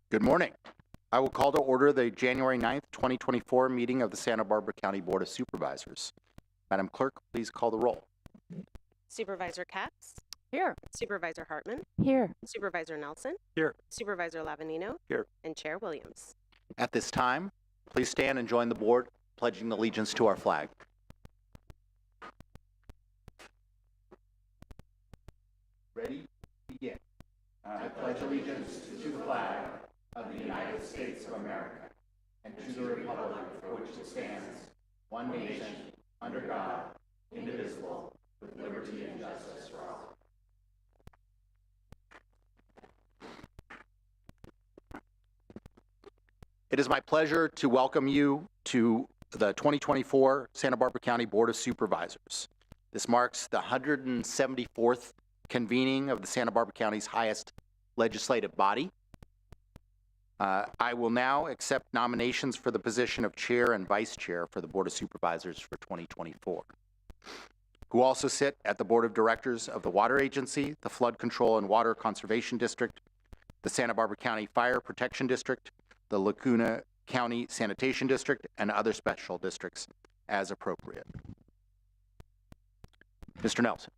Good morning. I will call to order the January 9th, 2024 meeting of the Santa Barbara County Board of Supervisors. Madam Clerk, please call the roll. Supervisor Katz. Here. Supervisor Hartman. Here. Supervisor Nelson. Here. Supervisor Lavanino. Here. And Chair Williams. At this time, please stand and join the board, pledging allegiance to our flag. Ready? Begin. I pledge allegiance to the flag of the United States of America and to the republic for which it stands, one nation, under God, indivisible, with liberty and justice for all. It is my pleasure to welcome you to the 2024 Santa Barbara County Board of Supervisors. This marks the 174th convening of the Santa Barbara County's highest legislative body. I will now accept nominations for the position of Chair and Vice Chair for the Board of Supervisors for 2024, who also sit at the Board of Directors of the Water Agency, the Flood Control and Water Conservation District, the Santa Barbara County Fire Protection District, the Lacuna County Sanitation District, and other special districts as appropriate. Mr. Nelson.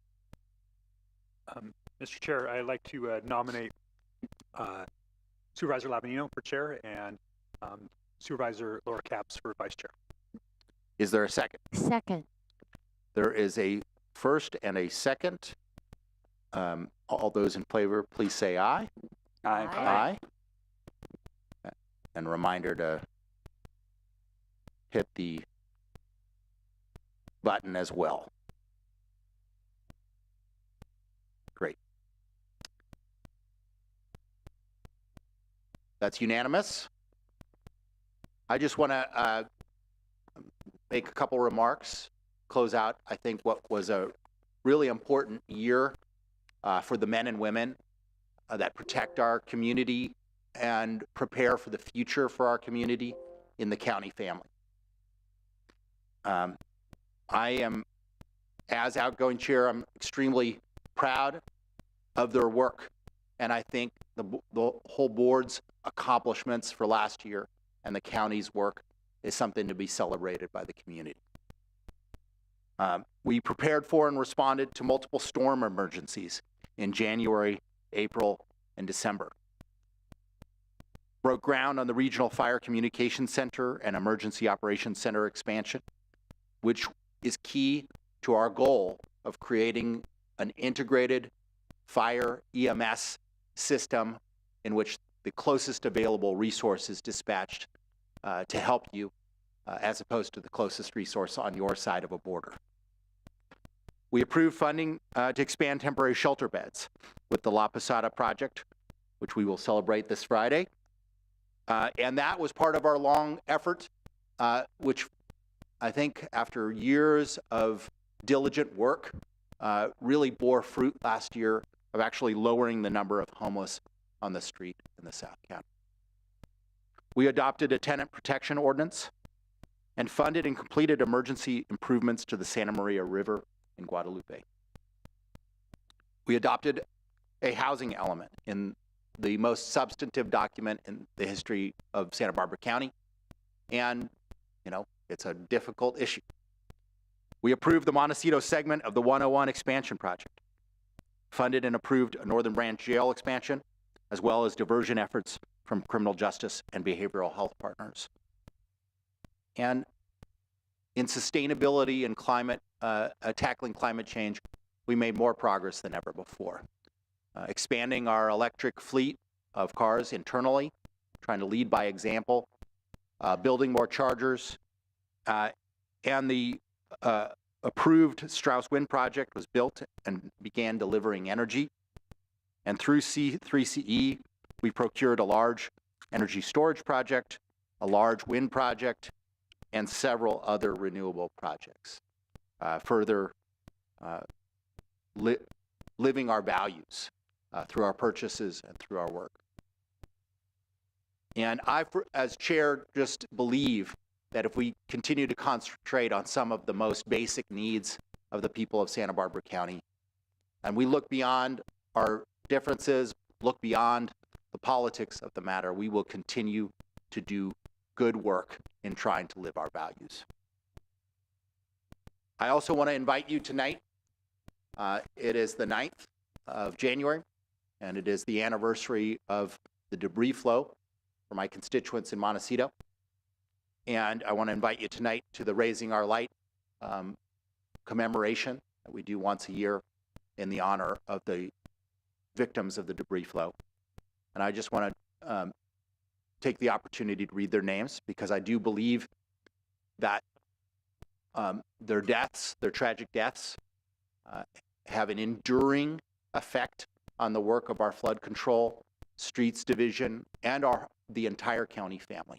Mr. Chair, I'd like to nominate Supervisor Lavanino for Chair and Supervisor Laura Capps for Vice Chair. Is there a second? Second. There is a first and a second. All those in favor, please say aye. Aye. Aye. And a reminder to hit the button as well. Great. That's unanimous. I just want to make a couple remarks, close out, I think, what was a really important year for the men and women that protect our community and prepare for the future for our community in the county family. I am, as outgoing chair, I'm extremely proud of their work, and I think the whole board's accomplishments for last year and the county's work is something to be celebrated by the community. We prepared for and responded to multiple storm emergencies in January, April, and December. Broke ground on the Regional Fire Communications Center and Emergency Operations Center expansion, which is key to our goal of creating an integrated fire EMS system in which the closest available resource is dispatched to help you as opposed to the closest resource on your side of a border. We approved funding to expand temporary shelter beds with the La Posada project, which we will celebrate this Friday. And that was part of our long effort, which I think after years of diligent work really bore fruit last year of actually lowering the number of homeless on the street in the South County. We adopted a tenant protection ordinance and funded and completed emergency improvements to the Santa Maria River in Guadalupe. We adopted a housing element in the most substantive document in the history of Santa Barbara County, and it's a difficult issue. We approved the Montecito segment of the 101 expansion project, funded and approved a Northern Branch jail expansion, as well as diversion efforts from criminal justice and behavioral health partners. And in sustainability and climate, tackling climate change, we made more progress than ever before. Expanding our electric fleet of cars internally, trying to lead by example, building more chargers, and the approved Strauss Wind project was built and began delivering energy. And through C3CE, we procured a large energy storage project, a large wind project, and several other renewable projects, further living our values through our purchases and through our work. And I, as chair, just believe that if we continue to concentrate on some of the most basic needs of the people of Santa Barbara County, and we look beyond our differences, look beyond the politics of the matter, we will continue to do good work in trying to live our values. I also want to invite you tonight. It is the 9th of January, and it is the anniversary of the debris flow for my constituents in Montecito. And I want to invite you tonight to the Raising Our Light commemoration that we do once a year in the honor of the victims of the debris flow. And I just want to take the opportunity to read their names, because I do believe that their deaths, their tragic deaths, have an enduring effect on the work of our flood control, streets division, and the entire county family.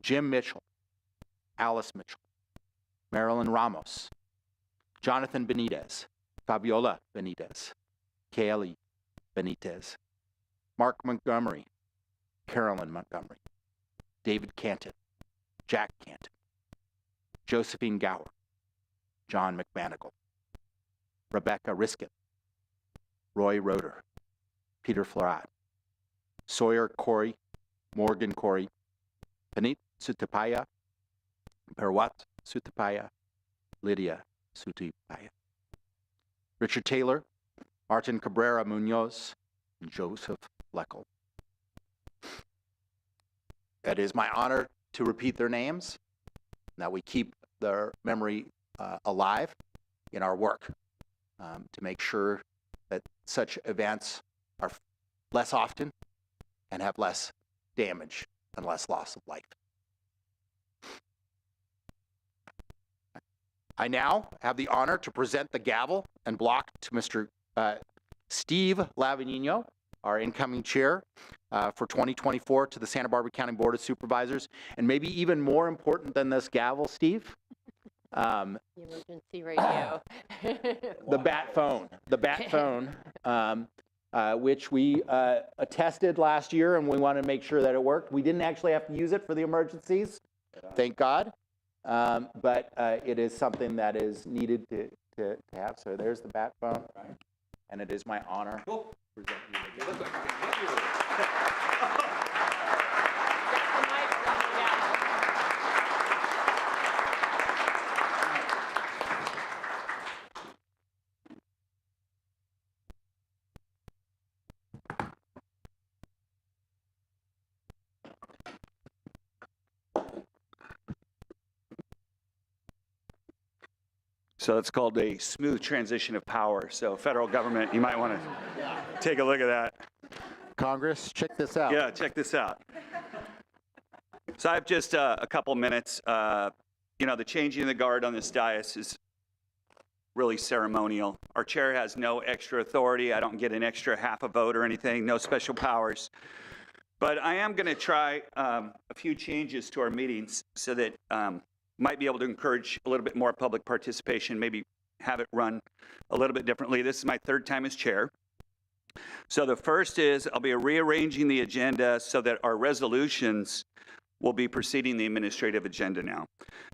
Jim Mitchell, Alice Mitchell, Marilyn Ramos, Jonathan Benitez, Fabiola Benitez, Kaylee Benitez, Mark Montgomery, Carolyn Montgomery, David Canton, Jack Canton, Josephine Gower, John McManigal, Rebecca Riskin, Roy Roeder, Peter Florat, Sawyer Corey, Morgan Corey, Panit Sutapaya, Perwat Sutapaya, Lydia Sutapaya, Richard Taylor, Martin Cabrera Munoz, and Joseph Leckel. It is my honor to repeat their names, and that we keep their memory alive in our work to make sure that such events are less often and have less damage and less loss of life. I now have the honor to present the gavel and block to Mr. Steve Lavanino, our incoming chair for 2024 to the Santa Barbara County Board of Supervisors. And maybe even more important than this gavel, Steve, The emergency radio. the bat phone, which we tested last year, and we wanted to make sure that it worked. We didn't actually have to use it for the emergencies, thank God, but it is something that is needed to have. So there's the bat phone, and it is my honor to present you the gavel. So it's called a smooth transition of power. So federal government, you might want to take a look at that. Congress, check this out. Yeah, check this out. So I have just a couple minutes. You know, the changing of the guard on this dais is really ceremonial. Our chair has no extra authority. I don't get an extra half a vote or anything, no special powers. But I am going to try a few changes to our meetings so that might be able to encourage a little bit more public participation, maybe have it run a little bit differently. This is my third time as chair. So the first is I'll be rearranging the agenda so that our resolutions will be preceding the administrative agenda now.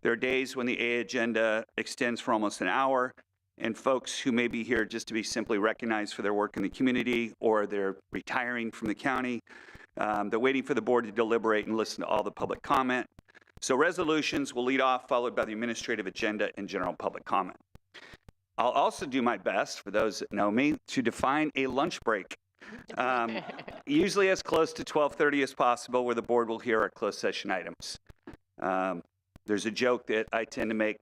There are days when the A agenda extends for almost an hour, and folks who may be here just to be simply recognized for their work in the community, or they're retiring from the county, they're waiting for the board to deliberate and listen to all the public comment. So resolutions will lead off, followed by the administrative agenda and general public comment. I'll also do my best, for those that know me, to define a lunch break, usually as close to 12:30 as possible, where the board will hear our closed session items. There's a joke that I tend to make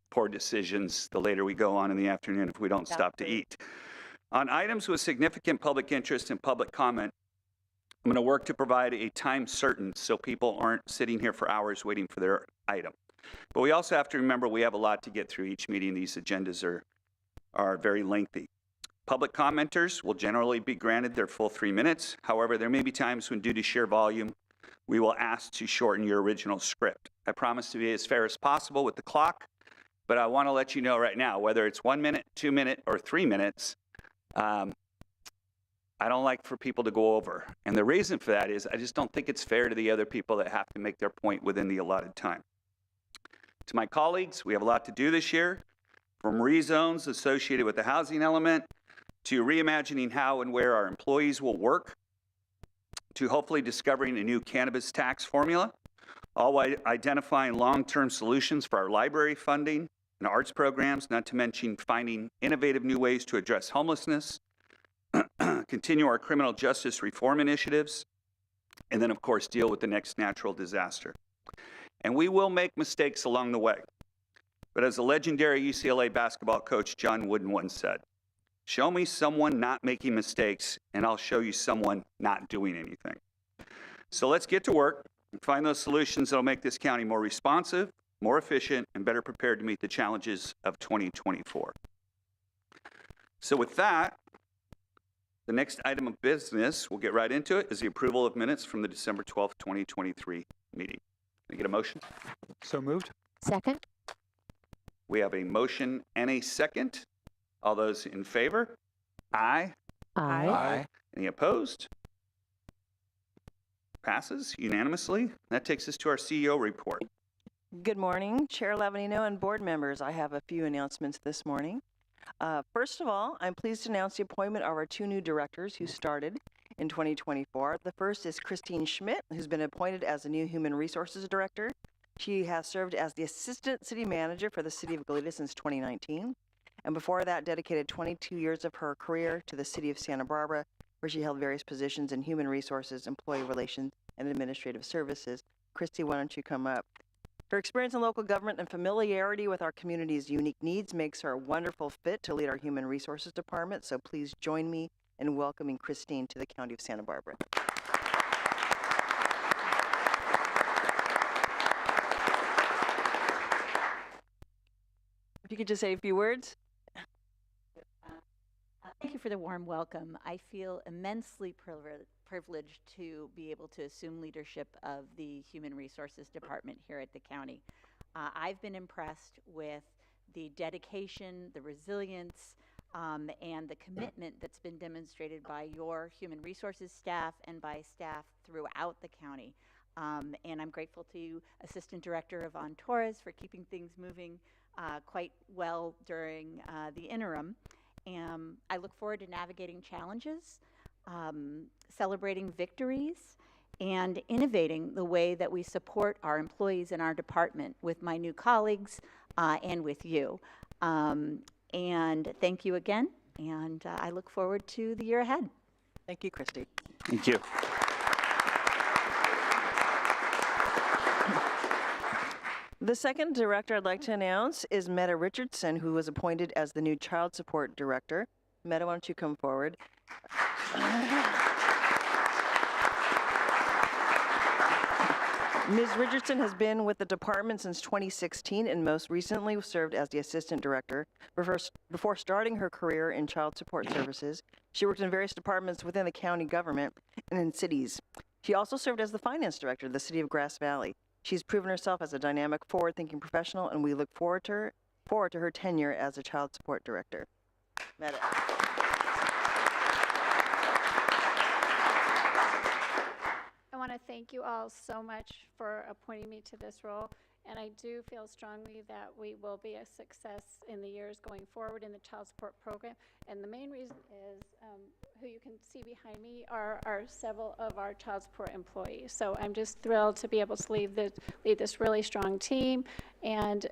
poor decisions the later we go on in the afternoon if we don't stop to eat. On items with significant public interest and public comment, I'm going to work to provide a time certain so people aren't sitting here for hours waiting for their item. But we also have to remember we have a lot to get through each meeting. These agendas are very lengthy. Public commenters will generally be granted their full 3 minutes. However, there may be times when, due to sheer volume, we will ask to shorten your original script. I promise to be as fair as possible with the clock, but I want to let you know right now, whether it's 1 minute, 2 minutes, or 3 minutes, I don't like for people to go over. And the reason for that is I just don't think it's fair to the other people that have to make their point within the allotted time. To my colleagues, we have a lot to do this year, from rezones associated with the housing element to reimagining how and where our employees will work, to hopefully discovering a new cannabis tax formula, all while identifying long-term solutions for our library funding and arts programs, not to mention finding innovative new ways to address homelessness, continue our criminal justice reform initiatives, and then, of course, deal with the next natural disaster. And we will make mistakes along the way. But as the legendary UCLA basketball coach John Wooden once said, show me someone not making mistakes, and I'll show you someone not doing anything. So let's get to work and find those solutions that will make this county more responsive, more efficient, and better prepared to meet the challenges of 2024. So with that, the next item of business, we'll get right into it, is the approval of minutes from the December 12th, 2023 meeting. Can I get a motion? So moved. Second? We have a motion and a second. All those in favor? Aye. Aye. Any opposed? Passes unanimously. That takes us to our CEO report. Good morning, Chair Lavanino and board members. I have a few announcements this morning. First of all, I'm pleased to announce the appointment of our two new directors who started in 2024. The first is Christine Schmidt, who's been appointed as the new Human Resources Director. She has served as the Assistant City Manager for the City of Goleta since 2019, and before that dedicated 22 years of her career to the City of Santa Barbara, where she held various positions in Human Resources, Employee Relations, and Administrative Services. Christy, why don't you come up? Her experience in local government and familiarity with our community's unique needs makes her a wonderful fit to lead our Human Resources Department, so please join me in welcoming Christine to the County of Santa Barbara. If you could just say a few words. Thank you for the warm welcome. I feel immensely privileged to be able to assume leadership of the Human Resources Department here at the county. I've been impressed with the dedication, the resilience, and the commitment that's been demonstrated by your Human Resources staff and by staff throughout the county. And I'm grateful to Assistant Director Yvonne Torres for keeping things moving quite well during the interim. I look forward to navigating challenges, celebrating victories, and innovating the way that we support our employees in our department with my new colleagues and with you. And thank you again, and I look forward to the year ahead. Thank you, Christy. Thank you. The second director I'd like to announce is Meta Richardson, who was appointed as the new Child Support Director. Meta, why don't you come forward? Ms. Richardson has been with the department since 2016 and most recently served as the Assistant Director. Before starting her career in Child Support Services, she worked in various departments within the county government and in cities. She also served as the Finance Director of the City of Grass Valley. She's proven herself as a dynamic, forward-thinking professional, and we look forward to her tenure as a Child Support Director. Meta. I want to thank you all so much for appointing me to this role, and I do feel strongly that we will be a success in the years going forward in the child support program. And the main reason is who you can see behind me are several of our child support employees. So I'm just thrilled to be able to lead this really strong team and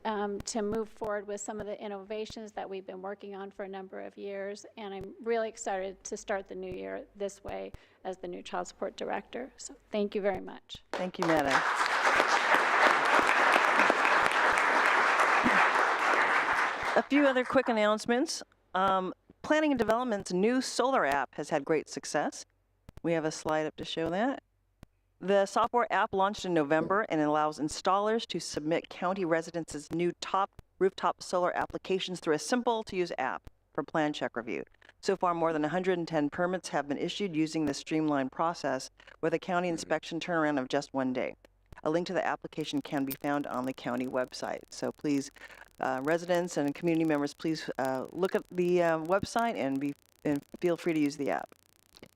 to move forward with some of the innovations that we've been working on for a number of years. And I'm really excited to start the new year this way as the new Child Support Director. So thank you very much. Thank you, Meta. A few other quick announcements. Planning and Development's new solar app has had great success. We have a slide up to show that. The software app launched in November and allows installers to submit county residents' new rooftop solar applications through a simple-to-use app for plan check review. So far, more than 110 permits have been issued using this streamlined process with a county inspection turnaround of just 1 day. A link to the application can be found on the county website. So please, residents and community members, please look at the website and feel free to use the app.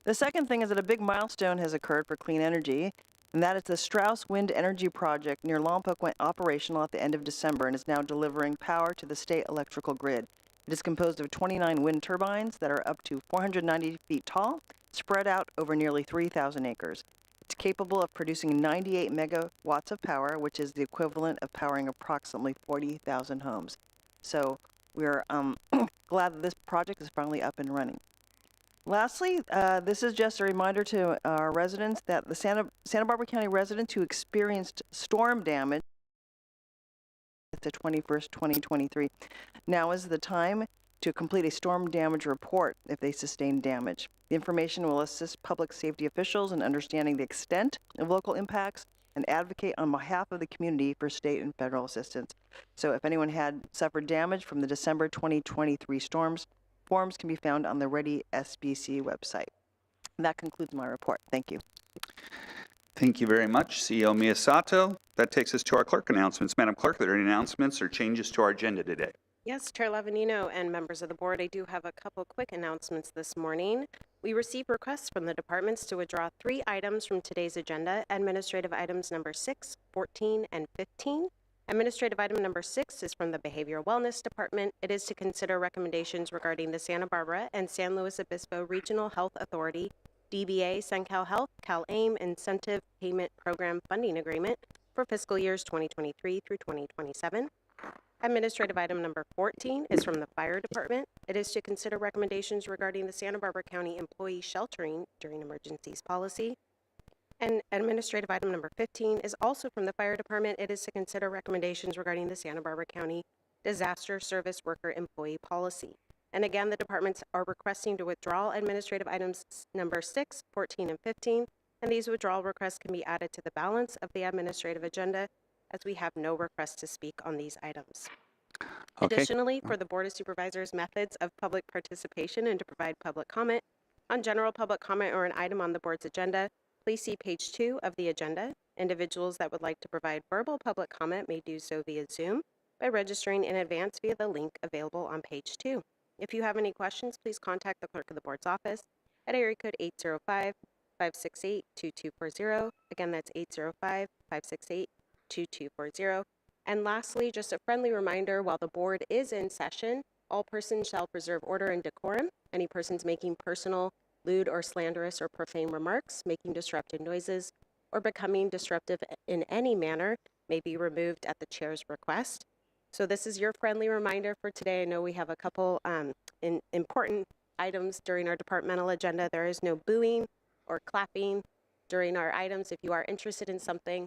The second thing is that a big milestone has occurred for clean energy, and that is the Strauss Wind Energy Project near Lompoc went operational at the end of December and is now delivering power to the state electrical grid. It is composed of 29 wind turbines that are up to 490 feet tall, spread out over nearly 3,000 acres. It's capable of producing 98 megawatts of power, which is the equivalent of powering approximately 40,000 homes. So we're glad that this project is finally up and running. Lastly, this is just a reminder to our residents that the Santa Barbara County residents who experienced storm damage the 21st, 2023. Now is the time to complete a storm damage report if they sustain damage. The information will assist public safety officials in understanding the extent of local impacts and advocate on behalf of the community for state and federal assistance. So if anyone had suffered damage from the December 2023 storms, forms can be found on the Ready SBC website. And that concludes my report. Thank you. Thank you very much, CEO Miyasato. That takes us to our clerk announcements. Madam Clerk, are there any announcements or changes to our agenda today? Yes, Chair Lavanino and members of the board, I do have a couple quick announcements this morning. We received requests from the departments to withdraw 3 items from today's agenda, administrative items number 6, 14, and 15. Administrative item number 6 is from the Behavioral Wellness Department. It is to consider recommendations regarding the Santa Barbara and San Luis Obispo Regional Health Authority, DBA, SunCal Health, CalAIM Incentive Payment Program Funding Agreement for fiscal years 2023 through 2027. Administrative item number 14 is from the Fire Department. It is to consider recommendations regarding the Santa Barbara County Employee Sheltering During Emergencies policy. And administrative item number 15 is also from the Fire Department. It is to consider recommendations regarding the Santa Barbara County Disaster Service Worker Employee Policy. And again, the departments are requesting to withdraw administrative items number 6, 14, and 15. And these withdrawal requests can be added to the balance of the administrative agenda as we have no requests to speak on these items. Okay. Additionally, for the Board of Supervisors' methods of public participation and to provide public comment on general public comment or an item on the board's agenda, please see page 2 of the agenda. Individuals that would like to provide verbal public comment may do so via Zoom by registering in advance via the link available on page 2. If you have any questions, please contact the clerk of the board's office at area code 805-568-2240. Again, that's 805-568-2240. And lastly, just a friendly reminder, while the board is in session, all persons shall preserve order and decorum. Any persons making personal, lewd, or slanderous or profane remarks, making disruptive noises, or becoming disruptive in any manner may be removed at the chair's request. So this is your friendly reminder for today. I know we have a couple important items during our departmental agenda. There is no booing or clapping during our items. If you are interested in something,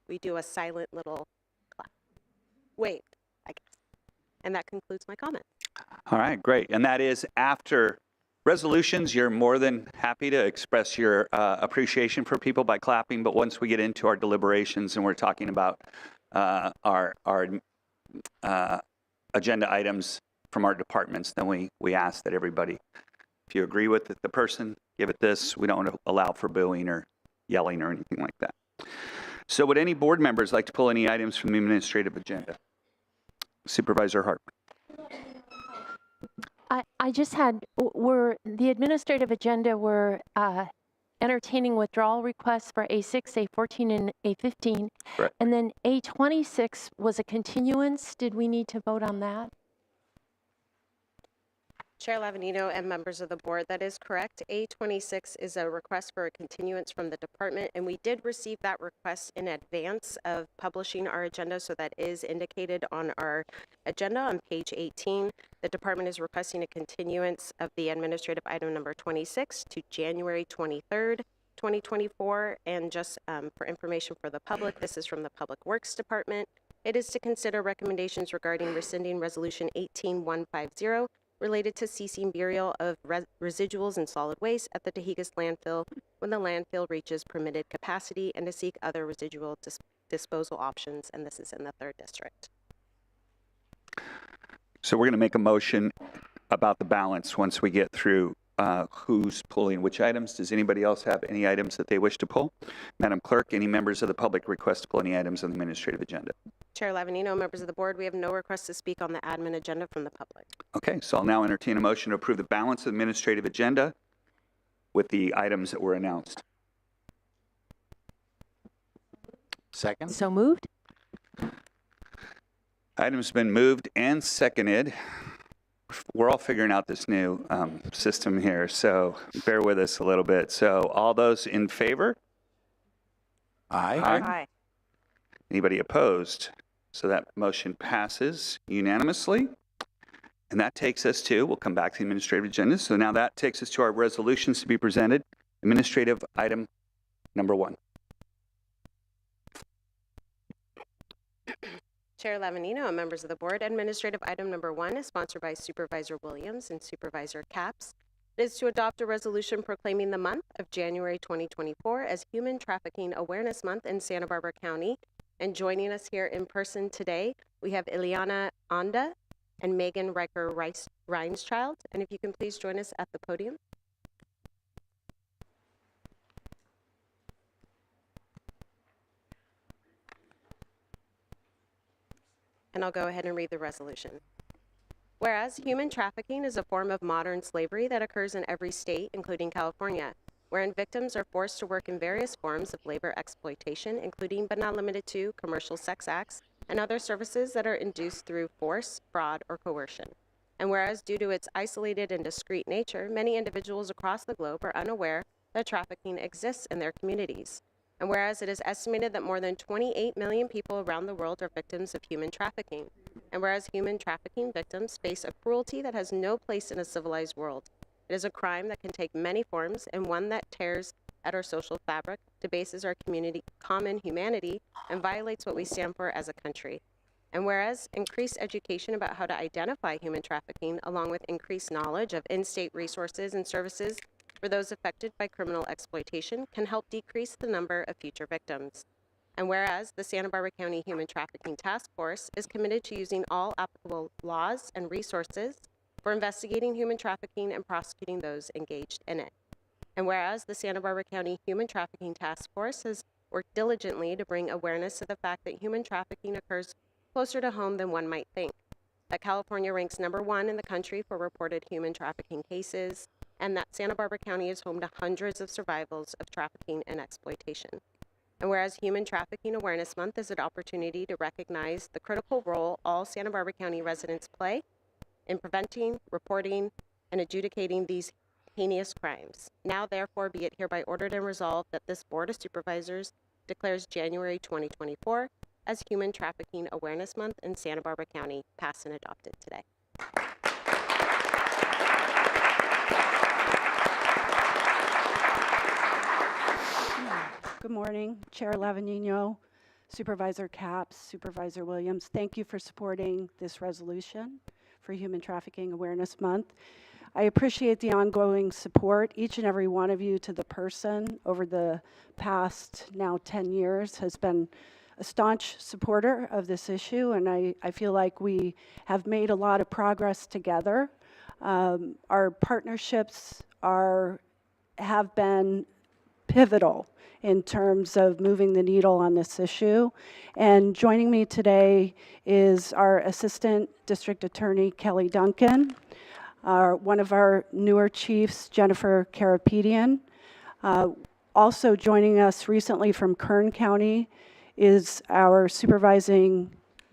we do a silent little clap. Wave, I guess. And that concludes my comment. All right, great. And that is after resolutions. You're more than happy to express your appreciation for people by clapping. But once we get into our deliberations and we're talking about our agenda items from our departments, then we ask that everybody, if you agree with the person, give it this. We don't allow for booing or yelling or anything like that. So would any board members like to pull any items from the administrative agenda? Supervisor Hartman. I just had, the administrative agenda, we're entertaining withdrawal requests for A6, A14, and A15. Correct. And then A26 was a continuance. Did we need to vote on that? Chair Lavanino and members of the board, that is correct. A26 is a request for a continuance from the department, and we did receive that request in advance of publishing our agenda, so that is indicated on our agenda on page 18. The department is requesting a continuance of the administrative item number 26 to January 23rd, 2024. And just for information for the public, this is from the Public Works Department. It is to consider recommendations regarding rescinding Resolution 18150, related to ceasing burial of residuals and solid waste at the Tahigas landfill when the landfill reaches permitted capacity, and to seek other residual disposal options, and this is in the 3rd District. So we're going to make a motion about the balance once we get through who's pulling which items. Does anybody else have any items that they wish to pull? Madam Clerk, any members of the public request to pull any items on the administrative agenda? Chair Lavanino, members of the board, we have no requests to speak on the admin agenda from the public. Okay, so I'll now entertain a motion to approve the balance of the administrative agenda with the items that were announced. Second? So moved? Item's been moved and seconded we're all figuring out this new system here, so bear with us a little bit. So all those in favor? Aye. Aye. Anybody opposed? So that motion passes unanimously. And that takes us to, we'll come back to the administrative agenda. So now that takes us to our resolutions to be presented. Administrative item number 1. Chair Lavanino and members of the board, administrative item number 1 is sponsored by Supervisor Williams and Supervisor Capps. It is to adopt a resolution proclaiming the month of January 2024 as Human Trafficking Awareness Month in Santa Barbara County. And joining us here in person today, we have Ileana Onda and Megan Riker-Reinschild. And if you can please join us at the podium. And I'll go ahead and read the resolution. Whereas human trafficking is a form of modern slavery that occurs in every state, including California, wherein victims are forced to work in various forms of labor exploitation, including but not limited to commercial sex acts and other services that are induced through force, fraud, or coercion. And whereas due to its isolated and discrete nature, many individuals across the globe are unaware that trafficking exists in their communities. And whereas it is estimated that more than 28 million people around the world are victims of human trafficking. And whereas human trafficking victims face a cruelty that has no place in a civilized world. It is a crime that can take many forms and one that tears at our social fabric, debases our community, common humanity, and violates what we stand for as a country. And whereas increased education about how to identify human trafficking, along with increased knowledge of in-state resources and services for those affected by criminal exploitation, can help decrease the number of future victims. And whereas the Santa Barbara County Human Trafficking Task Force is committed to using all applicable laws and resources for investigating human trafficking and prosecuting those engaged in it. And whereas the Santa Barbara County Human Trafficking Task Force has worked diligently to bring awareness to the fact that human trafficking occurs closer to home than one might think, that California ranks #1 in the country for reported human trafficking cases, and that Santa Barbara County is home to hundreds of survivals of trafficking and exploitation. And whereas Human Trafficking Awareness Month is an opportunity to recognize the critical role all Santa Barbara County residents play in preventing, reporting, and adjudicating these heinous crimes. Now, therefore, be it hereby ordered and resolved that this Board of Supervisors declares January 2024 as Human Trafficking Awareness Month in Santa Barbara County, passed and adopted today. Good morning, Chair Lavanino, Supervisor Capps, Supervisor Williams. Thank you for supporting this resolution for Human Trafficking Awareness Month. I appreciate the ongoing support. Each and every one of you to the person over the past now 10 years has been a staunch supporter of this issue, and I feel like we have made a lot of progress together. Our partnerships have been pivotal in terms of moving the needle on this issue. And joining me today is our Assistant District Attorney, Kelly Duncan, one of our newer chiefs, Jennifer Karapetian. Also joining us recently from Kern County is our supervising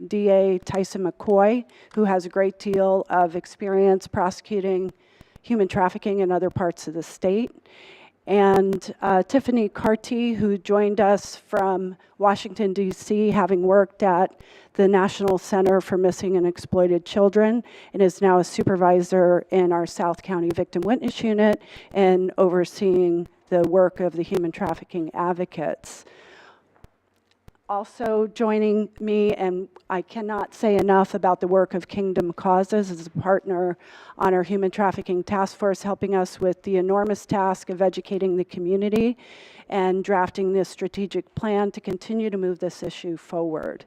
DA, Tyson McCoy, who has a great deal of experience prosecuting human trafficking in other parts of the state. And Tiffany Carty, who joined us from Washington, D.C., having worked at the National Center for Missing and Exploited Children, and is now a supervisor in our South County Victim Witness Unit and overseeing the work of the human trafficking advocates. Also joining me, and I cannot say enough about the work of Kingdom Causes as a partner on our Human Trafficking Task Force, helping us with the enormous task of educating the community and drafting this strategic plan to continue to move this issue forward.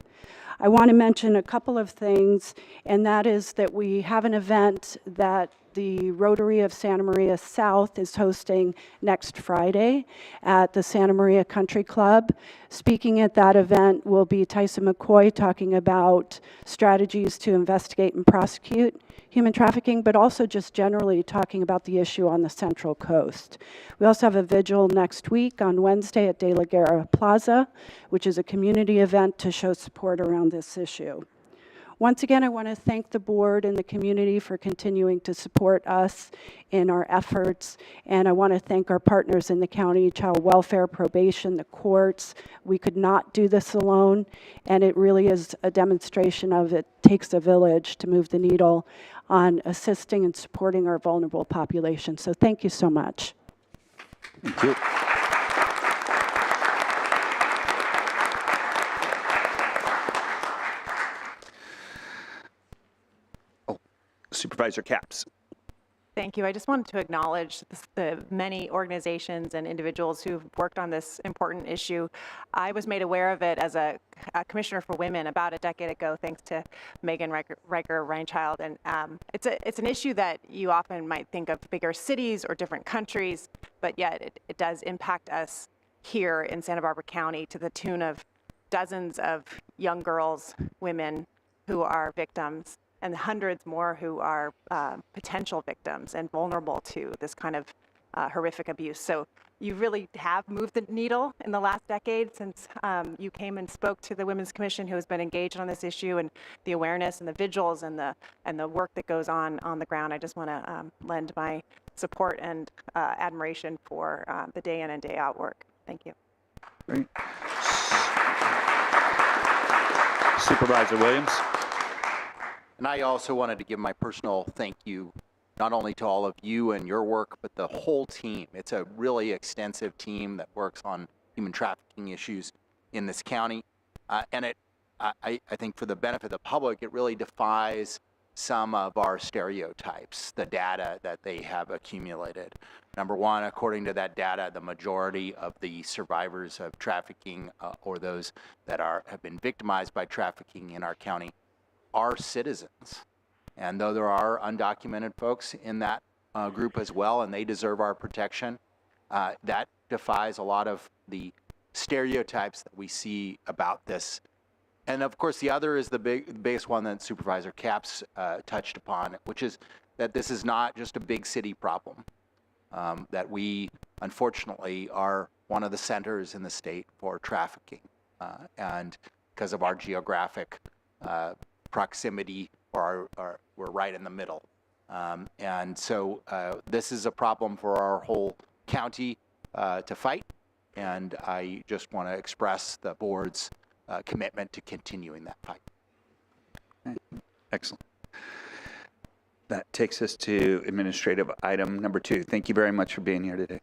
I want to mention a couple of things, and that is that we have an event that the Rotary of Santa Maria South is hosting next Friday at the Santa Maria Country Club. Speaking at that event will be Tyson McCoy talking about strategies to investigate and prosecute human trafficking, but also just generally talking about the issue on the Central Coast. We also have a vigil next week on Wednesday at De La Guerra Plaza, which is a community event to show support around this issue. Once again, I want to thank the board and the community for continuing to support us in our efforts. And I want to thank our partners in the county, child welfare, probation, the courts. We could not do this alone. And it really is a demonstration of it takes a village to move the needle on assisting and supporting our vulnerable population. So thank you so much. Thank you. Supervisor Capps. Thank you. I just wanted to acknowledge the many organizations and individuals who've worked on this important issue. I was made aware of it as a commissioner for women about a decade ago, thanks to Megan Riker-Reinchild. And it's an issue that you often might think of bigger cities or different countries, but yet it does impact us here in Santa Barbara County to the tune of dozens of young girls, women who are victims, and hundreds more who are potential victims and vulnerable to this kind of horrific abuse. So you really have moved the needle in the last decade since you came and spoke to the Women's Commission, who has been engaged on this issue, and the awareness and the vigils and the work that goes on the ground. I just want to lend my support and admiration for the day in and day out work. Thank you. Great. Supervisor Williams. And I also wanted to give my personal thank you, not only to all of you and your work, but the whole team. It's a really extensive team that works on human trafficking issues in this county. And I think for the benefit of the public, it really defies some of our stereotypes, the data that they have accumulated. Number one, according to that data, the majority of the survivors of trafficking or those that have been victimized by trafficking in our county are citizens. And though there are undocumented folks in that group as well, and they deserve our protection, that defies a lot of the stereotypes that we see about this. And of course, the other is the biggest one that Supervisor Capps touched upon, which is that this is not just a big city problem, that we, unfortunately, are one of the centers in the state for trafficking. And because of our geographic proximity, we're right in the middle. And so this is a problem for our whole county to fight, and I just want to express the board's commitment to continuing that fight. Okay. Excellent. That takes us to administrative item number 2. Thank you very much for being here today.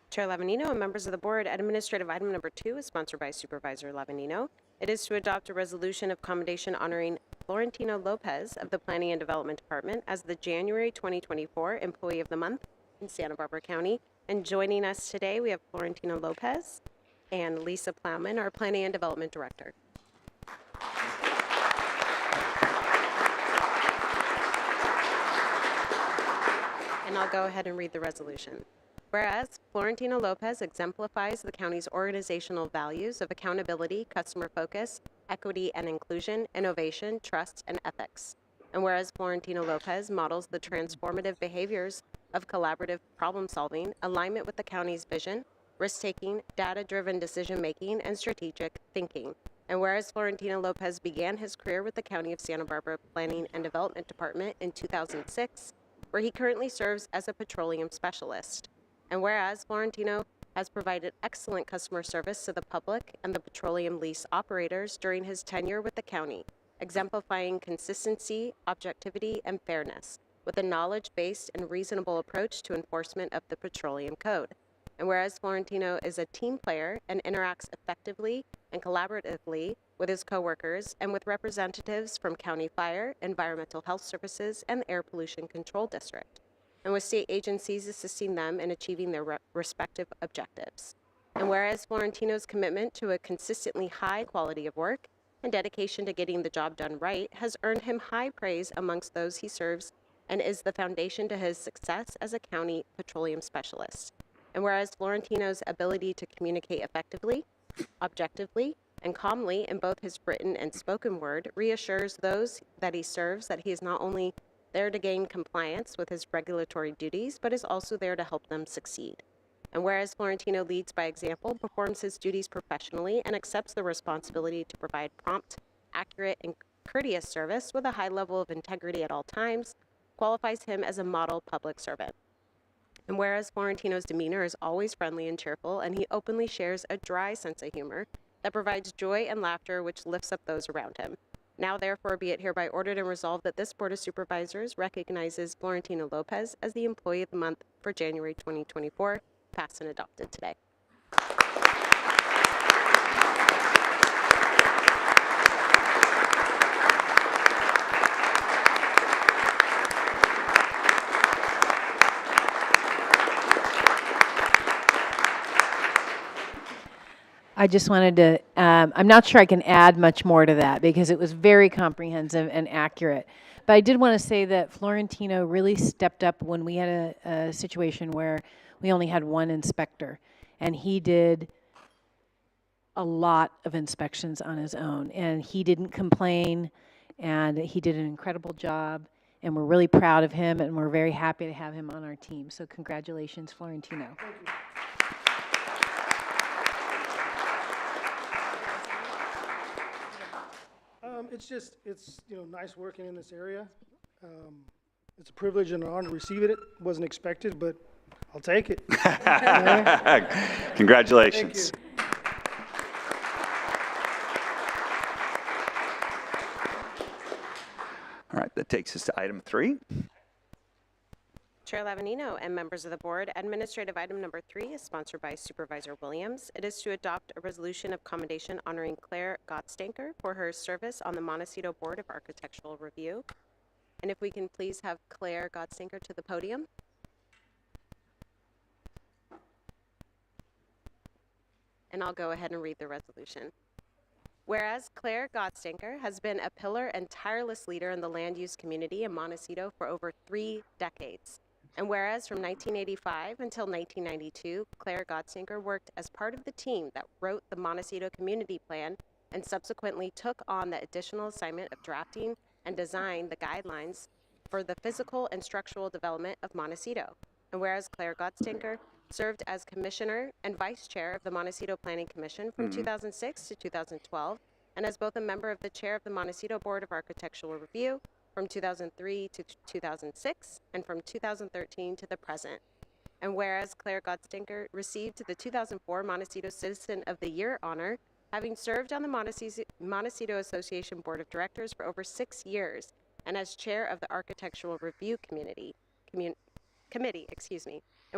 Chair Lavanino and members of the board, administrative item number 2 is sponsored by Supervisor Lavanino. It is to adopt a resolution of commendation honoring Florentino Lopez of the Planning and Development Department as the January 2024 Employee of the Month in Santa Barbara County. And joining us today, we have Florentino Lopez and Lisa Plowman, our Planning and Development Director. And I'll go ahead and read the resolution. Whereas Florentino Lopez exemplifies the county's organizational values of accountability, customer focus, equity and inclusion, innovation, trust, and ethics. And whereas Florentino Lopez models the transformative behaviors of collaborative problem solving, alignment with the county's vision, risk-taking, data-driven decision-making, and strategic thinking. And whereas Florentino Lopez began his career with the County of Santa Barbara Planning and Development Department in 2006, where he currently serves as a petroleum specialist. And whereas Florentino has provided excellent customer service to the public and the petroleum lease operators during his tenure with the county, exemplifying consistency, objectivity, and fairness, with a knowledge-based and reasonable approach to enforcement of the petroleum code. And whereas Florentino is a team player and interacts effectively and collaboratively with his coworkers and with representatives from County Fire, Environmental Health Services, and the Air Pollution Control District, and with state agencies assisting them in achieving their respective objectives. And whereas Florentino's commitment to a consistently high quality of work and dedication to getting the job done right has earned him high praise amongst those he serves and is the foundation to his success as a county petroleum specialist. And whereas Florentino's ability to communicate effectively, objectively, and calmly in both his written and spoken word reassures those that he serves that he is not only there to gain compliance with his regulatory duties, but is also there to help them succeed. And whereas Florentino leads by example, performs his duties professionally, and accepts the responsibility to provide prompt, accurate and courteous service with a high level of integrity at all times qualifies him as a model public servant. And whereas Florentino's demeanor is always friendly and cheerful, and he openly shares a dry sense of humor that provides joy and laughter which lifts up those around him. Now, therefore, be it hereby ordered and resolved that this Board of Supervisors recognizes Florentino Lopez as the Employee of the Month for January 2024, passed and adopted today. I just wanted to, I'm not sure I can add much more to that because it was very comprehensive and accurate. But I did want to say that Florentino really stepped up when we had a situation where we only had one inspector. And he did a lot of inspections on his own. And he didn't complain. And he did an incredible job. And we're really proud of him. And we're very happy to have him on our team. So congratulations, Florentino. Thank you. It's nice working in this area. It's a privilege and an honor to receive it. It wasn't expected, but I'll take it. Congratulations. Thank you. All right, that takes us to item 3. Chair Lavanino and members of the board, administrative item number 3 is sponsored by Supervisor Williams. It is to adopt a resolution of commendation honoring Claire Gottstanker for her service on the Montecito Board of Architectural Review. And if we can please have Claire Gottstanker to the podium. And I'll go ahead and read the resolution. Whereas Claire Gottstanker has been a pillar and tireless leader in the land use community in Montecito for over 3 decades. And whereas from 1985 until 1992, Claire Gottstanker worked as part of the team that wrote the Montecito Community Plan and subsequently took on the additional assignment of drafting and design the guidelines for the physical and structural development of Montecito. And whereas Claire Gottstanker served as commissioner and vice chair of the Montecito Planning Commission from 2006 to 2012, and as both a member of the chair of the Montecito Board of Architectural Review from 2003 to 2006, and from 2013 to the present. And whereas Claire Gottstanker received the 2004 Montecito Citizen of the Year honor, having served on the Montecito Association Board of Directors for over 6 years, and as chair of the Architectural Review Committee. And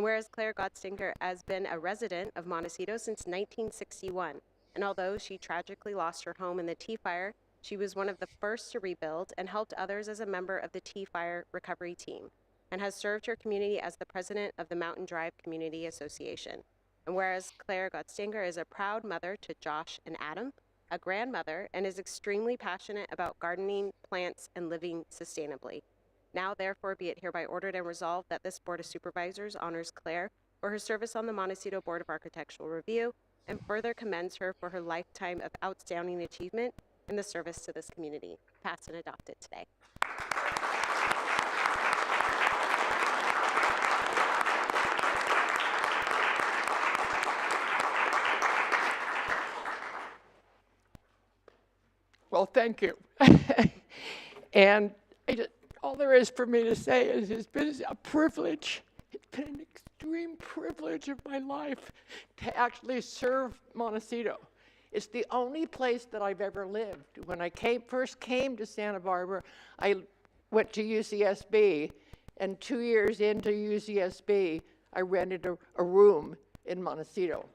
whereas Claire Gottstanker has been a resident of Montecito since 1961, and although she tragically lost her home in the Tea Fire, she was one of the first to rebuild and helped others as a member of the Tea Fire recovery team, and has served her community as the president of the Mountain Drive Community Association. And whereas Claire Gottstanker is a proud mother to Josh and Adam, a grandmother, and is extremely passionate about gardening, plants, and living sustainably. Now, therefore, be it hereby ordered and resolved that this Board of Supervisors honors Claire for her service on the Montecito Board of Architectural Review and further commends her for her lifetime of outstanding achievement in the service to this community. Passed and adopted today. Well, thank you. And all there is for me to say is it's been a privilege. It's been an extreme privilege of my life to actually serve Montecito. It's the only place that I've ever lived. When I first came to Santa Barbara, I went to UCSB, and 2 years into UCSB, I rented a room in Montecito.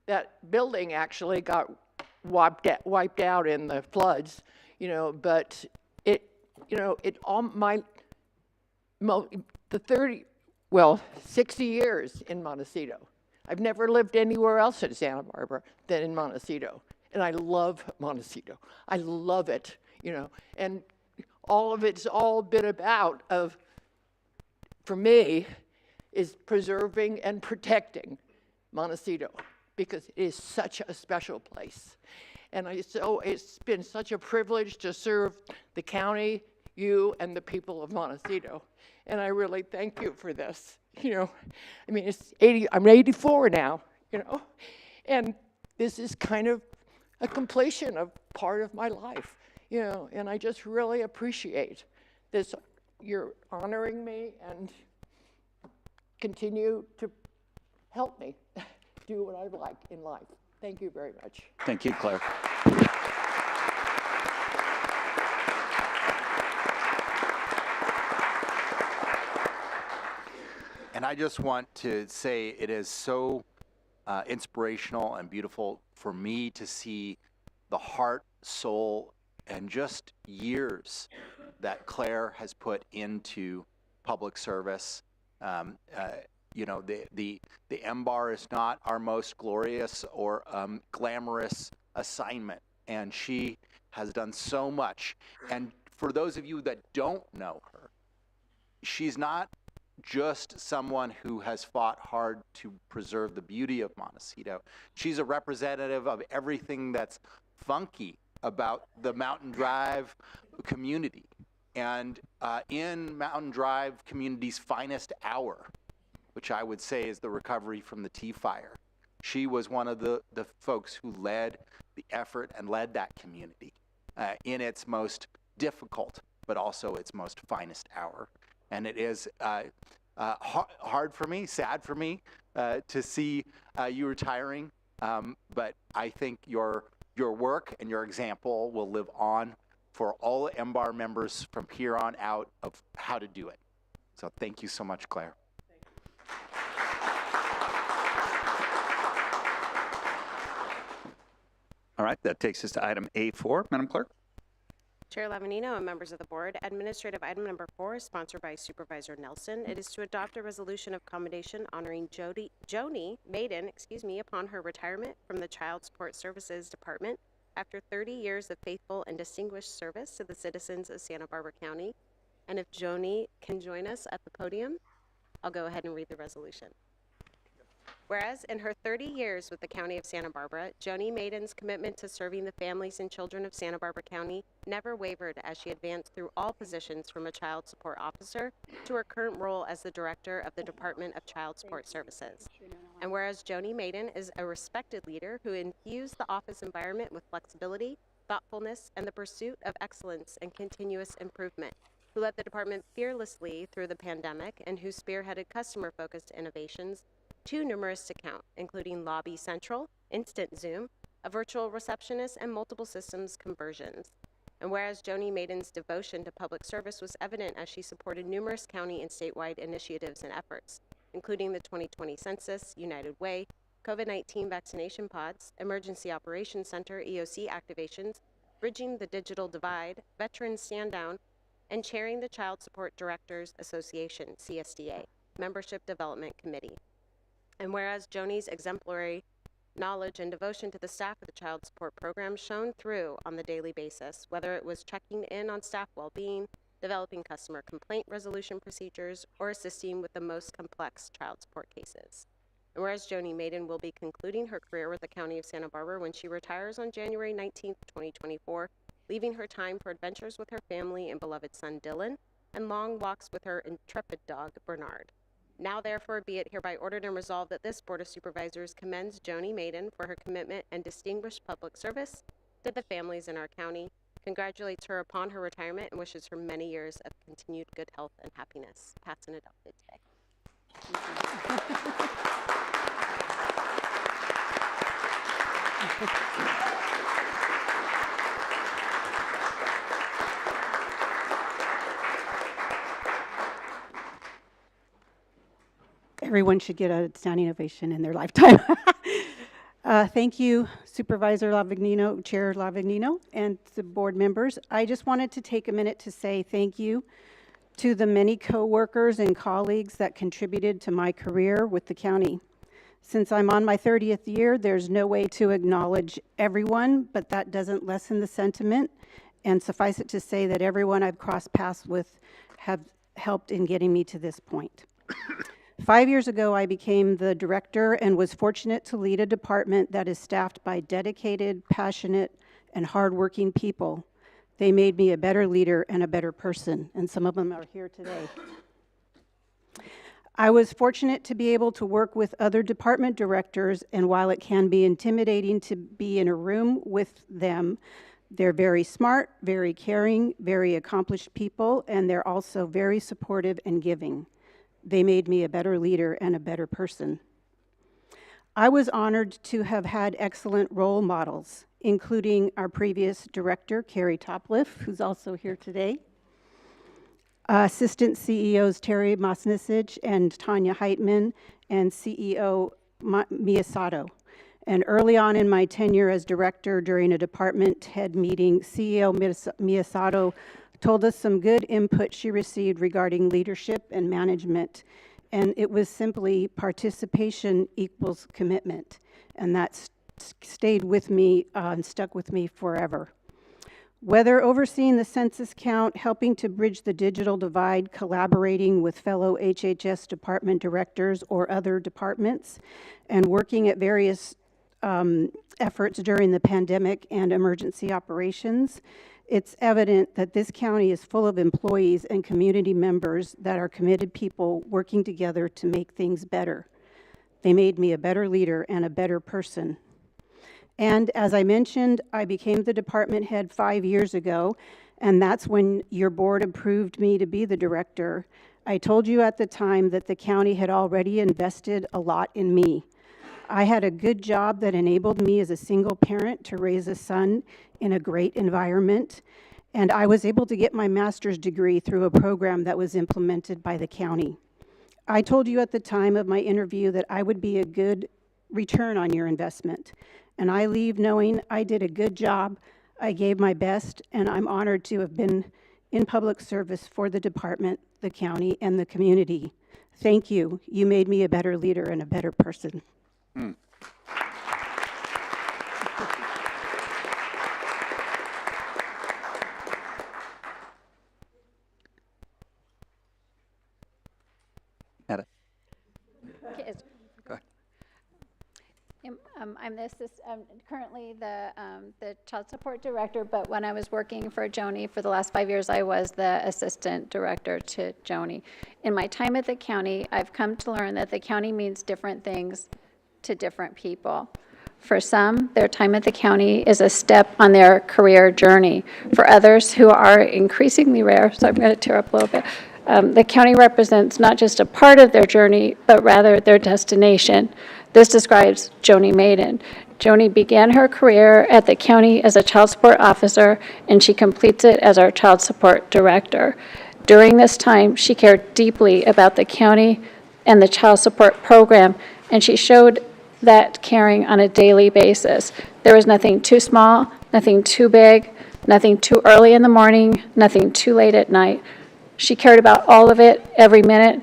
That building actually got wiped out in the floods, but the 60 years in Montecito. I've never lived anywhere else in Santa Barbara than in Montecito. And I love Montecito. I love it, and all of it's all been about for me, is preserving and protecting Montecito, because it is such a special place. And it's been such a privilege to serve the county, you, and the people of Montecito. And I really thank you for this. I'm 84 now, and this is kind of a completion of part of my life, you know, and I just really appreciate this. You're honoring me and continue to help me do what I like in life. Thank you very much. Thank you, Claire. And I just want to say it is so inspirational and beautiful for me to see the heart, soul, and just years that Claire has put into public service. You know, the MBAR is not our most glorious or glamorous assignment, and she has done so much. And for those of you that don't know her, she's not just someone who has fought hard to preserve the beauty of Montecito. She's a representative of everything that's funky about the Mountain Drive community. And in Mountain Drive community's finest hour, which I would say is the recovery from the Tea Fire, she was one of the folks who led the effort and led that community in its most difficult, but also its most finest hour. And it is hard for me, sad for me, to see you retiring. But I think your work and your example will live on for all MBAR members from here on out of how to do it. So thank you so much, Claire. All right, that takes us to item A4, Madam Clerk. Chair Lavanino and members of the board, administrative item number 4 is sponsored by Supervisor Nelson. It is to adopt a resolution of commendation honoring Joni Maiden, upon her retirement from the Child Support Services Department after 30 years of faithful and distinguished service to the citizens of Santa Barbara County. And if Joni can join us at the podium, I'll go ahead and read the resolution. Whereas in her 30 years with the County of Santa Barbara, Joni Maiden's commitment to serving the families and children of Santa Barbara County never wavered as she advanced through all positions from a child support officer to her current role as the director of the Department of Child Support Services. And whereas Joni Maiden is a respected leader who infused the office environment with flexibility, thoughtfulness, and the pursuit of excellence and continuous improvement, who led the department fearlessly through the pandemic and who spearheaded customer-focused innovations too numerous to count, including Lobby Central, Instant Zoom, a virtual receptionist, and multiple systems conversions. And whereas Joni Maiden's devotion to public service was evident as she supported numerous county and statewide initiatives and efforts, including the 2020 Census, United Way, COVID-19 vaccination pods, Emergency Operations Center EOC activations, Bridging the Digital Divide, Veterans Stand Down, and chairing the Child Support Directors Association, CSDA, Membership Development Committee. And whereas Joni's exemplary knowledge and devotion to the staff of the child support program shone through on the daily basis, whether it was checking in on staff well-being, developing customer complaint resolution procedures, or assisting with the most complex child support cases. And whereas Joni Maiden will be concluding her career with the County of Santa Barbara when she retires on January 19th, 2024, leaving her time for adventures with her family and beloved son Dylan, and long walks with her intrepid dog Bernard. Now, therefore, be it hereby ordered and resolved that this Board of Supervisors commends Joni Maiden for her commitment and distinguished public service to the families in our county, congratulates her upon her retirement, and wishes her many years of continued good health and happiness. Passed and adopted today. Everyone should get a standing ovation in their lifetime. Thank you, Supervisor Lavignino, Chair Lavignino, and the board members. I just wanted to take a minute to say thank you to the many coworkers and colleagues that contributed to my career with the county. Since I'm on my 30th year, there's no way to acknowledge everyone, but that doesn't lessen the sentiment. And suffice it to say that everyone I've crossed paths with have helped in getting me to this point. 5 years ago, I became the director and was fortunate to lead a department that is staffed by dedicated, passionate, and hardworking people. They made me a better leader and a better person, and some of them are here today. I was fortunate to be able to work with other department directors, and while it can be intimidating to be in a room with them, They're very smart, very caring, very accomplished people, and they're also very supportive and giving. They made me a better leader and a better person. I was honored to have had excellent role models, including our previous director, Carrie Topliff, who's also here today, Assistant CEOs Terry Mosnisic and Tanya Heitman, and CEO Miyasato. And early on in my tenure as director, during a department head meeting, CEO Miyasato told us some good input she received regarding leadership and management. And it was simply participation equals commitment. And that stayed with me and stuck with me forever. Whether overseeing the census count, helping to bridge the digital divide, collaborating with fellow HHS department directors or other departments, and working at various efforts during the pandemic and emergency operations, it's evident that this county is full of employees and community members that are committed people working together to make things better. They made me a better leader and a better person. And as I mentioned, I became the department head 5 years ago, and that's when your board approved me to be the director. I told you at the time that the county had already invested a lot in me. I had a good job that enabled me as a single parent to raise a son in a great environment, and I was able to get my master's degree through a program that was implemented by the county. I told you at the time of my interview that I would be a good return on your investment, and I leave knowing I did a good job, I gave my best, and I'm honored to have been in public service for the department, the county, and the community. Thank you. You made me a better leader and a better person. Netta. I'm currently the child support director, but when I was working for Joni for the last 5 years, I was the assistant director to Joni. In my time at the county, I've come to learn that the county means different things to different people. For some, their time at the county is a step on their career journey. For others who are increasingly rare, so I'm going to tear up a little bit, the county represents not just a part of their journey, but rather their destination. This describes Joni Maiden. Joni began her career at the county as a child support officer, and she completes it as our child support director. During this time, she cared deeply about the county and the child support program, and she showed that caring on a daily basis. There was nothing too small, nothing too big, nothing too early in the morning, nothing too late at night. She cared about all of it, every minute,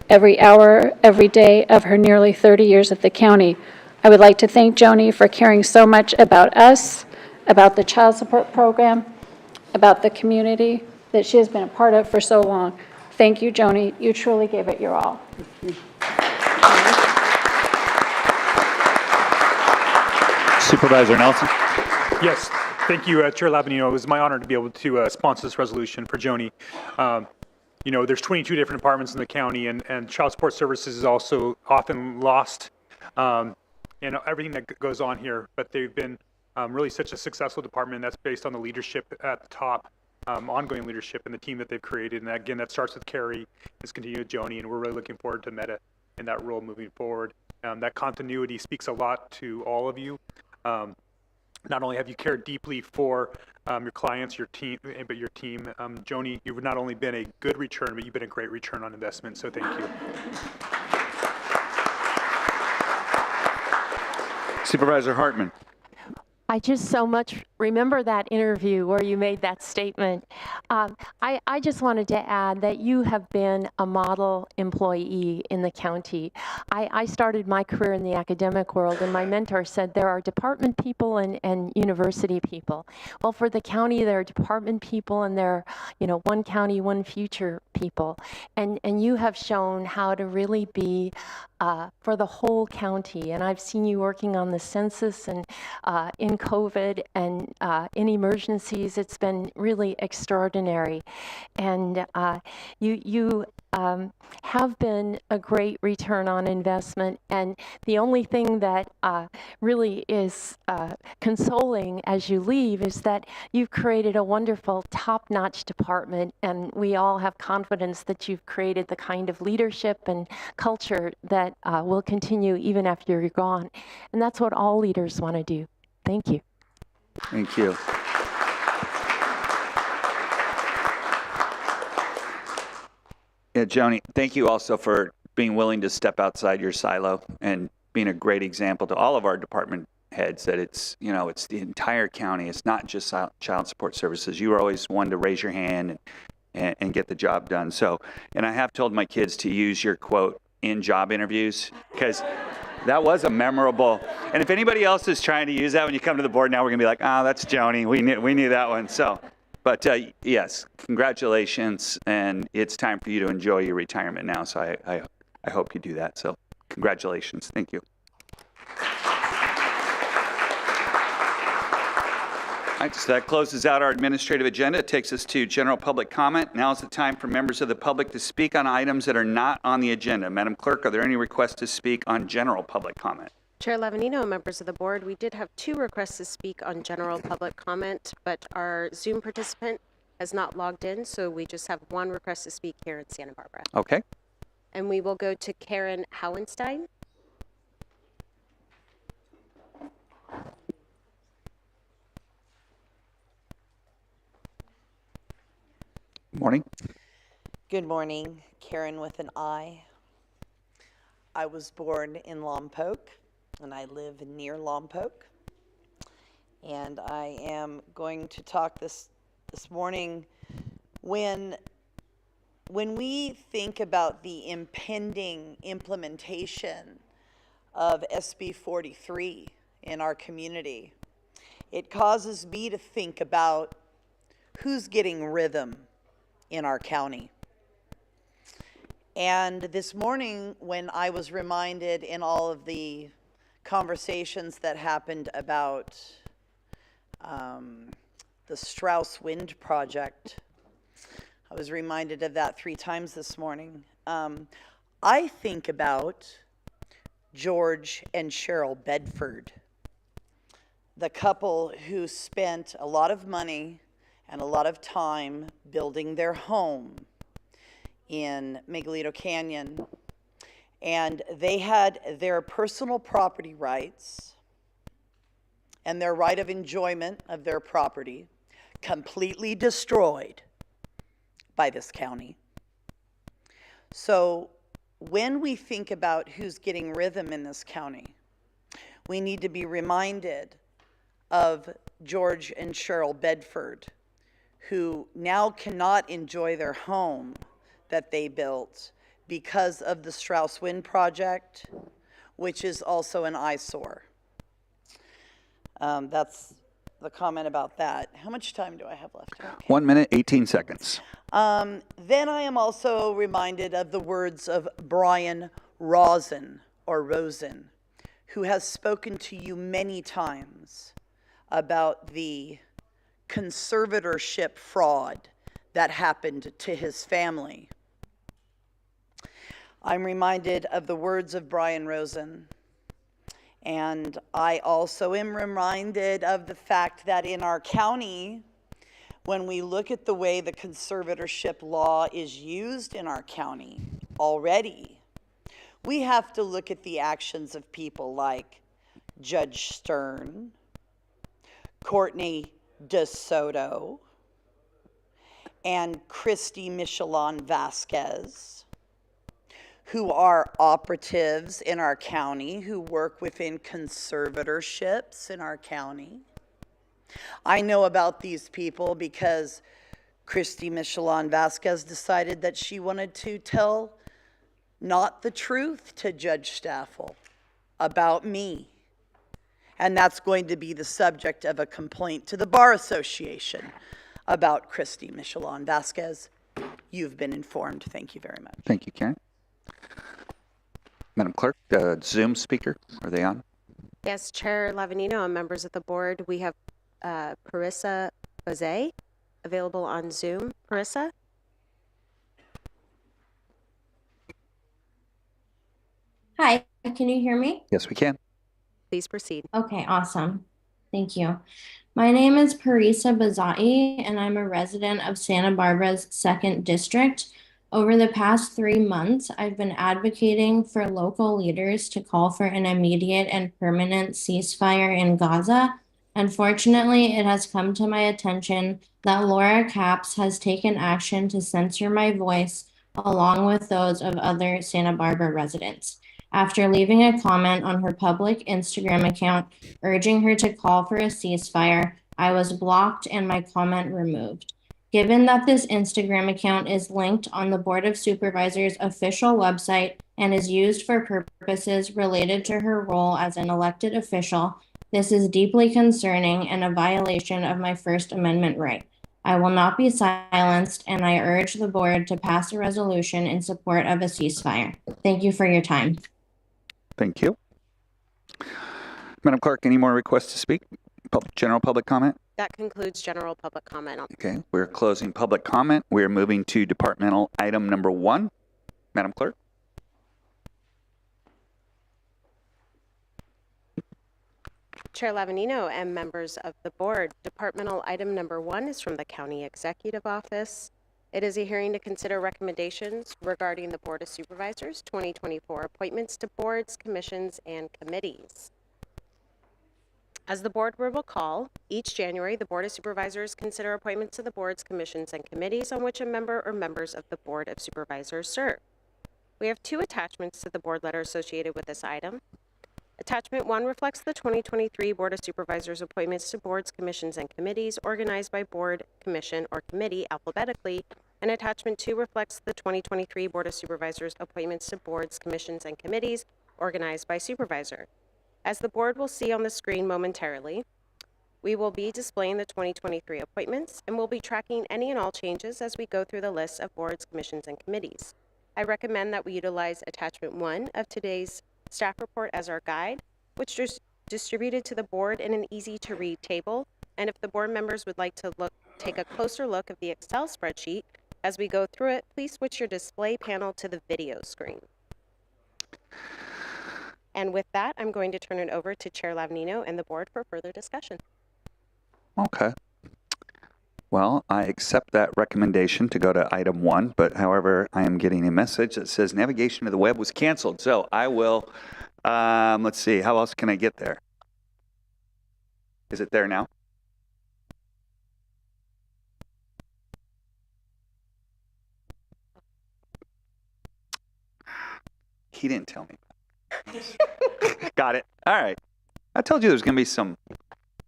every hour, every day of her nearly 30 years at the county. I would like to thank Joni for caring so much about us, about the child support program, about the community that she has been a part of for so long. Thank you, Joni. You truly gave it your all. Supervisor Nelson. Yes, thank you, Chair Labanino. It was my honor to be able to sponsor this resolution for Joni. You know, there's 22 different departments in the county, and child support services is also often lost in everything that goes on here, but they've been really such a successful department, and that's based on the leadership at the top, ongoing leadership and the team that they've created. And again, that starts with Carrie, it's continued with Joni, and we're really looking forward to Meta in that role moving forward. That continuity speaks a lot to all of you. Not only have you cared deeply for your clients, your team, but your team. Joni, you've not only been a good return, but you've been a great return on investment, so thank you. Supervisor Hartman. I just so much remember that interview where you made that statement. I just wanted to add that you have been a model employee in the county. I started my career in the academic world, and my mentor said there are department people and university people. Well, for the county, there are department people, and there are, one county, one future people. And you have shown how to really be for the whole county. And I've seen you working on the census and in COVID and in emergencies. It's been really extraordinary. And you have been a great return on investment. And the only thing that really is consoling as you leave is that you've created a wonderful, top-notch department, and we all have confidence that you've created the kind of leadership and culture that will continue even after you're gone. And that's what all leaders want to do. Thank you. Thank you. Yeah, Joni, thank you also for being willing to step outside your silo and being a great example to all of our department heads that it's, you know, it's the entire county. It's not just child support services. You were always one to raise your hand and get the job done. So, and I have told my kids to use your quote in job interviews because that was a memorable, and if anybody else is trying to use that when you come to the board now, we're gonna be like, oh, that's Joni. We knew that one. So, but yes, congratulations, and it's time for you to enjoy your retirement now. So I hope you do that. So congratulations. Thank you. All right, so that closes out our administrative agenda. It takes us to general public comment. Now is the time for members of the public to speak on items that are not on the agenda. Madam Clerk, are there any requests to speak on general public comment? Chair Lavanino, members of the board, we did have 2 requests to speak on general public comment, but our Zoom participant has not logged in, so we just have 1 request to speak here in Santa Barbara. Okay. And we will go to Karen Howenstein. Morning. Good morning, Karen with an I. I was born in Lompoc, and I live near Lompoc. And I am going to talk this morning when we think about the impending implementation of SB 43 in our community, it causes me to think about who's getting rhythm in our county. And this morning, when I was reminded in all of the conversations that happened about the Strauss Wind Project, I was reminded of that 3 times this morning. I think about George and Cheryl Bedford, the couple who spent a lot of money and a lot of time building their home in Miguelito Canyon. And they had their personal property rights and their right of enjoyment of their property completely destroyed by this county. So when we think about who's getting rhythm in this county, we need to be reminded of George and Cheryl Bedford, who now cannot enjoy their home that they built because of the Strauss Wind Project, which is also an eyesore. That's the comment about that. How much time do I have left? Okay. 1 minute, 18 seconds. Then I am also reminded of the words of Brian Rosen, who has spoken to you many times about the conservatorship fraud that happened to his family. I'm reminded of the words of Brian Rosen, and I also am reminded of the fact that in our county, when we look at the way the conservatorship law is used in our county already, we have to look at the actions of people like Judge Stern, Courtney DeSoto, and Christy Michelon Vasquez, who are operatives in our county, who work within conservatorships in our county. I know about these people because Christy Michelon Vasquez decided that she wanted to tell not the truth to Judge Staffel about me. And that's going to be the subject of a complaint to the Bar Association about Christy Michelon Vasquez. You've been informed. Thank you very much. Thank you, Karen. Madam Clerk, Zoom speaker, are they on? Yes, Chair Lavanino and members of the board, we have Parissa Bazay available on Zoom. Parissa? Hi, can you hear me? Yes, we can. Please proceed. Okay, awesome. Thank you. My name is Parisa Bazai, and I'm a resident of Santa Barbara's 2nd District. Over the past 3 months, I've been advocating for local leaders to call for an immediate and permanent ceasefire in Gaza. Unfortunately, it has come to my attention that Laura Capps has taken action to censor my voice along with those of other Santa Barbara residents. After leaving a comment on her public Instagram account urging her to call for a ceasefire, I was blocked and my comment removed. Given that this Instagram account is linked on the Board of Supervisors' official website and is used for purposes related to her role as an elected official, this is deeply concerning and a violation of my First Amendment right. I will not be silenced, and I urge the board to pass a resolution in support of a ceasefire. Thank you for your time. Thank you. Madam Clerk, any more requests to speak? General public comment? That concludes general public comment. Okay, we're closing public comment. We're moving to departmental item number 1. Madam Clerk? Chair Lavanino and members of the board, departmental item number 1 is from the County Executive Office. It is a hearing to consider recommendations regarding the Board of Supervisors 2024 appointments to boards, commissions, and committees. As the board will recall, each January, the Board of Supervisors consider appointments to the boards, commissions, and committees on which a member or members of the Board of Supervisors serve. We have 2 attachments to the board letter associated with this item. Attachment 1 reflects the 2023 Board of Supervisors appointments to boards, commissions, and committees organized by board, commission, or committee alphabetically, and Attachment 2 reflects the 2023 Board of Supervisors appointments to boards, commissions, and committees organized by supervisor. As the board will see on the screen momentarily, we will be displaying the 2023 appointments and will be tracking any and all changes as we go through the list of boards, commissions, and committees. I recommend that we utilize Attachment 1 of today's staff report as our guide, which is distributed to the board in an easy-to-read table. And if the board members would like to take a closer look at the Excel spreadsheet as we go through it, please switch your display panel to the video screen. And with that, I'm going to turn it over to Chair Lavanino and the board for further discussion. Okay. Well, I accept that recommendation to go to item 1, but however, I am getting a message that says navigation to the web was canceled. So I will, let's see, how else can I get there? Is it there now? He didn't tell me. Got it. All right. I told you there's going to be some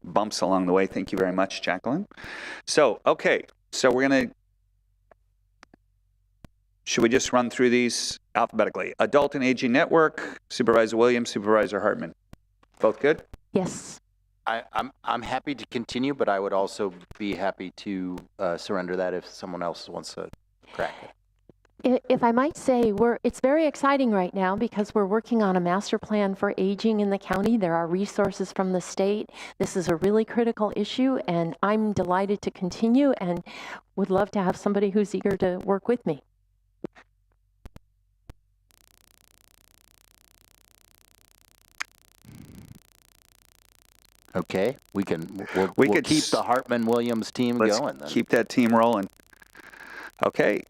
bumps along the way. Thank you very much, Jacqueline. So, okay. So we're going to, should we just run through these alphabetically? Adult and Aging Network, Supervisor Williams, Supervisor Hartman. Both good? Yes. I'm happy to continue, but I would also be happy to surrender that if someone else wants to crack it. If I might say, it's very exciting right now because we're working on a master plan for aging in the county. There are resources from the state. This is a really critical issue, and I'm delighted to continue and would love to have somebody who's eager to work with me. Okay, we'll keep the Hartman-Williams team going then. Keep that team rolling. Okay.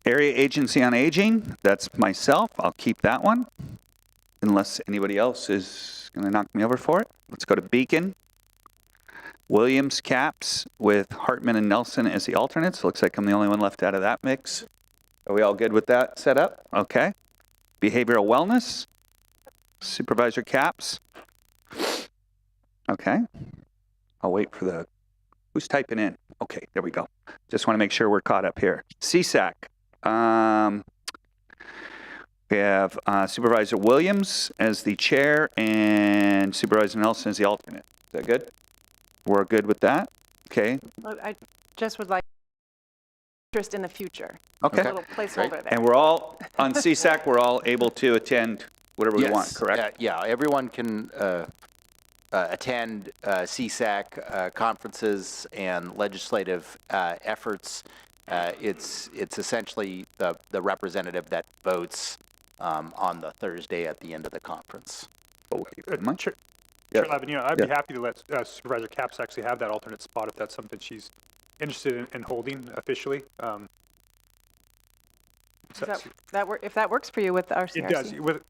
Area Agency on Aging, that's myself. I'll keep that one, unless anybody else is going to knock me over for it. Let's go to Beacon. Williams, Capps, with Hartman and Nelson as the alternates. Looks like I'm the only one left out of that mix. Are we all good with that setup? Okay. Behavioral Wellness, Supervisor Capps. Okay. I'll wait for the, who's typing in? Okay, there we go. Just want to make sure we're caught up here. CSAC. We have Supervisor Williams as the chair and Supervisor Nelson as the alternate. Is that good? We're good with that? Okay. Well, I just would like interest in the future. Okay. A little placeholder there. And we're all, on CSAC, we're all able to attend whatever we want, correct? Yeah, everyone can attend CSAC conferences and legislative efforts. It's essentially the representative that votes on the Thursday at the end of the conference. Chair Yes. Lavanino, I'd be happy to let Supervisor Capps actually have that alternate spot if that's something she's interested in holding officially. If that works for you with the RCRC. It does. With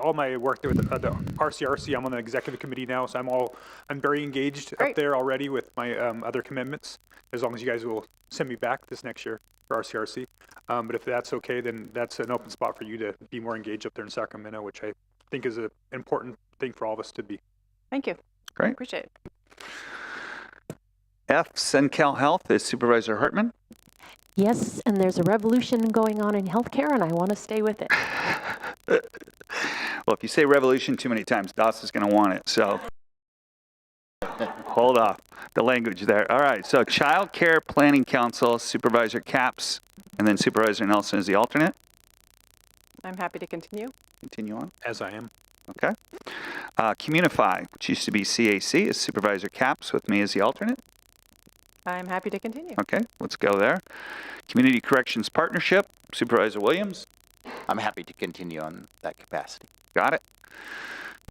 all my work there with the RCRC, I'm on the executive committee now, so I'm very engaged up there already with my other commitments. As long as you guys will send me back this next year for RCRC, but if that's okay, then that's an open spot for you to be more engaged up there in Sacramento, which I think is an important thing for all of us to be. Thank you. Great. Appreciate it. F, SenCal Health is Supervisor Hartman. Yes, and there's a revolution going on in healthcare, and I want to stay with it. Well, if you say revolution too many times, DOS is going to want it, so hold off the language there. All right, so Child Care Planning Council, Supervisor Capps, and then Supervisor Nelson is the alternate. I'm happy to continue. Continue on. As I am. Okay. Communify, which used to be CAC, is Supervisor Capps with me as the alternate. I'm happy to continue. Okay, let's go there. Community Corrections Partnership, Supervisor Williams. I'm happy to continue on that capacity. Got it.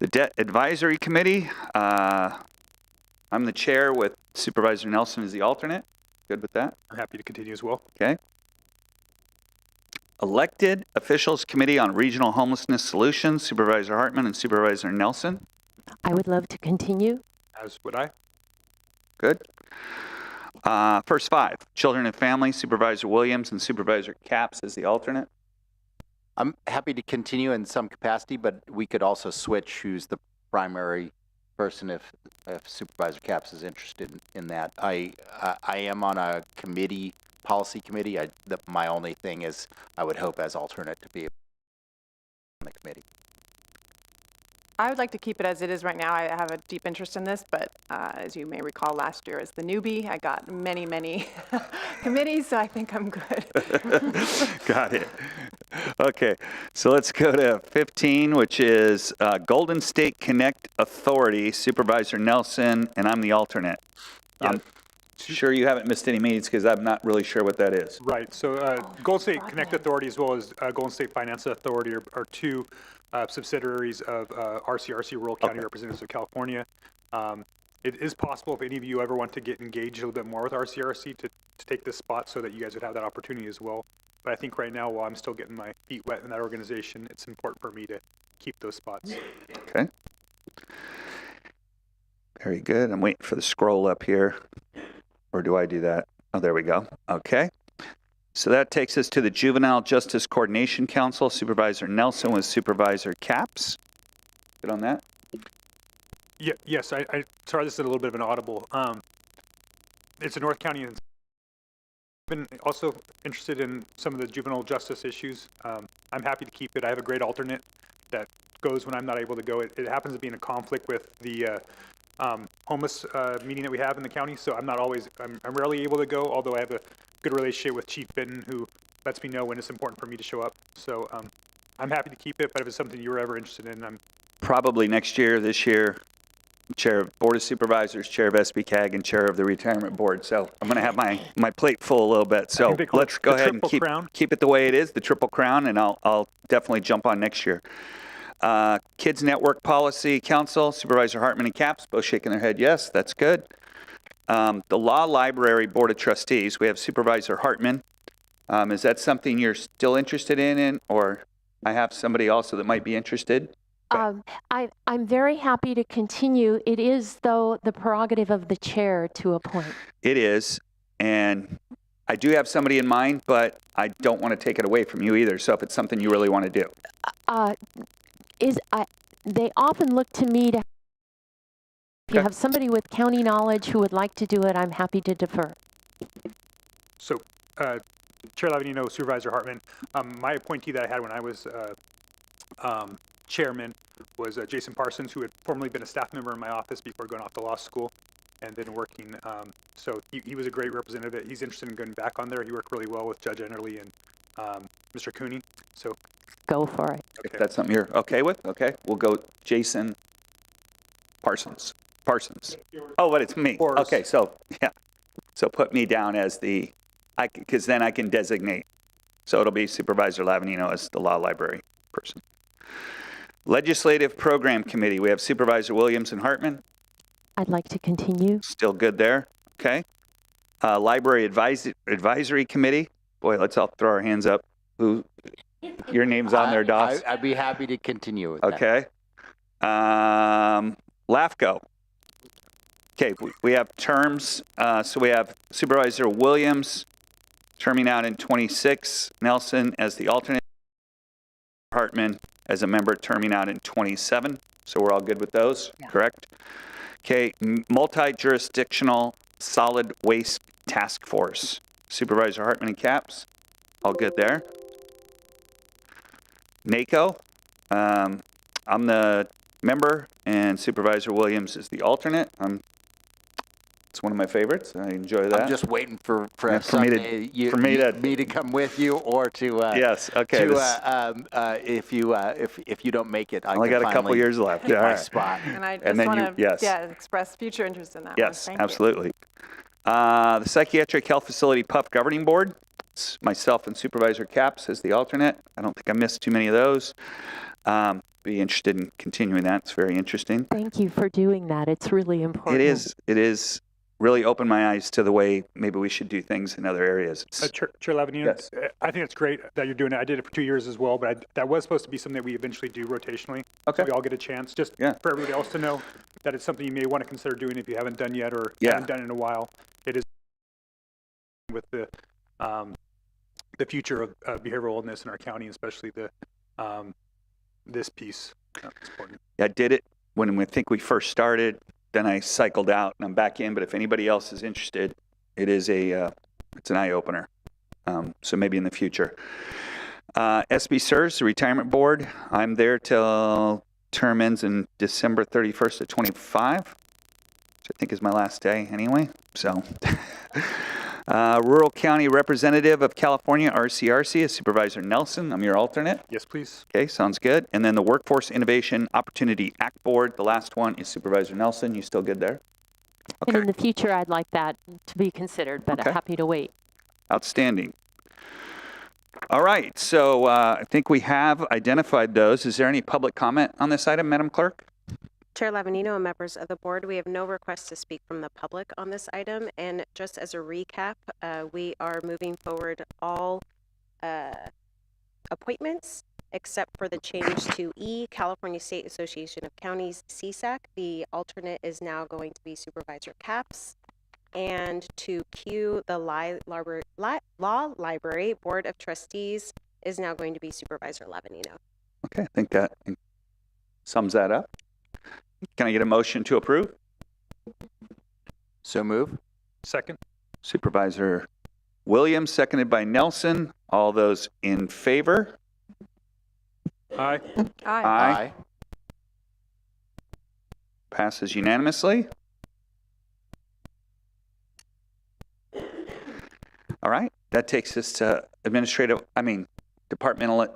The Debt Advisory Committee, I'm the chair with Supervisor Nelson as the alternate. Good with that? I'm happy to continue as well. Okay. Elected Officials Committee on Regional Homelessness Solutions, Supervisor Hartman and Supervisor Nelson. I would love to continue. As would I. Good. First five, Children and Family, Supervisor Williams and Supervisor Capps as the alternate. I'm happy to continue in some capacity, but we could also switch who's the primary person if Supervisor Capps is interested in that. I am on a policy committee. My only thing is I would hope as alternate to be on the committee. I would like to keep it as it is right now. I have a deep interest in this, but as you may recall, last year as the newbie, I got many committees, so I think I'm good. Got it. Okay, so let's go to 15, which is Golden State Connect Authority, Supervisor Nelson, and I'm the alternate. Yeah. I'm sure you haven't missed any meetings because I'm not really sure what that is. Right. So Golden State Connect Authority as well as Golden State Finance Authority are two subsidiaries of RCRC, Rural County Representatives of California. It is possible if any of you ever want to get engaged a little bit more with RCRC to take this spot so that you guys would have that opportunity as well. But I think right now, while I'm still getting my feet wet in that organization, it's important for me to keep those spots. Okay. Very good. I'm waiting for the scroll up here. Or do I do that? Oh, there we go. Okay. So that takes us to the Juvenile Justice Coordination Council. Supervisor Nelson with Supervisor Capps. Good on that? Yeah, yes, I sorry, this is a little bit of an audible. It's a North County. I've been also interested in some of the juvenile justice issues. I'm happy to keep it. I have a great alternate that goes when I'm not able to go. It happens to be in a conflict with the homeless meeting that we have in the county, so I'm rarely able to go, although I have a good relationship with Chief Benton, who lets me know when it's important for me to show up. So I'm happy to keep it, but if it's something you were ever interested in, I'm probably next year, this year, Chair of Board of Supervisors, Chair of SBCAG, and Chair of the Retirement Board. So I'm going to have my plate full a little bit. So let's go ahead and keep it the way it is, the Triple Crown, and I'll definitely jump on next year. Kids Network Policy Council, Supervisor Hartman and Capps, both shaking their head yes, that's good. The Law Library Board of Trustees, we have Supervisor Hartman. Is that something you're still interested in, or I have somebody also that might be interested? I'm very happy to continue. It is, though, the prerogative of the chair to appoint. It is, and I do have somebody in mind, but I don't want to take it away from you either, so if it's something you really want to do. They often look to me to, if you have somebody with county knowledge who would like to do it, I'm happy to defer. So, Chair Lavanino, Supervisor Hartman, my appointee that I had when I was chairman was Jason Parsons, who had formerly been a staff member in my office before going off to law school and then working. So he was a great representative. He's interested in going back on there. He worked really well with Judge Enderle and Mr. Cooney. So go for it. Okay. If that's something you're okay with, okay, we'll go Jason Parsons. Oh, but it's me. Okay, so yeah, so put me down as because then I can designate. So it'll be Supervisor Lavanino as the Law Library person. Legislative Program Committee, we have Supervisor Williams and Hartman. I'd like to continue. Still good there. Okay. Library Advisory Committee. Boy, let's all throw our hands up. Who? Your name's on there, Doss. I'd be happy to continue with that. Okay. LAFCO. Okay, we have terms. So we have Supervisor Williams terming out in 26, Nelson as the alternate, Hartman as a member terming out in 27. So we're all good with those, correct? Okay, multi-jurisdictional solid waste task force. Supervisor Hartman and Caps, all good there. NACO, I'm the member and Supervisor Williams is the alternate. It's one of my favorites. I enjoy that. I'm just waiting for Yeah, for me to- someday you, for me to- me to come with you, or to Yes, okay, if you don't make it, I only can got a couple finally years left. get All my right. spot. And I And just then you- want to yes. express future interest in that one. Yes, Thank you. absolutely. The Psychiatric Health Facility PUF Governing Board, it's myself and Supervisor Caps as the alternate. I don't think I missed too many of those. Be interested in continuing that. It's very interesting. Thank you for doing that. It's really important. It is really opened my eyes to the way maybe we should do things in other areas. Chair Lavanino, Yes. I think it's great that you're doing it. I did it for 2 years as well, but that was supposed to be something that we eventually do rotationally. Okay. So we all get a chance, just for everybody else to know that it's something you may want to consider doing if you haven't done yet or haven't done it in a while. It is with the future of behavioral illness in our county, especially this piece. It's important. I did it when I think we first started. Then I cycled out and I'm back in. But if anybody else is interested, it is it's an eye opener. So maybe in the future. SB SERS, the retirement board. I'm there till term ends in December 31st of 25, which I think is my last day anyway. So. Rural County Representative of California, RCRC, is Supervisor Nelson. I'm your alternate. Yes, please. Okay, sounds good. And then the Workforce Innovation Opportunity Act Board, the last one is Supervisor Nelson. You still good there? And in the future, I'd like that to be considered, but Okay. happy to wait. Outstanding. All right, so I think we have identified those. Is there any public comment on this item, Madam Clerk? Chair Lavanino and members of the board, we have no requests to speak from the public on this item. And just as a recap, we are moving forward all appointments except for the change to E, California State Association of Counties, CSAC. The alternate is now going to be Supervisor Caps. And to Q, the Law Library Board of Trustees is now going to be Supervisor Lavanino. Okay, I think that sums that up. Can I get a motion to approve? So move. Second. Supervisor Williams, seconded by Nelson. All those in favor? Aye. Aye. Passes unanimously. All right, that takes us to departmental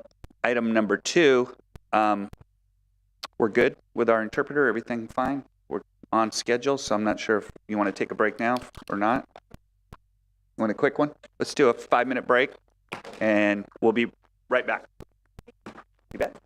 item number 2. We're good with our interpreter, everything fine? We're on schedule, so I'm not sure if you want to take a break now or not. Want a quick one? Let's do a 5-minute break, and we'll be right back. You bet.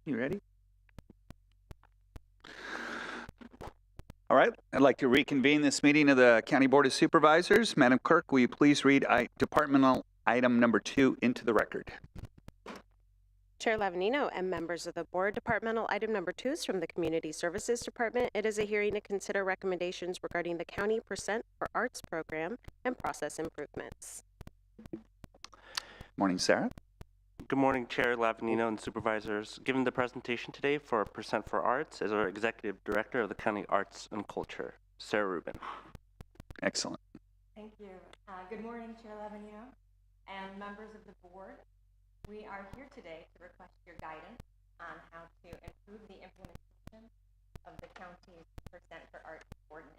You ready? All right, I'd like to reconvene this meeting of the County Board of Supervisors. Madam Clerk, will you please read departmental item number 2 into the record? Chair Lavanino and members of the board, departmental item number 2 is from the Community Services Department. It is a hearing to consider recommendations regarding the County Percent for Arts program and process improvements. Morning, Sarah. Good morning, Chair Lavanino and Supervisors. Given the presentation today for Percent for Arts as our Executive Director of the County Arts and Culture, Sarah Rubin. Excellent. Thank you. Good morning, Chair Lavanino and members of the board. We are here today to request your guidance on how to improve the implementation of the county's Percent for Arts ordinance.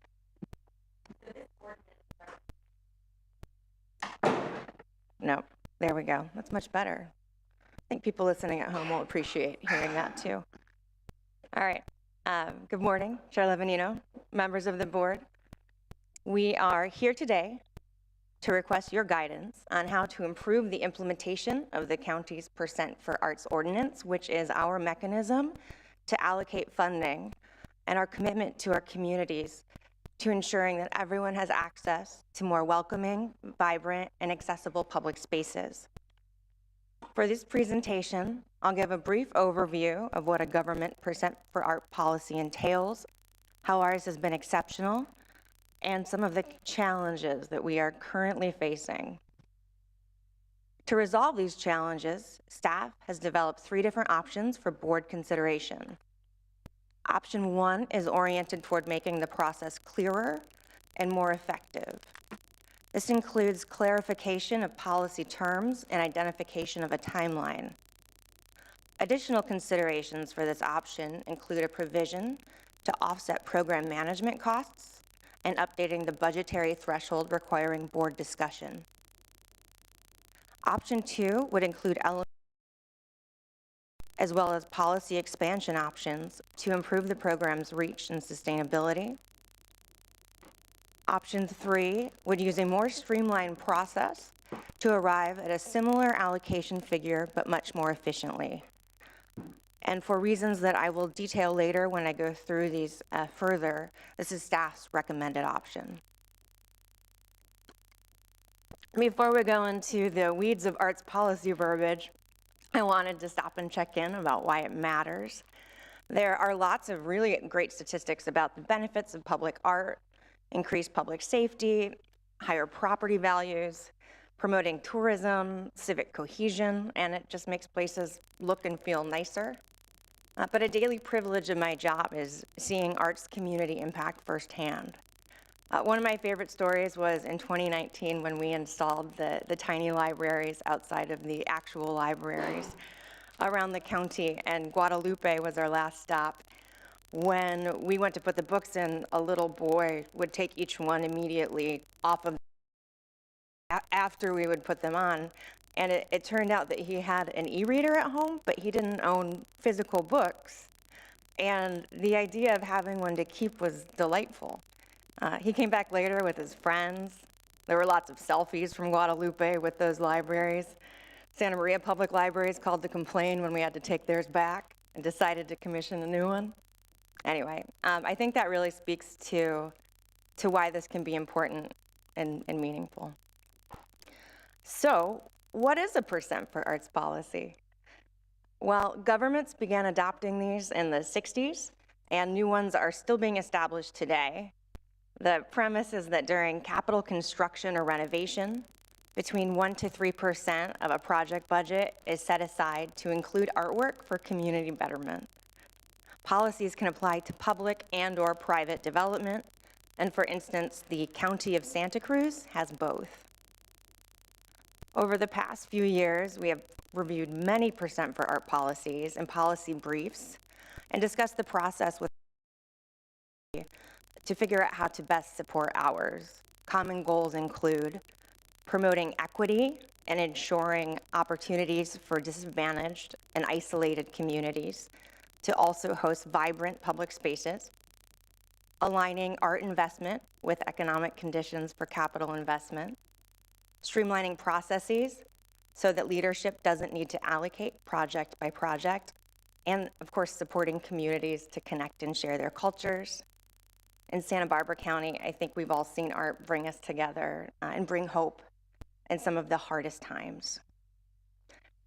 So this ordinance. No, there we go. That's much better. I think people listening at home will appreciate hearing that too. All right. Good morning, Chair Lavanino, members of the board. We are here today to request your guidance on how to improve the implementation of the county's Percent for Arts ordinance, which is our mechanism to allocate funding and our commitment to our communities to ensuring that everyone has access to more welcoming, vibrant, and accessible public spaces. For this presentation, I'll give a brief overview of what a government Percent for Art policy entails, how ours has been exceptional, and some of the challenges that we are currently facing. To resolve these challenges, staff has developed 3 different options for board consideration. Option 1 is oriented toward making the process clearer and more effective. This includes clarification of policy terms and identification of a timeline. Additional considerations for this option include a provision to offset program management costs and updating the budgetary threshold requiring board discussion. Option 2 would include elements as well as policy expansion options to improve the program's reach and sustainability. Option 3 would use a more streamlined process to arrive at a similar allocation figure, but much more efficiently. And for reasons that I will detail later when I go through these further, this is staff's recommended option. Before we go into the weeds of arts policy verbiage, I wanted to stop and check in about why it matters. There are lots of really great statistics about the benefits of public art, increased public safety, higher property values, promoting tourism, civic cohesion, and it just makes places look and feel nicer. But a daily privilege of my job is seeing arts community impact firsthand. One of my favorite stories was in 2019 when we installed the tiny libraries outside of the actual libraries around the county, and Guadalupe was our last stop. When we went to put the books in, a little boy would take each one immediately off of after we would put them on. And it turned out that he had an e-reader at home, but he didn't own physical books. And the idea of having one to keep was delightful. He came back later with his friends. There were lots of selfies from Guadalupe with those libraries. Santa Maria Public Libraries called to complain when we had to take theirs back and decided to commission a new one. Anyway, I think that really speaks to why this can be important and meaningful. So, what is a Percent for Arts policy? Well, governments began adopting these in the 60s, and new ones are still being established today. The premise is that during capital construction or renovation, between 1% to 3% of a project budget is set aside to include artwork for community betterment. Policies can apply to public and/or private development, and for instance, the County of Santa Cruz has both. Over the past few years, we have reviewed many Percent for Art policies and policy briefs and discussed the process with to figure out how to best support ours. Common goals include promoting equity and ensuring opportunities for disadvantaged and isolated communities to also host vibrant public spaces, aligning art investment with economic conditions for capital investment, streamlining processes so that leadership doesn't need to allocate project by project, and of course supporting communities to connect and share their cultures. In Santa Barbara County, I think we've all seen art bring us together and bring hope in some of the hardest times.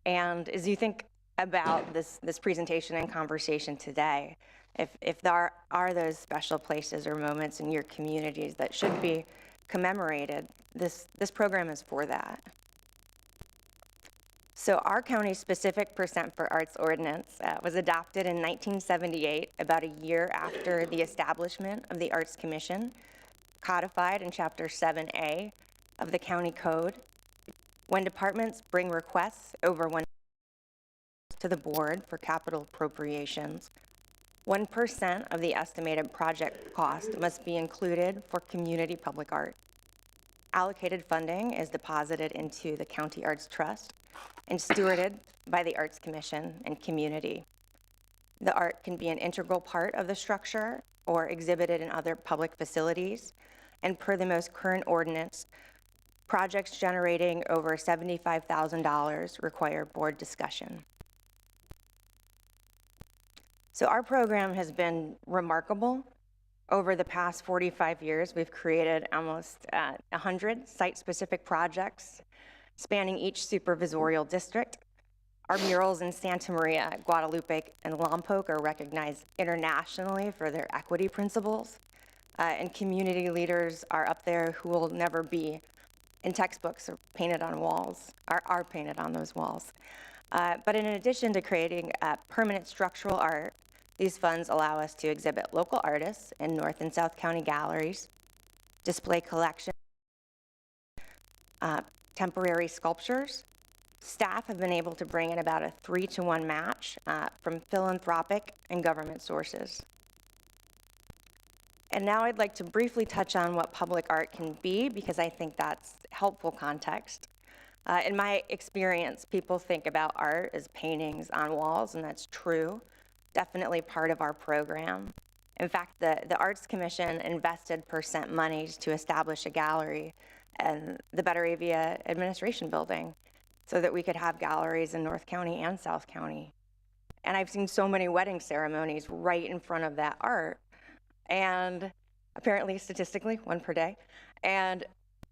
And as you think about this presentation and conversation today, if there are those special places or moments in your communities that should be commemorated, this program is for that. So our county's specific Percent for Arts ordinance was adopted in 1978, about a year after the establishment of the Arts Commission, codified in Chapter 7A of the County Code. When departments bring requests over $1 to the board for capital appropriations, 1% of the estimated project cost must be included for community public art. Allocated funding is deposited into the County Arts Trust and stewarded by the Arts Commission and community. The art can be an integral part of the structure or exhibited in other public facilities, and per the most current ordinance, projects generating over $75,000 require board discussion. So our program has been remarkable. Over the past 45 years, we've created almost 100 site-specific projects spanning each supervisorial district. Our murals in Santa Maria, Guadalupe, and Lompoc are recognized internationally for their equity principles, and community leaders are up there who will never be in textbooks or painted on walls, are painted on those walls. But in addition to creating permanent structural art, these funds allow us to exhibit local artists in North and South County galleries, display collections, temporary sculptures. Staff have been able to bring in about a 3-to-1 match from philanthropic and government sources. And now I'd like to briefly touch on what public art can be, because I think that's helpful context. In my experience, people think about art as paintings on walls, and that's true. Definitely part of our program. In fact, the Arts Commission invested percent monies to establish a gallery in the Batavia Administration Building so that we could have galleries in North County and South County. And I've seen so many wedding ceremonies right in front of that art, and apparently statistically 1 per day. And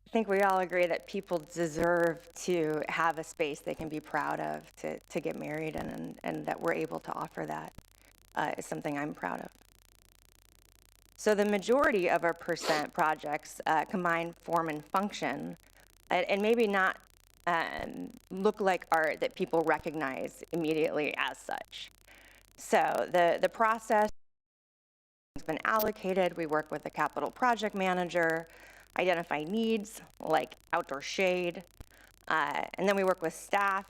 I think we all agree that people deserve to have a space they can be proud of to get married, and that we're able to offer that is something I'm proud of. So the majority of our percent projects combine form and function, and maybe not look like art that people recognize immediately as such. So the process has been allocated. We work with the capital project manager, identify needs like outdoor shade, and then we work with staff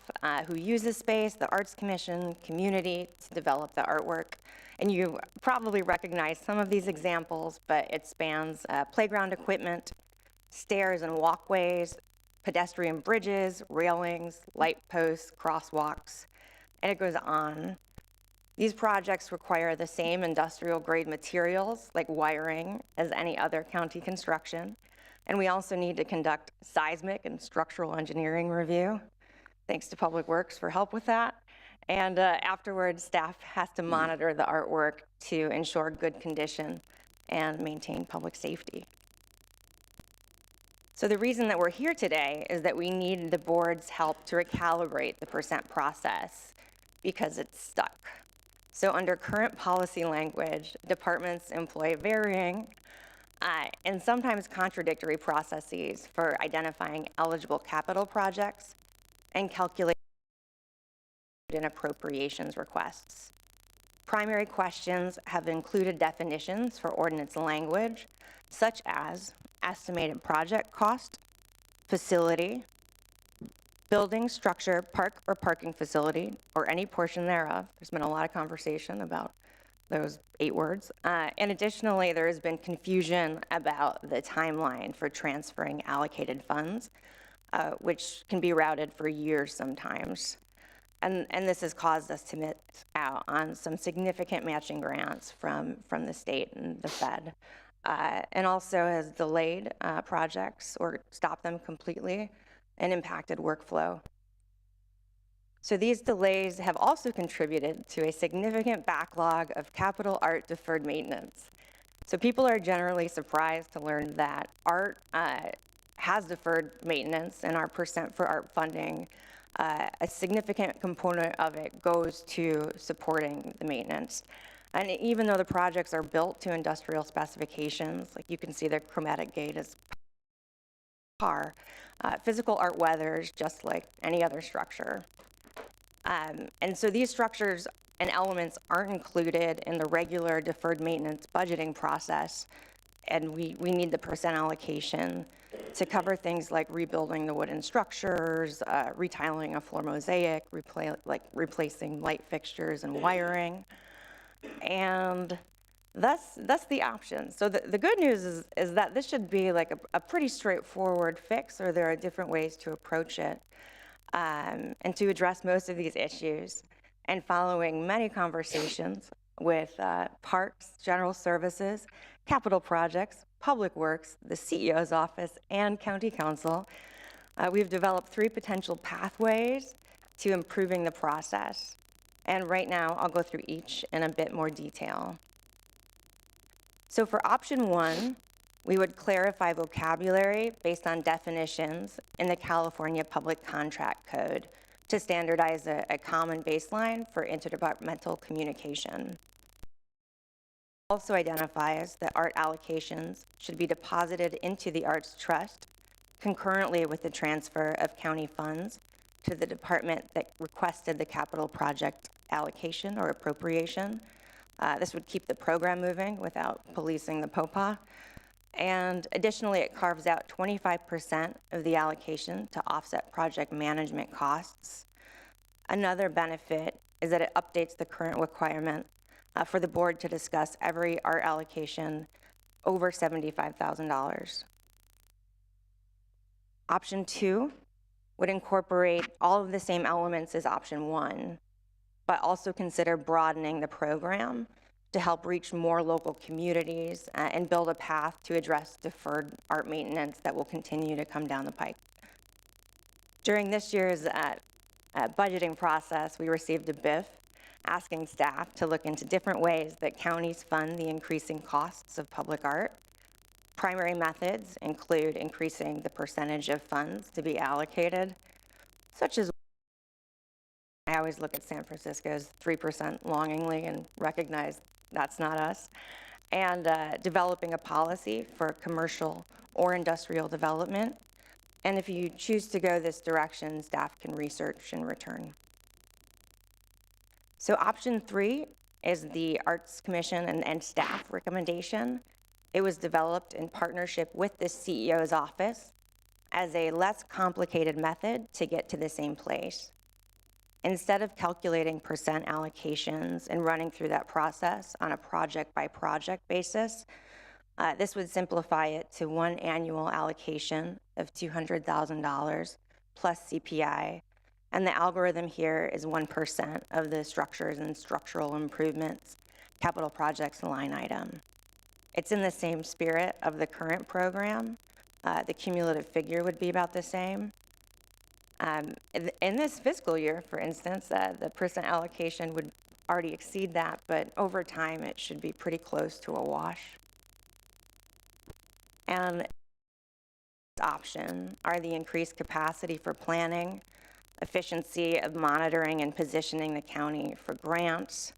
who use the space, the Arts Commission, community to develop the artwork. And you probably recognize some of these examples, but it spans playground equipment, stairs and walkways, pedestrian bridges, railings, light posts, crosswalks, and it goes on. These projects require the same industrial grade materials like wiring as any other county construction. And we also need to conduct seismic and structural engineering review. Thanks to Public Works for help with that. And afterwards, staff has to monitor the artwork to ensure good condition and maintain public safety. So the reason that we're here today is that we need the board's help to recalibrate the percent process because it's stuck. So under current policy language, departments employ varying and sometimes contradictory processes for identifying eligible capital projects and calculating in appropriations requests. Primary questions have included definitions for ordinance language, such as estimated project cost, facility, building, structure, park or parking facility, or any portion thereof. There's been a lot of conversation about those 8 words. And additionally, there has been confusion about the timeline for transferring allocated funds, which can be routed for years sometimes. And this has caused us to miss out on some significant matching grants from the state and the Fed, and also has delayed projects or stopped them completely and impacted workflow. So these delays have also contributed to a significant backlog of capital art deferred maintenance. So people are generally surprised to learn that art has deferred maintenance, and our percent for art funding, a significant component of it goes to supporting the maintenance. And even though the projects are built to industrial specifications, like you can see the chromatic gate is par, physical art weathers just like any other structure. And so these structures and elements aren't included in the regular deferred maintenance budgeting process, and we need the percent allocation to cover things like rebuilding the wooden structures, retiling a floor mosaic, replacing light fixtures and wiring. And that's the option. So the good news is that this should be like a pretty straightforward fix, or there are different ways to approach it and to address most of these issues. And following many conversations with Parks, General Services, Capital Projects, Public Works, the CEO's office, and County Council, we've developed 3 potential pathways to improving the process. And right now, I'll go through each in a bit more detail. So for option 1, we would clarify vocabulary based on definitions in the California Public Contract Code to standardize a common baseline for interdepartmental communication. Also identifies that art allocations should be deposited into the Arts Trust concurrently with the transfer of county funds to the department that requested the capital project allocation or appropriation. This would keep the program moving without policing the POPA. And additionally, it carves out 25% of the allocation to offset project management costs. Another benefit is that it updates the current requirement for the board to discuss every art allocation over $75,000. Option 2 would incorporate all of the same elements as option 1, but also consider broadening the program to help reach more local communities and build a path to address deferred art maintenance that will continue to come down the pike. During this year's budgeting process, we received a BIF asking staff to look into different ways that counties fund the increasing costs of public art. Primary methods include increasing the percentage of funds to be allocated, such as I always look at San Francisco's 3% longingly and recognize that's not us, and developing a policy for commercial or industrial development. And if you choose to go this direction, staff can research and return. So option 3 is the Arts Commission and staff recommendation. It was developed in partnership with the CEO's office as a less complicated method to get to the same place. Instead of calculating percent allocations and running through that process on a project-by-project basis, this would simplify it to one annual allocation of $200,000 plus CPI, and the algorithm here is 1% of the structures and structural improvements capital projects line item. It's in the same spirit of the current program. The cumulative figure would be about the same. In this fiscal year, for instance, the percent allocation would already exceed that, but over time it should be pretty close to a wash. And option are the increased capacity for planning, efficiency of monitoring and positioning the county for grants.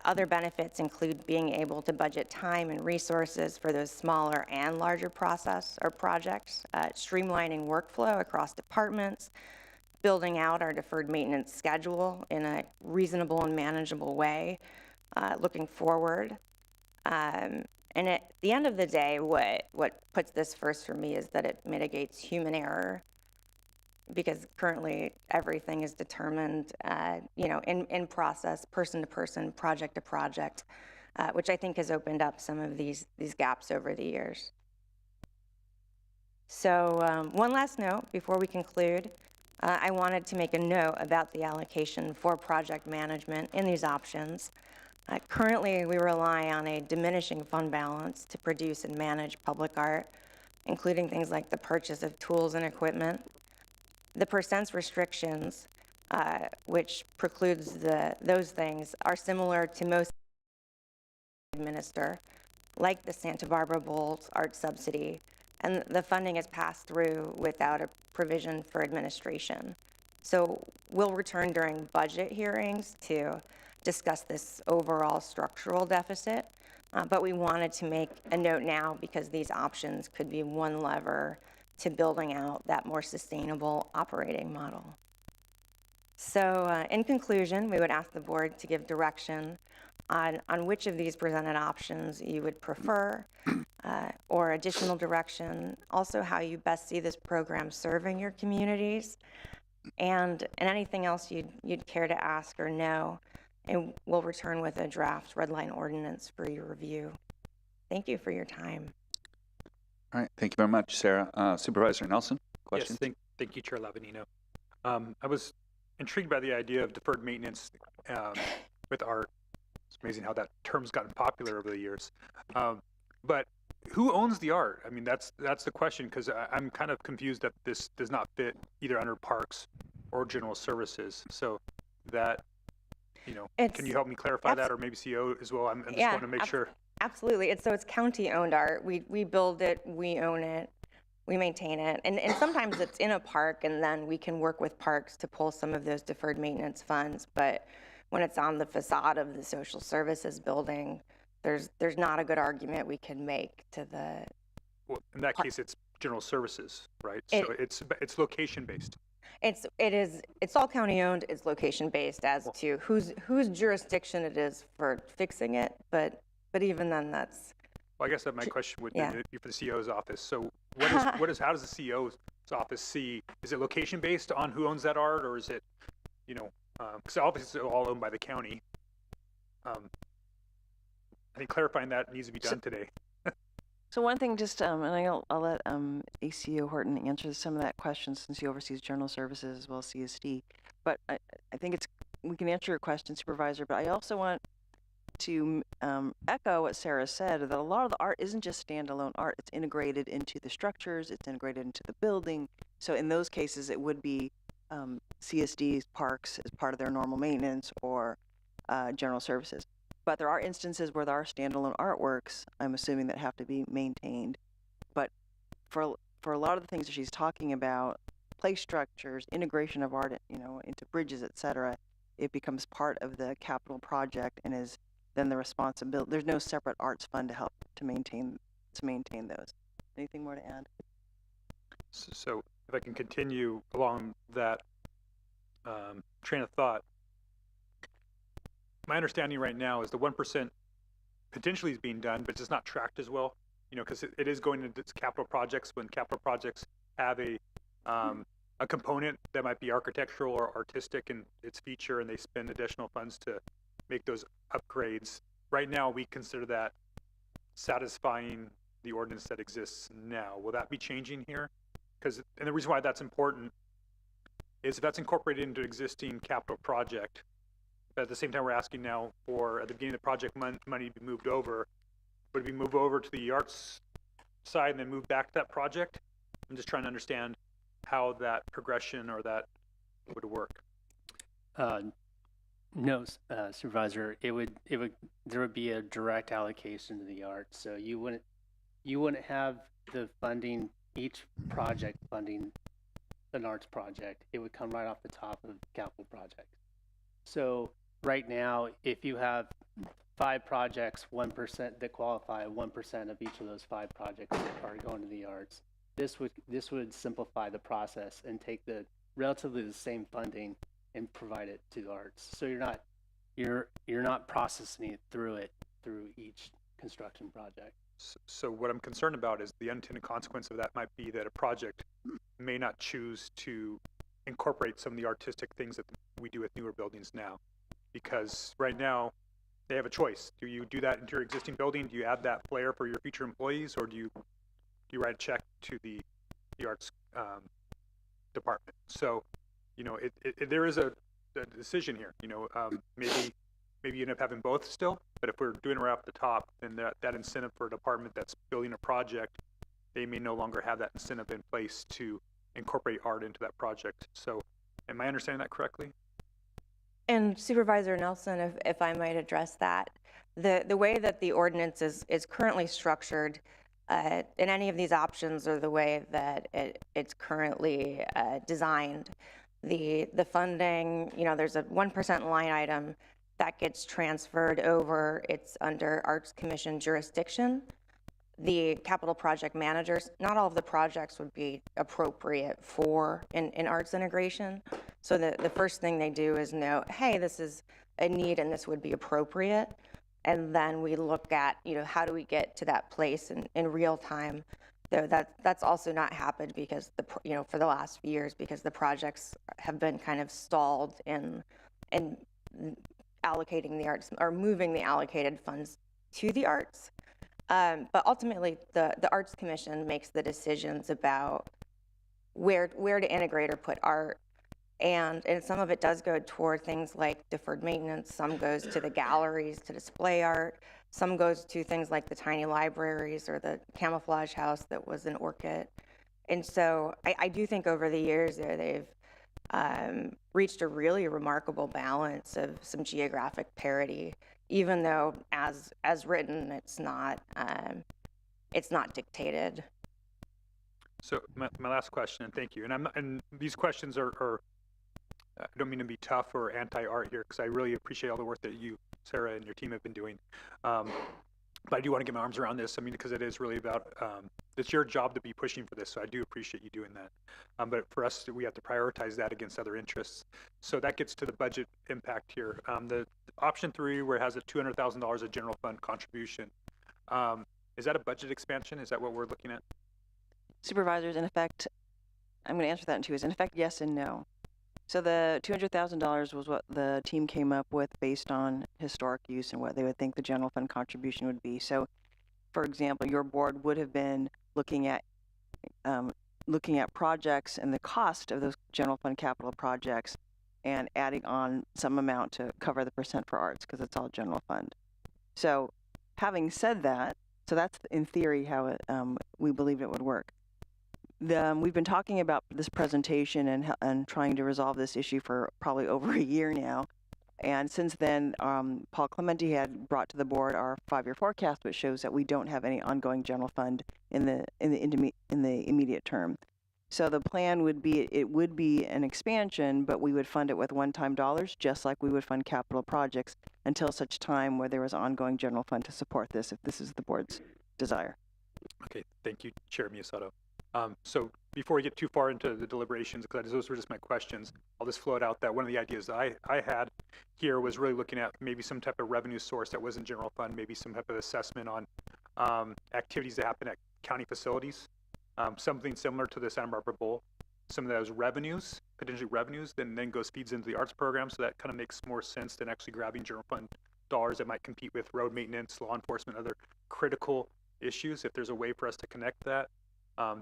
Other benefits include being able to budget time and resources for those smaller and larger projects, streamlining workflow across departments, building out our deferred maintenance schedule in a reasonable and manageable way, looking forward. And at the end of the day, what puts this first for me is that it mitigates human error, because currently everything is determined, in process, person to person, project to project, which I think has opened up some of these gaps over the years. So one last note before we conclude. I wanted to make a note about the allocation for project management in these options. Currently, we rely on a diminishing fund balance to produce and manage public art, including things like the purchase of tools and equipment. The percent's restrictions which precludes those things, are similar to most administer, like the Santa Barbara Bowls art subsidy, and the funding is passed through without a provision for administration. So we'll return during budget hearings to discuss this overall structural deficit, but we wanted to make a note now because these options could be one lever to building out that more sustainable operating model. So in conclusion, we would ask the board to give direction on which of these presented options you would prefer, or additional direction, also how you best see this program serving your communities, and anything else you'd care to ask or know, and we'll return with a draft red line ordinance for your review. Thank you for your time. All right, thank you very much, Sarah. Supervisor Nelson, questions? Yes, thank you, Chair Lavanino. I was intrigued by the idea of deferred maintenance with art. It's amazing how that term's gotten popular over the years. But who owns the art? I mean, that's the question, because I'm kind of confused that this does not fit either under parks or general services. So that, can you help me clarify that, or maybe CEO as well? I'm just want to make sure. Absolutely. It's county-owned art. We build it, we own it, we maintain it. And sometimes it's in a park, and then we can work with parks to pull some of those deferred maintenance funds. But when it's on the facade of the social services building, there's not a good argument we can make to the... Well, in that case, it's general services, right? So it's location-based. It's all county-owned. It's location-based as to whose jurisdiction it is for fixing it. But even then, that's... Well, I guess that my question would be for the CEO's office. So how does the CEO's office see? Is it location-based on who owns that art, or is it, because obviously it's all owned by the county. I think clarifying that needs to be done today. So one thing, just and I'll let ACO Horton answer some of that question since he oversees general services as well as CSD. But I think we can answer your question, Supervisor. But I also want to echo what Sarah said, that a lot of the art isn't just standalone art. It's integrated into the structures. It's integrated into the building. So in those cases, it would be CSD's parks as part of their normal maintenance, or general services. But there are instances where there are standalone artworks, I'm assuming, that have to be maintained. But for a lot of the things that she's talking about, play structures, integration of art, into bridges, etc., it becomes part of the capital project and is then the responsibility. There's no separate arts fund to help to maintain those. Anything more to add? So if I can continue along that train of thought, my understanding right now is the 1% potentially is being done, but it's not tracked as well, because it is going into capital projects. When capital projects have a component that might be architectural or artistic in its feature, and they spend additional funds to make those upgrades. Right now, we consider that satisfying the ordinance that exists now. Will that be changing here? And the reason why that's important is if that's incorporated into existing capital project, but at the same time we're asking now for, at the beginning of the project, money to be moved over, would it be moved over to the arts side and then move back to that project? I'm just trying to understand how that progression or that would work. No, Supervisor, there would be a direct allocation to the arts. So you wouldn't have the funding, each project funding an arts project. It would come right off the top of the capital project. So right now, if you have 5 projects, 1% that qualify, 1% of each of those 5 projects are going to the arts. This would simplify the process and take the relatively the same funding and provide it to the arts. So you're not processing it through each construction project. So what I'm concerned about is the unintended consequence of that might be that a project may not choose to incorporate some of the artistic things that we do with newer buildings now. Because right now, they have a choice. Do you do that into your existing building? Do you add that flair for your future employees? Or do you write a check to the arts department? So, there is a decision here. Maybe you end up having both still, but if we're doing it right off the top, then that incentive for a department that's building a project, they may no longer have that incentive in place to incorporate art into that project. So Am I understanding that correctly? And Supervisor Nelson, if I might address that, the way that the ordinance is currently structured in any of these options or the way that it's currently designed, the funding, there's a 1% line item that gets transferred over. It's under Arts Commission jurisdiction. The capital project managers, not all of the projects would be appropriate for in arts integration. So the first thing they do is know, hey, this is a need and this would be appropriate. And then we look at, how do we get to that place in real time? Though that's also not happened because for the last few years, because the projects have been kind of stalled in allocating the arts or moving the allocated funds to the arts. But ultimately, the Arts Commission makes the decisions about where to integrate or put art. And some of it does go toward things like deferred maintenance. Some goes to the galleries to display art. Some goes to things like the tiny libraries or the camouflage house that was in Orchid. And so I do think over the years they've reached a really remarkable balance of some geographic parity, even though as written, it's not dictated. So my last question, and thank you. And these questions are I don't mean to be tough or anti-art here, because I really appreciate all the work that you, Sarah, and your team have been doing. But I do want to get my arms around this. I mean, because it is really about, it's your job to be pushing for this, so I do appreciate you doing that. But for us, we have to prioritize that against other interests. So that gets to the budget impact here. The option 3, where it has a $200,000 of general fund contribution, is that a budget expansion? Is that what we're looking at? Supervisors, in effect, I'm going to answer that in two ways. In effect, yes and no. So the $200,000 was what the team came up with based on historic use and what they would think the general fund contribution would be. So, for example, your board would have been looking at projects and the cost of those general fund capital projects and adding on some amount to cover the percent for arts, because it's all general fund. So having said that, so that's in theory how we believe it would work. We've been talking about this presentation and trying to resolve this issue for probably over a year now. And since then, Paul Clementi had brought to the board our 5-year forecast, which shows that we don't have any ongoing general fund in the immediate term. So the plan would be, it would be an expansion, but we would fund it with one-time dollars, just like we would fund capital projects until such time where there was ongoing general fund to support this, if this is the board's desire. Okay, thank you, Chair Miyasato. So before we get too far into the deliberations, because those were just my questions, I'll just float out that one of the ideas that I had here was really looking at maybe some type of revenue source that wasn't general fund, maybe some type of assessment on activities that happen at county facilities, something similar to the Santa Barbara Bowl. Some of those revenues, potentially revenues, then feeds into the arts program, so that kind of makes more sense than actually grabbing general fund dollars that might compete with road maintenance, law enforcement, other critical issues. If there's a way for us to connect that,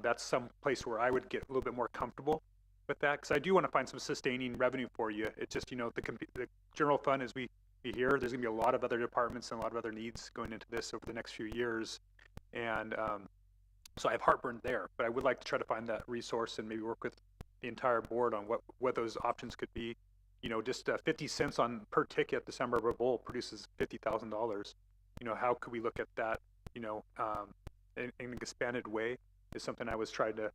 that's some place where I would get a little bit more comfortable with that, because I do want to find some sustaining revenue for you. It's just, the general fund, as we hear, there's going to be a lot of other departments and a lot of other needs going into this over the next few years. And so I have heartburn there, but I would like to try to find that resource and maybe work with the entire board on what those options could be. Just 50 cents per ticket, the Santa Barbara Bowl produces $50,000. How could we look at that, in an expanded way? Is something I was trying to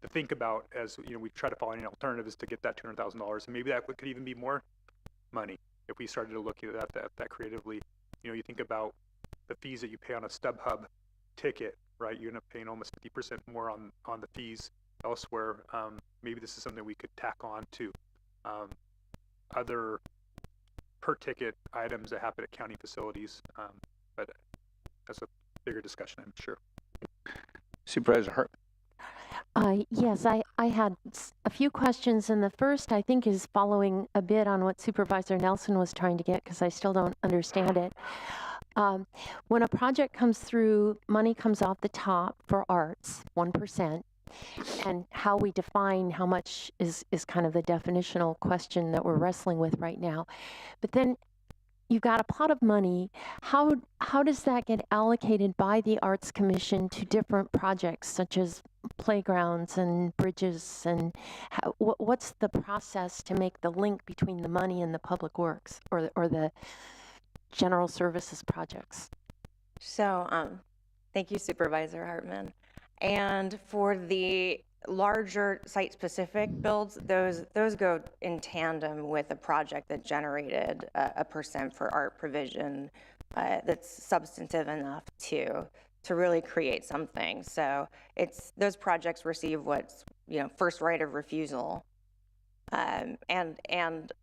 think about as we try to find alternatives to get that $200,000, and maybe that could even be more money if we started to look at that creatively. You think about the fees that you pay on a StubHub ticket, right? You end up paying almost 50% more on the fees elsewhere. Maybe this is something we could tack on to other per ticket items that happen at county facilities, but that's a bigger discussion, I'm sure. Supervisor Hart. Yes, I had a few questions, and the first, I think, is following a bit on what Supervisor Nelson was trying to get, because I still don't understand it. When a project comes through, money comes off the top for arts, 1%, and how we define how much is kind of the definitional question that we're wrestling with right now. But then you've got a pot of money. How does that get allocated by the Arts Commission to different projects such as playgrounds and bridges, and what's the process to make the link between the money and the public works or the general services projects? So, thank you, Supervisor Hartman. And for the larger site-specific builds, those go in tandem with a project that generated a percent for art provision that's substantive enough to really create something. So those projects receive what's first right of refusal. And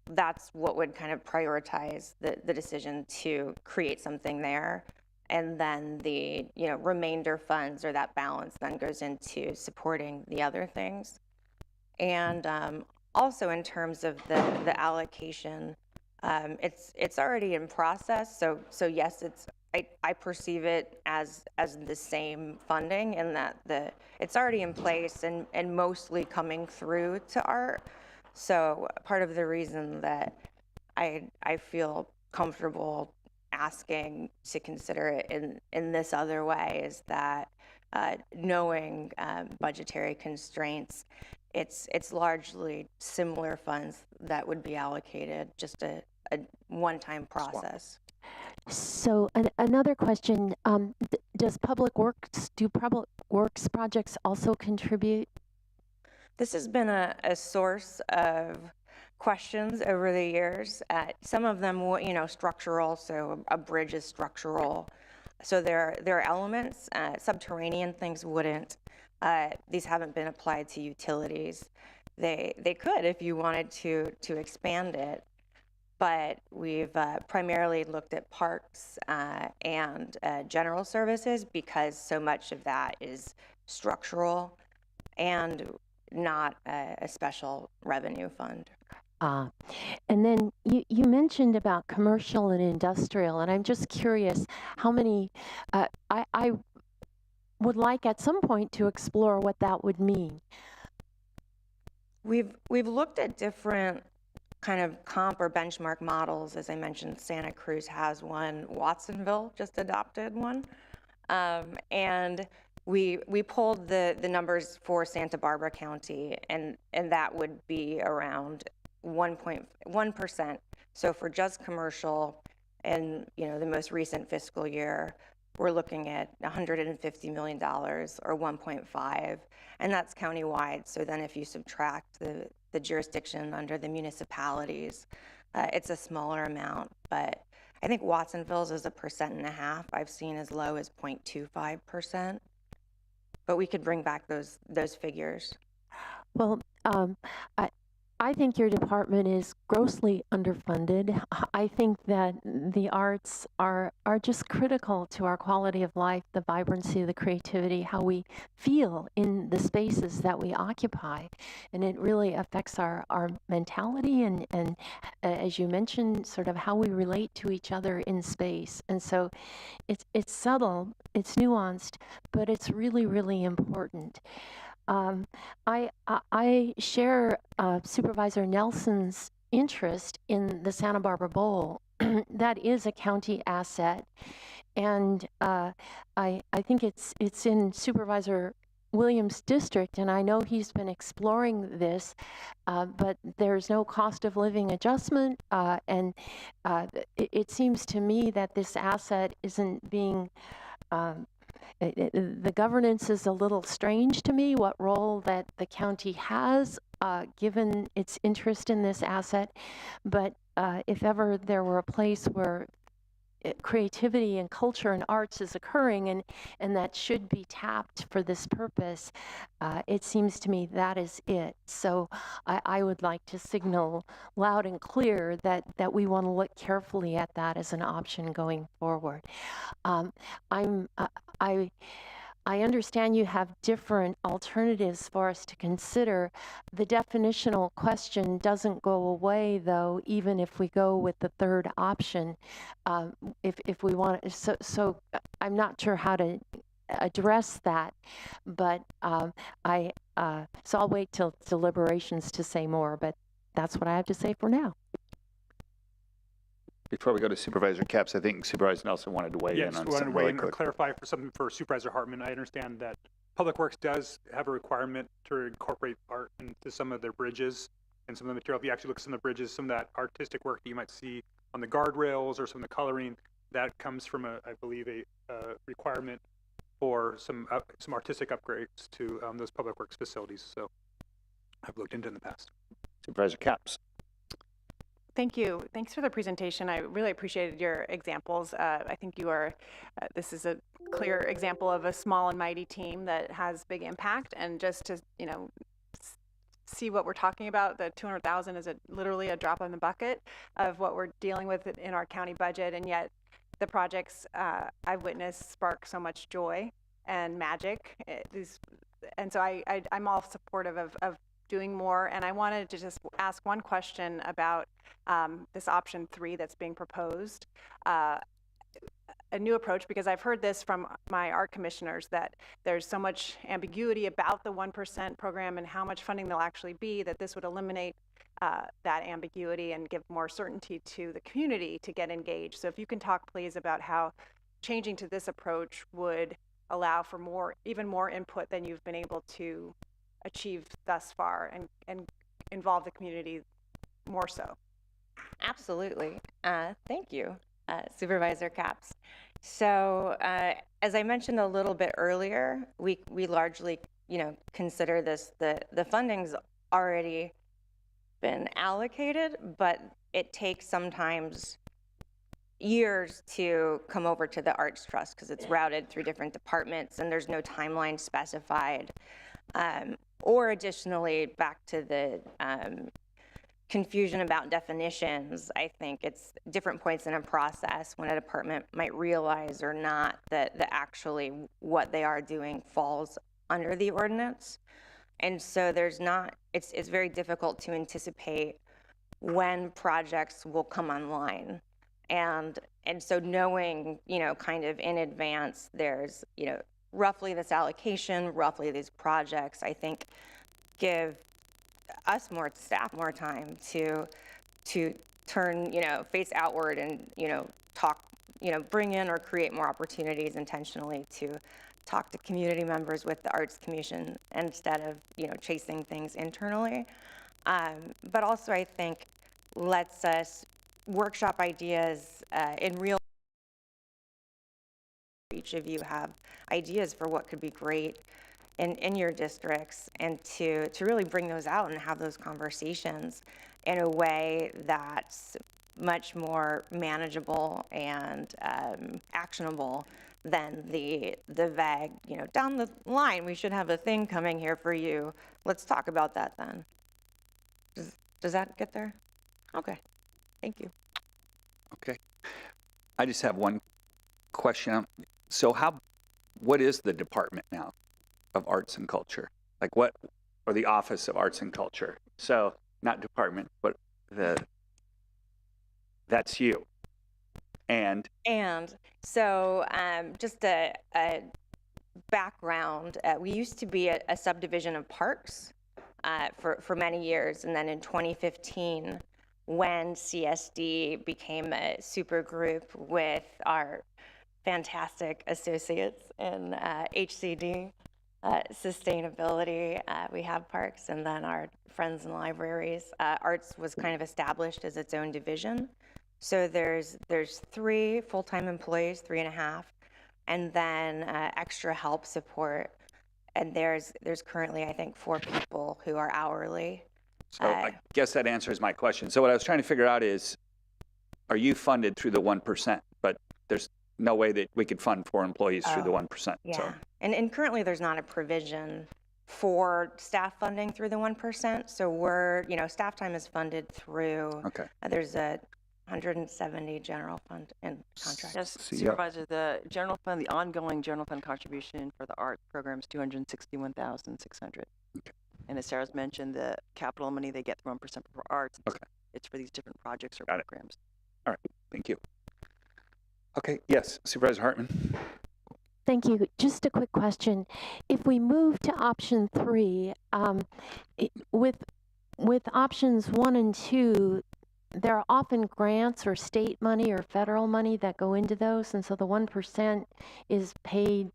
that's what would kind of prioritize the decision to create something there. And then the remainder funds, or that balance, then goes into supporting the other things. And also in terms of the allocation, it's already in process. So yes, I perceive it as the same funding, in that it's already in place and mostly coming through to art. So part of the reason that I feel comfortable asking to consider it in this other way is that knowing budgetary constraints, it's largely similar funds that would be allocated, just a one-time process. So another question, do public works projects also contribute? This has been a source of questions over the years. Some of them, structural, so a bridge is structural. So there are elements, subterranean things wouldn't. These haven't been applied to utilities. They could if you wanted to expand it, but we've primarily looked at parks and general services, because so much of that is structural and not a special revenue fund. And then you mentioned about commercial and industrial, and I'm just curious how many, I would like at some point to explore what that would mean. We've looked at different kind of comp or benchmark models. As I mentioned, Santa Cruz has one, Watsonville just adopted one. And we pulled the numbers for Santa Barbara County, and that would be around 1.1%. So for just commercial, and the most recent fiscal year, we're looking at $150 million, or 1.5, and that's countywide. So then if you subtract the jurisdiction under the municipalities, it's a smaller amount. But I think Watsonville's is 1.5%. I've seen as low as 0.25%. But we could bring back those figures. Well, I think your department is grossly underfunded. I think that the arts are just critical to our quality of life, the vibrancy, the creativity, how we feel in the spaces that we occupy. And it really affects our mentality and as you mentioned, sort of how we relate to each other in space. And so it's subtle, it's nuanced, but it's really, really important. I share Supervisor Nelson's interest in the Santa Barbara Bowl. That is a county asset, and I think it's in Supervisor Williams' district, and I know he's been exploring this, but there's no cost of living adjustment, and it seems to me that this asset isn't being the governance is a little strange to me, what role that the county has given its interest in this asset. But if ever there were a place where creativity and culture and arts is occurring and that should be tapped for this purpose, it seems to me that is it. So I would like to signal loud and clear that we want to look carefully at that as an option going forward. I understand you have different alternatives for us to consider. The definitional question doesn't go away, though, even if we go with the third option. If we want, so I'm not sure how to address that, but so I'll wait till deliberations to say more. But that's what I have to say for now. Before we go to Supervisor Capps, I think Supervisor Nelson wanted to weigh in Yes, on we wanted to something weigh really in or quick. clarify for something for Supervisor Hartman. I understand that Public Works does have a requirement to incorporate art into some of their bridges and some of the material. If you actually look at some of the bridges, some of that artistic work that you might see on the guardrails or some of the coloring, that comes from I believe, a requirement for some artistic upgrades to those Public Works facilities. So I've looked into it in the past. Supervisor Capps. Thank you. Thanks for the presentation. I really appreciated your examples. I think you are, this is a clear example of a small and mighty team that has big impact. And just to, see what we're talking about, the 200,000 is literally a drop in the bucket of what we're dealing with in our county budget. And yet the projects I've witnessed spark so much joy and magic. And so I'm all supportive of doing more. And I wanted to just ask one question about this option 3 that's being proposed. A new approach, because I've heard this from my art commissioners, that there's so much ambiguity about the 1% program and how much funding there'll actually be, that this would eliminate that ambiguity and give more certainty to the community to get engaged. So if you can talk, please, about how changing to this approach would allow for even more input than you've been able to achieve thus far, and involve the community more so. Absolutely. Thank you, Supervisor Capps. So as I mentioned a little bit earlier, we largely, consider this, the funding's already been allocated, but it takes sometimes years to come over to the Arts Trust because it's routed through different departments and there's no timeline specified. Or additionally, back to the confusion about definitions, I think it's different points in a process when a department might realize or not that actually what they are doing falls under the ordinance. And so it's very difficult to anticipate when projects will come online. And so knowing, kind of in advance, there's, roughly this allocation, roughly these projects, I think give us staff more time to turn, face outward and, talk, bring in or create more opportunities intentionally to talk to community members with the Arts Commission instead of, chasing things internally. But also I think lets us workshop ideas in real. Each of you have ideas for what could be great in your districts, and to really bring those out and have those conversations in a way that's much more manageable and actionable than the vague, down the line, we should have a thing coming here for you. Let's talk about that then. Does that get there? Okay, thank you. Okay. I just have one question. So what is the department now of arts and culture? Like or the Office of Arts and Culture? So not department, but that's you. And so just a background, we used to be a subdivision of Parks for many years. And then in 2015, when CSD became a super group with our fantastic associates in HCD, sustainability, we have Parks, and then our friends in libraries. Arts was kind of established as its own division. So there's 3 full-time employees, 3.5, and then extra help support. And there's currently, I think, 4 people who are hourly. So I guess that answers my question. So what I was trying to figure out is, are you funded through the 1%? But there's no way that we could fund 4 employees through the 1%. Yeah, So. and currently there's not a provision for staff funding through the 1%. So we're, staff time is funded through, there's a 170 general fund and contract. Yes, Supervisor, the general fund, the ongoing general fund contribution for the art program is $261,600. Okay. And as Sarah's mentioned, the capital money they get 1% for arts. Okay. It's for these different projects or Got it. programs. All right, thank you. Okay, yes, Supervisor Hartman. Thank you. Just a quick question. If we move to option 3, with options 1 and 2, there are often grants or state money or federal money that go into those, and so the 1% is paid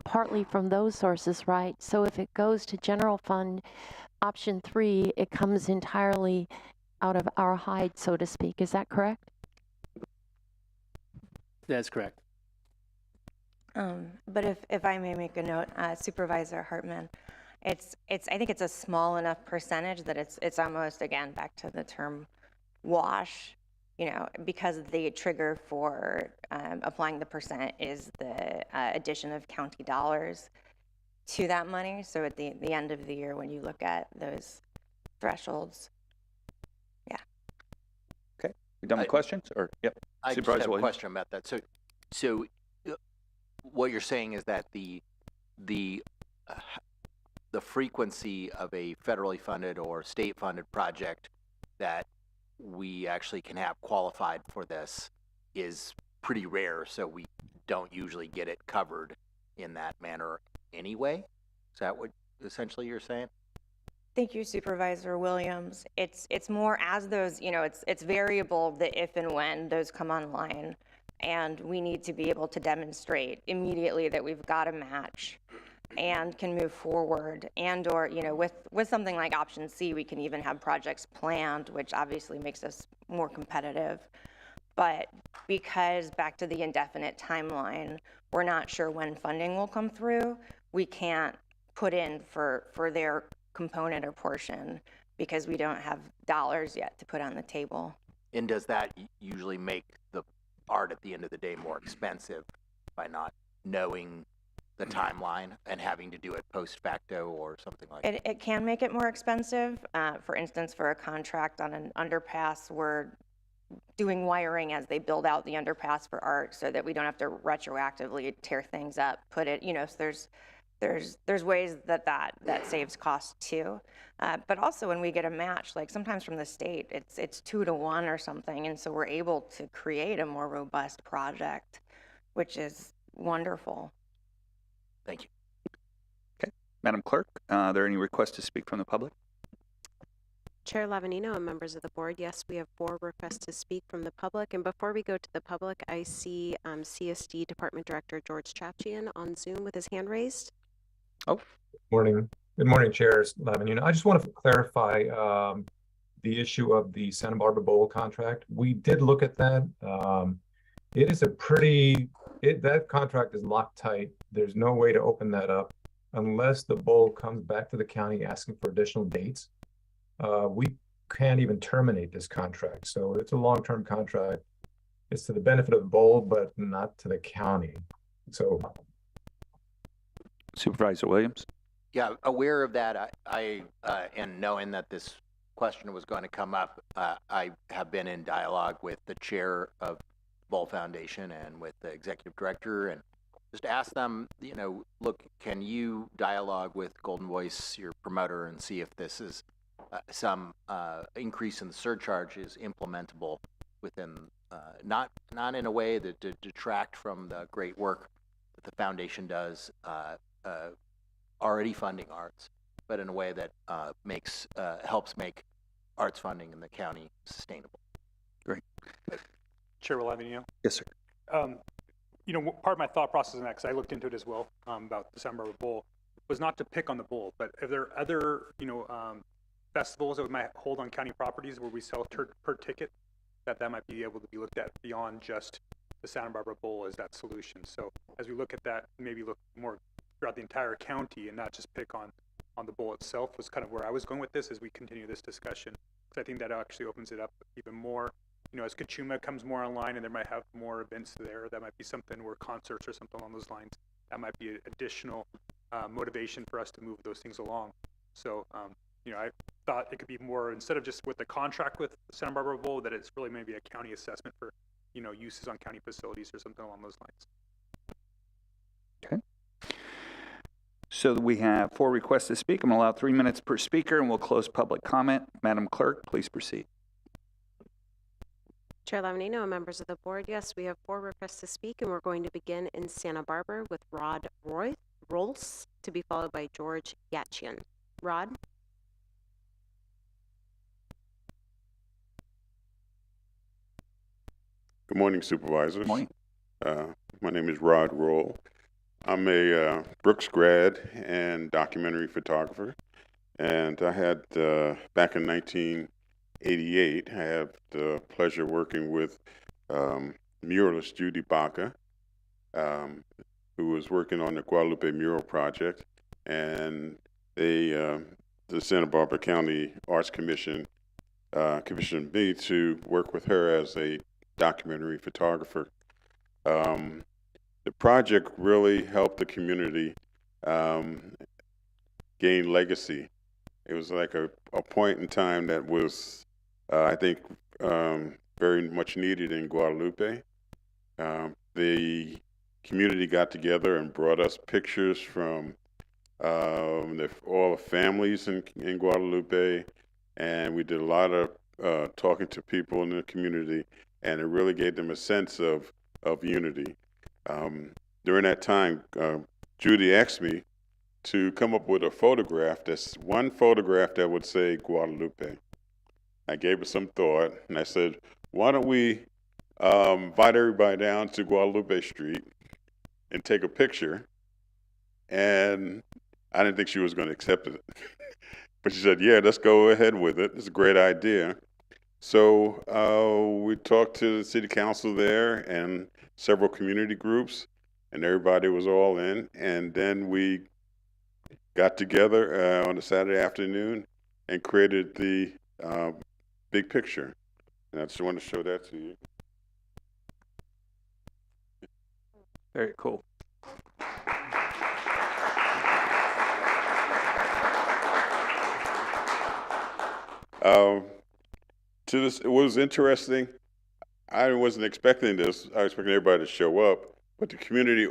partly from those sources, right? So if it goes to general fund, option 3, it comes entirely out of our hide, so to speak. Is that correct? That's correct. But if I may make a note, Supervisor Hartman, I think it's a small enough percentage that it's almost, again, back to the term wash, because the trigger for applying the percent is the addition of county dollars to that money. So at the end of the year, when you look at those thresholds, yeah. Okay, we done with questions, or yep? I just Supervisor have a Williams. question about that. So what you're saying is that the frequency of a federally funded or state funded project that we actually can have qualified for this is pretty rare, so we don't usually get it covered in that manner anyway? Is that what essentially you're saying? Thank you, Supervisor Williams. It's more as those, it's variable the if and when those come online, and we need to be able to demonstrate immediately that we've got a match and can move forward, and or with something like option C, we can even have projects planned, which obviously makes us more competitive. But because back to the indefinite timeline, we're not sure when funding will come through, we can't put in for their component or portion because we don't have dollars yet to put on the table. And does that usually make the art at the end of the day more expensive by not knowing the timeline and having to do it post facto or something like that? It can make it more expensive. For instance, for a contract on an underpass, we're doing wiring as they build out the underpass for art so that we don't have to retroactively tear things up, put it, so there's ways that saves costs too. But also when we get a match, like sometimes from the state, it's 2 to 1 or something. And so we're able to create a more robust project, which is wonderful. Thank you. Okay, Madam Clerk, are there any requests to speak from the public? Chair Lavanino and members of the board, yes, we have 4 requests to speak from the public. And before we go to the public, I see CSD Department Director George Chapchian on Zoom with his hand raised. Oh. Morning. Good morning, Chairs Lavanino. I just want to clarify the issue of the Santa Barbara Bowl contract. We did look at that. It is that contract is locked tight. There's no way to open that up unless the bowl comes back to the county asking for additional dates. We can't even terminate this contract. So it's a long-term contract. It's to the benefit of the bowl, but not to the county. So, Supervisor Williams. Yeah, aware of that. And knowing that this question was going to come up, I have been in dialogue with the chair of Bowl Foundation and with the executive director, and just ask them, look, can you dialogue with Golden Voice, your promoter, and see if this is some increase in the surcharge is implementable within, not in a way that to detract from the great work that the foundation does, already funding arts, but in a way that helps make arts funding in the county sustainable. Great. Chair Lavanino. Yes, sir. Part of my thought process in that, because I looked into it as well about the Santa Barbara Bowl, was not to pick on the bowl, but if there are other, festivals that we might hold on county properties where we sell per ticket, that might be able to be looked at beyond just the Santa Barbara Bowl as that solution. So as we look at that, maybe look more throughout the entire county and not just pick on the bowl itself was kind of where I was going with this as we continue this discussion. Because I think that actually opens it up even more. As Kachuma comes more online and there might have more events there, that might be something where concerts or something along those lines, that might be an additional motivation for us to move those things along. So, I thought it could be more, instead of just with the contract with Santa Barbara Bowl, that it's really maybe a county assessment for, uses on county facilities or something along those lines. Okay. So we have 4 requests to speak. I'm going to allow 3 minutes per speaker, and we'll close public comment. Madam Clerk, please proceed. Chair Lavanino and members of the board, yes, we have 4 requests to speak, and we're going to begin in Santa Barbara with Rod Rolls, to be followed by George Yatchian. Rod? Good morning, Supervisors. Good morning. My name is Rod Roll. I'm a Brooks grad and documentary photographer. And I had, back in 1988, I had the pleasure of working with muralist Judy Baca, who was working on the Guadalupe Mural Project. And the Santa Barbara County Arts Commission commissioned me to work with her as a documentary photographer. The project really helped the community gain legacy. It was like a point in time that was, I think, very much needed in Guadalupe. The community got together and brought us pictures from all the families in Guadalupe, and we did a lot of talking to people in the community, and it really gave them a sense of unity. During that time, Judy asked me to come up with a photograph, that's one photograph that would say Guadalupe. I gave it some thought, and I said, why don't we invite everybody down to Guadalupe Street and take a picture? And I didn't think she was going to accept it. But she said, yeah, let's go ahead with it. It's a great idea. So we talked to the city council there and several community groups, and everybody was all in. And then we got together on a Saturday afternoon and created the big picture. And I just want to show that to you. Very cool. It was interesting. I wasn't expecting this. I was expecting everybody to show up, but the community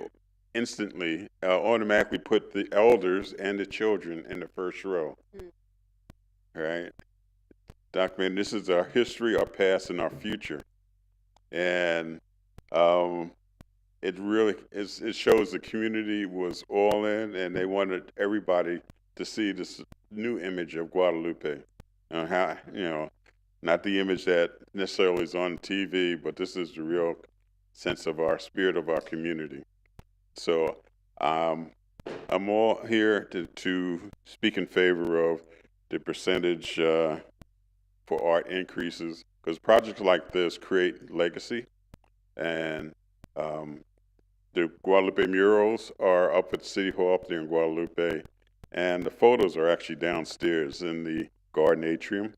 instantly, automatically put the elders and the children in the first row. Right? Document, this is our history, our past, and our future. And it really it shows the community was all in, and they wanted everybody to see this new image of Guadalupe. How, not the image that necessarily is on TV, but this is the real sense of our spirit of our community. So I'm all here to speak in favor of the percentage for art increases, because projects like this create legacy. And the Guadalupe murals are up at City Hall up there in Guadalupe, and the photos are actually downstairs in the garden atrium.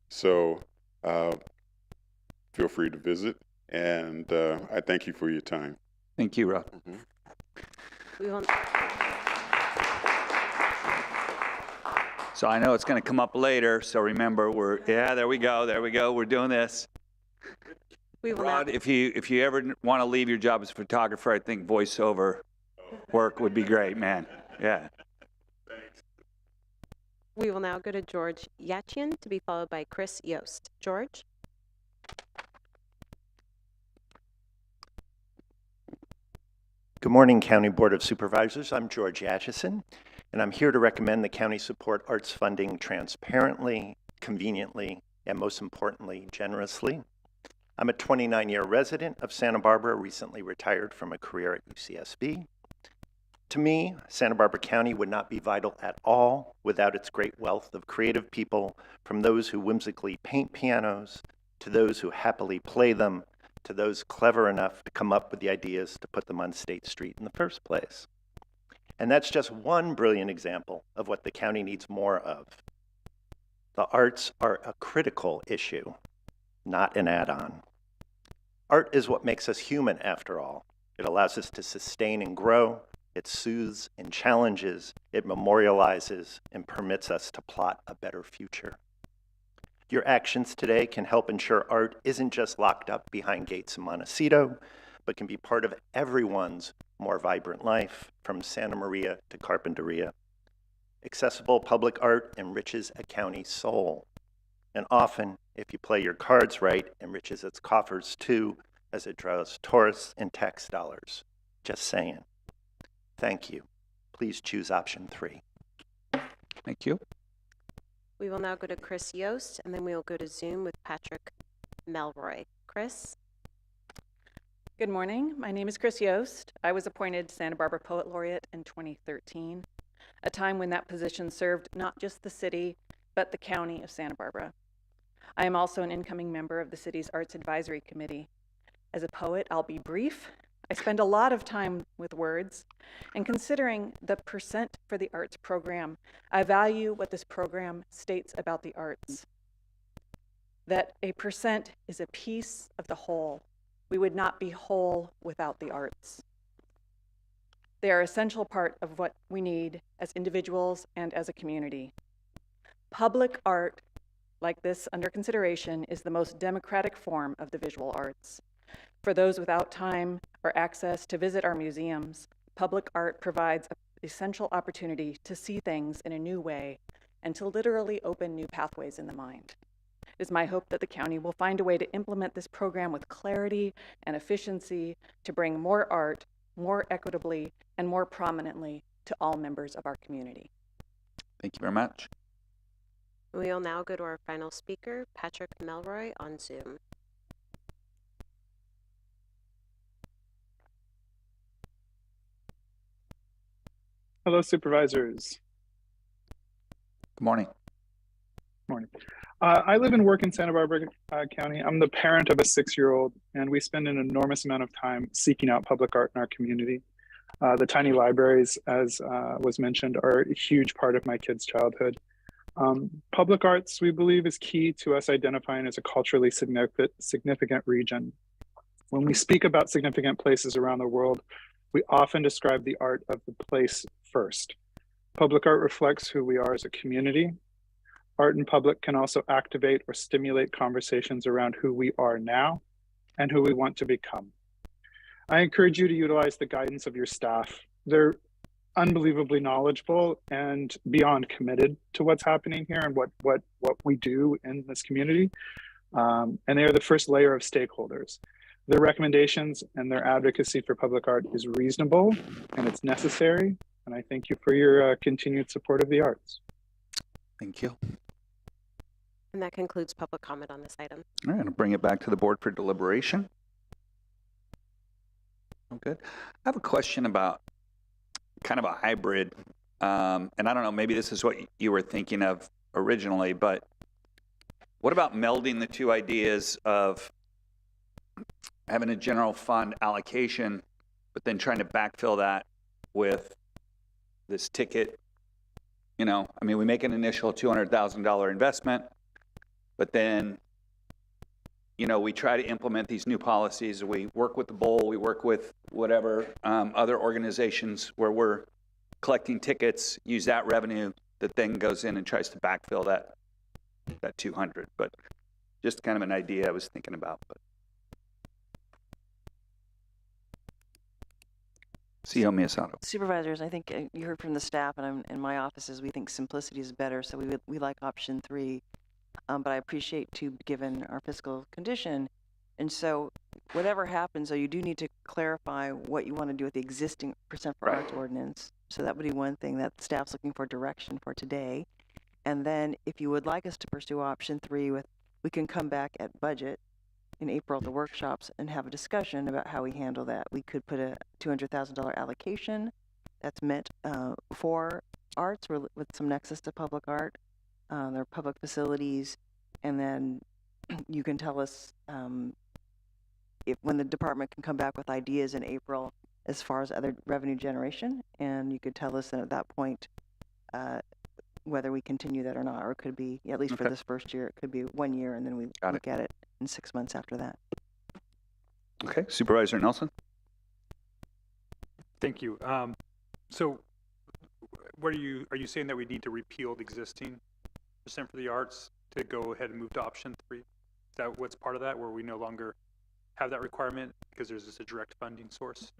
So feel free to visit, and I thank you for your time. Thank you, Rob. We will. So I know it's going to come up later, so remember, there we go, we're doing this. We will Rod, if you ever want to leave your job as a photographer, I think voiceover work would be great, man. Yeah. We will now go to George Yachian, to be followed by Chris Yost. George? Good morning, County Board of Supervisors. I'm George Atchison, and I'm here to recommend the county support arts funding transparently, conveniently, and most importantly, generously. I'm a 29-year resident of Santa Barbara, recently retired from a career at UCSB. To me, Santa Barbara County would not be vital at all without its great wealth of creative people, from those who whimsically paint pianos, to those who happily play them, to those clever enough to come up with the ideas to put them on State Street in the first place. And that's just one brilliant example of what the county needs more of. The arts are a critical issue, not an add-on. Art is what makes us human, after all. It allows us to sustain and grow. It soothes and challenges. It memorializes and permits us to plot a better future. Your actions today can help ensure art isn't just locked up behind gates in Montecito, but can be part of everyone's more vibrant life, from Santa Maria to Carpinteria. Accessible public art enriches a county's soul, and often, if you play your cards right, enriches its coffers too, as it draws tourists and tax dollars. Just saying. Thank you. Please choose option 3. Thank you. We will now go to Chris Yost, and then we will go to Zoom with Patrick Melroy. Chris? Good morning. My name is Chris Yost. I was appointed Santa Barbara Poet Laureate in 2013, a time when that position served not just the city, but the county of Santa Barbara. I am also an incoming member of the city's Arts Advisory Committee. As a poet, I'll be brief. I spend a lot of time with words, and considering the percent for the arts program, I value what this program states about the arts. That a percent is a piece of the whole. We would not be whole without the arts. They are an essential part of what we need as individuals and as a community. Public art, like this under consideration, is the most democratic form of the visual arts. For those without time or access to visit our museums, public art provides an essential opportunity to see things in a new way and to literally open new pathways in the mind. It is my hope that the county will find a way to implement this program with clarity and efficiency to bring more art, more equitably, and more prominently to all members of our community. Thank you very much. We will now go to our final speaker, Patrick Melroy on Zoom. Hello, supervisors. Good morning. Morning. I live and work in Santa Barbara County. I'm the parent of a 6-year-old, and we spend an enormous amount of time seeking out public art in our community. The tiny libraries, as was mentioned, are a huge part of my kids' childhood. Public arts, we believe, is key to us identifying as a culturally significant region. When we speak about significant places around the world, we often describe the art of the place first. Public art reflects who we are as a community. Art in public can also activate or stimulate conversations around who we are now and who we want to become. I encourage you to utilize the guidance of your staff. They're unbelievably knowledgeable and beyond committed to what's happening here and what we do in this community. And they are the first layer of stakeholders. Their recommendations and their advocacy for public art is reasonable and it's necessary. And I thank you for your continued support of the arts. Thank you. And that concludes public comment on this item. All right, I'm going to bring it back to the board for deliberation. Oh, good. I have a question about kind of a hybrid, and I don't know, maybe this is what you were thinking of originally, but what about melding the two ideas of having a general fund allocation, but then trying to backfill that with this ticket? You know, I mean, we make an initial $200,000 investment, but then, you know, we try to implement these new policies. We work with the Bowl, we work with whatever other organizations where we're collecting tickets, use that revenue that then goes in and tries to backfill that 200. But just kind of an idea I was thinking about. But CEO Miyasato. Supervisors, I think you heard from the staff, and I'm in my offices, we think simplicity is better, so we like option 3. But I appreciate 2 given our fiscal condition. And so whatever happens, though, you do need to clarify what you want to do with the existing percent for arts ordinance. So that would be one thing that staff's looking for direction for today. And then if you would like us to pursue option 3, we can come back at budget in April at the workshops and have a discussion about how we handle that. We could put a $200,000 allocation that's meant for arts with some nexus to public art. Their public facilities, and then you can tell us when the department can come back with ideas in April as far as other revenue generation, and you could tell us then at that point whether we continue that or not, or it could be, at least for this first year, it could be 1 year, and then we look at it in 6 months after that. Okay, Supervisor Nelson. Thank you. So what are you saying that we need to repeal the existing percent for the arts to go ahead and move to option 3? Is that what's part of that, where we no longer have that requirement because there's just a direct funding source?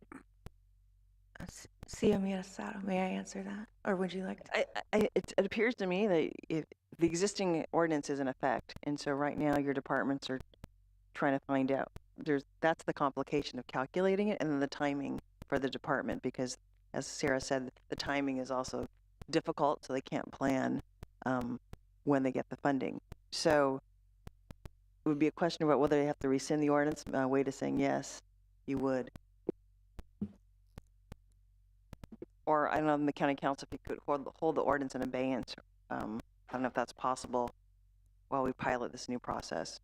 CEO Miyasato, may I answer that? Or would you like to? It appears to me that if the existing ordinance is in effect, and so right now your departments are trying to find out, that's the complication of calculating it, and then the timing for the department, because as Sarah said, the timing is also difficult, so they can't plan when they get the funding. So it would be a question about whether they have to rescind the ordinance. Wade is saying yes. you would. Or I don't know, in the county council, if you could hold the ordinance in abeyance. I don't know if that's possible while we pilot this new process.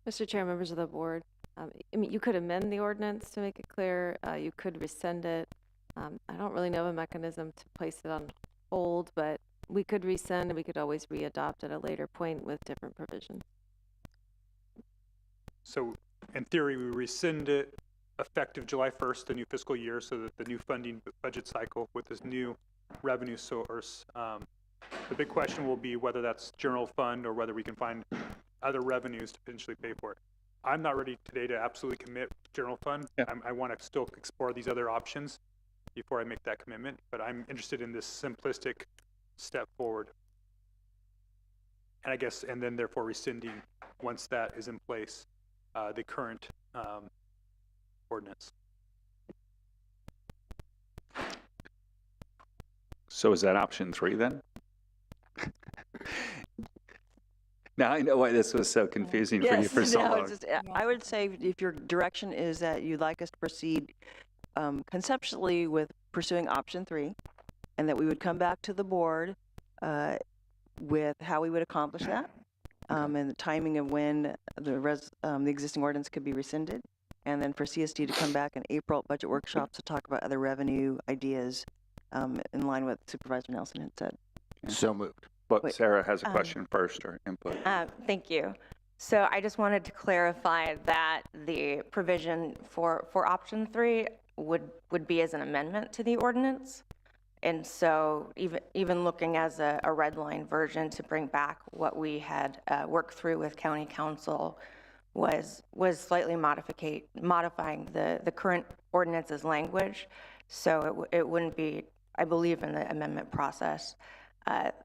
Mr. Chair, members of the board, I mean, you could amend the ordinance to make it clear. You could rescind it. I don't really know a mechanism to place it on hold, but we could rescind and we could always re-adopt at a later point with different provisions. So in theory, we rescind it effective July 1st, the new fiscal year, so that the new funding budget cycle with this new revenue source. The big question will be whether that's general fund or whether we can find other revenues to potentially pay for it. I'm not ready today to absolutely commit general fund. Yeah. I want to still explore these other options before I make that commitment, but I'm interested in this simplistic step forward. And I guess, and then therefore rescinding, once that is in place, the current ordinance. So is that option 3 then? Now I know why this was so confusing for you for so no, long. I would say if your direction is that you'd like us to proceed conceptually with pursuing option 3, and that we would come back to the board with how we would accomplish that, and the timing of when the existing ordinance could be rescinded, and then for CSD to come back in April at budget workshops to talk about other revenue ideas in line with Supervisor Nelson had said. So moved. But Sarah has a question first, or input. Thank you. So I just wanted to clarify that the provision for option 3 would be as an amendment to the ordinance. And so even looking as a red line version to bring back what we had worked through with county council was slightly modifying the current ordinance's language. So it wouldn't be, I believe, in the amendment process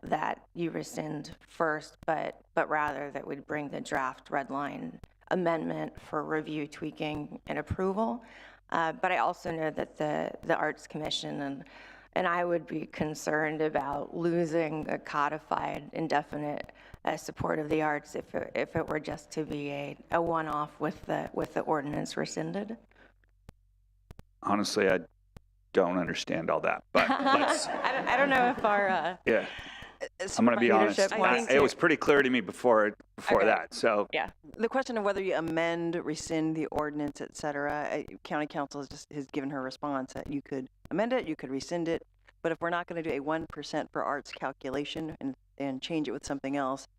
that you rescind first, but rather that we'd bring the draft red line amendment for review, tweaking, and approval. But I also know that the Arts Commission and I would be concerned about losing a codified indefinite support of the arts if it were just to be a one-off with the ordinance rescinded. Honestly, I don't understand all that, but let's. I don't know if our Yeah. I'm going to be honest. It was pretty clear to me before that. So yeah, the question of whether you amend, rescind the ordinance, et cetera, county council has given her response that you could amend it, you could rescind it, but if we're not going to do a 1% for arts calculation and change it with something else,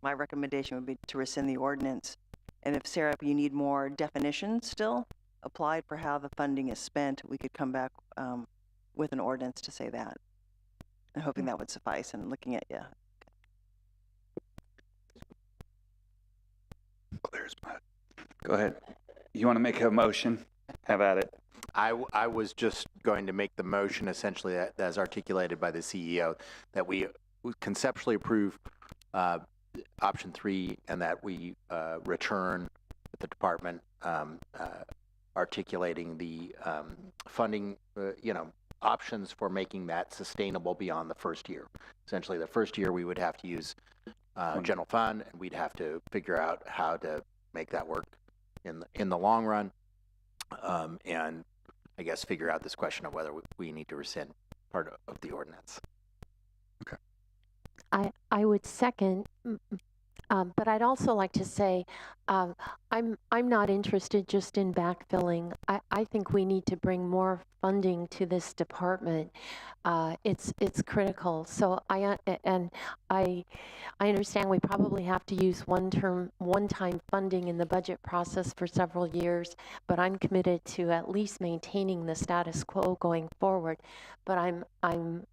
my recommendation would be to rescind the ordinance. And if Sarah, if you need more definitions still applied for how the funding is spent, we could come back with an ordinance to say that. I'm hoping that would suffice, and looking at you. Clear as mud. Go ahead. You want to make a motion? Have at it. I was just going to make the motion essentially as articulated by the CEO that we conceptually approve option 3 and that we return with the department articulating the funding, options for making that sustainable beyond the first year. Essentially, the first year we would have to use general fund, and we'd have to figure out how to make that work in the long run, and I guess figure out this question of whether we need to rescind part of the ordinance. Okay. I would second, but I'd also like to say I'm not interested just in backfilling. I think we need to bring more funding to this department. It's critical. So I understand we probably have to use one-time funding in the budget process for several years, but I'm committed to at least maintaining the status quo going forward. But I'm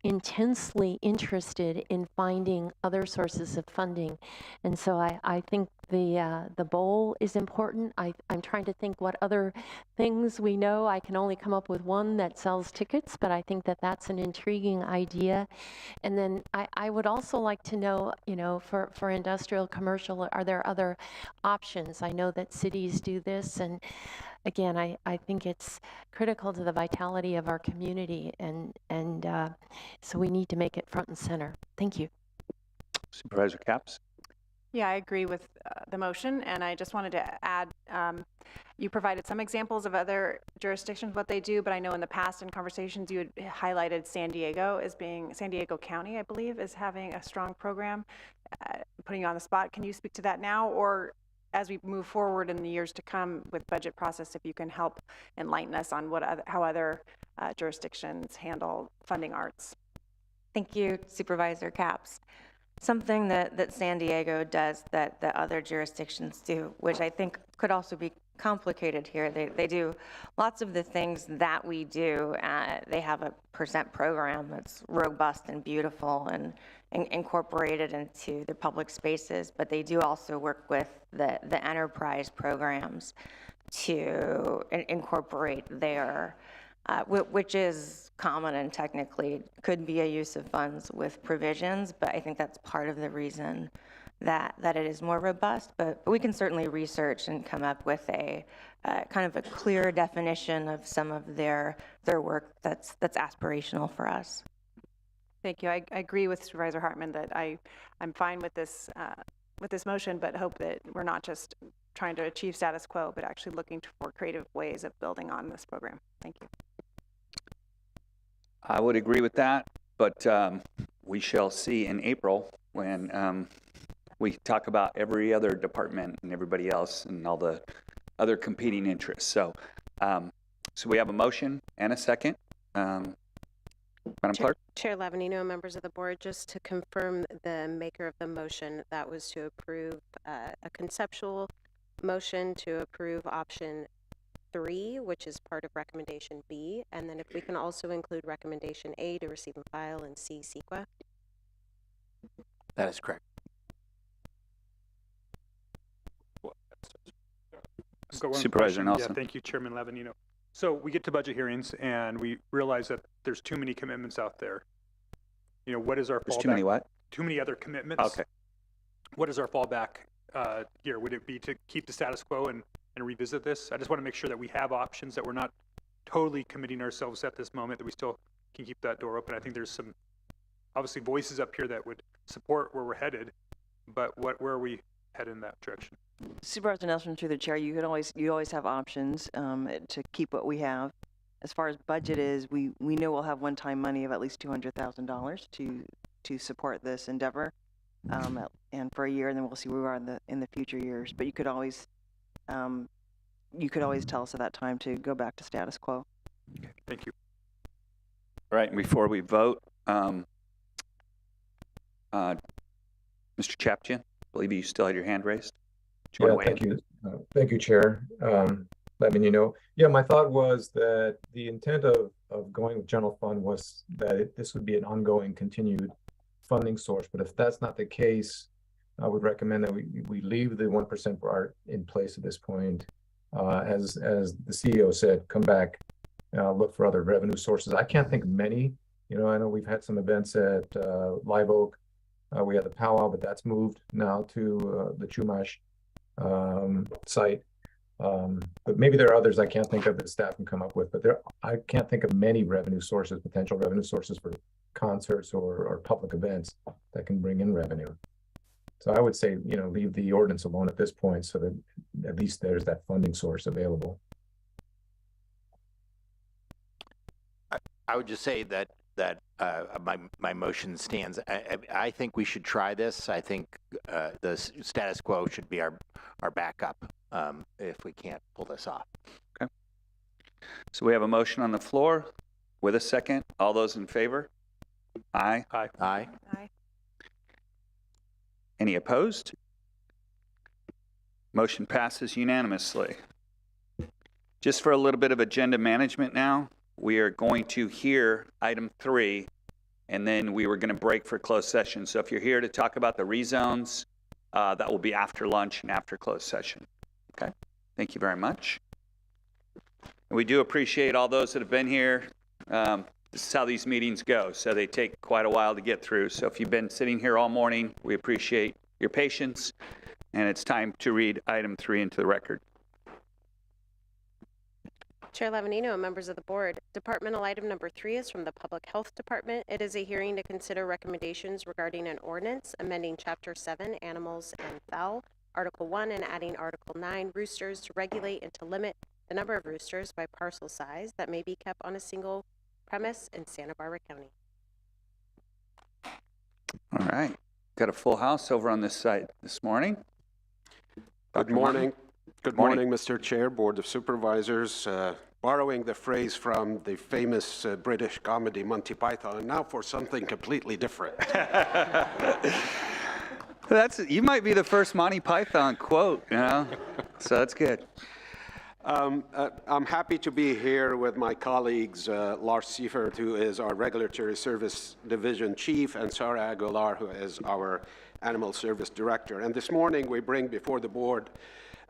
intensely interested in finding other sources of funding, and so I think the bowl is important. I'm trying to think what other things we know. I can only come up with one that sells tickets, but I think that that's an intriguing idea. And then I would also like to know, for industrial, commercial, are there other options? I know that cities do this, and again, I think it's critical to the vitality of our community, and so we need to make it front and center. Thank you. Supervisor Capps. Yeah, I agree with the motion, and I just wanted to add, you provided some examples of other jurisdictions, what they do, but I know in the past in conversations you had highlighted San Diego as being, San Diego County, I believe, is having a strong program. Putting you on the spot, can you speak to that now, or as we move forward in the years to come with budget process, if you can help enlighten us on how other jurisdictions handle funding arts? Thank you, Supervisor Capps. Something that San Diego does that other jurisdictions do, which I think could also be complicated here. They do lots of the things that we do. They have a percent program that's robust and beautiful and incorporated into their public spaces, but they do also work with the enterprise programs to incorporate their which is common and technically could be a use of funds with provisions, but I think that's part of the reason that it is more robust. But we can certainly research and come up with a kind of a clear definition of some of their work that's aspirational for us. Thank you. I agree with Supervisor Hartman that I'm fine with this motion, but hope that we're not just trying to achieve status quo, but actually looking for creative ways of building on this program. Thank you. I would agree with that, but we shall see in April when we talk about every other department and everybody else and all the other competing interests. So, so we have a motion and a second. Madam Clerk? Chair Lavanino, members of the board, just to confirm the maker of the motion, that was to approve a conceptual motion to approve option 3, which is part of recommendation B, and then if we can also include recommendation A to receive and file and C, CEQA. That is correct. Supervisor Nelson. Yeah, thank you, Chairman Lavanino. So we get to budget hearings and we realize that there's too many commitments out there. You know, what is our fallback? There's too many what? Too many other commitments. Okay. What is our fallback here? Would it be to keep the status quo and revisit this? I just want to make sure that we have options, that we're not totally committing ourselves at this moment, that we still can keep that door open. I think there's some obviously voices up here that would support where we're headed, but where are we headed in that direction? Supervisor Nelson, through the chair, you always have options to keep what we have. As far as budget is, we know we'll have one-time money of at least $200,000 to support this endeavor, and for a year, and then we'll see where we are in the future years. But you could always tell us at that time to go back to status quo. Okay, thank you. All right, and before we vote, Mr. Chapchian, I believe you still had your hand raised. Yeah, thank you. Thank you, Chair. Lavanino. Yeah, my thought was that the intent of going with general fund was that this would be an ongoing, continued funding source. But if that's not the case, I would recommend that we leave the 1% for art in place at this point. As the CEO said, come back, look for other revenue sources. I can't think of many. You know, I know we've had some events at Live Oak. We had the powwow, but that's moved now to the Chumash site. But maybe there are others I can't think of that staff can come up with, but I can't think of many revenue sources, potential revenue sources for concerts or public events that can bring in revenue. So I would say, you know, leave the ordinance alone at this point so that at least there's that funding source available. I would just say that my motion stands. I think we should try this. I think the status quo should be our backup if we can't pull this off. Okay. So we have a motion on the floor with a second. All those in favor? Aye. Aye. Aye. Aye. Any opposed? Motion passes unanimously. Just for a little bit of agenda management now, we are going to hear item 3, and then we were going to break for closed session. So if you're here to talk about the rezones, that will be after lunch and after closed session. Okay, thank you very much. And we do appreciate all those that have been here. This is how these meetings go, so they take quite a while to get through. So if you've been sitting here all morning, we appreciate your patience, and it's time to read item 3 into the record. Chair Lavanino and members of the board, departmental item number 3 is from the Public Health Department. It is a hearing to consider recommendations regarding an ordinance amending Chapter 7, Animals and Fowl, Article 1, and adding Article 9, roosters, to regulate and to limit the number of roosters by parcel size that may be kept on a single premise in Santa Barbara County. All right. Got a full house over on this side this morning. Good Dr. morning. Martin? Good morning, Mr. Chair, Board of Supervisors. Borrowing the phrase from the famous British comedy Monty Python, and now for something completely different. You might be the first Monty Python quote, you know, so that's good. I'm happy to be here with my colleagues, Lars Seifert, who is our Regulatory Service Division Chief, and Sarah Aguilar, who is our Animal Service Director. And this morning we bring before the board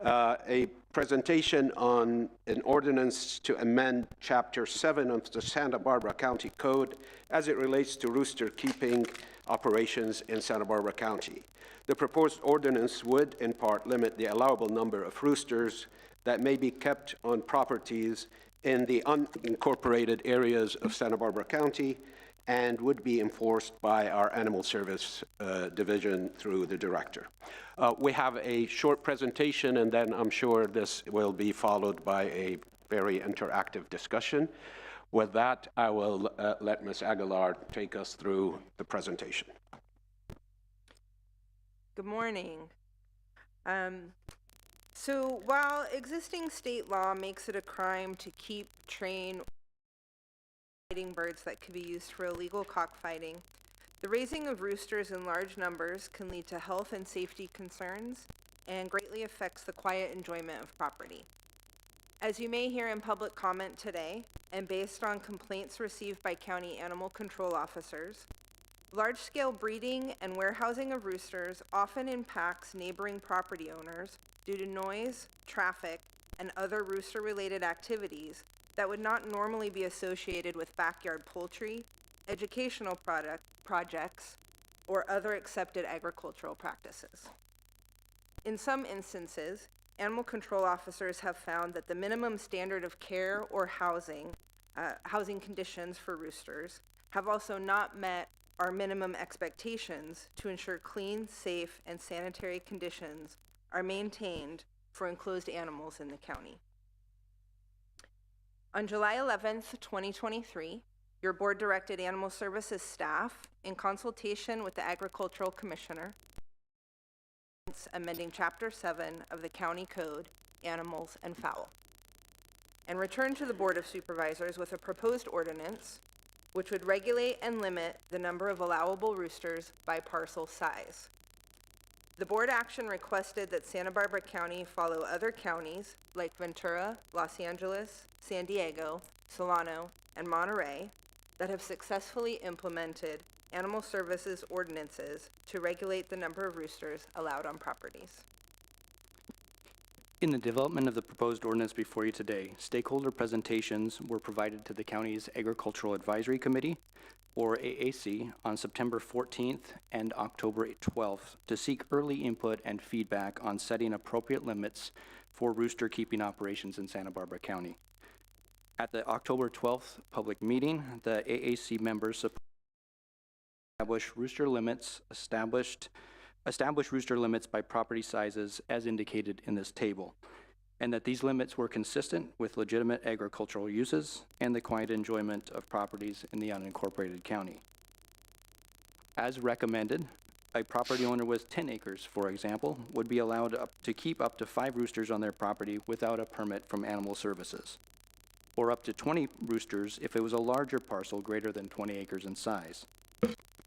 a presentation on an ordinance to amend Chapter 7 of the Santa Barbara County Code as it relates to rooster keeping operations in Santa Barbara County. The proposed ordinance would, in part, limit the allowable number of roosters that may be kept on properties in the unincorporated areas of Santa Barbara County and would be enforced by our Animal Service Division through the Director. We have a short presentation, and then I'm sure this will be followed by a very interactive discussion. With that, I will let Ms. Aguilar take us through the presentation. Good morning. So while existing state law makes it a crime to keep, train, fighting birds that could be used for illegal cockfighting, the raising of roosters in large numbers can lead to health and safety concerns and greatly affects the quiet enjoyment of property. As you may hear in public comment today, and based on complaints received by county animal control officers, large-scale breeding and warehousing of roosters often impacts neighboring property owners due to noise, traffic, and other rooster-related activities that would not normally be associated with backyard poultry, educational projects, or other accepted agricultural practices. In some instances, animal control officers have found that the minimum standard of care or housing conditions for roosters have also not met our minimum expectations to ensure clean, safe, and sanitary conditions are maintained for enclosed animals in the county. On July 11th, 2023, your board directed Animal Services staff, in consultation with the Agricultural Commissioner, amending Chapter 7 of the County Code, Animals and Fowl, and returned to the Board of Supervisors with a proposed ordinance which would regulate and limit the number of allowable roosters by parcel size. The board action requested that Santa Barbara County follow other counties like Ventura, Los Angeles, San Diego, Solano, and Monterey that have successfully implemented animal services ordinances to regulate the number of roosters allowed on properties. In the development of the proposed ordinance before you today, stakeholder presentations were provided to the county's Agricultural Advisory Committee, or AAC, on September 14th and October 12th to seek early input and feedback on setting appropriate limits for rooster keeping operations in Santa Barbara County. At the October 12th public meeting, the AAC members established rooster limits by property sizes as indicated in this table, and that these limits were consistent with legitimate agricultural uses and the quiet enjoyment of properties in the unincorporated county. As recommended, a property owner with 10 acres, for example, would be allowed to keep up to 5 roosters on their property without a permit from Animal Services, or up to 20 roosters if it was a larger parcel greater than 20 acres in size.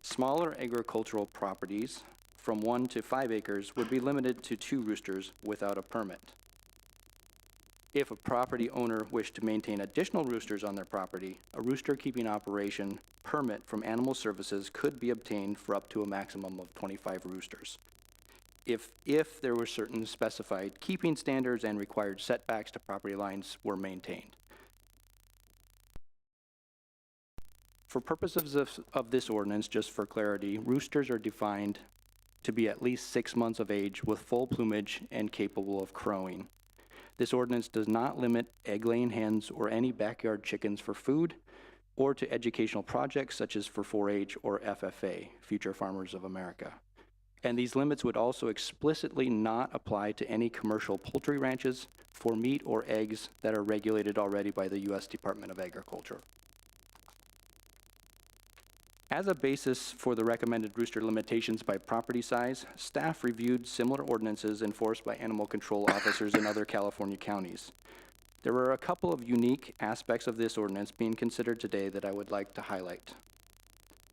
Smaller agricultural properties from 1 to 5 acres would be limited to 2 roosters without a permit. If a property owner wished to maintain additional roosters on their property, a rooster keeping operation permit from Animal Services could be obtained for up to a maximum of 25 roosters. If there were certain specified keeping standards and required setbacks to property lines were maintained. For purposes of this ordinance, just for clarity, roosters are defined to be at least 6 months of age with full plumage and capable of crowing. This ordinance does not limit egg-laying hens or any backyard chickens for food or to educational projects such as for 4-H or FFA, Future Farmers of America. And these limits would also explicitly not apply to any commercial poultry ranches for meat or eggs that are regulated already by the U.S. Department of Agriculture. As a basis for the recommended rooster limitations by property size, staff reviewed similar ordinances enforced by animal control officers in other California counties. There are a couple of unique aspects of this ordinance being considered today that I would like to highlight.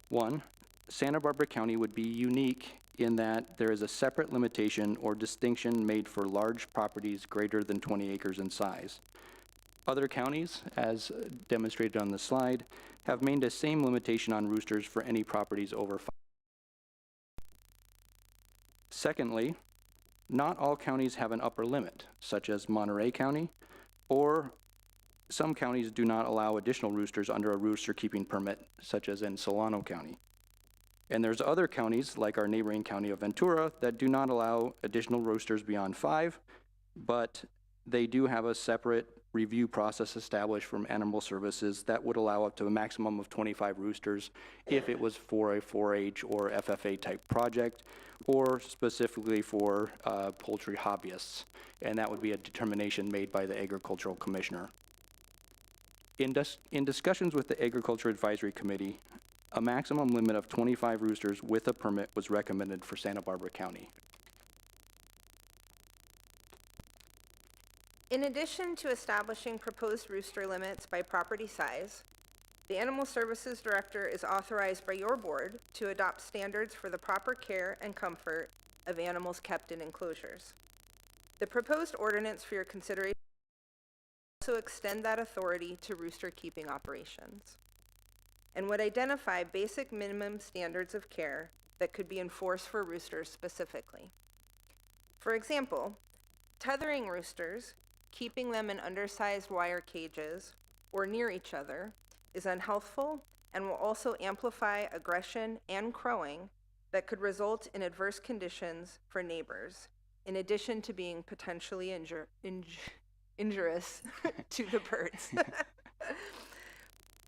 One, Santa Barbara County would be unique in that there is a separate limitation or distinction made for large properties greater than 20 acres in size. Other counties, as demonstrated on the slide, have made the same limitation on roosters for any properties over 5. Secondly, not all counties have an upper limit, such as Monterey County, or some counties do not allow additional roosters under a rooster keeping permit, such as in Solano County. And there's other counties, like our neighboring county of Ventura, that do not allow additional roosters beyond 5, but they do have a separate review process established from Animal Services that would allow up to a maximum of 25 roosters if it was for a 4-H or FFA type project, or specifically for poultry hobbyists. And that would be a determination made by the Agricultural Commissioner. In discussions with the Agriculture Advisory Committee, a maximum limit of 25 roosters with a permit was recommended for Santa Barbara County. In addition to establishing proposed rooster limits by property size, the Animal Services Director is authorized by your board to adopt standards for the proper care and comfort of animals kept in enclosures. The proposed ordinance for your consideration also extend that authority to rooster keeping operations and would identify basic minimum standards of care that could be enforced for roosters specifically. For example, tethering roosters, keeping them in undersized wire cages or near each other, is unhealthful and will also amplify aggression and crowing that could result in adverse conditions for neighbors, in addition to being potentially injurious to the birds.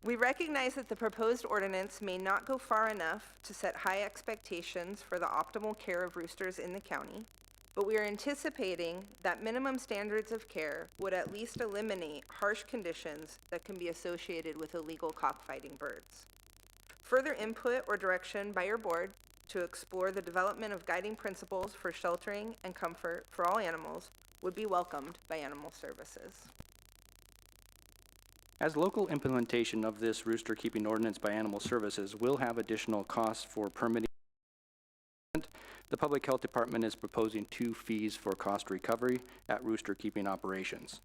We recognize that the proposed ordinance may not go far enough to set high expectations for the optimal care of roosters in the county, but we are anticipating that minimum standards of care would at least eliminate harsh conditions that can be associated with illegal cockfighting birds. Further input or direction by your board to explore the development of guiding principles for sheltering and comfort for all animals would be welcomed by Animal Services. As local implementation of this rooster keeping ordinance by Animal Services will have additional costs for permitting, the Public Health Department is proposing 2 fees for cost recovery at rooster keeping operations.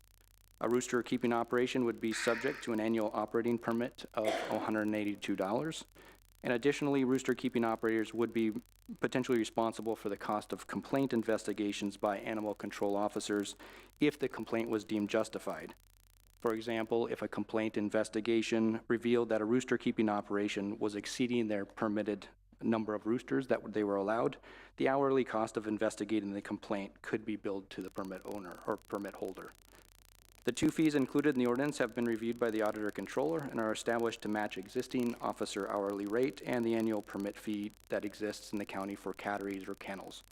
A rooster keeping operation would be subject to an annual operating permit of $182. And additionally, rooster keeping operators would be potentially responsible for the cost of complaint investigations by animal control officers if the complaint was deemed justified. For example, if a complaint investigation revealed that a rooster keeping operation was exceeding their permitted number of roosters that they were allowed, the hourly cost of investigating the complaint could be billed to the permit owner or permit holder. The 2 fees included in the ordinance have been reviewed by the Auditor Controller and are established to match existing officer hourly rate and the annual permit fee that exists in the county for catteries or kennels.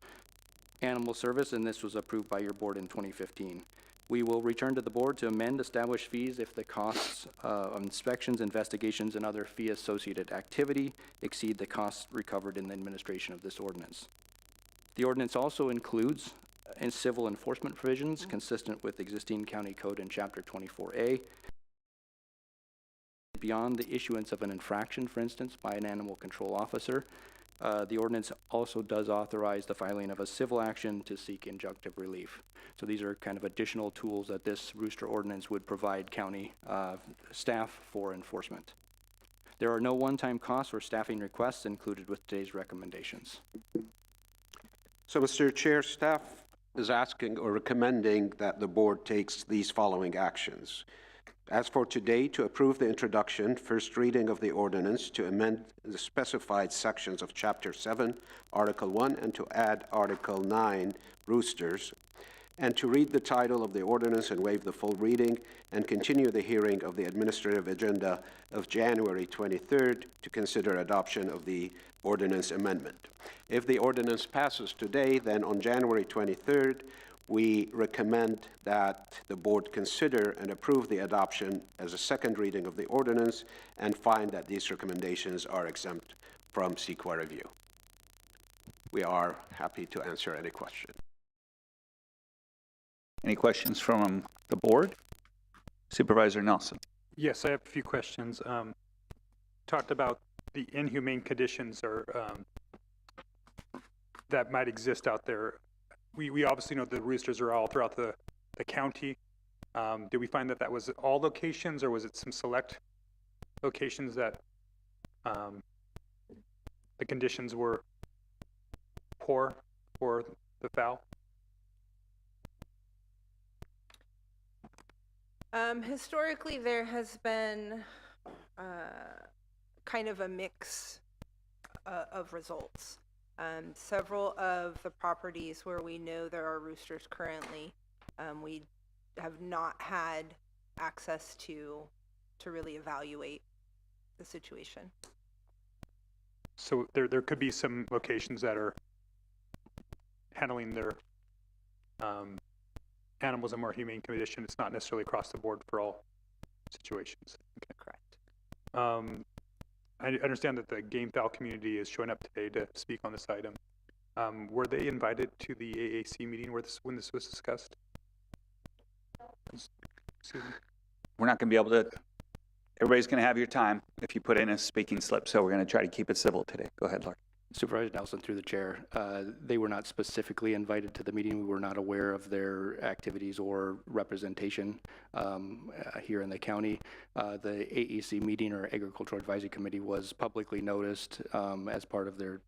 Animal Service, and this was approved by your board in 2015. We will return to the board to amend established fees if the costs of inspections, investigations, and other fee-associated activity exceed the costs recovered in the administration of this ordinance. The ordinance also includes civil enforcement provisions consistent with existing county code in Chapter 24A. Beyond the issuance of an infraction, for instance, by an animal control officer, the ordinance also does authorize the filing of a civil action to seek injunctive relief. So these are kind of additional tools that this rooster ordinance would provide county staff for enforcement. There are no one-time costs or staffing requests included with today's recommendations. So, Mr. Chair, staff is asking or recommending that the board takes these following actions. As for today, to approve the introduction, first reading of the ordinance to amend the specified sections of Chapter 7, Article 1, and to add Article 9, roosters. and to read the title of the ordinance and waive the full reading, and continue the hearing of the administrative agenda of January 23rd to consider adoption of the ordinance amendment. If the ordinance passes today, then on January 23rd, we recommend that the board consider and approve the adoption as a second reading of the ordinance and find that these recommendations are exempt from CEQA review. We are happy to answer any question. Any questions from the board? Supervisor Nelson. Yes, I have a few questions. Talked about the inhumane conditions or that might exist out there. We obviously know the roosters are all throughout the county. Did we find that was all locations, or was it some select locations that the conditions were poor for the fowl? Historically, there has been kind of a mix of results. Several of the properties where we know there are roosters currently, we have not had access to really evaluate the situation. So there could be some locations that are handling their animals in more humane condition. It's not necessarily across the board for all situations. Okay. Correct. I understand that the game fowl community is showing up today to speak on this item. Were they invited to the AAC meeting when this was discussed? Excuse me. We're not going to be able to, everybody's going to have your time if you put in a speaking slip, so we're going to try to keep it civil today. Go ahead, Lark. Supervisor Nelson, through the chair, they were not specifically invited to the meeting. We were not aware of their activities or representation here in the county. The AEC meeting, or Agricultural Advisory Committee, was publicly noticed as part of their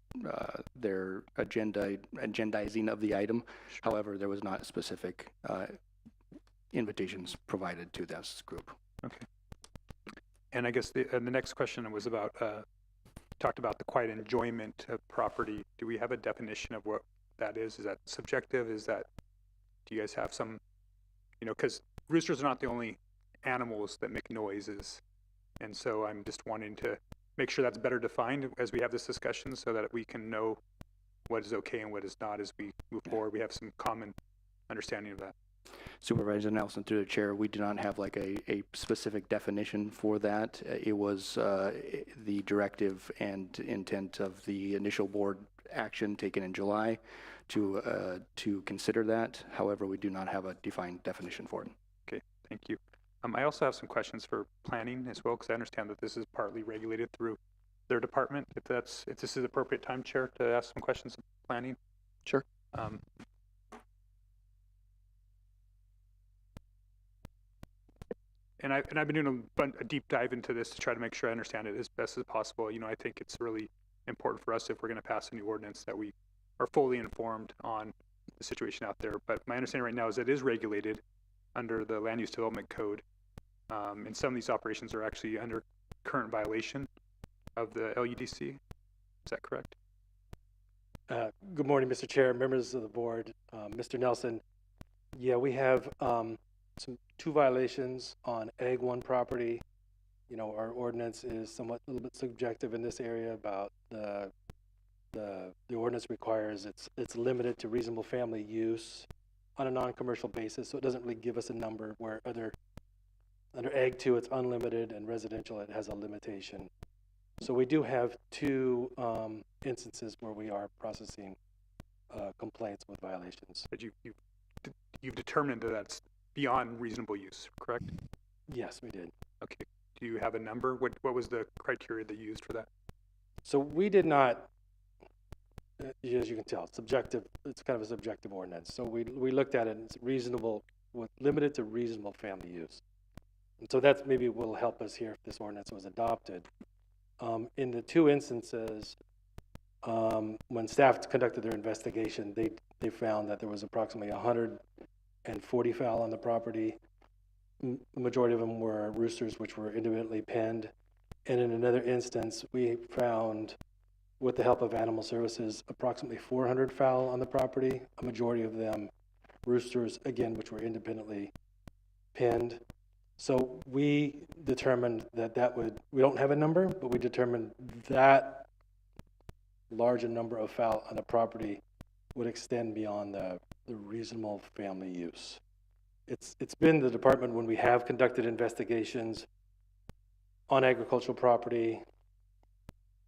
agendizing of the item. Sure. However, there was not specific invitations provided to this group. Okay. And I guess the next question was about talked about the quiet enjoyment of property. Do we have a definition of what that is? Is that subjective? Do you guys have some, because roosters are not the only animals that make noises. And so I'm just wanting to make sure that's better defined as we have this discussion so that we can know what is okay and what is not as we move forward. We have some common understanding of that. Supervisor Nelson, through the chair, we do not have like a specific definition for that. It was the directive and intent of the initial board action taken in July to consider that. However, we do not have a defined definition for it. Okay, thank you. I also have some questions for planning as well, because I understand that this is partly regulated through their department. If this is the appropriate time, Chair, to ask some questions of planning. Sure. And I've been doing a deep dive into this to try to make sure I understand it as best as possible. I think it's really important for us, if we're going to pass a new ordinance, that we are fully informed on the situation out there. But my understanding right now is it is regulated under the Land Use Development Code. And some of these operations are actually under current violation of the LUDC. Is that correct? Good morning, Mr. Chair, members of the board, Mr. Nelson. Yeah, we have two violations on Egg 1 property. Our ordinance is a little bit subjective in this area about the ordinance requires it's limited to reasonable family use on a non-commercial basis, so it doesn't really give us a number, where under Egg 2 it's unlimited, and residential it has a limitation. So we do have two instances where we are processing complaints with violations. But you've determined that that's beyond reasonable use, correct? Yes, we did. Okay. Do you have a number? What was the criteria that you used for that? So we did not, as you can tell, subjective. It's kind of a subjective ordinance. So we looked at it, and it's reasonable, limited to reasonable family use. And so that's maybe will help us here if this ordinance was adopted. In the two instances, when staff conducted their investigation, they found that there was approximately 140 fowl on the property. The majority of them were roosters, which were individually penned. And in another instance, we found, with the help of Animal Services, approximately 400 fowl on the property. A majority of them roosters, again, which were independently penned. So we determined that we don't have a number, but we determined that larger number of fowl on the property would extend beyond the reasonable family use. It's been the department when we have conducted investigations on agricultural property.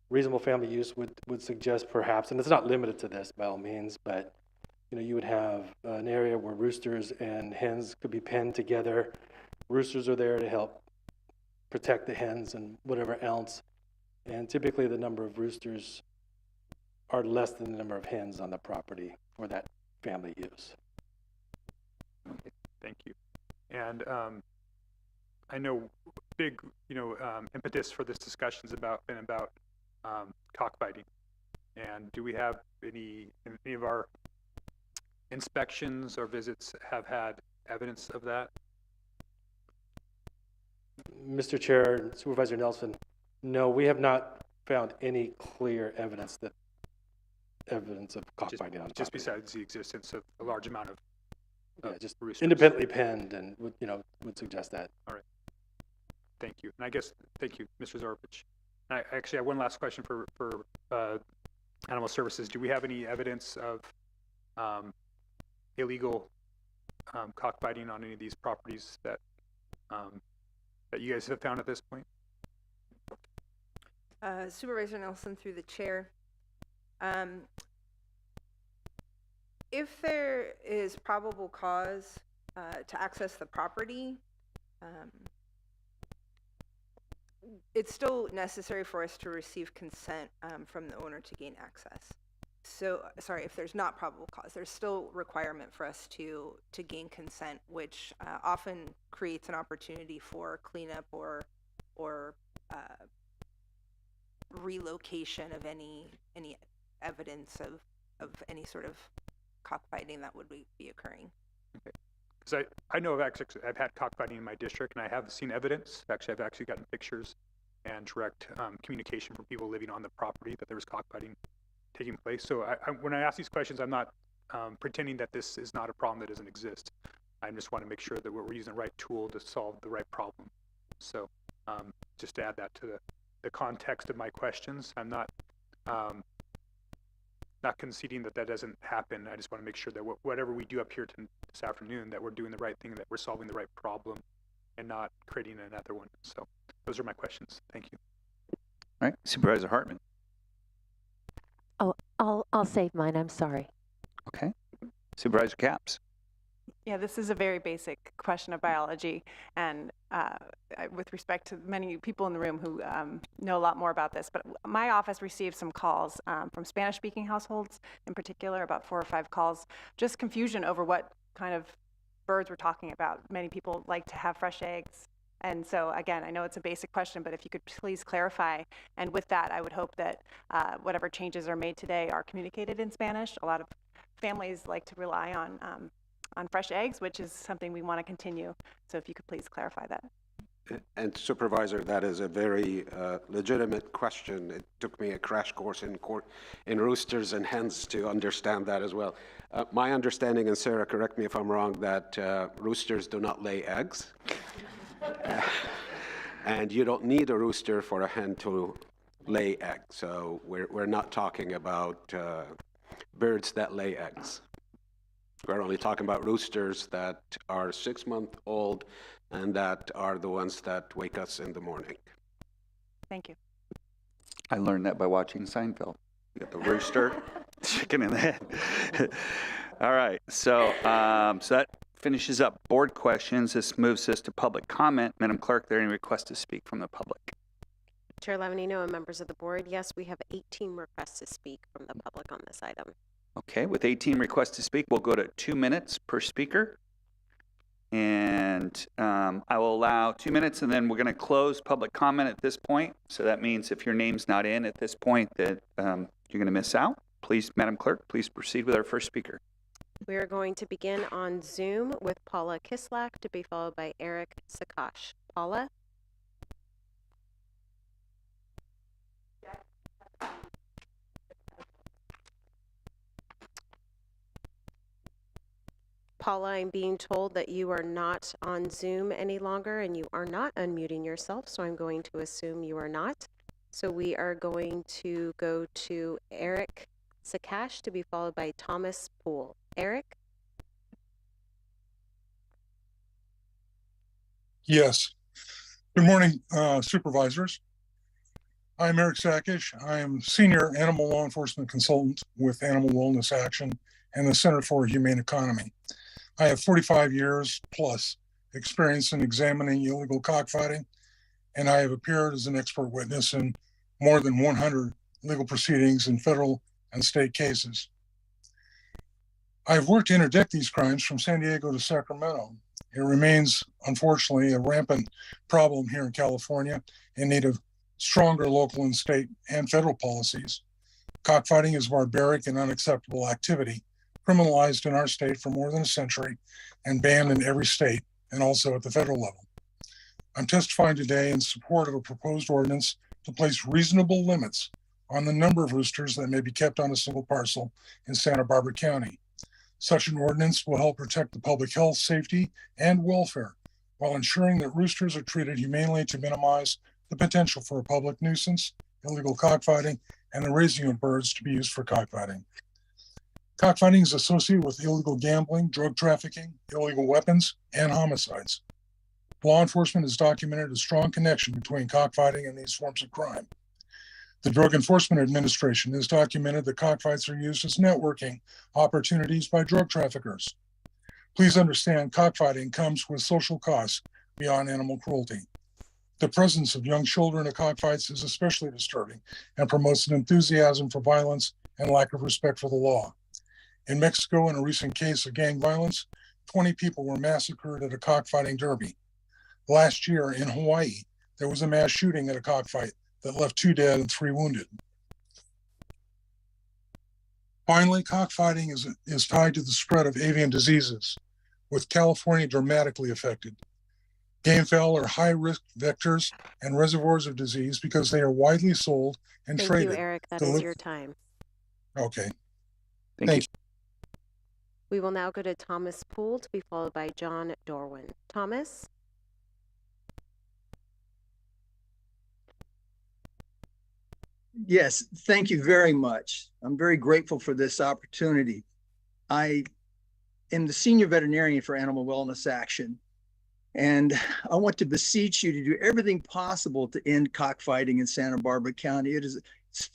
Reasonable family use would suggest perhaps, and it's not limited to this by all means, but you would have an area where roosters and hens could be penned together. Roosters are there to help protect the hens and whatever else. And typically the number of roosters are less than the number of hens on the property for that family use. Okay, thank you. And I know big, impetus for this discussion has been about cockfighting. And do we have any of our inspections or visits have had evidence of that? Mr. Chair, Supervisor Nelson, no, we have not found any clear evidence of cockfighting on the Just property. besides the existence of a large amount of just roosters. independently penned and would suggest that. All right. Thank you. And I guess, thank you, Mr. Zorovich. I actually have one last question for Animal Services. Do we have any evidence of illegal cockfighting on any of these properties that you guys have found at this point? Supervisor Nelson, through the chair. If there is probable cause to access the property, it's still necessary for us to receive consent from the owner to gain access. So, sorry, if there's not probable cause, there's still requirement for us to gain consent, which often creates an opportunity for cleanup or relocation of any evidence of any sort of cockfighting that would be occurring. Okay. Because I know I've had cockfighting in my district, and I have seen evidence. Actually, I've actually gotten pictures and direct communication from people living on the property that there was cockfighting taking place. So when I ask these questions, I'm not pretending that this is not a problem that doesn't exist. I just want to make sure that we're using the right tool to solve the right problem. So just to add that to the context of my questions, I'm not conceding that doesn't happen. I just want to make sure that whatever we do up here this afternoon, that we're doing the right thing, that we're solving the right problem and not creating another one. So those are my questions. Thank you. All right, Supervisor Hartman. Oh, I'll save mine. I'm sorry. Okay. Supervisor Capps. Yeah, this is a very basic question of biology, and with respect to many people in the room who know a lot more about this, but my office received some calls from Spanish-speaking households in particular, about 4 or 5 calls, just confusion over what kind of birds we're talking about. Many people like to have fresh eggs. And so, again, I know it's a basic question, but if you could please clarify. And with that, I would hope that whatever changes are made today are communicated in Spanish. A lot of families like to rely on fresh eggs, which is something we want to continue. So if you could please clarify that. And Supervisor, that is a very legitimate question. It took me a crash course in roosters and hens to understand that as well. My understanding, and Sarah, correct me if I'm wrong, that roosters do not lay eggs. And you don't need a rooster for a hen to lay eggs. So we're not talking about birds that lay eggs. We're only talking about roosters that are 6-month-old and that are the ones that wake us in the morning. Thank you. I learned that by watching Seinfeld. You got the rooster, chicken in the head. All right, so that finishes up board questions. This moves us to public comment. Madam Clerk, are there any requests to speak from the public? Chair Lavanino and members of the board, yes, we have 18 requests to speak from the public on this item. Okay, with 18 requests to speak, we'll go to 2 minutes per speaker. And I will allow 2 minutes, and then we're going to close public comment at this point. So that means if your name's not in at this point, that you're going to miss out. Please, Madam Clerk, please proceed with our first speaker. We are going to begin on Zoom with Paula Kislak, to be followed by Eric Sakash. Paula? Paula, I'm being told that you are not on Zoom any longer and you are not unmuting yourself, so I'm going to assume you are not. So we are going to go to Eric Sakash to be followed by Thomas Poole. Eric? Yes. Good morning, supervisors. I'm Eric Sakish. I am Senior Animal Law Enforcement Consultant with Animal Wellness Action and the Center for a Humane Economy. I have 45 years plus experience in examining illegal cockfighting, and I have appeared as an expert witness in more than 100 legal proceedings in federal and state cases. I've worked to interdict these crimes from San Diego to Sacramento. It remains, unfortunately, a rampant problem here in California in need of stronger local and state and federal policies. Cockfighting is a barbaric and unacceptable activity, criminalized in our state for more than a century and banned in every state and also at the federal level. I'm testifying today in support of a proposed ordinance to place reasonable limits on the number of roosters that may be kept on a single parcel in Santa Barbara County. Such an ordinance will help protect the public health, safety, and welfare while ensuring that roosters are treated humanely to minimize the potential for a public nuisance, illegal cockfighting, and the raising of birds to be used for cockfighting. Cockfighting is associated with illegal gambling, drug trafficking, illegal weapons, and homicides. Law enforcement has documented a strong connection between cockfighting and these forms of crime. The Drug Enforcement Administration has documented that cockfights are used as networking opportunities by drug traffickers. Please understand, cockfighting comes with social costs beyond animal cruelty. The presence of young children at cockfights is especially disturbing and promotes an enthusiasm for violence and lack of respect for the law. In Mexico, in a recent case of gang violence, 20 people were massacred at a cockfighting derby. Last year in Hawaii, there was a mass shooting at a cockfight that left 2 dead and 3 wounded. Finally, cockfighting is tied to the spread of avian diseases, with California dramatically affected. Game fowl are high-risk vectors and reservoirs of disease because they are widely sold and traded. Thank you, Eric. That is your time. Okay. Thank you. We will now go to Thomas Poole to be followed by John Dorwin. Thomas? Yes, thank you very much. I'm very grateful for this opportunity. I am the senior veterinarian for Animal Wellness Action, and I want to beseech you to do everything possible to end cockfighting in Santa Barbara County. It's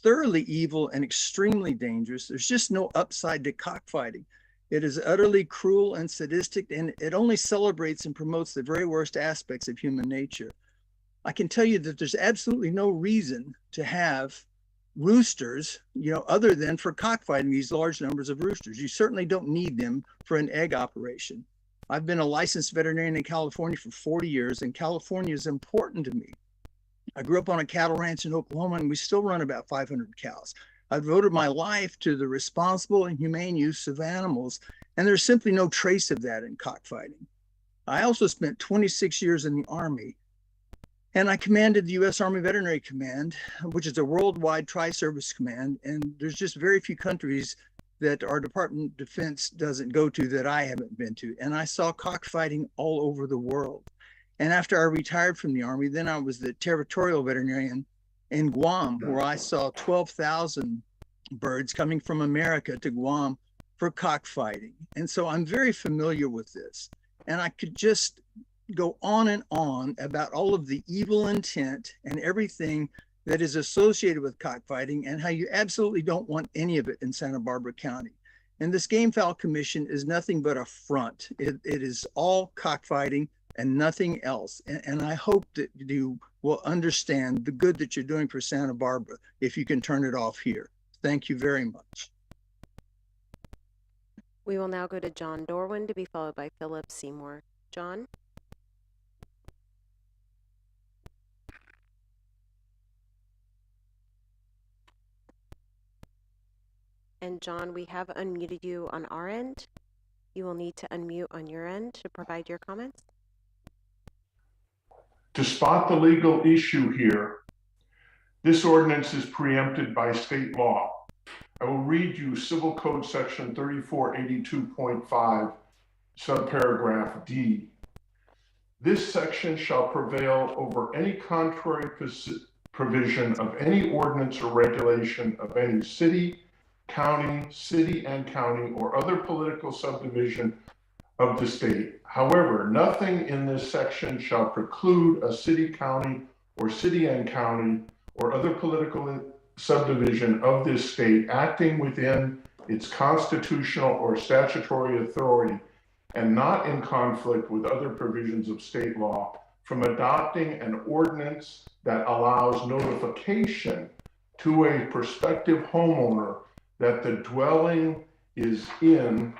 thoroughly evil and extremely dangerous. There's just no upside to cockfighting. It is utterly cruel and sadistic, and it only celebrates and promotes the very worst aspects of human nature. I can tell you that there's absolutely no reason to have roosters, other than for cockfighting these large numbers of roosters. You certainly don't need them for an egg operation. I've been a licensed veterinarian in California for 40 years, and California is important to me. I grew up on a cattle ranch in Oklahoma, and we still run about 500 cows. I've devoted my life to the responsible and humane use of animals, and there's simply no trace of that in cockfighting. I also spent 26 years in the Army, and I commanded the U.S. Army Veterinary Command, which is a worldwide tri-service command, and there's just very few countries that our Department of Defense doesn't go to that I haven't been to. And I saw cockfighting all over the world. And after I retired from the Army, then I was the territorial veterinarian in Guam, where I saw 12,000 birds coming from America to Guam for cockfighting. And so I'm very familiar with this. And I could just go on and on about all of the evil intent and everything that is associated with cockfighting and how you absolutely don't want any of it in Santa Barbara County. And this Game Fowl Commission is nothing but a front. It is all cockfighting and nothing else. And I hope that you will understand the good that you're doing for Santa Barbara if you can turn it off here. Thank you very much. We will now go to John Dorwin to be followed by Philip Seymour. John? And John, we have unmuted you on our end. You will need to unmute on your end to provide your comments. To spot the legal issue here, this ordinance is preempted by state law. I will read you Civil Code section 3482.5 subparagraph D. This section shall prevail over any contrary provision of any ordinance or regulation of any city, and county, or other political subdivision of the state. However, nothing in this section shall preclude a city, county, or city and county, or other political subdivision of this state acting within its constitutional or statutory authority and not in conflict with other provisions of state law from adopting an ordinance that allows notification to a prospective homeowner that the dwelling is in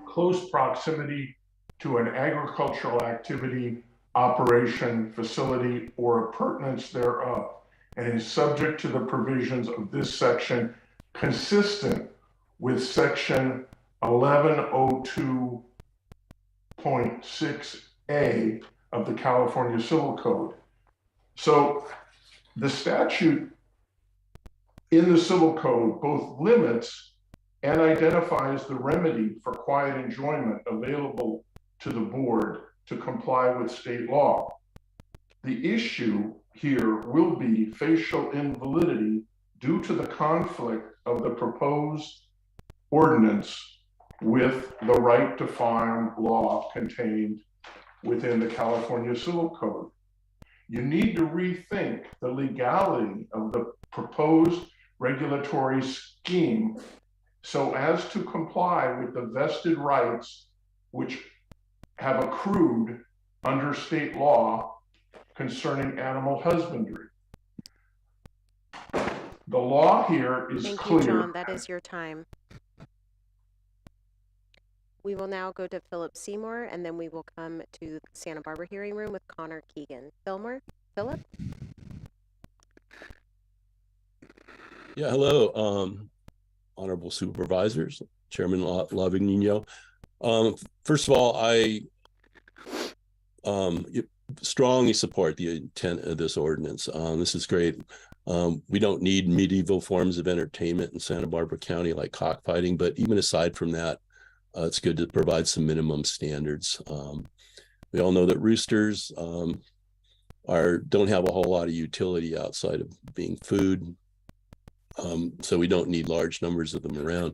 close proximity to an agricultural activity, operation, facility, or appurtenance thereof, and is subject to the provisions of this section consistent with section 1102.6A of the California Civil Code. So the statute in the Civil Code both limits and identifies the remedy for quiet enjoyment available to the board to comply with state law. The issue here will be facial invalidity due to the conflict of the proposed ordinance with the right to farm law contained within the California Civil Code. You need to rethink the legality of the proposed regulatory scheme so as to comply with the vested rights which have accrued under state law concerning animal husbandry. The law here is clear. Thank you, John. That is your time. We will now go to Philip Seymour, and then we will come to the Santa Barbara hearing room with Connor Keegan. Philip? Yeah, hello, honorable supervisors, Chairman Lavignino. First of all, I strongly support the intent of this ordinance. This is great. We don't need medieval forms of entertainment in Santa Barbara County like cockfighting, but even aside from that, it's good to provide some minimum standards. We all know that roosters don't have a whole lot of utility outside of being food. So we don't need large numbers of them around.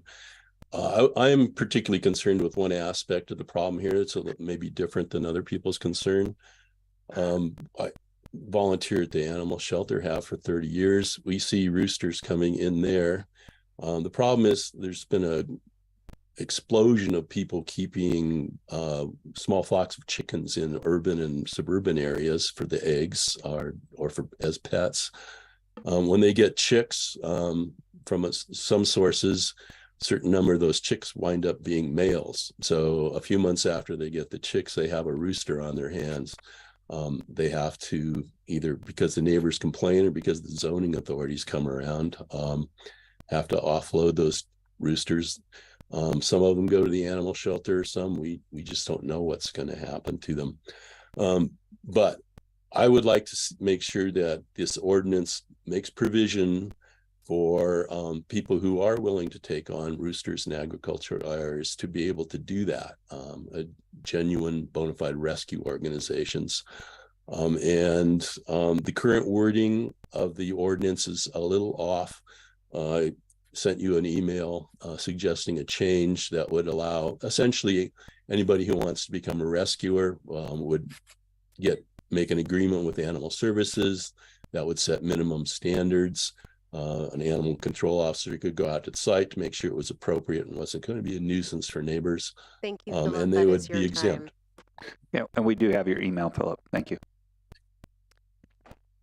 I am particularly concerned with one aspect of the problem here. It's maybe different than other people's concern. I volunteer at the animal shelter, have for 30 years. We see roosters coming in there. The problem is there's been an explosion of people keeping small flocks of chickens in urban and suburban areas for the eggs or as pets. When they get chicks from some sources, a certain number of those chicks wind up being males. So a few months after they get the chicks, they have a rooster on their hands. They have to, either because the neighbors complain or because the zoning authorities come around, have to offload those roosters. Some of them go to the animal shelter. Some we just don't know what's going to happen to them. But I would like to make sure that this ordinance makes provision for people who are willing to take on roosters and agricultural areas to be able to do that, genuine bona fide rescue organizations. The current wording of the ordinance is a little off. I sent you an email suggesting a change that would allow essentially anybody who wants to become a rescuer would make an agreement with animal services that would set minimum standards. An animal control officer could go out to the site to make sure it was appropriate and wasn't going to be a nuisance for neighbors. Thank you, Philip. And they would be exempt. Yeah, and we do have your email, Philip. Thank you.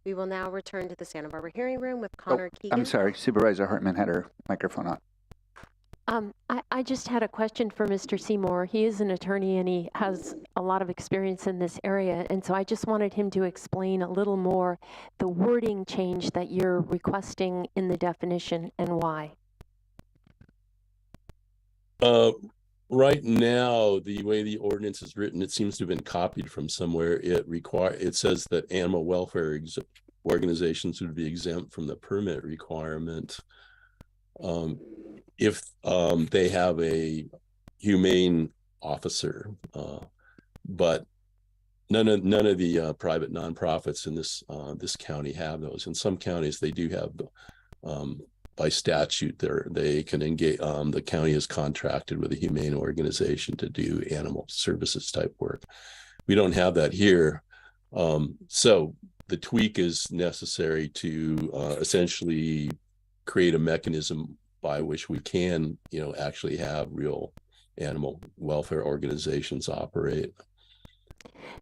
We will now return to the Santa Barbara hearing room with Connor Keegan. I'm sorry, Supervisor Hartman had her microphone on. I just had a question for Mr. Seymour. He is an attorney and he has a lot of experience in this area. And so I just wanted him to explain a little more the wording change that you're requesting in the definition and why. Right now, the way the ordinance is written, it seems to have been copied from somewhere. It says that animal welfare organizations would be exempt from the permit requirement if they have a humane officer. But none of the private nonprofits in this county have those. In some counties, they do have, by statute, they can engage. The county is contracted with a humane organization to do animal services type work. We don't have that here. So the tweak is necessary to essentially create a mechanism by which we can, actually have real animal welfare organizations operate.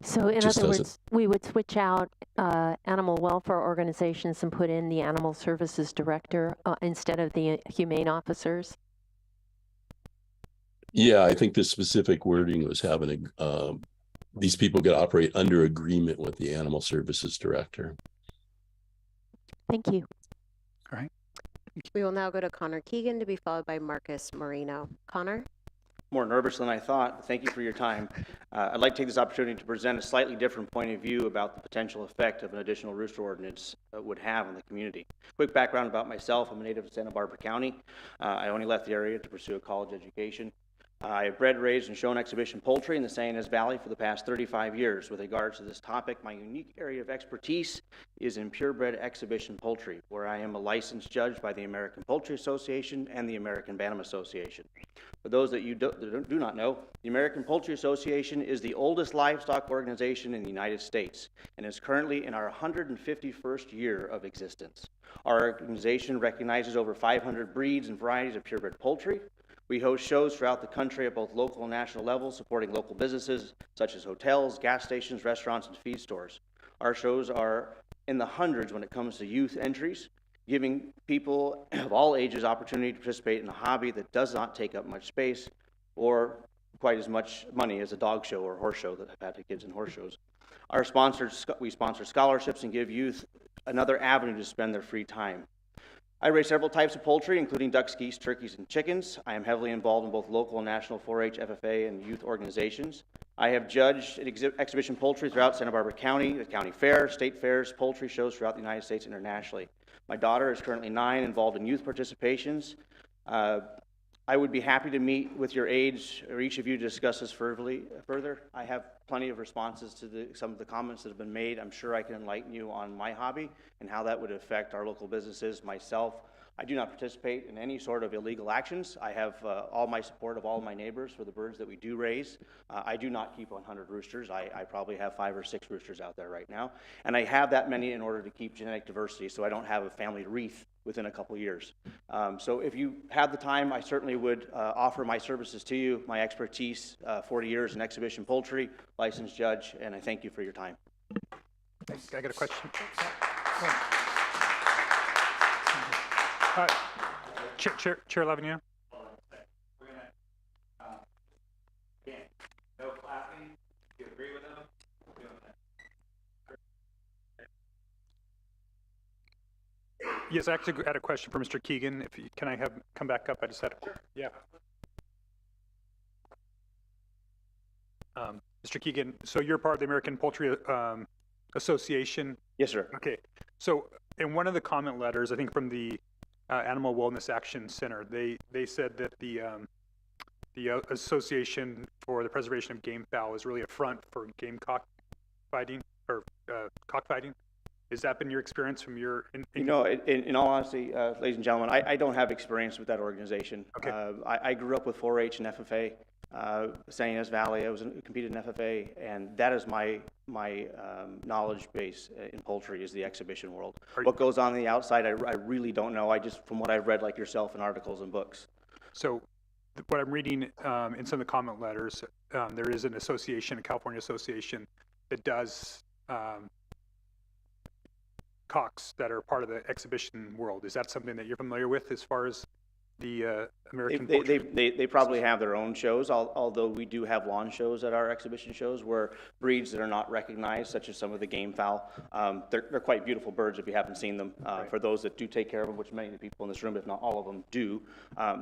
So in Just other doesn't. words, we would switch out animal welfare organizations and put in the animal services director instead of the humane officers? Yeah, I think the specific wording was having these people could operate under agreement with the animal services director. Thank you. All right. We will now go to Connor Keegan to be followed by Marcus Marino. Connor? More nervous than I thought. Thank you for your time. I'd like to take this opportunity to present a slightly different point of view about the potential effect of an additional rooster ordinance would have on the community. Quick background about myself. I'm a native of Santa Barbara County. I only left the area to pursue a college education. I have bred, raised, and shown exhibition poultry in the San Ynez Valley for the past 35 years. With regards to this topic, my unique area of expertise is in purebred exhibition poultry, where I am a licensed judge by the American Poultry Association and the American Bantam Association. For those that you do not know, the American Poultry Association is the oldest livestock organization in the United States and is currently in our 151st year of existence. Our organization recognizes over 500 breeds and varieties of purebred poultry. We host shows throughout the country at both local and national levels, supporting local businesses such as hotels, gas stations, restaurants, and feed stores. Our shows are in the hundreds when it comes to youth entries, giving people of all ages opportunity to participate in a hobby that does not take up much space or quite as much money as a dog show or horse show that I've had to kids in horse shows. We sponsor scholarships and give youth another avenue to spend their free time. I raise several types of poultry, including ducks, geese, turkeys, and chickens. I am heavily involved in both local and national 4-H, FFA, and youth organizations. I have judged exhibition poultry throughout Santa Barbara County, the county fair, state fairs, poultry shows throughout the United States internationally. My daughter is currently 9, involved in youth participations. I would be happy to meet with your aides or each of you to discuss this further. I have plenty of responses to some of the comments that have been made. I'm sure I can enlighten you on my hobby and how that would affect our local businesses, myself. I do not participate in any sort of illegal actions. I have all my support of all of my neighbors for the birds that we do raise. I do not keep 100 roosters. I probably have 5 or 6 roosters out there right now. And I have that many in order to keep genetic diversity so I don't have a family wreath within a couple years. So if you have the time, I certainly would offer my services to you, my expertise, 40 years in exhibition poultry, licensed judge, and I thank you for your time. Thanks. I got a question. Chair Lavanino. No clapping. You agree with them? Yes, I actually had a question for Mr. Keegan. If you, can I have come back up? I just had yeah. Mr. Keegan, so you're part of the American Poultry Association? Yes, sir. Okay. So in one of the comment letters, I think from the Animal Wellness Action Center, they said that the Association for the Preservation of Game Fowl is really a front for game cockfighting or cockfighting. Has that been your experience from your? In all honesty, ladies and gentlemen, I don't have experience with that organization. Okay. I grew up with 4-H and FFA, San Ynez Valley. I competed in FFA, and that is my knowledge base in poultry is the exhibition world. What goes on the outside, I really don't know. I just, from what I've read, like yourself, in articles and books. So, what I'm reading in some of the comment letters, there is an association, a California association, that does cocks that are part of the exhibition world. Is that something that you're familiar with as far as the American Poultry? They probably have their own shows, although we do have lawn shows at our exhibition shows where breeds that are not recognized, such as some of the game fowl, they're quite beautiful birds if you haven't seen them. Right. For those that do take care of them, which many of the people in this room, if not all of them, do,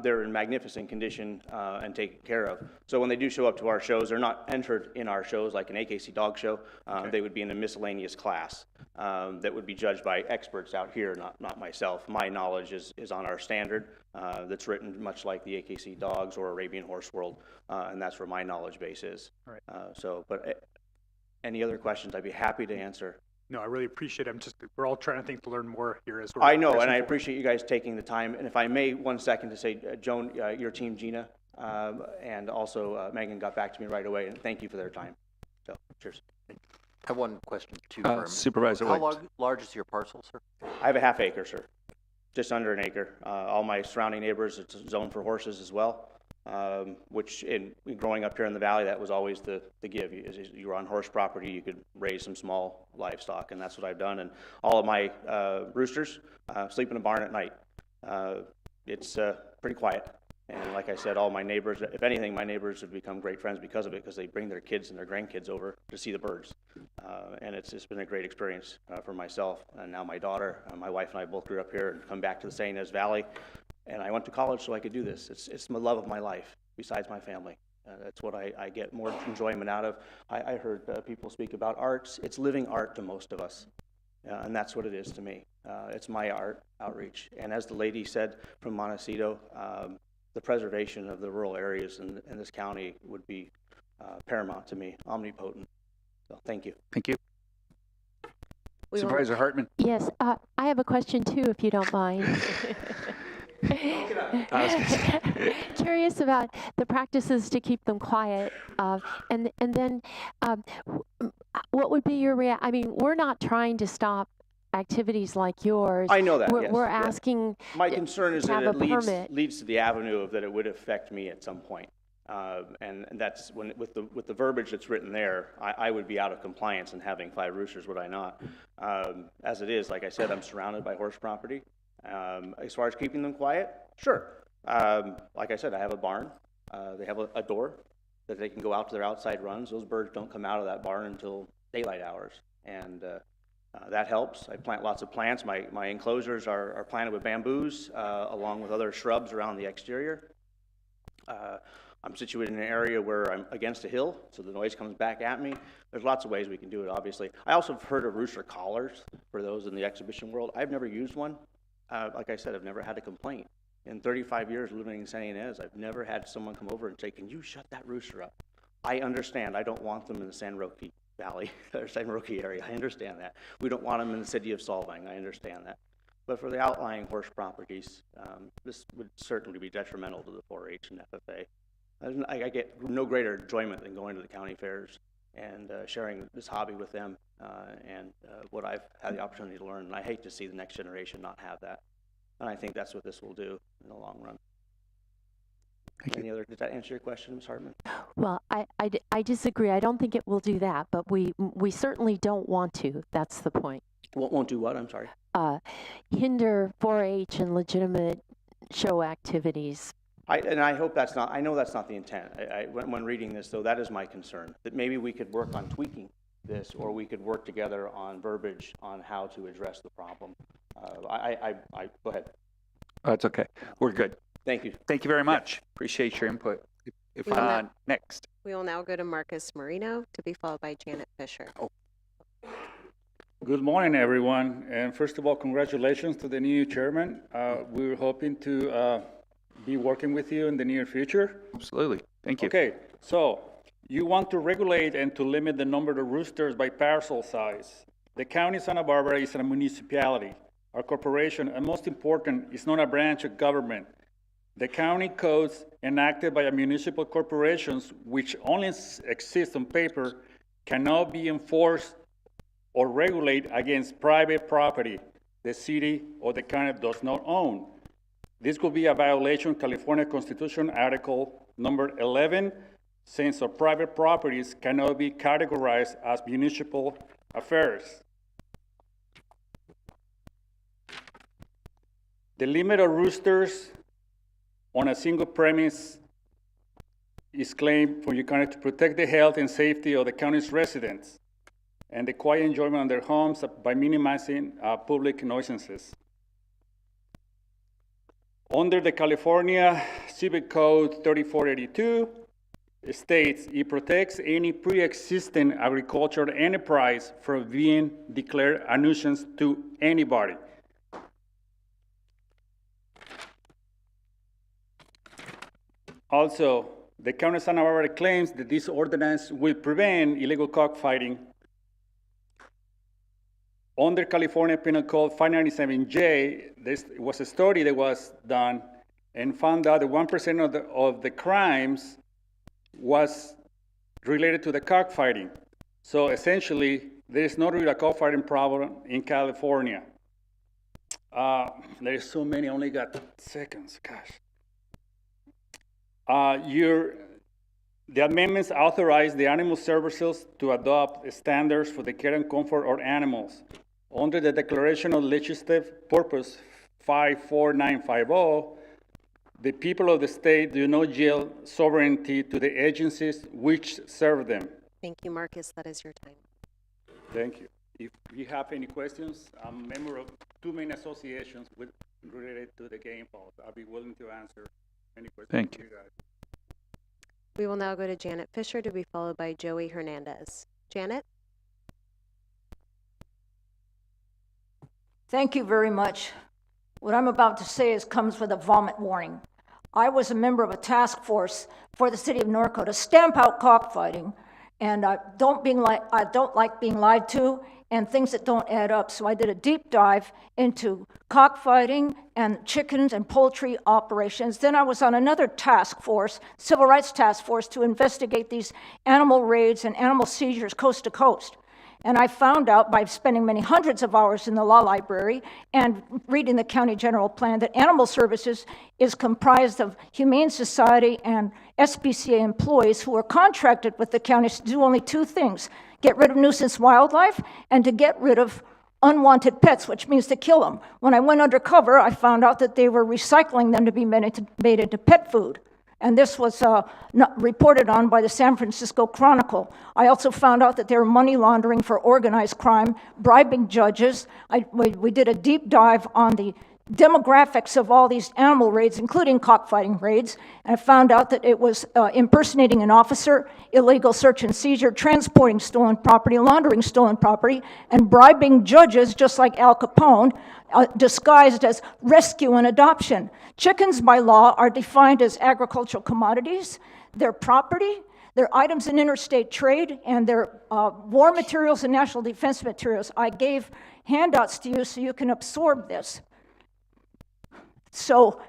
they're in magnificent condition and taken care of. So when they do show up to our shows, they're not entered in our shows like an AKC dog show. Okay. They would be in a miscellaneous class that would be judged by experts out here, not myself. My knowledge is on our standard. that's written much like the AKC Dogs or Arabian Horse World, and that's where my knowledge base is. Right. Any other questions, I'd be happy to answer. No, I really appreciate it. We're all trying to learn more here as we're I know, and pressing I forward. appreciate you guys taking the time. And if I may, 1 second to say, Joan, your team, Gina, and also Megan got back to me right away, and thank you for their time. So, cheers. I have one question too. Supervisor How White. large is your parcel, sir? I have a half acre, sir. Just under an acre. All my surrounding neighbors, it's zoned for horses as well, which in growing up here in the valley, that was always the give. You were on horse property, you could raise some small livestock, and that's what I've done. And all of my roosters sleep in a barn at night. It's pretty quiet. And like I said, all my neighbors, if anything, my neighbors have become great friends because of it, because they bring their kids and their grandkids over to see the birds. And it's been a great experience for myself. And now my daughter, my wife and I both grew up here and come back to the St. Inez Valley. And I went to college so I could do this. It's the love of my life, besides my family. That's what I get more enjoyment out of. I heard people speak about arts. It's living art to most of us. And that's what it is to me. It's my art outreach. And as the lady said from Montecito, the preservation of the rural areas in this county would be paramount to me, omnipotent. So thank you. Thank you. Supervisor Hartman. Yes, I have a question too, if you don't mind. Curious about the practices to keep them quiet, and then what would be your I mean, we're not trying to stop activities like yours. I know that. We're asking. My concern is that it permit. leads to the avenue of that it would affect me at some point. And that's when with the verbiage that's written there, I would be out of compliance in having 5 roosters, would I not? As it is, like I said, I'm surrounded by horse property. As far as keeping them quiet, sure. Like I said, I have a barn. They have a door that they can go out to their outside runs. Those birds don't come out of that barn until daylight hours, and that helps. I plant lots of plants. My enclosures are planted with bamboos, along with other shrubs around the exterior. I'm situated in an area where I'm against a hill, so the noise comes back at me. There's lots of ways we can do it, obviously. I also have heard of rooster collars for those in the exhibition world. I've never used one. Like I said, I've never had a complaint. In 35 years living in St. Inez, I've never had someone come over and say, can you shut that rooster up? I understand. I don't want them in the San Roque Valley, or San Roque area. I understand that. We don't want them in the city of Solvang. I understand that. But for the outlying horse properties, this would certainly be detrimental to the 4-H and FFA. I get no greater enjoyment than going to the county fairs and sharing this hobby with them and what I've had the opportunity to learn. And I hate to see the next generation not have that. And I think that's what this will do in the long run. Did that answer your question, Ms. Hartman? Well, I disagree. I don't think it will do that, but we certainly don't want to. That's the point. Won't do what? I'm sorry. Hinder 4-H and legitimate show activities. I hope that's not, I know that's not the intent. When reading this, though, that is my concern, that maybe we could work on tweaking this, or we could work together on verbiage on how to address the problem. Go ahead. That's okay. We're good. Thank you. Thank you very much. Appreciate your input. Next. We will now go to Marcus Marino, to be followed by Janet Fisher. Good morning, everyone. And first of all, congratulations to the new chairman. We're hoping to be working with you in the near future. Absolutely. Thank you. Okay, so you want to regulate and to limit the number of roosters by parcel size. The county of Santa Barbara is a municipality. Our corporation, and most important, is not a branch of government. The county codes enacted by municipal corporations, which only exist on paper, cannot be enforced or regulate against private property the city or the county does not own. This could be a violation of California Constitution Article number 11, since our private properties cannot be categorized as municipal affairs. The limit of roosters on a single premise is claimed for your county to protect the health and safety of the county's residents and the quiet enjoyment of their homes by minimizing public nuisances. Under the California Civic Code 3482, it states it protects any pre-existing agricultural enterprise from being declared a nuisance to anybody. Also, the County of Santa Barbara claims that this ordinance will prevent illegal cockfighting. Under California Penal Code 597J, this was a study that was done and found out that 1% of the crimes was related to the cockfighting. So essentially, there is not really a cockfighting problem in California. There is so many, I only got seconds, gosh. The amendments authorize the animal services to adopt standards for the care and comfort of animals. Under the Declaration of Legislative Purpose 54950, the people of the state do not yield sovereignty to the agencies which serve them. Thank you, Marcus. That is your time. Thank you. If you have any questions, I'm a member of 2 main associations related to the game policy. I'll be willing to answer any questions. Thank you. Guys. We will now go to Janet Fisher to be followed by Joey Hernandez. Janet? Thank you very much. What I'm about to say comes with a vomit warning. I was a member of a task force for the city of Norco to stamp out cockfighting, and I don't like being lied to and things that don't add up. So I did a deep dive into cockfighting and chickens and poultry operations. Then I was on another task force, civil rights task force, to investigate these animal raids and animal seizures coast to coast. And I found out by spending many hundreds of hours in the law library and reading the county general plan that animal services is comprised of Humane Society and SPCA employees who are contracted with the county to do only 2 things: get rid of nuisance wildlife and to get rid of unwanted pets, which means to kill them. When I went undercover, I found out that they were recycling them to be made into pet food. And this was reported on by the San Francisco Chronicle. I also found out that they were money laundering for organized crime, bribing judges. We did a deep dive on the demographics of all these animal raids, including cockfighting raids, and I found out that it was impersonating an officer, illegal search and seizure, transporting stolen property, laundering stolen property, and bribing judges, just like Al Capone, disguised as rescue and adoption. Chickens, by law, are defined as agricultural commodities. They're property, they're items in interstate trade, and they're war materials and national defense materials. I gave handouts to you so you can absorb this. So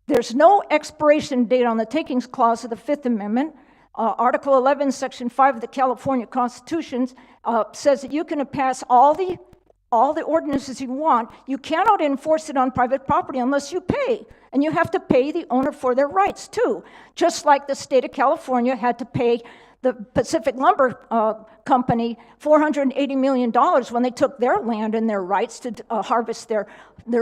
there's no expiration date on the takings clause of the Fifth Amendment. Article 11, Section 5 of the California Constitution says that you can pass all the ordinances you want. You cannot enforce it on private property unless you pay. And you have to pay the owner for their rights, too. Just like the state of California had to pay the Pacific Lumber Company $480 million when they took their land and their rights to harvest their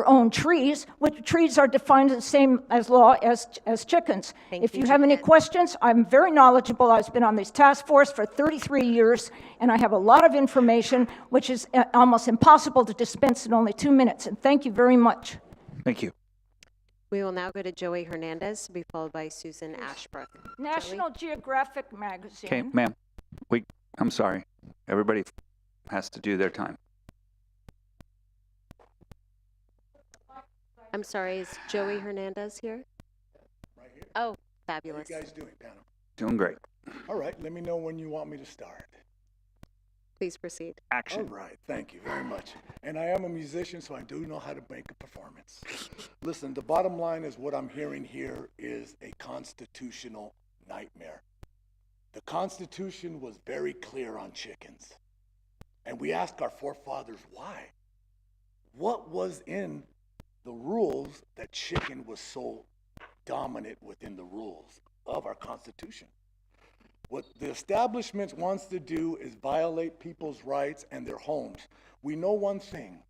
own trees, which trees are defined the same as law as chickens. If you have any questions, I'm very knowledgeable. I've been on this task force for 33 years, and I have a lot of information, which is almost impossible to dispense in only 2 minutes. And thank you very much. Thank you. We will now go to Joey Hernandez, to be followed by Susan Ashbrook. National Geographic magazine. Okay, ma'am. I'm sorry. Everybody has to do their time. I'm sorry, is Joey Hernandez here? Right here. Oh, fabulous. How you guys doing, panel? Doing great. All right, let me know when you want me to start. Please proceed. Action. All right, thank you very much. And I am a musician, so I do know how to make a performance. Listen, the bottom line is what I'm hearing here is a constitutional nightmare. The Constitution was very clear on chickens. And we asked our forefathers why. What was in the rules that chicken was so dominant within the rules of our Constitution? What the establishment wants to do is violate people's rights and their homes. We know one thing,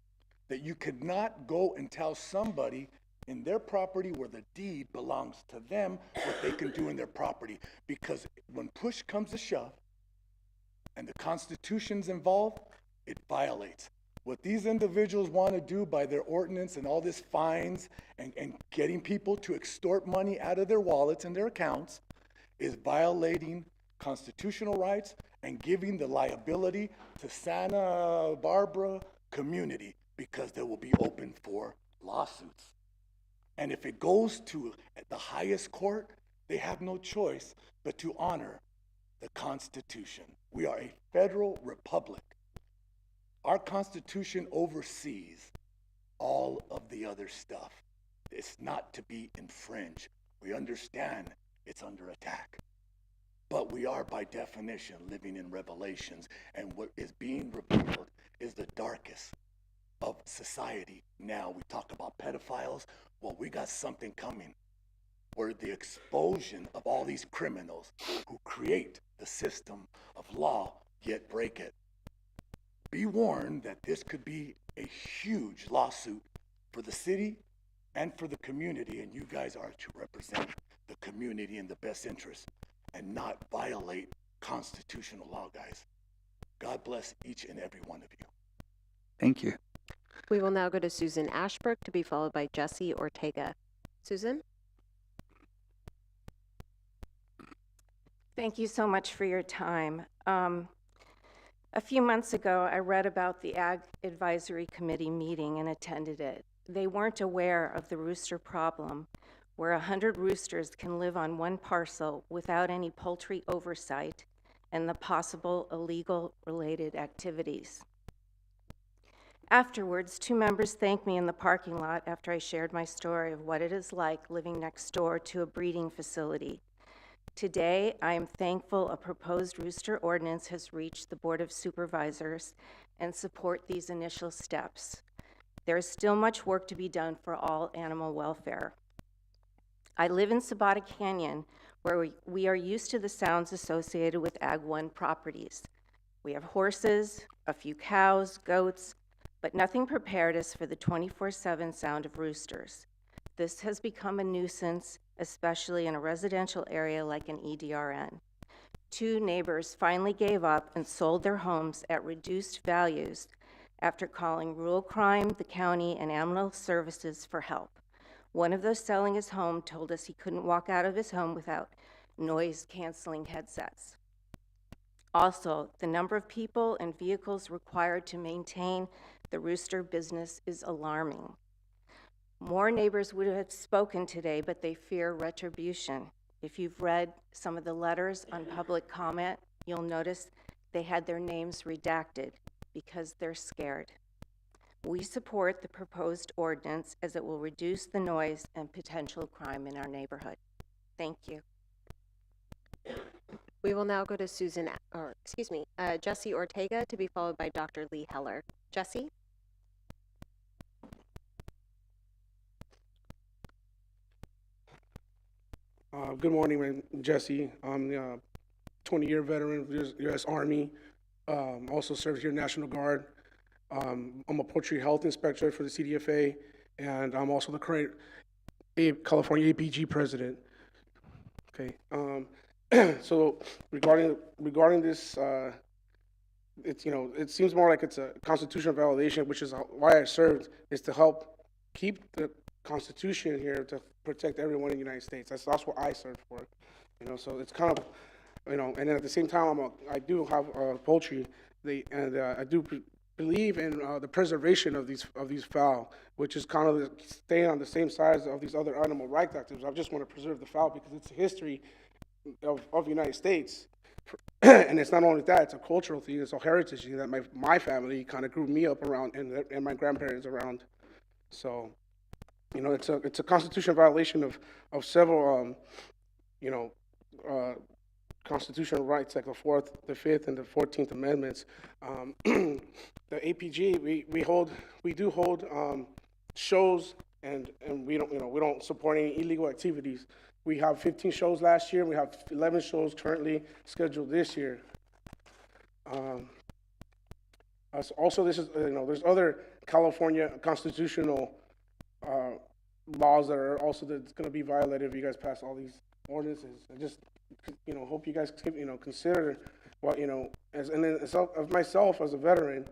that you could not go and tell somebody in their property where the deed belongs to them what they can do in their property. Because when push comes to shove and the Constitution's involved, it violates. What these individuals want to do by their ordinance and all this fines and getting people to extort money out of their wallets and their accounts is violating constitutional rights and giving the liability to Santa Barbara community, because they will be open for lawsuits. And if it goes to the highest court, They have no choice but to honor the Constitution. We are a federal republic. Our Constitution oversees all of the other stuff. It's not to be infringed. We understand it's under attack. But we are, by definition, living in revelations, and what is being revealed is the darkest of society. Now we talk about pedophiles. Well, we got something coming where the explosion of all these criminals who create the system of law yet break it. Be warned that this could be a huge lawsuit for the city and for the community, and you guys are to represent the community in the best interest and not violate constitutional law, guys. God bless each and every one of you. Thank you. We will now go to Susan Ashbrook, to be followed by Jesse Ortega. Susan? Thank you so much for your time. A few months ago, I read about the Ag Advisory Committee meeting and attended it. They weren't aware of the rooster problem, where 100 roosters can live on one parcel without any poultry oversight and the possible illegal related activities. Afterwards, 2 members thanked me in the parking lot after I shared my story of what it is like living next door to a breeding facility. Today, I am thankful a proposed rooster ordinance has reached the Board of Supervisors and support these initial steps. There is still much work to be done for all animal welfare. I live in Sabata Canyon, where we are used to the sounds associated with Ag 1 properties. We have horses, a few cows, goats, but nothing prepared us for the 24/7 sound of roosters. This has become a nuisance, especially in a residential area like an EDRN. 2 neighbors finally gave up and sold their homes at reduced values after calling rural crime, the county, and animal services for help. One of those selling his home told us he couldn't walk out of his home without noise-canceling headsets. Also, the number of people and vehicles required to maintain the rooster business is alarming. More neighbors would have spoken today, but they fear retribution. If you've read some of the letters on public comment, you'll notice they had their names redacted because they're scared. We support the proposed ordinance as it will reduce the noise and potential crime in our neighborhood. Thank you. We will now go to Jesse Ortega, to be followed by Dr. Lee Heller. Jesse? Good morning, I'm Jesse. I'm a 20-year veteran of the U.S. Army. Also served here in National Guard. I'm a poultry health inspector for the CDFA, and I'm also the current California APG president. Okay. So regarding this, it seems more like it's a constitutional violation, which is why I served, is to help keep the Constitution here to protect everyone in the United States. That's what I served for. So it's kind of, and then at the same time, I do have poultry. I do believe in the preservation of these fowl, which is kind of staying on the same size of these other animal rights activists. I just want to preserve the fowl because it's a history of the United States. And it's not only that, it's a cultural thing, it's a heritage thing that my family kind of grew me up around and my grandparents around. So, it's a constitutional violation of several, constitutional rights, like the 4th, the 5th, and the 14th Amendments. The APG, we do hold shows, and we don't support any illegal activities. We have 15 shows last year. We have 11 shows currently scheduled this year. Also, this is there's other California constitutional laws that are also that's going to be violated if you guys pass all these ordinances. I just hope you guys consider what of myself as a veteran.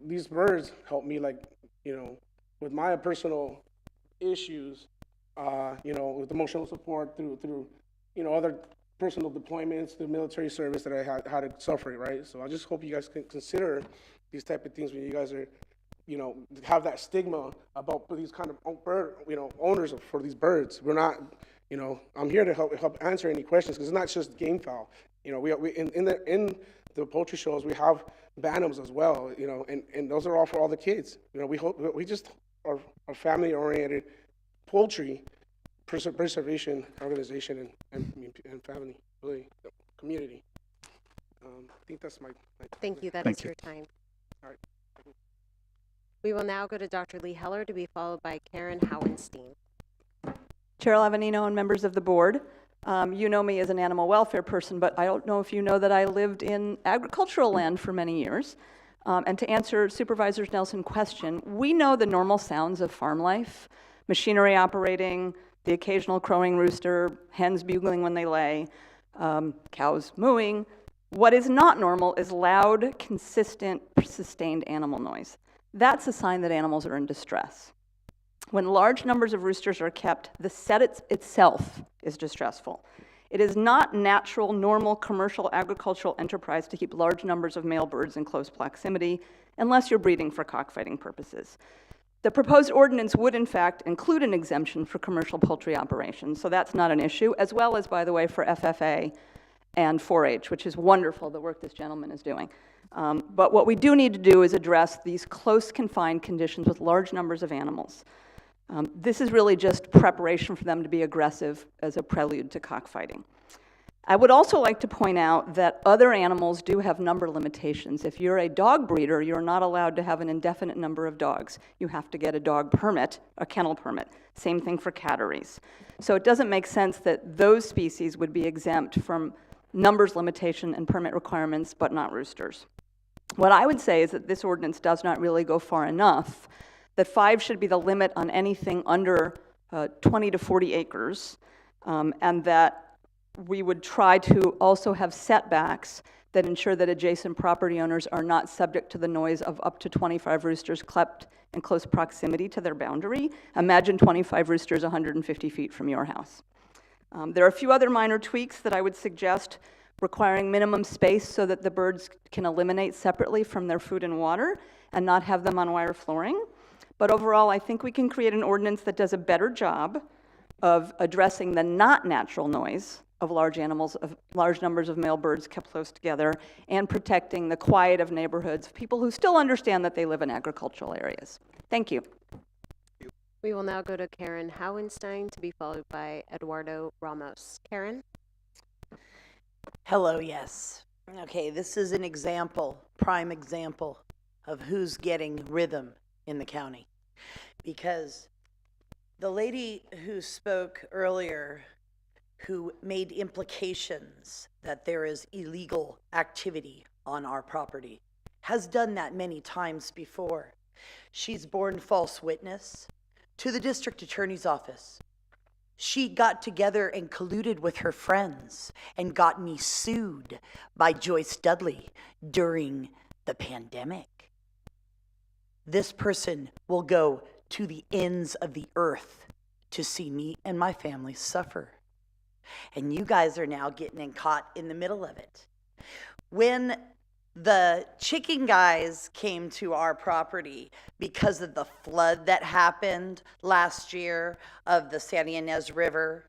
These birds help me with my personal issues. With emotional support through other personal deployments, the military service that I had to suffer, right? So I just hope you guys can consider these type of things when you guys are, have that stigma about these kind of owners for these birds. We're not, You know, I'm here to help answer any questions, because it's not just game fowl. You know, we in the poultry shows, we have bantams as well, you know, and those are all for all the kids. You know, we just are a family-oriented poultry preservation organization and family, really, community. I think that's my Thank you. That Thank is you. your time. All right. We will now go to Dr. Lee Heller, to be followed by Karen Howenstein. Chair Lavanino and members of the board, you know me as an animal welfare person, but I don't know if you know that I lived in agricultural land for many years. And to answer Supervisor Nelson's question, we know the normal sounds of farm life: machinery operating, the occasional crowing rooster, hens bugling when they lay, cows mooing. What is not normal is loud, consistent, sustained animal noise. That's a sign that animals are in distress. When large numbers of roosters are kept, the set itself is distressful. It is not natural, normal, commercial, agricultural enterprise to keep large numbers of male birds in close proximity unless you're breeding for cockfighting purposes. The proposed ordinance would, in fact, include an exemption for commercial poultry operations, so that's not an issue, as well as, by the way, for FFA and 4-H, which is wonderful, the work this gentleman is doing. But what we do need to do is address these close confined conditions with large numbers of animals. This is really just preparation for them to be aggressive as a prelude to cockfighting. I would also like to point out that other animals do have number limitations. If you're a dog breeder, you're not allowed to have an indefinite number of dogs. You have to get a dog permit, a kennel permit. Same thing for catteries. So it doesn't make sense that those species would be exempt from numbers limitation and permit requirements, but not roosters. What I would say is that this ordinance does not really go far enough, that 5 should be the limit on anything under 20 to 40 acres, and that we would try to also have setbacks that ensure that adjacent property owners are not subject to the noise of up to 25 roosters kept in close proximity to their boundary. Imagine 25 roosters 150 feet from your house. There are a few other minor tweaks that I would suggest, requiring minimum space so that the birds can eliminate separately from their food and water and not have them on wire flooring. But overall, I think we can create an ordinance that does a better job of addressing the not natural noise of large animals, of large numbers of male birds kept close together, and protecting the quiet of neighborhoods of people who still understand that they live in agricultural areas. Thank you. We will now go to Karen Howenstein, to be followed by Eduardo Ramos. Karen? Hello, yes. Okay, this is an example, prime example of who's getting rhythm in the county. Because the lady who spoke earlier, who made implications that there is illegal activity on our property, has done that many times before. She's borne false witness to the district attorney's office. She got together and colluded with her friends and got me sued by Joyce Dudley during the pandemic. This person will go to the ends of the earth to see me and my family suffer. And you guys are now getting caught in the middle of it. When the chicken guys came to our property because of the flood that happened last year of the Santa Ynez River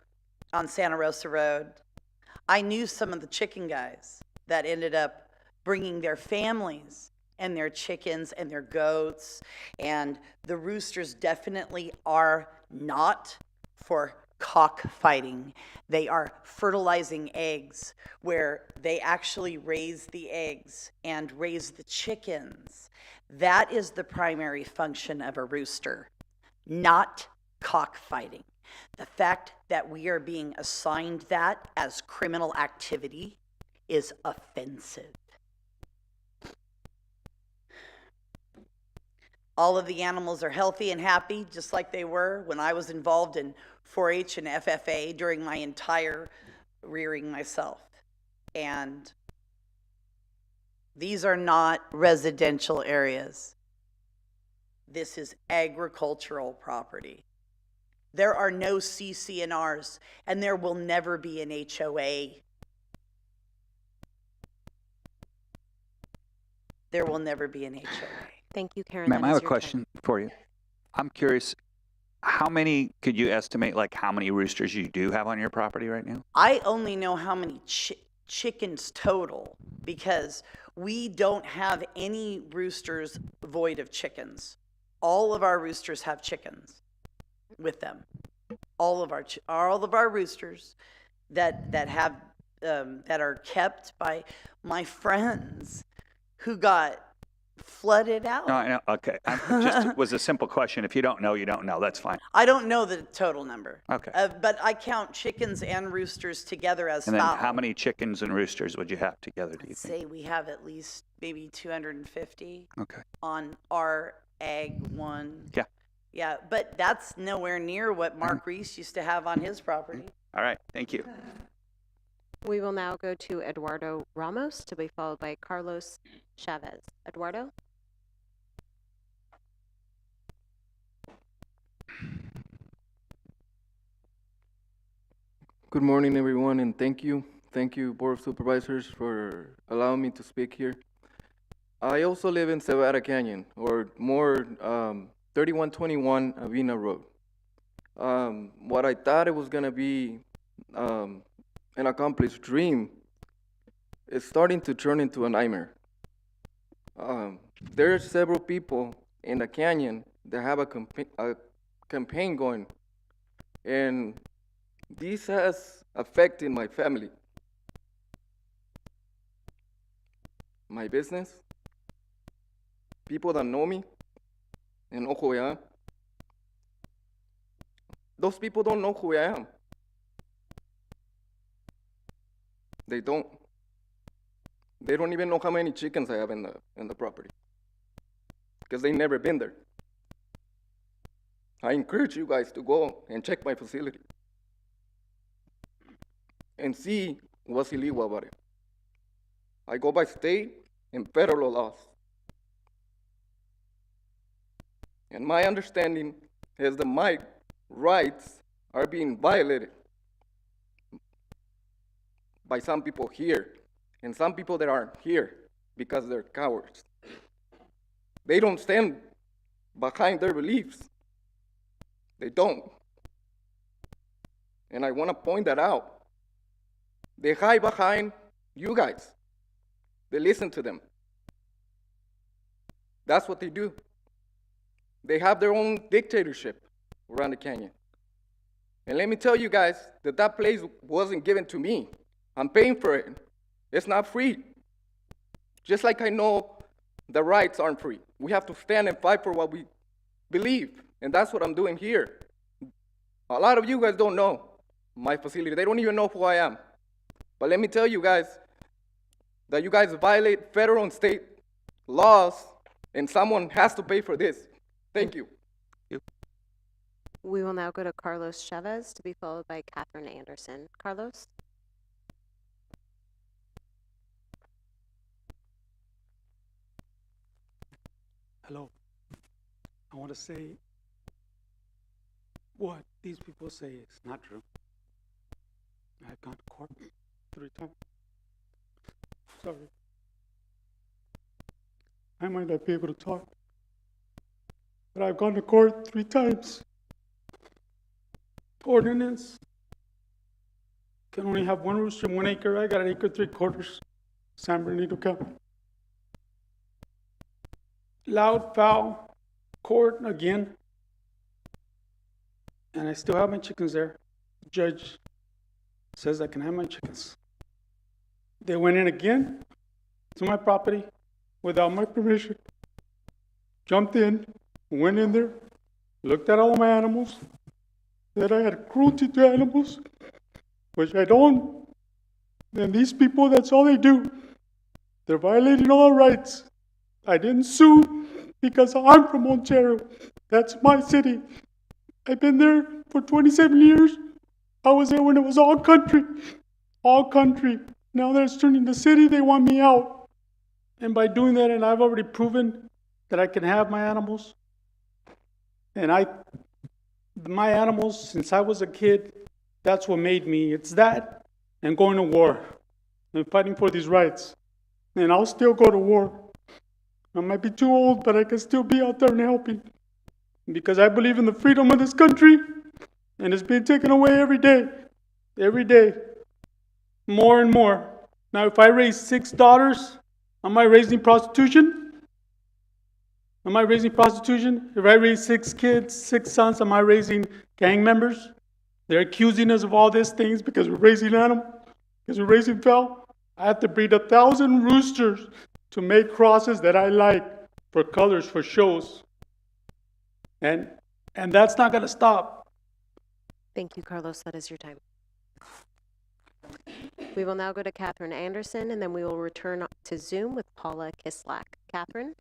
on Santa Rosa Road, I knew some of the chicken guys that ended up bringing their families and their chickens and their goats, and the roosters definitely are not for cockfighting. They are fertilizing eggs, where they actually raise the eggs and raise the chickens. That is the primary function of a rooster, not cockfighting. The fact that we are being assigned that as criminal activity is offensive. All of the animals are healthy and happy, just like they were when I was involved in 4-H and FFA during my entire rearing myself. And these are not residential areas. This is agricultural property. There are no CC&Rs, and there will never be an HOA. There will never be an HOA. Thank you, Karen. Ma'am, That I have is a your question for you. I'm curious, how many, could you estimate like how many roosters you do have on your property right now? I only know how many chickens total because we don't have any roosters void of chickens. All of our roosters have chickens with them. All of our roosters that have that are kept by my friends who got flooded out. No, I know. Okay. Just was a simple question. If you don't know, you don't know. That's fine. I don't know the total number. Okay. But I count chickens and roosters together as And then fowl. how many chickens and roosters would you have together, do you think? Say we have at least maybe 250 Okay. on our Ag 1. Yeah. Yeah, but that's nowhere near what Mark Reese used to have on his property. All right. Thank you. We will now go to Eduardo Ramos, to be followed by Carlos Chavez. Eduardo? Good morning, everyone, and thank you. Thank you, Board of Supervisors, for allowing me to speak here. I also live in Cebada Canyon, or more 3121 Avena Road. What I thought it was going to be an accomplished dream is starting to turn into a nightmare. There are several people in the canyon that have a campaign going, and this has affected my family, my business, people that know me and know who I am. Those people don't know who I am. They don't. They don't even know how many chickens I have in the property, because they've never been there. I encourage you guys to go and check my facility and see what's illegal about it. I go by state and federal laws. And my understanding is that my rights are being violated by some people here and some people that aren't here because they're cowards. They don't stand behind their beliefs. They don't. And I want to point that out. They hide behind you guys. They listen to them. That's what they do. They have their own dictatorship around the canyon. And let me tell you guys that that place wasn't given to me. I'm paying for it. It's not free. Just like I know the rights aren't free. We have to stand and fight for what we believe. And that's what I'm doing here. A lot of you guys don't know my facility. They don't even know who I am. But let me tell you guys that you guys violate federal and state laws, and someone has to pay for this. Thank you. We will now go to Carlos Chavez, to be followed by Catherine Anderson. Carlos? Hello. I want to say what these people say is not true. I've gone to court 3 times. Sorry. I might not be able to talk, but I've gone to court 3 times. Ordinance can only have 1 rooster in 1 acre. I got 1 acre 3/4, San Bernardino County. Loud, foul, court again, and I still have my chickens there. The judge says I can have my chickens. They went in again to my property without my permission, jumped in, went in there, looked at all my animals, said I had cruelty to animals, which I don't. And these people, that's all they do. They're violating all our rights. I didn't sue because I'm from Ontario. That's my city. I've been there for 27 years. I was there when it was all country. All country. Now that it's turning to city, they want me out. And by doing that, and I've already proven that I can have my animals. And my animals, since I was a kid, that's what made me. It's that and going to war and fighting for these rights. And I'll still go to war. I might be too old, but I can still be out there and helping. because I believe in the freedom of this country, and it's being taken away every day, more and more. Now, if I raise 6 daughters, am I raising prostitution? Am I raising prostitution? If I raise 6 kids, 6 sons, am I raising gang members? They're accusing us of all these things because we're raising animals, because we're raising fowl. I have to breed 1,000 roosters to make crosses that I like for colors, for shows. And that's not going to stop. Thank you, Carlos. That is your time. We will now go to Catherine Anderson, and then we will return to Zoom with Paula Kislak. Catherine?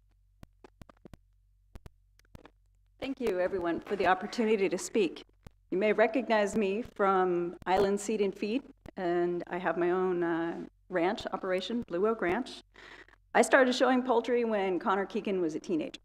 Thank you, everyone, for the opportunity to speak. You may recognize me from Island Seed and Feed, and I have my own ranch operation, Blue Oak Ranch. I started showing poultry when Connor Keegan was a teenager.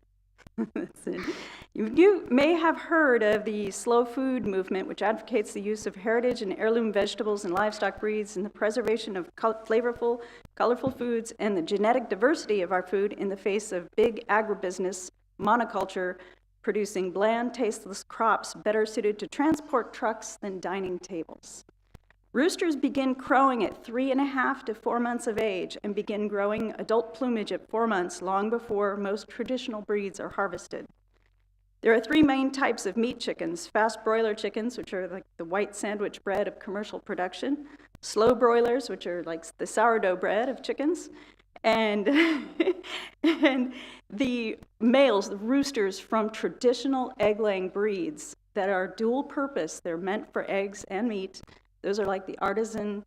You may have heard of the slow food movement, which advocates the use of heritage and heirloom vegetables and livestock breeds and the preservation of flavorful, colorful foods and the genetic diversity of our food in the face of big agribusiness, monoculture, producing bland, tasteless crops better suited to transport trucks than dining tables. Roosters begin crowing at 3.5 to 4 months of age and begin growing adult plumage at 4 months, long before most traditional breeds are harvested. There are 3 main types of meat chickens: fast broiler chickens, which are like the white sandwich bread of commercial production; slow broilers, which are like the sourdough bread of chickens; and, and the males, the roosters from traditional egg-laying breeds that are dual purpose. They're meant for eggs and meat. Those are like the artisan,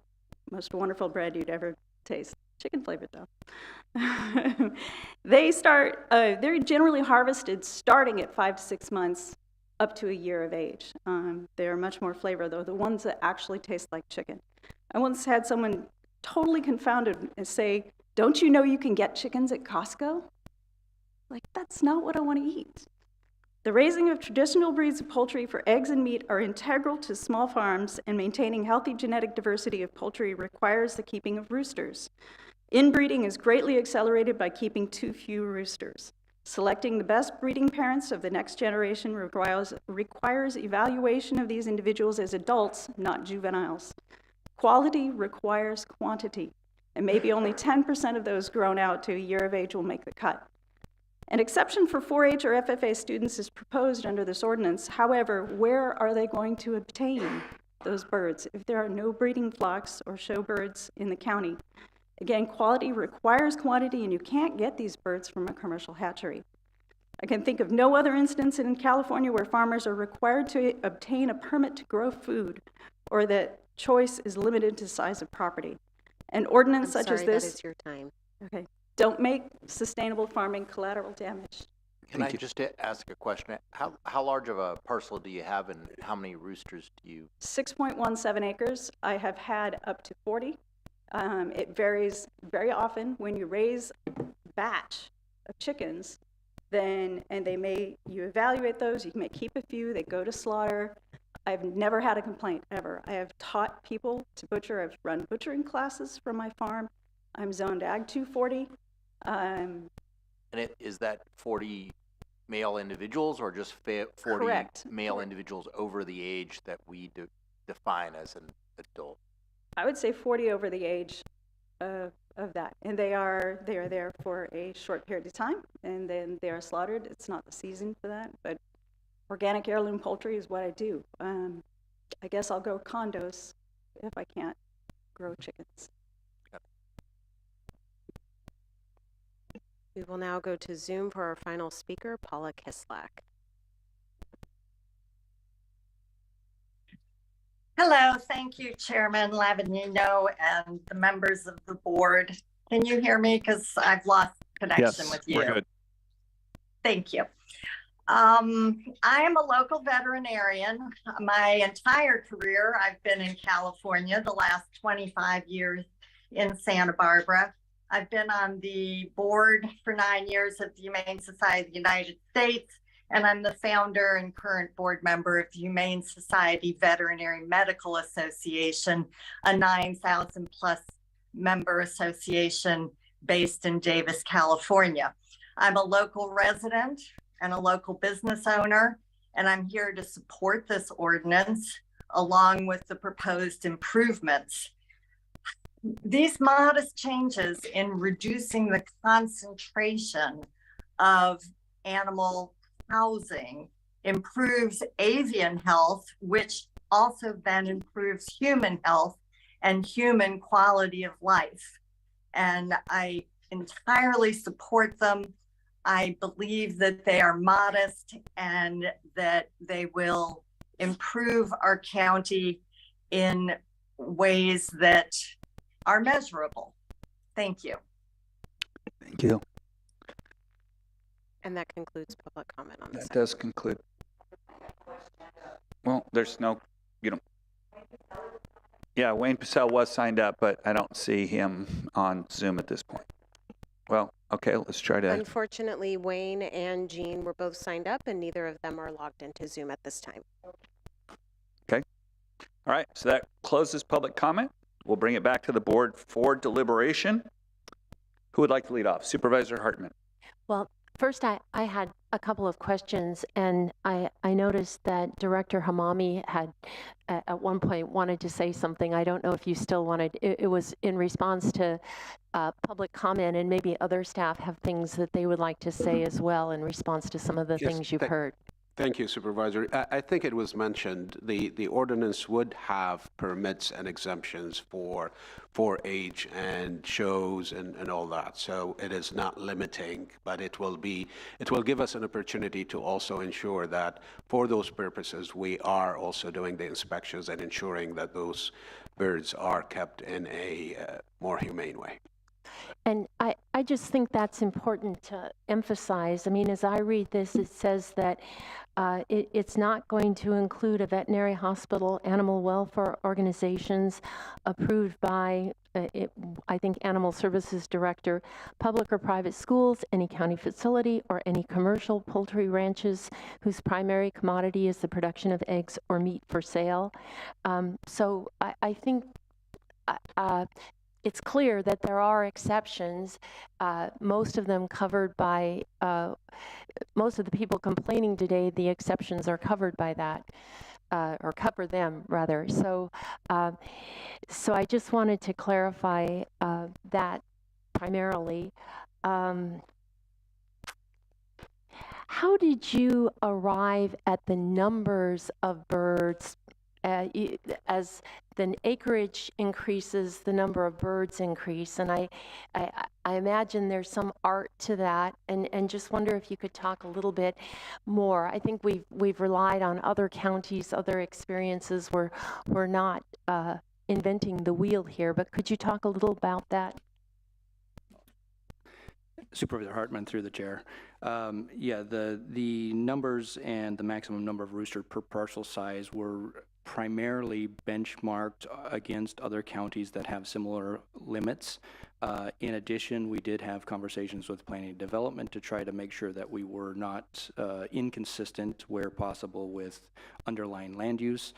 most wonderful bread you'd ever taste. Chicken flavored though. They're generally harvested starting at 5 to 6 months up to a year of age. They're much more flavor though, the ones that actually taste like chicken. I once had someone totally confounded and say, "Don't you know you can get chickens at Costco?" Like, that's not what I want to eat. The raising of traditional breeds of poultry for eggs and meat are integral to small farms, and maintaining healthy genetic diversity of poultry requires the keeping of roosters. Inbreeding is greatly accelerated by keeping too few roosters. Selecting the best breeding parents of the next generation requires evaluation of these individuals as adults, not juveniles. Quality requires quantity, and maybe only 10% of those grown out to a year of age will make the cut. An exception for 4-H or FFA students is proposed under this ordinance. However, where are they going to obtain those birds if there are no breeding flocks or show birds in the county? Again, quality requires quantity, and you can't get these birds from a commercial hatchery. I can think of no other instance in California where farmers are required to obtain a permit to grow food, or that choice is limited to size of property. An ordinance such as this— that is your time. Okay. Don't make sustainable farming collateral damage. Can I just ask a question? How large of a parcel do you have, and how many roosters do you? 6.17 acres. I have had up to 40. It varies very often. When you raise a batch of chickens, you evaluate those, you may keep a few, they go to slaughter. I've never had a complaint, ever. I have taught people to butcher. I've run butchering classes from my farm. I'm zoned Ag 240. And is that 40 male individuals, or just 40 Correct. male individuals over the age that we define as an adult? I would say 40 over the age of that. And they are there for a short period of time, and then they are slaughtered. It's not the season for that, but organic heirloom poultry is what I do. I guess I'll go condos if I can't grow chickens. We will now go to Zoom for our final speaker, Paula Kislak. Hello, thank you, Chairman Lavanino and the members of the board. Can you hear me? Because I've lost connection with you. We're good. Thank you. I am a local veterinarian. My entire career, I've been in California, the last 25 years in Santa Barbara. I've been on the board for 9 years of the Humane Society of the United States, and I'm the founder and current board member of the Humane Society Veterinary Medical Association, a 9,000 plus member association based in Davis, California. I'm a local resident and a local business owner, and I'm here to support this ordinance along with the proposed improvements. These modest changes in reducing the concentration of animal housing improves avian health, which also then improves human health and human quality of life. And I entirely support them. I believe that they are modest and that they will improve our county in ways that are measurable. Thank you. Thank you. And that concludes public comment on this. That does conclude. Well, there's no, yeah, Wayne Pacell was signed up, but I don't see him on Zoom at this point. Well, okay, let's try to. Unfortunately, Wayne and Jean were both signed up and neither of them are logged into Zoom at this time. Okay. All right, so that closes public comment. We'll bring it back to the board for deliberation. Who would like to lead off? Supervisor Hartman. Well, first, I had a couple of questions, and I noticed that Director Hamami had at one point wanted to say something. I don't know if you still wanted, it was in response to public comment, and maybe other staff have things that they would like to say as well in response to some of the things you've heard. Thank you, Supervisor. I think it was mentioned the ordinance would have permits and exemptions for age and shows and all that. So it is not limiting, but it will give us an opportunity to also ensure that for those purposes we are also doing the inspections and ensuring that those birds are kept in a more humane way. And I just think that's important to emphasize. I mean, as I read this, it says that it's not going to include a veterinary hospital, animal welfare organizations approved by, I think, Animal Services Director, public or private schools, any county facility, or any commercial poultry ranches whose primary commodity is the production of eggs or meat for sale. So I think it's clear that there are exceptions, most of them covered by, most of the people complaining today, the exceptions are covered by that, or cover them rather. So, so I just wanted to clarify that primarily. How did you arrive at the numbers of birds as the acreage increases, the number of birds increase, and I imagine there's some art to that, and just wonder if you could talk a little bit more. I think we've relied on other counties, other experiences. We're not inventing the wheel here, but could you talk a little about that? Supervisor Hartman, through the chair. Yeah, the numbers and the maximum number of rooster per parcel size were primarily benchmarked against other counties that have similar limits. In addition, we did have conversations with planning and development to try to make sure that we were not inconsistent where possible with underlying land use.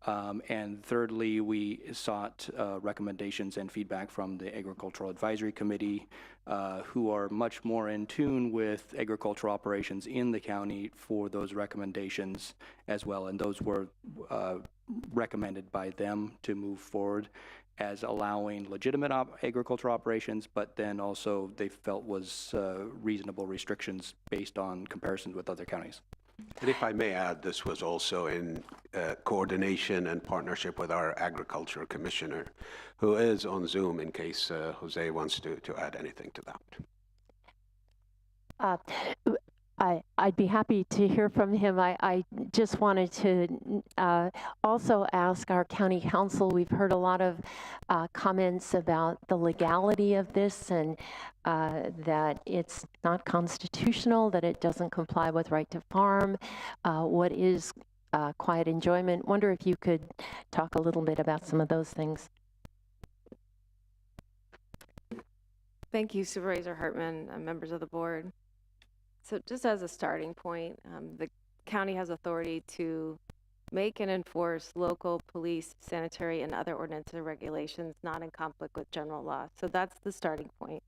And thirdly, we sought recommendations and feedback from the Agricultural Advisory Committee, who are much more in tune with agricultural operations in the county for those recommendations as well. And those were recommended by them to move forward as allowing legitimate agricultural operations, but then also they felt was reasonable restrictions based on comparisons with other counties. And if I may add, this was also in coordination and partnership with our agriculture commissioner, who is on Zoom in case Jose wants to add anything to that. I'd be happy to hear from him. I just wanted to also ask our county council. We've heard a lot of comments about the legality of this and that it's not constitutional, that it doesn't comply with right to farm. What is quiet enjoyment? Wonder if you could talk a little bit about some of those things. Thank you, Supervisor Hartman, members of the board. So just as a starting point, the county has authority to make and enforce local police, sanitary, and other ordinances and regulations not in conflict with general law. So that's the starting point.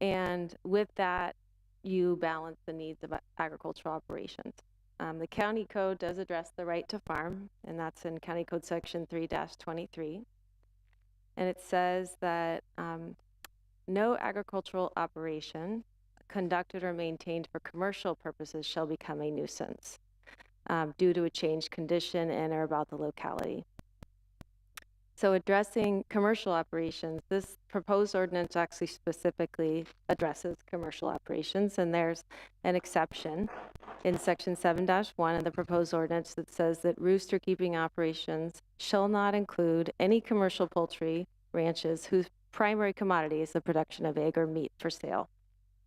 And with that, you balance the needs of agricultural operations. The county code does address the right to farm, and that's in County Code Section 3-23. And it says that no agricultural operation conducted or maintained for commercial purposes shall become a nuisance due to a changed condition in or about the locality. So addressing commercial operations, this proposed ordinance actually specifically addresses commercial operations, and there's an exception in Section 7-1 of the proposed ordinance that says that rooster keeping operations shall not include any commercial poultry ranches whose primary commodity is the production of egg or meat for sale.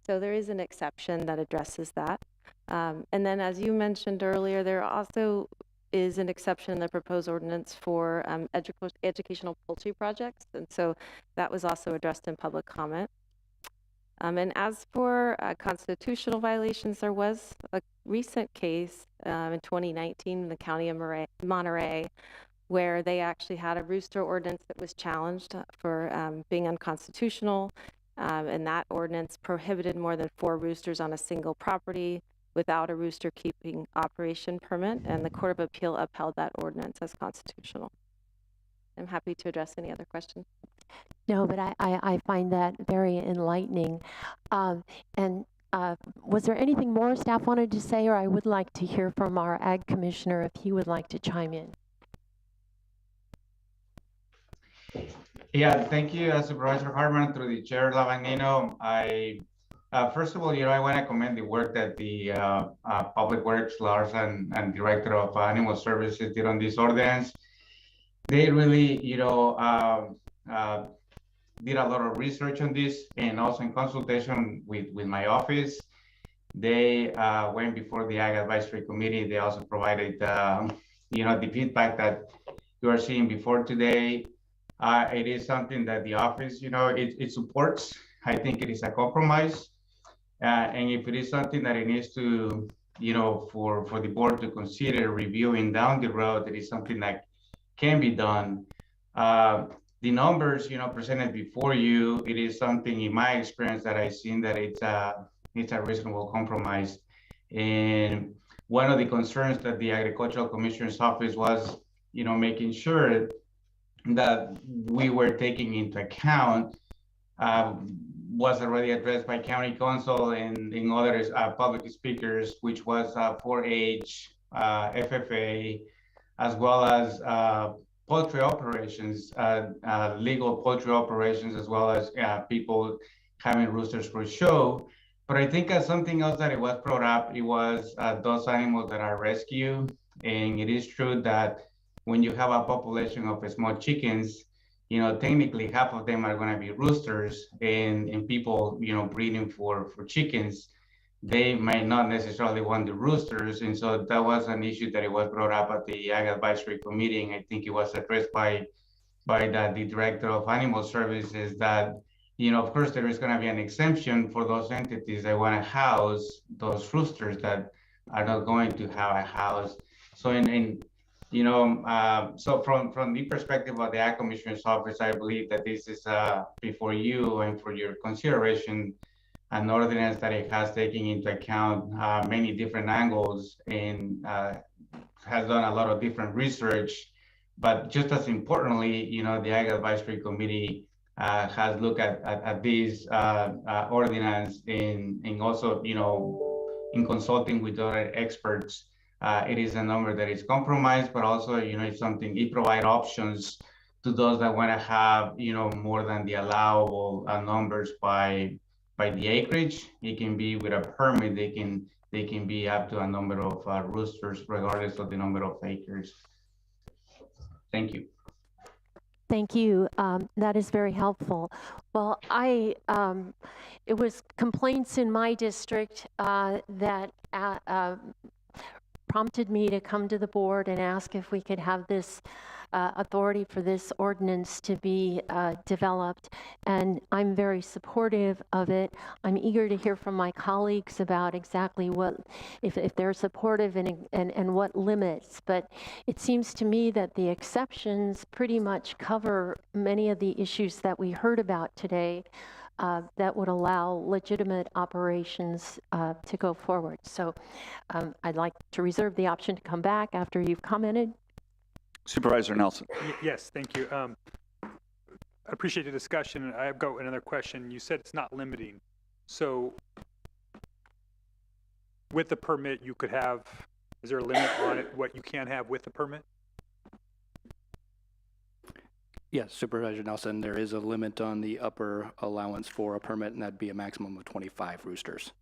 So there is an exception that addresses that. And then, as you mentioned earlier, there also is an exception in the proposed ordinance for educational poultry projects, and so that was also addressed in public comment. And as for constitutional violations, there was a recent case in 2019 in the county of Monterey where they actually had a rooster ordinance that was challenged for being unconstitutional, and that ordinance prohibited more than 4 roosters on a single property without a rooster keeping operation permit, and the Court of Appeal upheld that ordinance as constitutional. I'm happy to address any other questions. No, but I find that very enlightening. Was there anything more staff wanted to say, or I would like to hear from our Ag Commissioner if he would like to chime in? Yeah, thank you, Supervisor Hartman, through the Chair Lavagnino. First of all, I want to commend the work that the Public Works, Lars, and Director of Animal Services did on this ordinance. They really, did a lot of research on this, and also in consultation with my office. They went before the Ag Advisory Committee. They also provided, the feedback that you are seeing before today. It is something that the office, it supports. I think it is a compromise. And if it is something that it needs to, for the board to consider reviewing down the road, it is something that can be done. The numbers, presented before you, it is something in my experience that I've seen that it's a reasonable compromise. And one of the concerns that the Agricultural Commissioner's Office was, making sure that we were taking into account was already addressed by County Council and in other public speakers, which was 4-H, FFA, as well as poultry operations, legal poultry operations, as well as people having roosters for show. But I think something else that it was brought up, it was those animals that are rescued. And it is true that when you have a population of small chickens, technically half of them are going to be roosters, and people, breeding for chickens, they might not necessarily want the roosters. And so that was an issue that it was brought up at the Ag Advisory Committee. And I think it was addressed by the Director of Animal Services that, of course, there is going to be an exemption for those entities that want to house those roosters that are not going to have a house. So so from the perspective of the Ag Commissioner's Office, I believe that this is before you and for your consideration, an ordinance that it has taken into account many different angles and has done a lot of different research. But just as importantly, the Ag Advisory Committee has looked at this ordinance and also, in consulting with other experts. It is a number that is compromised, but also, it's something, it provides options to those that want to have, more than the allowable numbers by the acreage. It can be with a permit, they can be up to a number of roosters, regardless of the number of acres. Thank you. Thank you. That is very helpful. Well, it was complaints in my district that prompted me to come to the board and ask if we could have this authority for this ordinance to be developed, and I'm very supportive of it. I'm eager to hear from my colleagues about exactly what, if they're supportive and what limits, but it seems to me that the exceptions pretty much cover many of the issues that we heard about today. that would allow legitimate operations to go forward. So I'd like to reserve the option to come back after you've commented. Supervisor Nelson. Yes, thank you. I appreciate the discussion. I've got another question. You said it's not limiting. So with the permit, you could have, is there a limit on it, what you can have with the permit? Yes, Supervisor Nelson, there is a limit on the upper allowance for a permit, and that'd be a maximum of 25 roosters.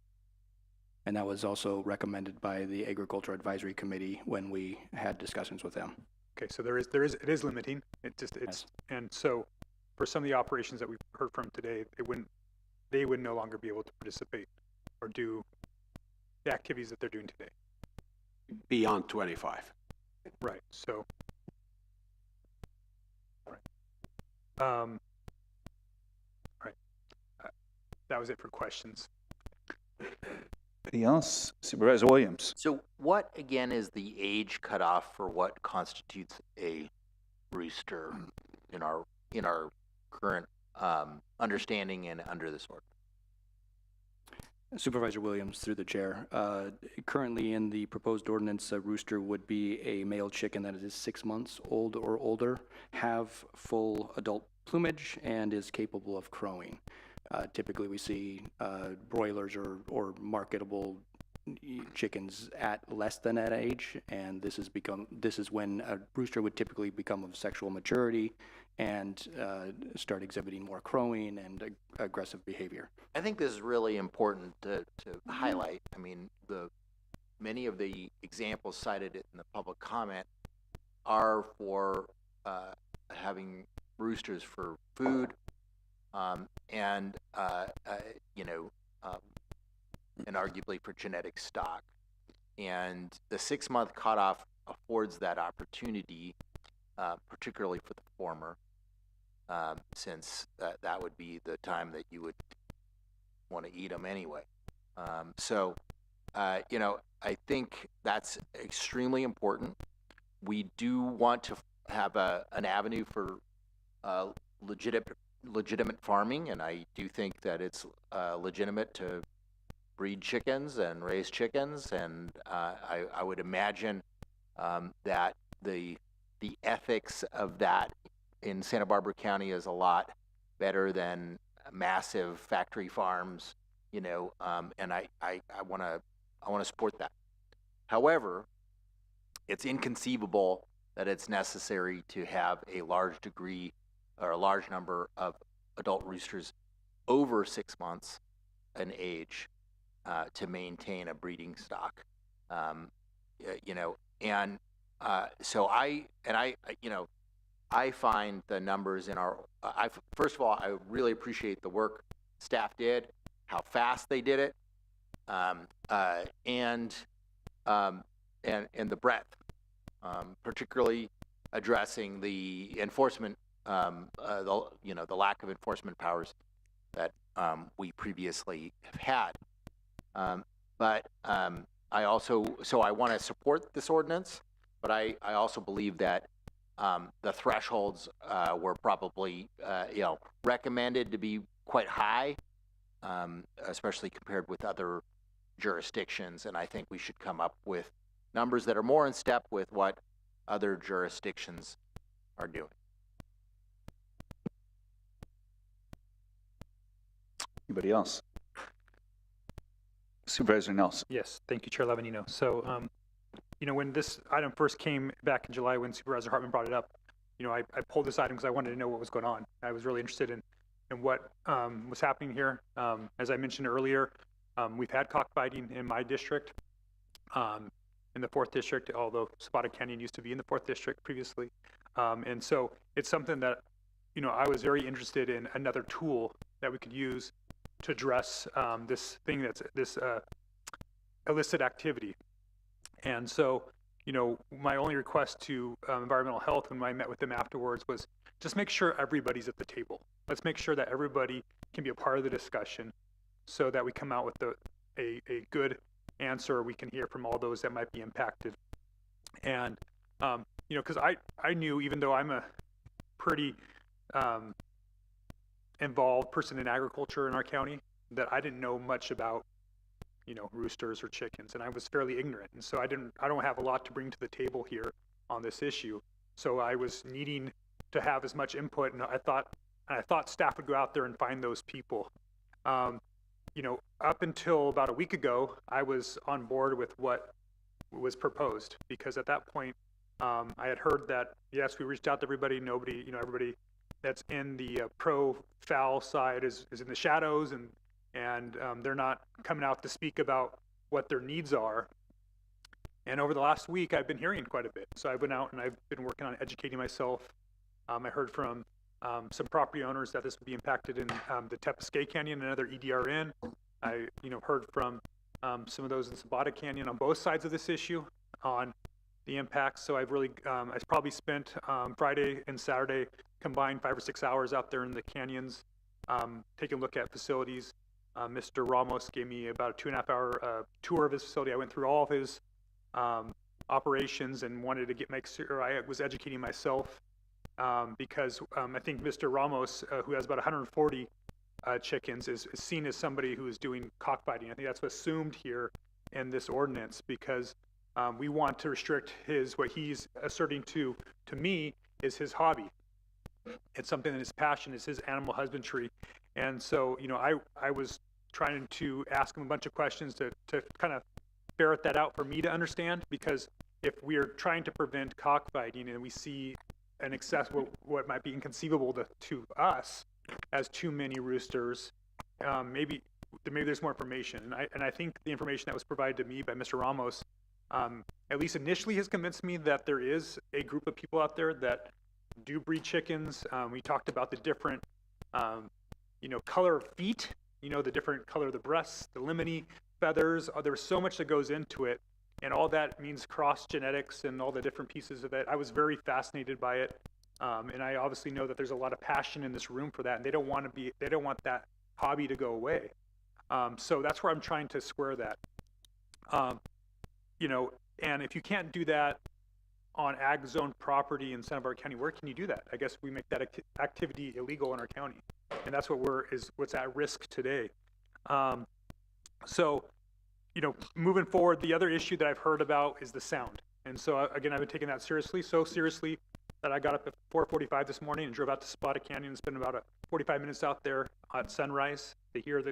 And that was also recommended by the Agriculture Advisory Committee when we had discussions with them. Okay, so it is limiting. It's and so for some of the operations that we've heard from today, they would no longer be able to participate or do the activities that they're doing today. Beyond 25. Right. So. Right. That was it for questions. Anybody else? Supervisor Williams. So what, again, is the age cutoff for what constitutes a rooster in our current understanding and under this ordinance? Supervisor Williams, through the chair. Currently in the proposed ordinance, a rooster would be a male chicken that is 6 months old or older, have full adult plumage, and is capable of crowing. Typically we see broilers or marketable chickens at less than that age, and this is when a rooster would typically become of sexual maturity and start exhibiting more crowing and aggressive behavior. I think this is really important to highlight. I mean, many of the examples cited in the public comment are for having roosters for food, and arguably for genetic stock. And the 6-month cutoff affords that opportunity, particularly for the former, since that would be the time that you would want to eat them anyway. I think that's extremely important. We do want to have an avenue for legitimate farming, and I do think that it's legitimate to breed chickens and raise chickens, and I would imagine that the ethics of that in Santa Barbara County is a lot better than massive factory farms, and I want to support that. However, it's inconceivable that it's necessary to have a large degree or a large number of adult roosters over 6 months in age to maintain a breeding stock. I find the numbers in our. First of all, I really appreciate the work staff did, how fast they did it, and the breadth, particularly addressing the enforcement, the lack of enforcement powers that we previously have had. I want to support this ordinance, but I also believe that the thresholds were probably recommended to be quite high, especially compared with other jurisdictions, and I think we should come up with numbers that are more in step with what other jurisdictions are doing. Anybody else? Supervisor Nelson. Yes, thank you, Chair Lavanino. So, when this item first came back in July, when Supervisor Hartman brought it up, I pulled this item because I wanted to know what was going on. I was really interested in what was happening here. As I mentioned earlier, we've had cockfighting in my district, in the 4th District, although Zapata Canyon used to be in the 4th District previously. And so it's something that, I was very interested in another tool that we could use to address this thing that's this illicit activity. And so, my only request to environmental health when I met with them afterwards was just make sure everybody's at the table. Let's make sure that everybody can be a part of the discussion so that we come out with a good answer we can hear from all those that might be impacted. And, because I knew, even though I'm a pretty involved person in agriculture in our county that I didn't know much about, roosters or chickens, and I was fairly ignorant. And so I don't have a lot to bring to the table here on this issue. So I was needing to have as much input, and I thought staff would go out there and find those people. Up until about a week ago, I was on board with what was proposed, because at that point, I had heard that, yes, we reached out to everybody, everybody that's in the pro-fowl side is in the shadows, and they're not coming out to speak about what their needs are. And over the last week, I've been hearing quite a bit. So I went out and I've been working on educating myself. I heard from some property owners that this would be impacted in the Tepesquay Canyon and another EDRN. I heard from some of those in Sabata Canyon on both sides of this issue on the impacts. So I've really, I probably spent Friday and Saturday combined 5 or 6 hours out there in the canyons, taking a look at facilities. Mr. Ramos gave me about a 2.5-hour tour of his facility. I went through all of his operations and wanted to make sure I was educating myself, because I think Mr. Ramos, who has about 140 chickens, is seen as somebody who is doing cockfighting. I think that's assumed here in this ordinance, because we want to restrict what he's asserting to me is his hobby. It's something that his passion is, his animal husbandry. And so, I was trying to ask him a bunch of questions to kind of ferret that out for me to understand, because if we are trying to prevent cockfighting and we see an excess, what might be inconceivable to us as too many roosters, maybe there's more information. And I think the information that was provided to me by Mr. Ramos, at least initially, has convinced me that there is a group of people out there that do breed chickens. We talked about the different, color of feet, the different color of the breasts, the limini, feathers. There's so much that goes into it, and all that means cross genetics and all the different pieces of it. I was very fascinated by it, and I obviously know that there's a lot of passion in this room for that, and they don't want that hobby to go away. So that's where I'm trying to square that. And if you can't do that on ag zone property in Santa Barbara County, where can you do that? I guess we make that activity illegal in our county, and that's what's at risk today. So, moving forward, the other issue that I've heard about is the sound. And so again, I've been taking that seriously, so seriously that I got up at 4:45 this morning and drove out to Sabata Canyon and spent about 45 minutes out there at sunrise to hear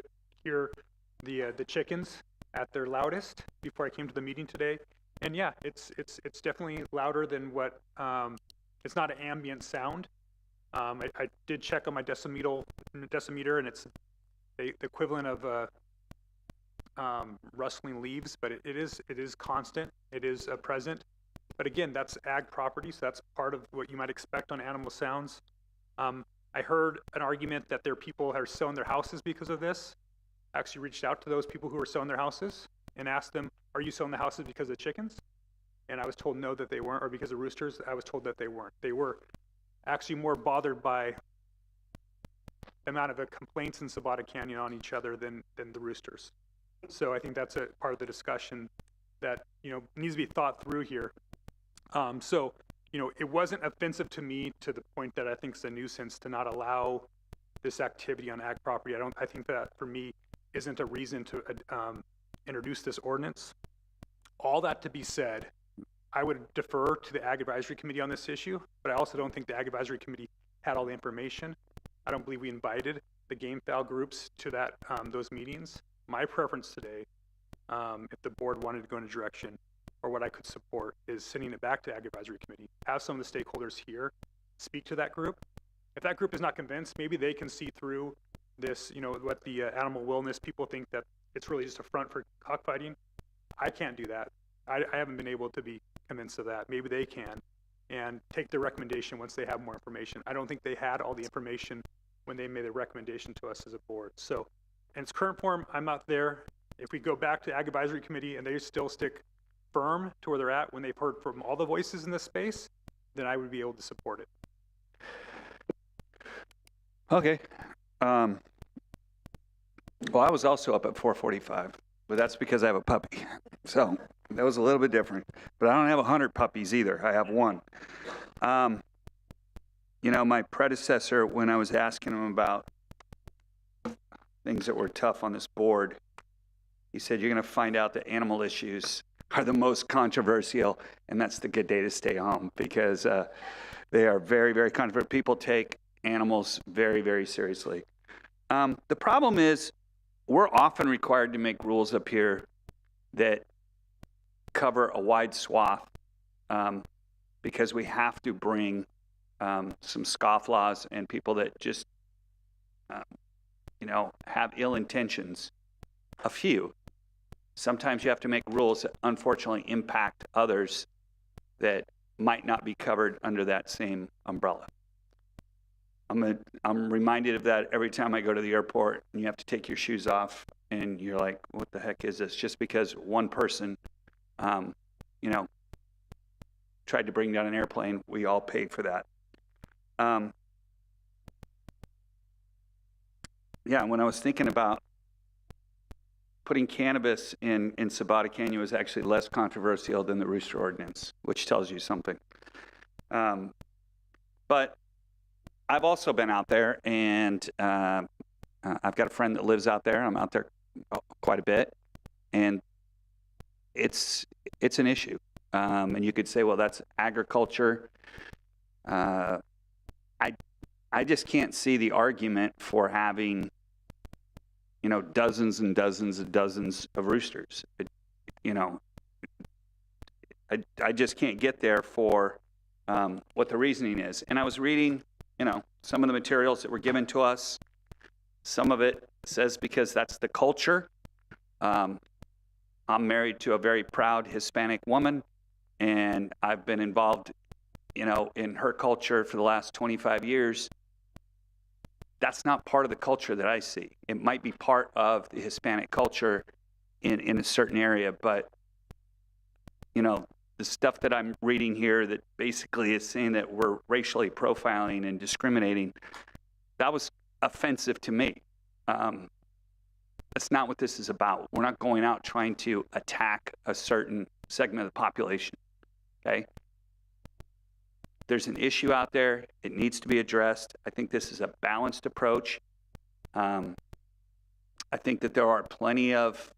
the chickens at their loudest before I came to the meeting today. And yeah, it's definitely louder than what, it's not an ambient sound. I did check on my decimeter, and it's the equivalent of rustling leaves, but it is constant. It is present. But again, that's ag property, so that's part of what you might expect on animal sounds. I heard an argument that there are people who are selling their houses because of this. I actually reached out to those people who were selling their houses and asked them, are you selling the houses because of chickens? And I was told no, that they weren't, or because of roosters. I was told that they weren't. They were actually more bothered by the amount of complaints in Sabata Canyon on each other than the roosters. So I think that's a part of the discussion that needs to be thought through here. So it wasn't offensive to me to the point that I think it's a nuisance to not allow this activity on ag property. I think that for me isn't a reason to introduce this ordinance. All that to be said, I would defer to the Ag Advisory Committee on this issue, but I also don't think the Ag Advisory Committee had all the information. I don't believe we invited the game fowl groups to those meetings. My preference today, if the board wanted to go in a direction, or what I could support, is sending it back to Ag Advisory Committee, have some of the stakeholders here speak to that group. If that group is not convinced, maybe they can see through this, what the animal wellness people think, that it's really just a front for cockfighting. I can't do that. I haven't been able to be convinced of that. Maybe they can, and take their recommendation once they have more information. I don't think they had all the information when they made a recommendation to us as a board. So in its current form, I'm not there. If we go back to Ag Advisory Committee and they still stick firm to where they're at when they've heard from all the voices in this space, then I would be able to support it. Okay. Well, I was also up at 4:45, but that's because I have a puppy. So that was a little bit different. But I don't have 100 puppies either. I have one. My predecessor, when I was asking him about things that were tough on this board. He said, you're going to find out that animal issues are the most controversial, and that's the good day to stay home, because they are very, very controversial. People take animals very, very seriously. The problem is we're often required to make rules up here that cover a wide swath because we have to bring some scofflaws and people that just, have ill intentions. A few. Sometimes you have to make rules that unfortunately impact others that might not be covered under that same umbrella. I'm reminded of that every time I go to the airport and you have to take your shoes off and you're like, what the heck is this? Just because one person, tried to bring down an airplane, we all pay for that. When I was thinking about putting cannabis in Sabata Canyon was actually less controversial than the rooster ordinance, which tells you something. But I've also been out there, and I've got a friend that lives out there. I'm out there quite a bit, and it's an issue. And you could say, well, that's agriculture. I just can't see the argument for having, dozens and dozens and dozens of roosters. I just can't get there for what the reasoning is. And I was reading, some of the materials that were given to us. Some of it says because that's the culture. I'm married to a very proud Hispanic woman, and I've been involved, in her culture for the last 25 years. That's not part of the culture that I see. It might be part of the Hispanic culture in a certain area, but, the stuff that I'm reading here that basically is saying that we're racially profiling and discriminating, that was offensive to me. That's not what this is about. We're not going out trying to attack a certain segment of the population, okay? There's an issue out there. It needs to be addressed. I think this is a balanced approach. I think that there are plenty of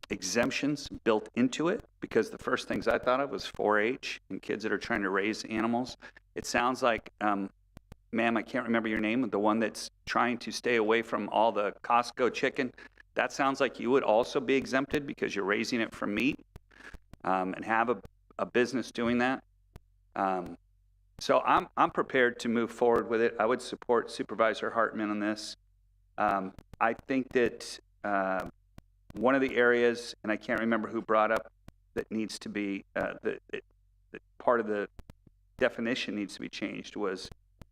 exemptions built into it, because the first things I thought of was 4-H and kids that are trying to raise animals. It sounds like, ma'am, I can't remember your name, the one that's trying to stay away from all the Costco chicken. That sounds like you would also be exempted because you're raising it for meat and have a business doing that. So I'm prepared to move forward with it. I would support Supervisor Hartman on this. I think that one of the areas, and I can't remember who brought up, that needs to be, that part of the definition needs to be changed, was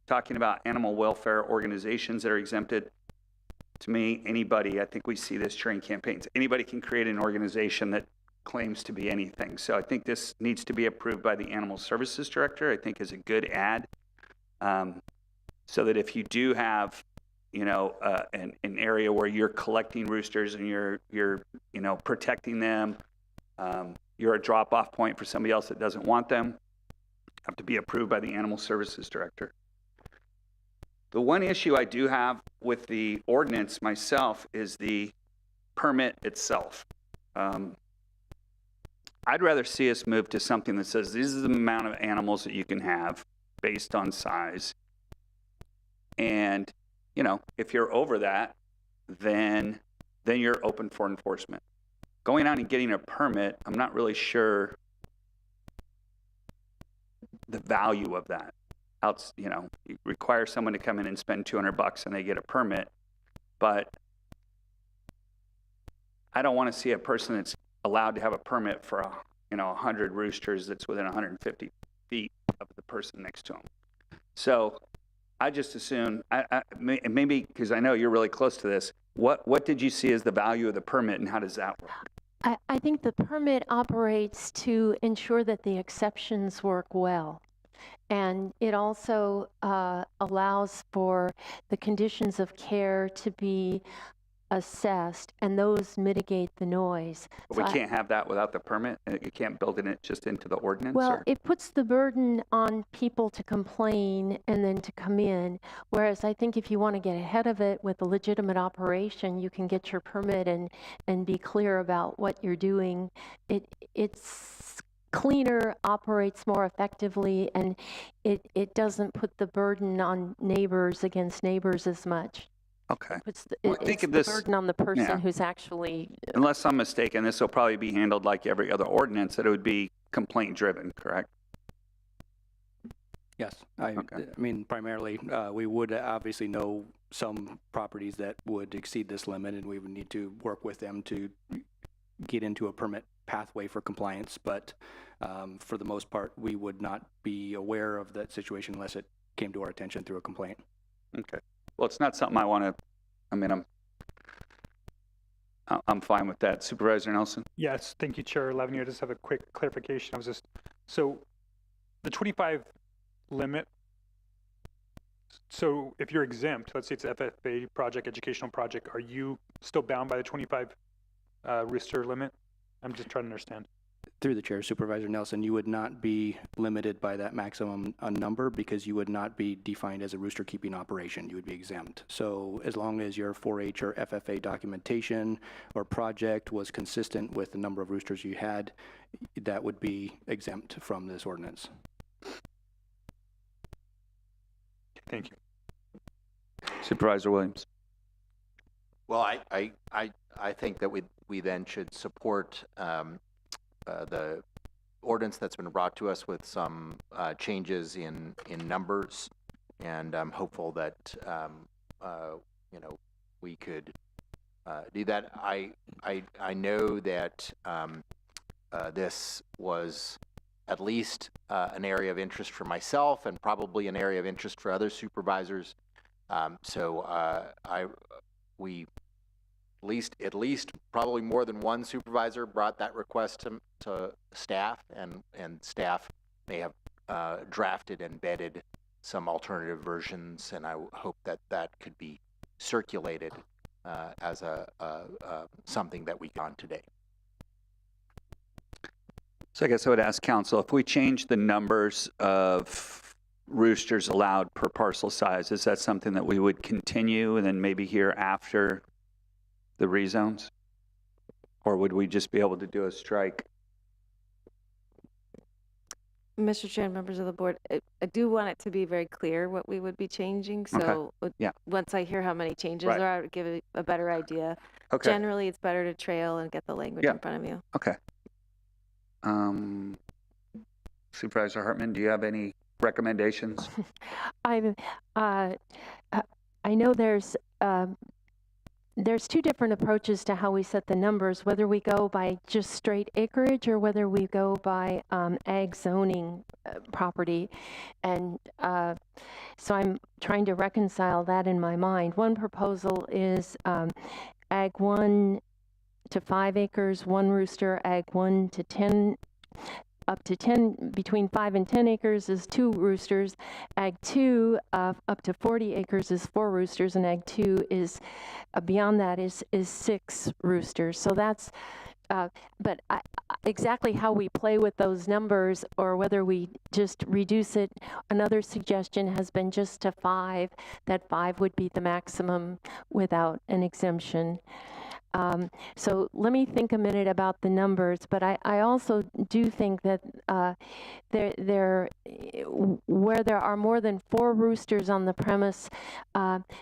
talking about animal welfare organizations that are exempted. To me, anybody, I think we see this during campaigns, anybody can create an organization that claims to be anything. So I think this needs to be approved by the Animal Services Director, I think is a good add. So that if you do have, an area where you're collecting roosters and you're protecting them, you're a drop-off point for somebody else that doesn't want them, have to be approved by the Animal Services Director. The one issue I do have with the ordinance myself is the permit itself. I'd rather see us move to something that says this is the amount of animals that you can have based on size. And, if you're over that, then you're open for enforcement. Going out and getting a permit, I'm not really sure the value of that. You require someone to come in and spend $200 and they get a permit, but I don't want to see a person that's allowed to have a permit for 100 roosters that's within 150 feet of the person next to them. So I just assume, maybe because I know you're really close to this, what did you see as the value of the permit and how does that work? I think the permit operates to ensure that the exceptions work well. And it also allows for the conditions of care to be assessed, and those mitigate the noise. But we So I- can't have that without the permit? You can't build it just into the ordinance? Well, or? it puts the burden on people to complain and then to come in, whereas I think if you want to get ahead of it with a legitimate operation, you can get your permit and be clear about what you're doing. It's cleaner, operates more effectively, and it doesn't put the burden on neighbors against neighbors as much. Okay. It's Well, think it's of the this- burden on the person yeah. who's actually Unless I'm mistaken, this will probably be handled like every other ordinance, that it would be complaint-driven, correct? Yes, I mean, primarily, we would obviously know some properties that would exceed this limit, and we would need to work with them to get into a permit pathway for compliance, but for the most part, we would not be aware of that situation unless it came to our attention through a complaint. Okay. Well, it's not something I want to, I mean, I'm fine with that. Supervisor Nelson? Yes, thank you, Chair Lavigny. I just have a quick clarification. So the 25 limit, so if you're exempt, let's say it's an FFA project, educational project, are you still bound by the 25 rooster limit? I'm just trying to understand. Through the chair, Supervisor Nelson, you would not be limited by that maximum number because you would not be defined as a rooster keeping operation. You would be exempt. So as long as your 4-H or FFA documentation or project was consistent with the number of roosters you had, that would be exempt from this ordinance. Thank you. Supervisor Williams? Well, I think that we then should support the ordinance that's been brought to us with some changes in numbers, and I'm hopeful that you know, we could do that. I know that this was at least an area of interest for myself, and probably an area of interest for other supervisors. We at least probably more than one supervisor brought that request to staff, and staff may have drafted and vetted some alternative versions, and I hope that could be circulated as something that we got on today. So I guess I would ask council, if we change the numbers of roosters allowed per parcel size, is that something that we would continue and then maybe hear after the rezones? Or would we just be able to do a strike? Mr. Chair and members of the board, I do want it to be very clear what we would be changing. So Yeah. once I hear how many changes Right. there are, I would give a better idea. Okay. Generally, it's better to trail and get the language Yeah. in front of you. Okay. Supervisor Hartman, do you have any recommendations? I know there's two different approaches to how we set the numbers, whether we go by just straight acreage or whether we go by ag zoning property. And so I'm trying to reconcile that in my mind. One proposal is ag 1 to 5 acres, 1 rooster, ag 1 to 10, up to 10, between 5 and 10 acres is 2 roosters. Ag 2, up to 40 acres is 4 roosters, and Ag 2 is, beyond that is 6 roosters. So that's, but exactly how we play with those numbers or whether we just reduce it, another suggestion has been just to 5, that 5 would be the maximum without an exemption. So let me think a minute about the numbers, but I also do think that where there are more than 4 roosters on the premise,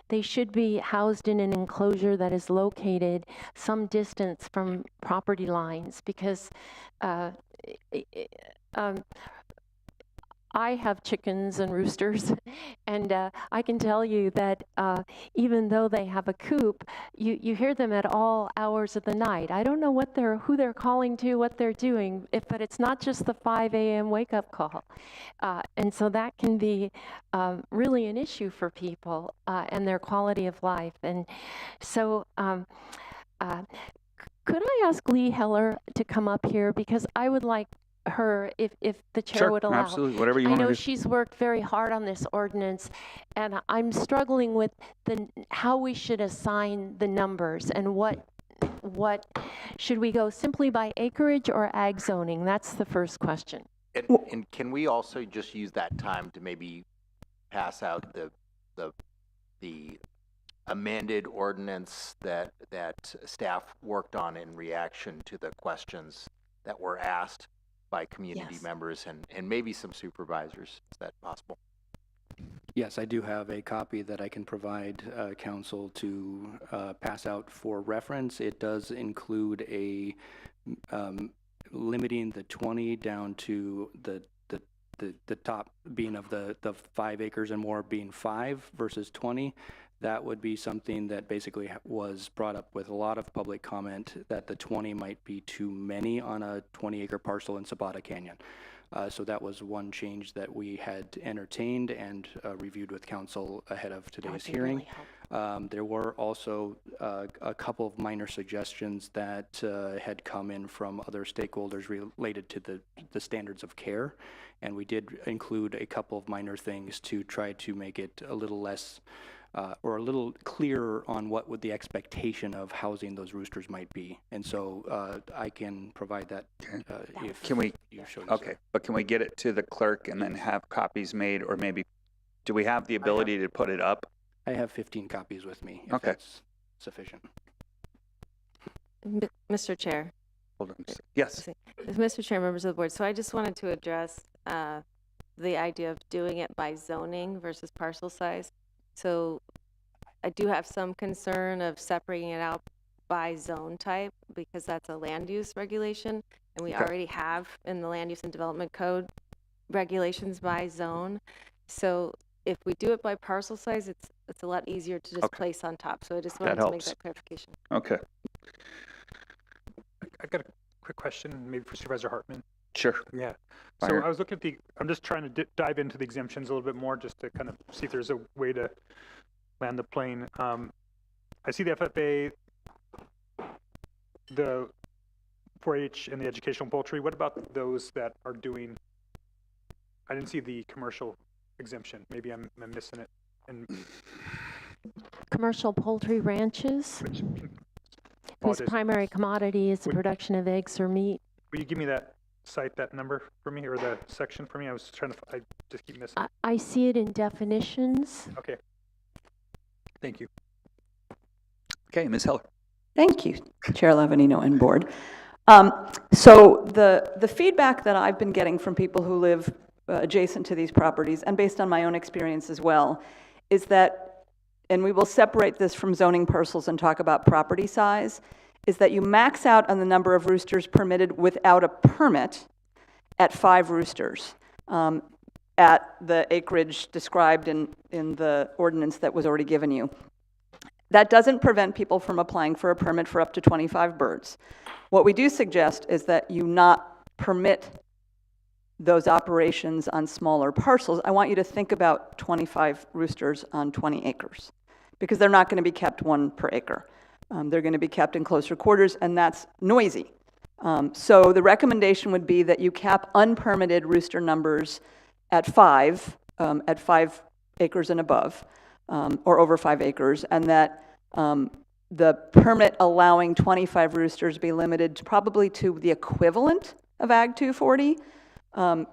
they should be housed in an enclosure that is located some distance from property lines, because I have chickens and roosters, and I can tell you that even though they have a coop, you hear them at all hours of the night. I don't know who they're calling to, what they're doing, but it's not just the 5 a.m. wake-up call. And so that can be really an issue for people and their quality of life. And so could I ask Lee Heller to come up here, because I would like her, if the chair Sure, would allow. absolutely, whatever you I want to know do. she's worked very hard on this ordinance, and I'm struggling with how we should assign the numbers and what should we go simply by acreage or ag zoning? That's the first question. And can we also just use that time to maybe pass out the amended ordinance that staff worked on in reaction to the questions that were asked by community members and maybe some supervisors? Is that possible? Yes, I do have a copy that I can provide council to pass out for reference. It does include a limiting the 20 down to the top being of the 5 acres and more being 5 versus 20. That would be something that basically was brought up with a lot of public comment, that the 20 might be too many on a 20-acre parcel in Zapata Canyon. So that was one change that we had entertained and reviewed with council ahead of today's hearing. There were also a couple of minor suggestions that had come in from other stakeholders related to the standards of care, and we did include a couple of minor things to try to make it a little less or a little clearer on what would the expectation of housing those roosters might be. And so I can provide that if Can we, you show okay, but can we get it to the clerk and then have copies made, or maybe, do we have the ability to put it up? I have 15 copies with me, if Okay. that's sufficient. Mr. Chair. Hold on. Yes. Mr. Chair, members of the board, so I just wanted to address the idea of doing it by zoning versus parcel size. So I do have some concern of separating it out by zone type, because that's a land use regulation, and we already have in the Land Use and Development Code regulations by zone. So if we do it by parcel size, it's a lot easier to just place on top. So I just wanted to make that clarification. Okay. I got a quick question, maybe for Supervisor Hartman. Sure. Yeah. Fire. So I was looking at I'm just trying to dive into the exemptions a little bit more, just to kind of see if there's a way to land the plane. I see the FFA, the 4-H, and the educational poultry. What about those that are doing, I didn't see the commercial exemption. Maybe I'm missing it. And Commercial poultry ranches, whose primary commodity is the production of eggs or meat. Will you give me that that number for me, or the section for me? I was trying to, I just keep missing it. I see it in definitions. Okay. Thank you. Okay, Ms. Heller. Thank you, Chair Lavanino and board. So the feedback that I've been getting from people who live adjacent to these properties, and based on my own experience as well, is that, and we will separate this from zoning parcels and talk about property size, is that you max out on the number of roosters permitted without a permit at 5 roosters at the acreage described in the ordinance that was already given you. That doesn't prevent people from applying for a permit for up to 25 birds. What we do suggest is that you not permit those operations on smaller parcels. I want you to think about 25 roosters on 20 acres, because they're not going to be kept 1 per acre. They're going to be kept in closer quarters, and that's noisy. So the recommendation would be that you cap unpermitted rooster numbers at 5 acres and above, or over 5 acres, and that the permit allowing 25 roosters be limited probably to the equivalent of Ag 240,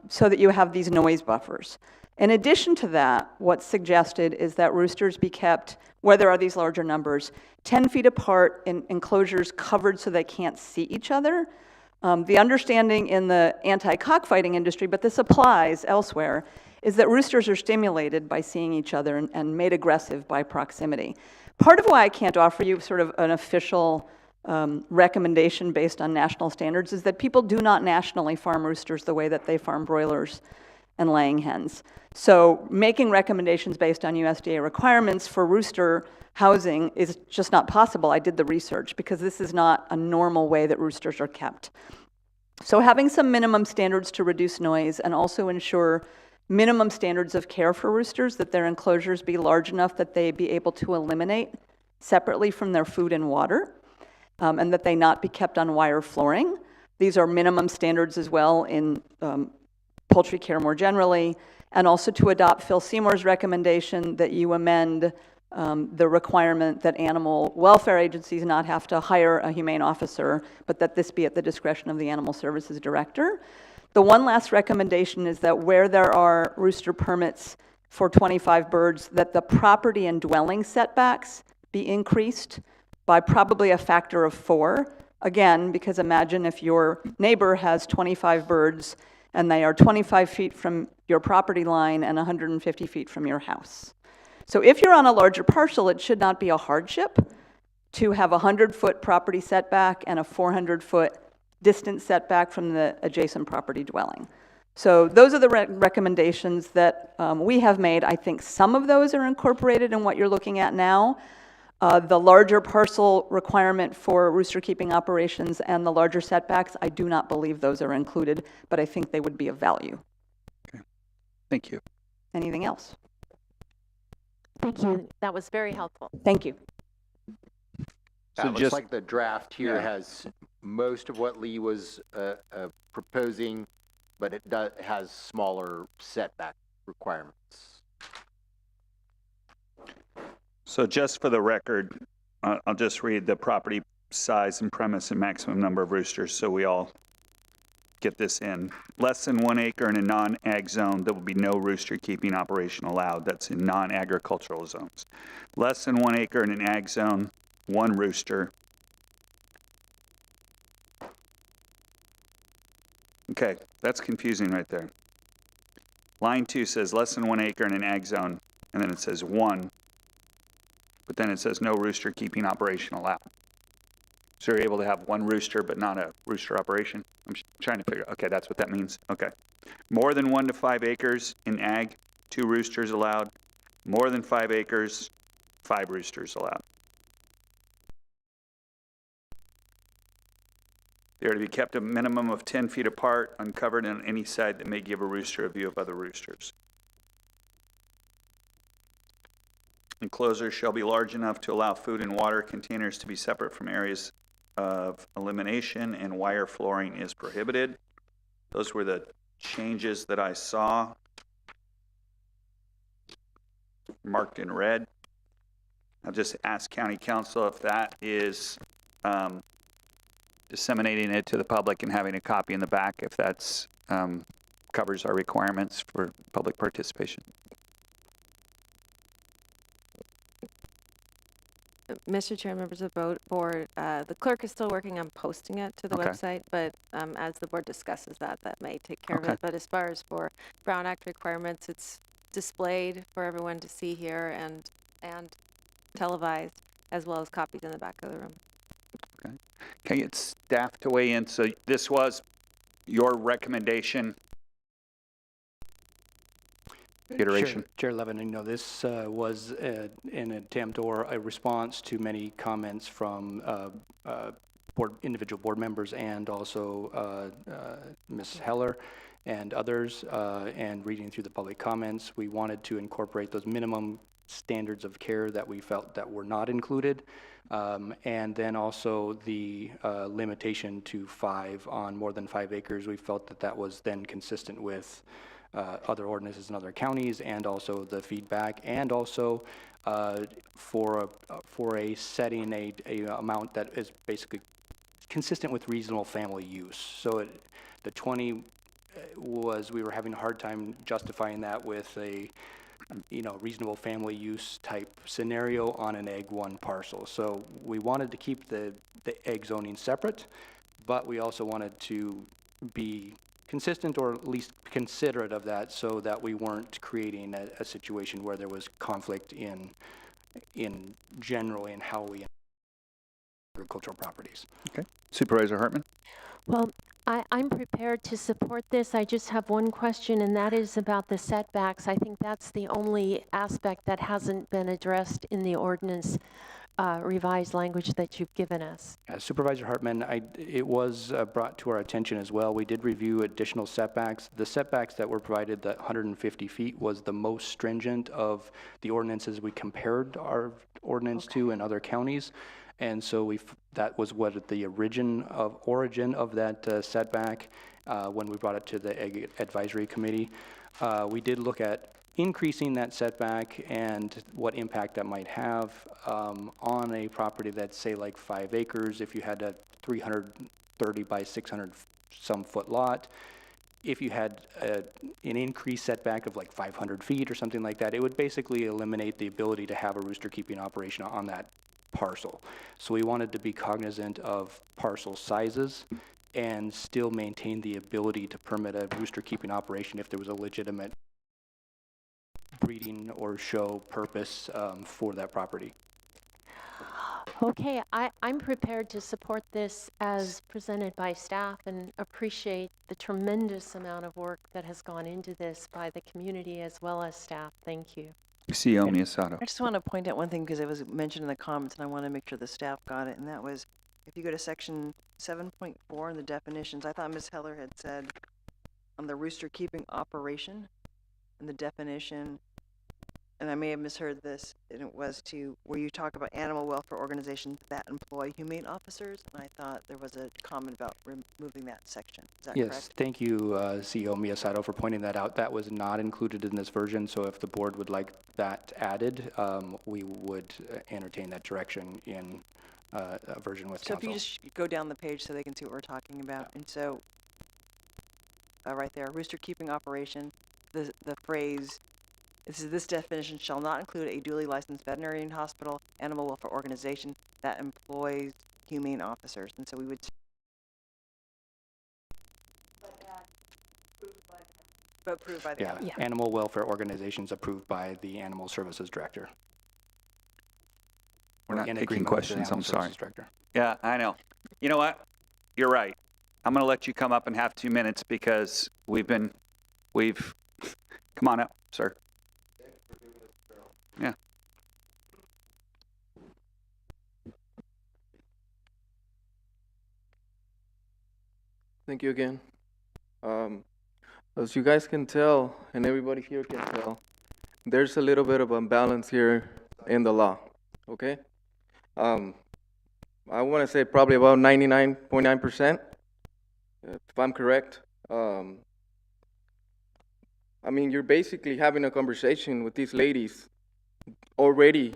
so that you have these noise buffers. In addition to that, what's suggested is that roosters be kept, where there are these larger numbers, 10 feet apart in enclosures covered so they can't see each other. The understanding in the anti-cockfighting industry, but this applies elsewhere, is that roosters are stimulated by seeing each other and made aggressive by proximity. Part of why I can't offer you sort of an official recommendation based on national standards is that people do not nationally farm roosters the way that they farm broilers and laying hens. So making recommendations based on USDA requirements for rooster housing is just not possible. I did the research, because this is not a normal way that roosters are kept. So having some minimum standards to reduce noise and also ensure minimum standards of care for roosters, that their enclosures be large enough that they be able to eliminate separately from their food and water, and that they not be kept on wire flooring. These are minimum standards as well in poultry care more generally, and also to adopt Phil Seymour's recommendation that you amend the requirement that animal welfare agencies not have to hire a humane officer, but that this be at the discretion of the Animal Services Director. The one last recommendation is that where there are rooster permits for 25 birds, that the property and dwelling setbacks be increased by probably a factor of 4. Again, because imagine if your neighbor has 25 birds and they are 25 feet from your property line and 150 feet from your house. So if you're on a larger parcel, it should not be a hardship to have a 100-foot property setback and a 400-foot distance setback from the adjacent property dwelling. So those are the recommendations that we have made. I think some of those are incorporated in what you're looking at now. The larger parcel requirement for rooster keeping operations and the larger setbacks, I do not believe those are included, but I think they would be of value. Okay. Thank you. Anything else? Thank you. That was very helpful. Thank you. So So it looks like the draft here has most of what Lee was proposing, but it has smaller setback requirements. So just for the record, I'll just read the property size and premise and maximum number of roosters so we all get this in. Less than 1 acre in a non-ag zone, there will be no rooster keeping operation allowed. That's in non-agricultural zones. Less than 1 acre in an ag zone, 1 rooster. Okay, that's confusing right there. Line 2 says less than 1 acre in an ag zone, and then it says 1, but then it says no rooster keeping operation allowed. So you're able to have 1 rooster, but not a rooster operation? I'm trying to figure, okay, that's what that means. Okay. More than 1 to 5 acres in ag, 2 roosters allowed. More than 5 acres, 5 roosters allowed. They are to be kept a minimum of 10 feet apart, uncovered on any side that may give a rooster a view of other roosters. Enclosures shall be large enough to allow food and water containers to be separate from areas of elimination, and wire flooring is prohibited. Those were the changes that I saw marked in red. I'll just ask County Council if that is disseminating it to the public and having a copy in the back, if that's covers our requirements for public participation. Mr. Chair, members of the board, the clerk is still working on posting it to the Okay. website, but as the board discusses that may take care of Okay. it. But as far as for Brown Act requirements, it's displayed for everyone to see here and televised, as well as copies in the back of the room. Okay. Can I get staff to weigh in? So this was your recommendation? Iteration. Chair Levin, this was an attempt or a response to many comments from individual board members and also Ms. Heller and others, and reading through the public comments, we wanted to incorporate those minimum standards of care that we felt that were not included, and then also the limitation to 5 on more than 5 acres. We felt that that was then consistent with other ordinances in other counties, and also the feedback, and also for a setting a amount that is basically consistent with reasonable family use. So the 20 was, we were having a hard time justifying that with a reasonable family use type scenario on an Egg 1 parcel. So we wanted to keep the egg zoning separate, but we also wanted to be consistent, or at least considerate of that, so that we weren't creating a situation where there was conflict in general in how we agricultural properties. Okay. Supervisor Hartman? Well, I'm prepared to support this. I just have one question, and that is about the setbacks. I think that's the only aspect that hasn't been addressed in the ordinance revised language that you've given us. Supervisor Hartman, it was brought to our attention as well. We did review additional setbacks. The setbacks that were provided, the 150 feet, was the most stringent of the ordinances we compared our ordinance to in other counties. And so that was what the origin of that setback when we brought it to the advisory committee. We did look at increasing that setback and what impact that might have on a property that's, say, like 5 acres. If you had a 330 by 600 some foot lot, if you had an increased setback of like 500 feet or something like that, it would basically eliminate the ability to have a rooster keeping operation on that parcel. So we wanted to be cognizant of parcel sizes and still maintain the ability to permit a rooster keeping operation if there was a legitimate breeding or show purpose for that property. Okay, I'm prepared to support this as presented by staff and appreciate the tremendous amount of work that has gone into this by the community as well as staff. Thank you. CEO Miyasato. I just want to point out one thing because it was mentioned in the comments and I want to make sure the staff got it, and that was if you go to section 7.4 in the definitions, I thought Ms. Heller had said on the rooster keeping operation and the definition, and I may have misheard this, and it was to where you talk about animal welfare organizations that employ humane officers, and I thought there was a comment about removing that section. Is that correct? Yes, thank you, CEO Miyasato, for pointing that out. That was not included in this version, so if the board would like that added, we would entertain that direction in a version with So council. if you just go down the page so they can see what we're talking about, and so right there, rooster keeping operation, the phrase, this definition shall not include a duly licensed veterinarian hospital, animal welfare organization that employs humane officers. And so we would. But approved by the Animal welfare organizations approved by the Animal Services Director. We're not In taking agreement with the questions, I'm Animal sorry. Services Director. Yeah, I know. You know what? You're right. I'm going to let you come up and have 2 minutes because come on up, sir. Yeah. Thank you again. As you guys can tell, and everybody here can tell, there's a little bit of imbalance here in the law, okay? I want to say probably about 99.9%, if I'm correct. I mean, you're basically having a conversation with these ladies already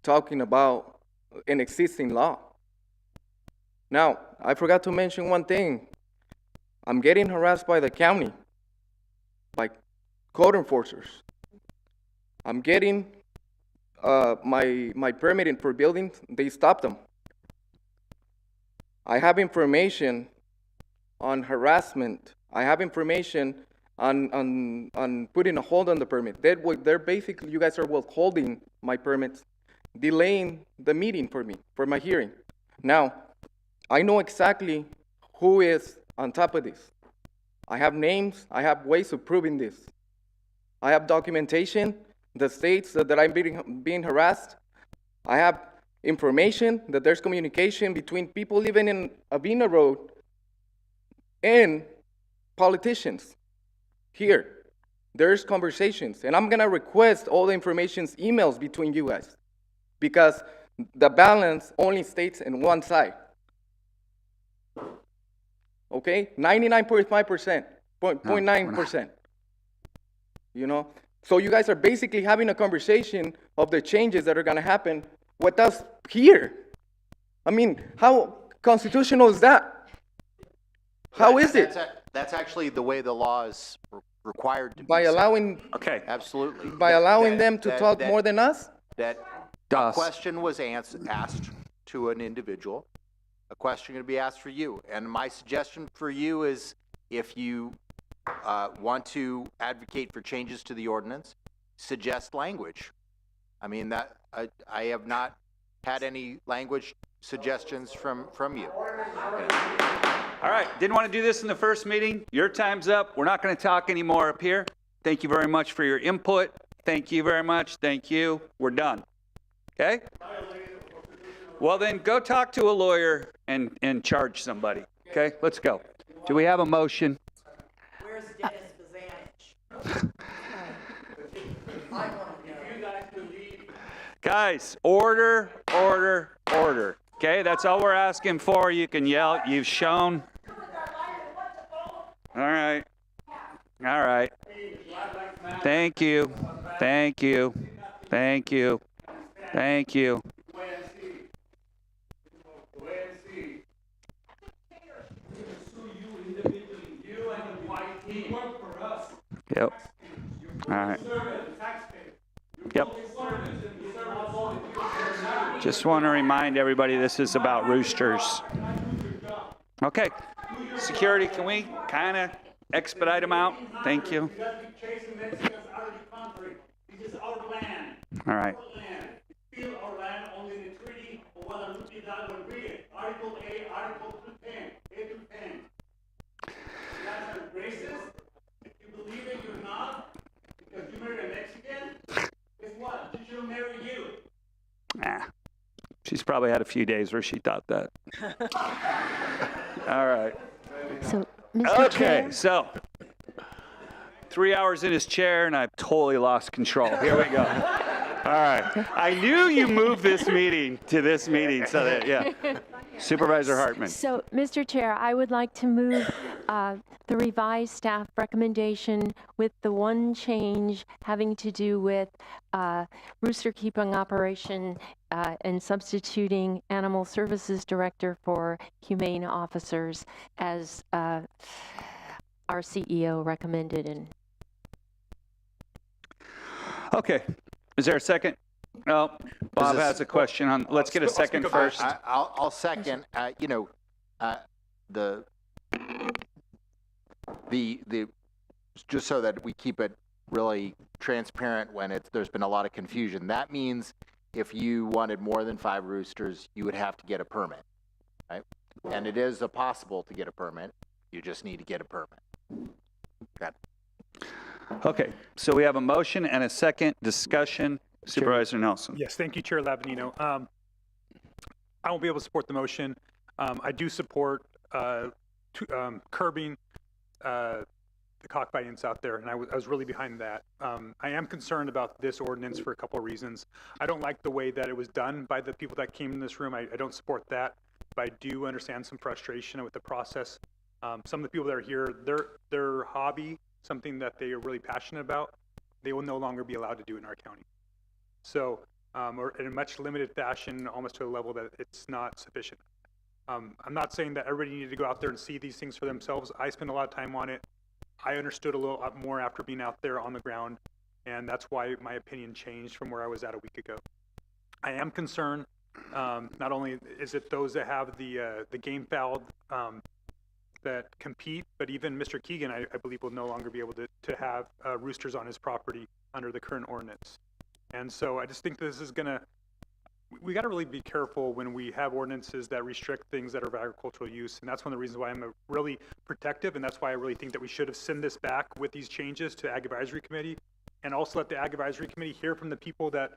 talking about an existing law. Now, I forgot to mention one thing. I'm getting harassed by the county, by code enforcers. I'm getting my permitting for buildings, they stopped them. I have information on harassment. I have information on putting a hold on the permit. They're basically, you guys are withholding my permits, delaying the meeting for me, for my hearing. Now, I know exactly who is on top of this. I have names, I have ways of proving this. I have documentation that states that I'm being harassed. I have information that there's communication between people living in Avena Road and politicians. Here, there's conversations, and I'm gonna request all the information's emails between you guys because the balance only states in one side. Okay, 99.5%, 0.9%. You know, so you guys are basically having a conversation of the changes that are gonna happen with us here. I mean, how constitutional is that? How is it? That's actually the way the law is required to be. By allowing, okay, absolutely. By allowing them to talk more than us? That a question was asked to an individual. A question going to be asked for you. And my suggestion for you is if you want to advocate for changes to the ordinance, suggest language. I mean, that I have not had any language suggestions from you. All right, didn't want to do this in the first meeting. Your time's up. We're not going to talk anymore up here. Thank you very much for your input. Thank you very much. Thank you. We're done. Okay? Well, then go talk to a lawyer and charge somebody. Okay, let's go. Do we have a motion? Where's Dennis Bazanich? Guys, order, order, order. Okay, that's all we're asking for. You can yell. You've shown. All right. All right. Thank you. Thank you. Thank you. Thank you. Yep. All right. Yep. Just want to remind everybody this is about roosters. Okay. Security, can we kind of expedite them out? Thank you. All right. She's probably had a few days where she thought that. All right. So, Mr. Okay, Chair? so 3 hours in his chair, and I've totally lost control. Here we go. All right. I knew you moved this meeting to this meeting, so that, yeah. Supervisor Hartman. So, Mr. Chair, I would like to move the revised staff recommendation with the one change having to do with rooster keeping operation and substituting animal services director for humane officers as our CEO recommended. And Okay. Is there a second? No. Bob has a question on. Let's get a second first. I'll second. You know, the just so that we keep it really transparent when there's been a lot of confusion. That means if you wanted more than 5 roosters, you would have to get a permit, right? And it is possible to get a permit. You just need to get a permit. Got it. Okay. So we have a motion and a second discussion. Supervisor Nelson. Yes, thank you, Chair Lavanino. I won't be able to support the motion. I do support curbing the cockfights out there, and I was really behind that. I am concerned about this ordinance for a couple of reasons. I don't like the way that it was done by the people that came in this room. I don't support that, but I do understand some frustration with the process. Some of the people that are here, their hobby, something that they are really passionate about, they will no longer be allowed to do in our county. So, or in a much limited fashion, almost to a level that it's not sufficient. I'm not saying that everybody needed to go out there and see these things for themselves. I spent a lot of time on it. I understood a little more after being out there on the ground, and that's why my opinion changed from where I was at a week ago. I am concerned, not only is it those that have the game fowl that compete, but even Mr. Keegan, I believe, will no longer be able to have roosters on his property under the current ordinance. And so I just think this is we got to really be careful when we have ordinances that restrict things that are of agricultural use. And that's one of the reasons why I'm really protective. And that's why I really think that we should have sent this back with these changes to Ag Advisory Committee, and also let the Ag Advisory Committee hear from the people that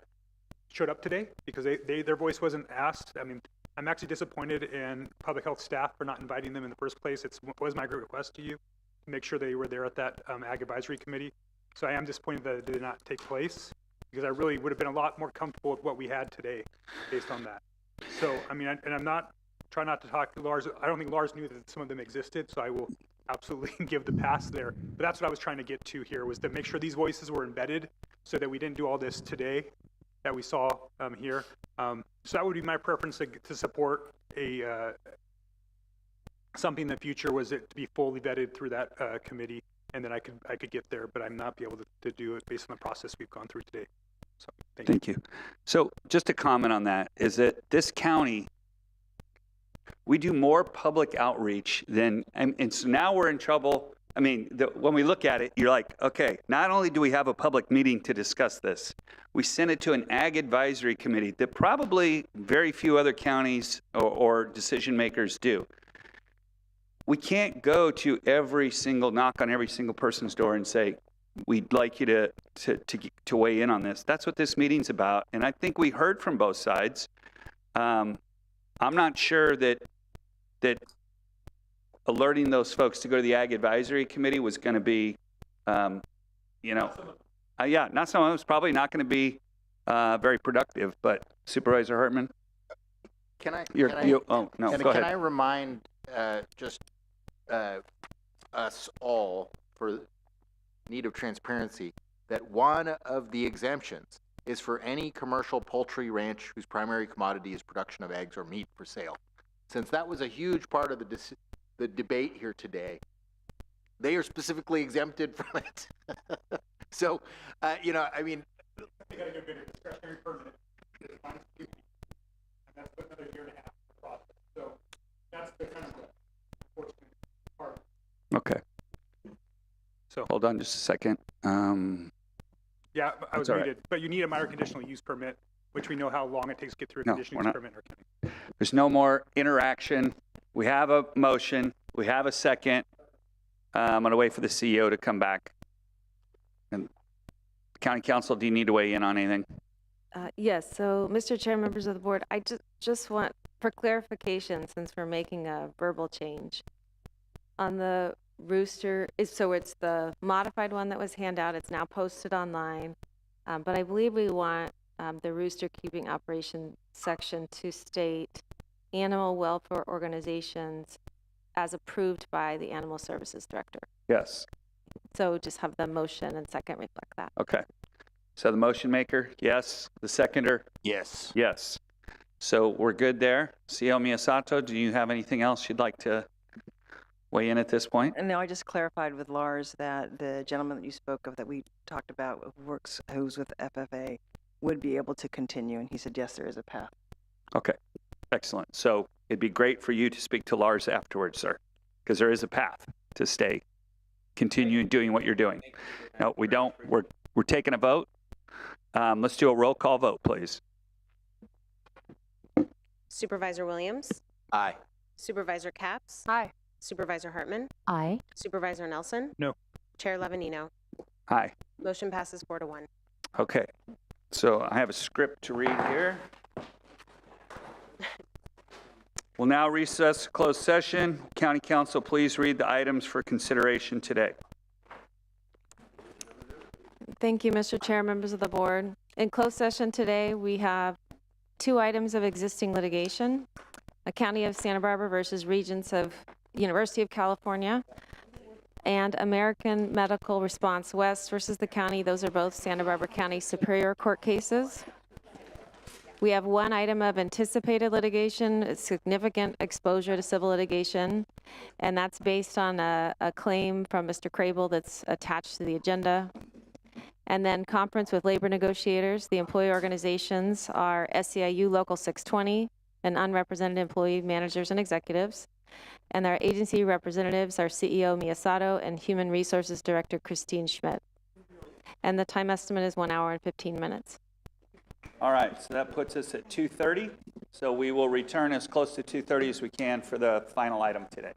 showed up today, because their voice wasn't asked. I mean, I'm actually disappointed in public health staff for not inviting them in the first place. It was my request to you to make sure they were there at that Ag Advisory Committee. So I am disappointed that it did not take place, because I really would have been a lot more comfortable with what we had today based on that. So, I mean, and I'm not trying not to talk to Lars. I don't think Lars knew that some of them existed, so I will absolutely give the pass there. But that's what I was trying to get to here, was to make sure these voices were embedded so that we didn't do all this today that we saw here. So that would be my preference, to support something in the future, was it to be fully vetted through that committee, and then I could get there, but I'm not be able to do it based on the process we've gone through today. So thank you. So just to comment on that, is that this county, we do more public outreach than, and so now we're in trouble. I mean, when we look at it, you're like, okay, not only do we have a public meeting to discuss this, we sent it to an Ag Advisory Committee that probably very few other counties or decision makers do. We can't go to knock on every single person's door and say, we'd like you to weigh in on this. That's what this meeting's about. And I think we heard from both sides. I'm not sure that alerting those folks to go to the Ag Advisory Committee was going to be, not someone. It was probably not going to be very productive. But Supervisor Hartman? Can I? You're, can I, you, oh, no, can, go can ahead. I remind just us all, for need of transparency, that one of the exemptions is for any commercial poultry ranch whose primary commodity is production of eggs or meat for sale. Since that was a huge part of the debate here today, they are specifically exempted from it. So, you know, I mean, They gotta get a discretionary permit. And that's another year and a half of the process. So that's the kind of the unfortunate part. Okay. So hold on just a second. Yeah, I was all right. muted. But you need a minor conditional use permit, which we know how long it takes to get through a No, conditional we're use not. permit in our county. There's no more interaction. We have a motion. We have a second. I'm going to wait for the CEO to come back. And County Council, do you need to weigh in on anything? Yes, so Mr. Chair, members of the board, I just want, for clarification, since we're making a verbal change, on the rooster, so it's the modified one that was handed out, it's now posted online, but I believe we want the rooster keeping operation section to state animal welfare organizations as approved by the Animal Services Director. Yes. So just have the motion and second reflect that. Okay. So the motion maker, yes. The seconder? yes. Yes. So we're good there. CEO Miyasato, do you have anything else you'd like to weigh in at this point? And now I just clarified with Lars that the gentleman that you spoke of that we talked about who's with FFA would be able to continue, and he said yes, there is a path. Okay. Excellent. So it'd be great for you to speak to Lars afterwards, sir, because there is a path to stay, continue doing what you're doing. No, we don't. We're taking a vote. Let's do a roll call vote, please. Supervisor Williams? Aye. Supervisor Capps? Aye. Supervisor Hartman? Aye. Supervisor Nelson? No. Chair Lavanino? Aye. Motion passes 4-1. Okay. So I have a script to read here. We'll now recess to closed session. County Council, please read the items for consideration today. Thank you, Mr. Chair, members of the board. In closed session today, we have 2 items of existing litigation, a County of Santa Barbara versus Regents of University of California, and American Medical Response West versus the county. Those are both Santa Barbara County Superior Court cases. We have 1 item of anticipated litigation, significant exposure to civil litigation, and that's based on a claim from Mr. Crable that's attached to the agenda. And then conference with labor negotiators. The employee organizations are SEIU Local 620 and unrepresented employee managers and executives. And our agency representatives are CEO Miyasato and Human Resources Director Christine Schmidt. And the time estimate is 1 hour and 15 minutes. All right, so that puts us at 2:30. So we will return as close to 2:30 as we can for the final item today.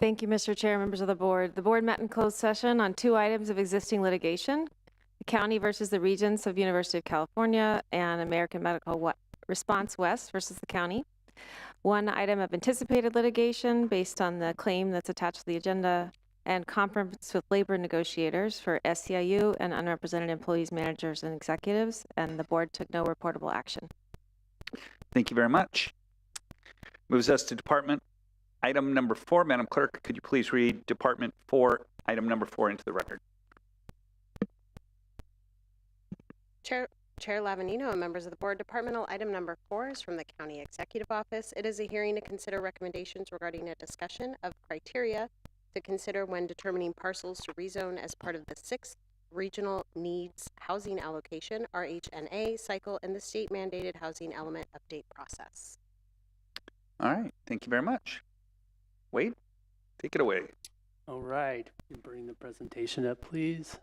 Thank you, Mr. Chair, members of the board. The board met in closed session on 2 items of existing litigation, the county versus the Regents of University of California and American Medical Response West versus the county. 1 item of anticipated litigation based on the claim that's attached to the agenda, and conference with labor negotiators for SEIU and unrepresented employees, managers, and executives, and the board took no reportable action. Thank you very much. Moves us to department item number 4. Madam Clerk, could you please read Department 4, item number 4 into the record? Chair Lavanino and members of the board, departmental item number 4 is from the County Executive Office. It is a hearing to consider recommendations regarding a discussion of criteria to consider when determining parcels to rezone as part of the 6th Regional Needs Housing Allocation, RHNA, cycle and the state mandated housing element update process. All right, thank you very much. Wade, take it away. All right, you bring the presentation up, please.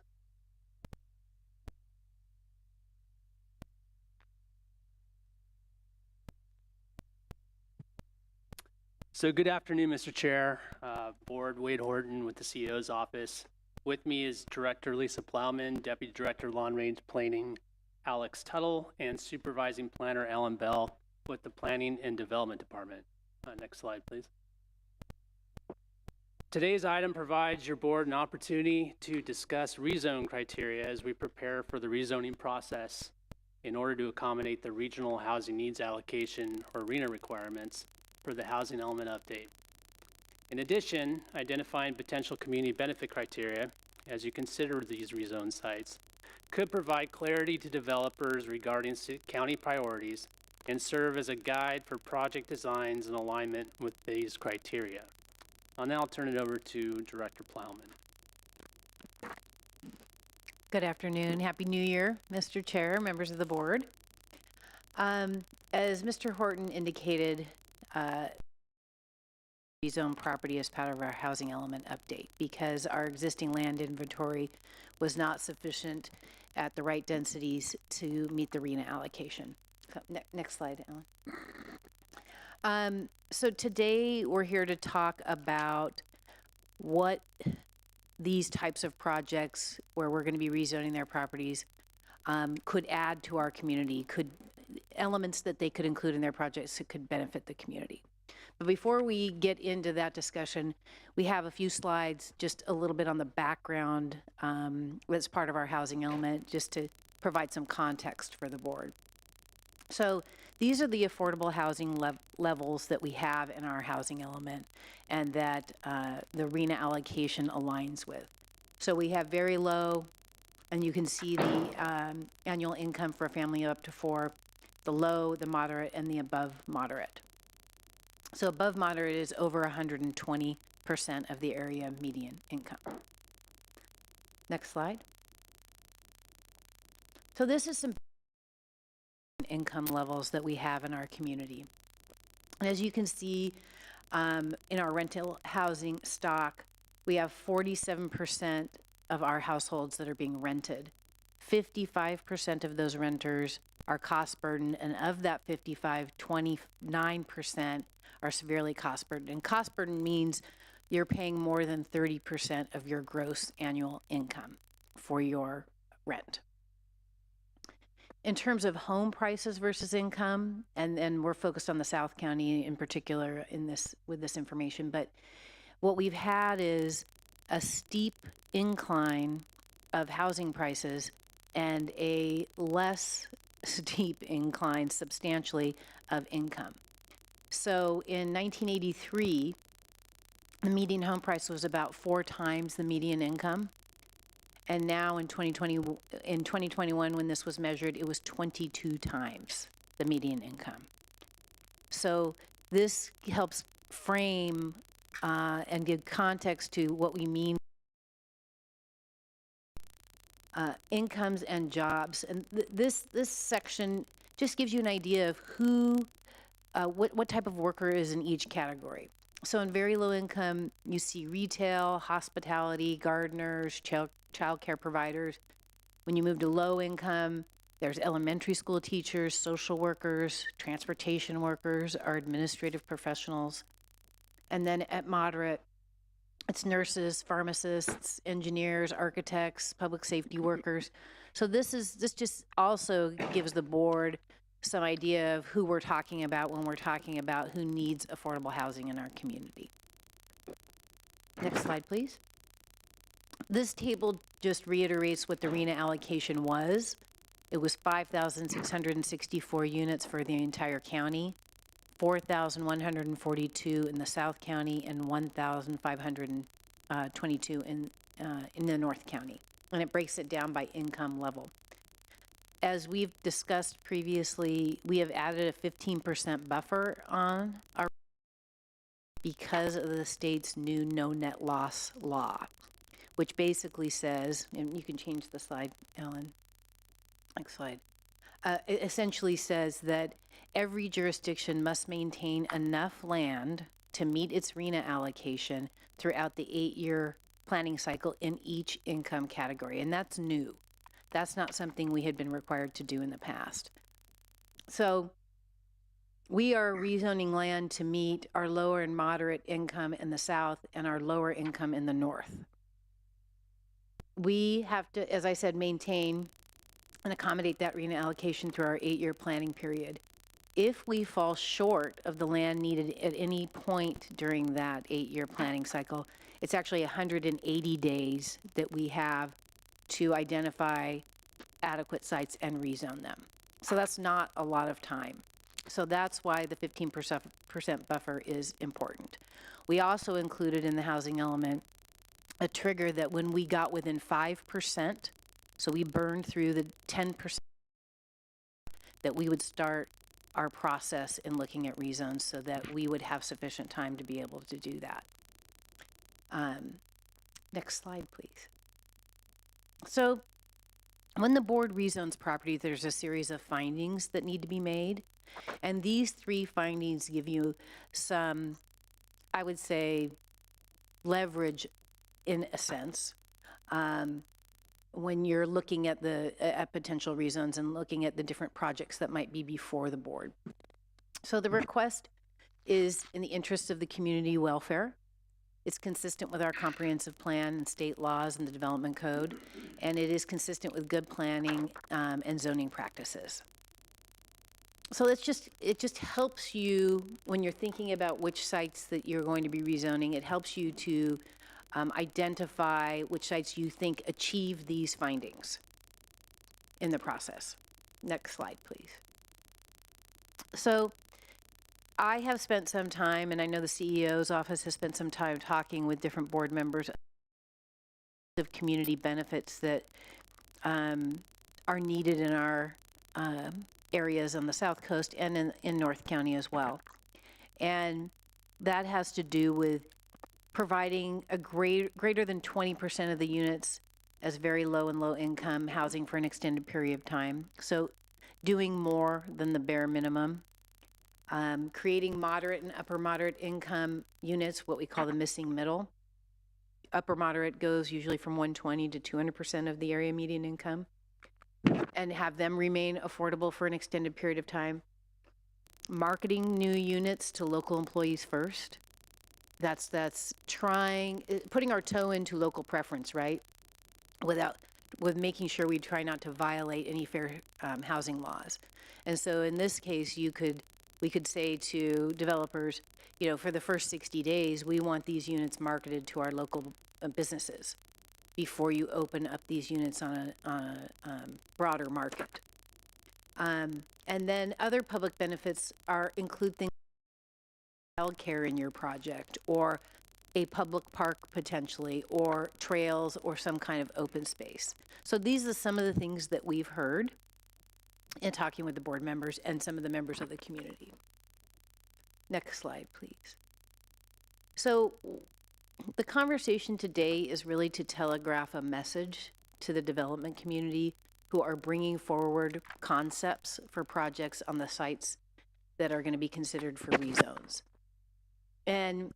So good afternoon, Mr. Chair, Board, Wade Horton with the CEO's office. With me is Director Lisa Plowman, Deputy Director Long Range Planning Alex Tuttle, and Supervising Planner Alan Bell with the Planning and Development Department. Next slide, please. Today's item provides your board an opportunity to discuss rezone criteria as we prepare for the rezoning process in order to accommodate the regional housing needs allocation or RHNA requirements for the housing element update. In addition, identifying potential community benefit criteria as you consider these rezone sites could provide clarity to developers regarding county priorities and serve as a guide for project designs in alignment with these criteria. I'll now turn it over to Director Plowman. Good afternoon. Happy New Year, Mr. Chair, members of the board. As Mr. Horton indicated, rezone property as part of our housing element update because our existing land inventory was not sufficient at the right densities to meet the RHNA allocation. Next slide, Ellen. So today we're here to talk about what these types of projects where we're going to be rezoning their properties could add to our community, elements that they could include in their projects that could benefit the community. But before we get into that discussion, we have a few slides, just a little bit on the background that's part of our housing element, just to provide some context for the board. So these are the affordable housing levels that we have in our housing element and that the RHNA allocation aligns with. So we have very low, and you can see the annual income for a family of up to 4, the low, the moderate, and the above moderate. So above moderate is over 120% of the area median income. Next slide. So this is some income levels that we have in our community. As you can see, in our rental housing stock, we have 47% of our households that are being rented. 55% of those renters are cost burdened, and of that 55, 29% are severely cost burdened. And cost burden means you're paying more than 30% of your gross annual income for your rent. In terms of home prices versus income, and we're focused on the South County in particular with this information, but what we've had is a steep incline of housing prices and a less steep incline substantially of income. So in 1983, the median home price was about 4 times the median income. And now in 2021, when this was measured, it was 22 times the median income. So this helps frame and give context to what we mean incomes and jobs. And this section just gives you an idea of who, what type of worker is in each category. So in very low income, you see retail, hospitality, gardeners, child care providers. When you move to low income, there's elementary school teachers, social workers, transportation workers, our administrative professionals. And then at moderate, It's nurses, pharmacists, engineers, architects, public safety workers. So this just also gives the board some idea of who we're talking about when we're talking about who needs affordable housing in our community. Next slide, please. This table just reiterates what the RENA allocation was. It was 5,664 units for the entire county, 4,142 in the South County, and 1,522 in the North County. And it breaks it down by income level. As we've discussed previously, we have added a 15% buffer on our because of the state's new no net loss law, which basically says, and you can change the slide, Ellen, next slide. It essentially says that every jurisdiction must maintain enough land to meet its RENA allocation throughout the 8-year planning cycle in each income category. And that's new. That's not something we had been required to do in the past. So we are rezoning land to meet our lower and moderate income in the south and our lower income in the north. We have to, as I said, maintain and accommodate that RENA allocation through our 8-year planning period. If we fall short of the land needed at any point during that 8-year planning cycle, it's actually 180 days that we have to identify adequate sites and rezone them. So that's not a lot of time. So that's why the 15% buffer is important. We also included in the housing element a trigger that when we got within 5%, so we burned through the 10%, that we would start our process in looking at rezones so that we would have sufficient time to be able to do that. Next slide, please. So when the board rezones property, there's a series of findings that need to be made. And these 3 findings give you some, I would say, leverage in a sense, when you're looking at the potential rezones and looking at the different projects that might be before the board. So the request is in the interest of the community welfare. It's consistent with our comprehensive plan and state laws and the development code, and it is consistent with good planning and zoning practices. So it just helps you when you're thinking about which sites that you're going to be rezoning. It helps you to identify which sites you think achieve these findings in the process. Next slide, please. So I have spent some time, and I know the CEO's office has spent some time talking with different board members of community benefits that are needed in our areas on the South Coast and in North County as well. And that has to do with providing a greater than 20% of the units as very low and low income housing for an extended period of time. So doing more than the bare minimum. Creating moderate and upper moderate income units, what we call the missing middle. Upper moderate goes usually from 120 to 200% of the area median income, and have them remain affordable for an extended period of time. Marketing new units to local employees first. That's putting our toe into local preference, right? With making sure we try not to violate any fair housing laws. And so in this case, we could say to developers, for the first 60 days, we want these units marketed to our local businesses before you open up these units on a broader market. And then other public benefits include things like childcare in your project, or a public park potentially, or trails, or some kind of open space. So these are some of the things that we've heard in talking with the board members and some of the members of the community. Next slide, please. So the conversation today is really to telegraph a message to the development community who are bringing forward concepts for projects on the sites that are going to be considered for rezones. And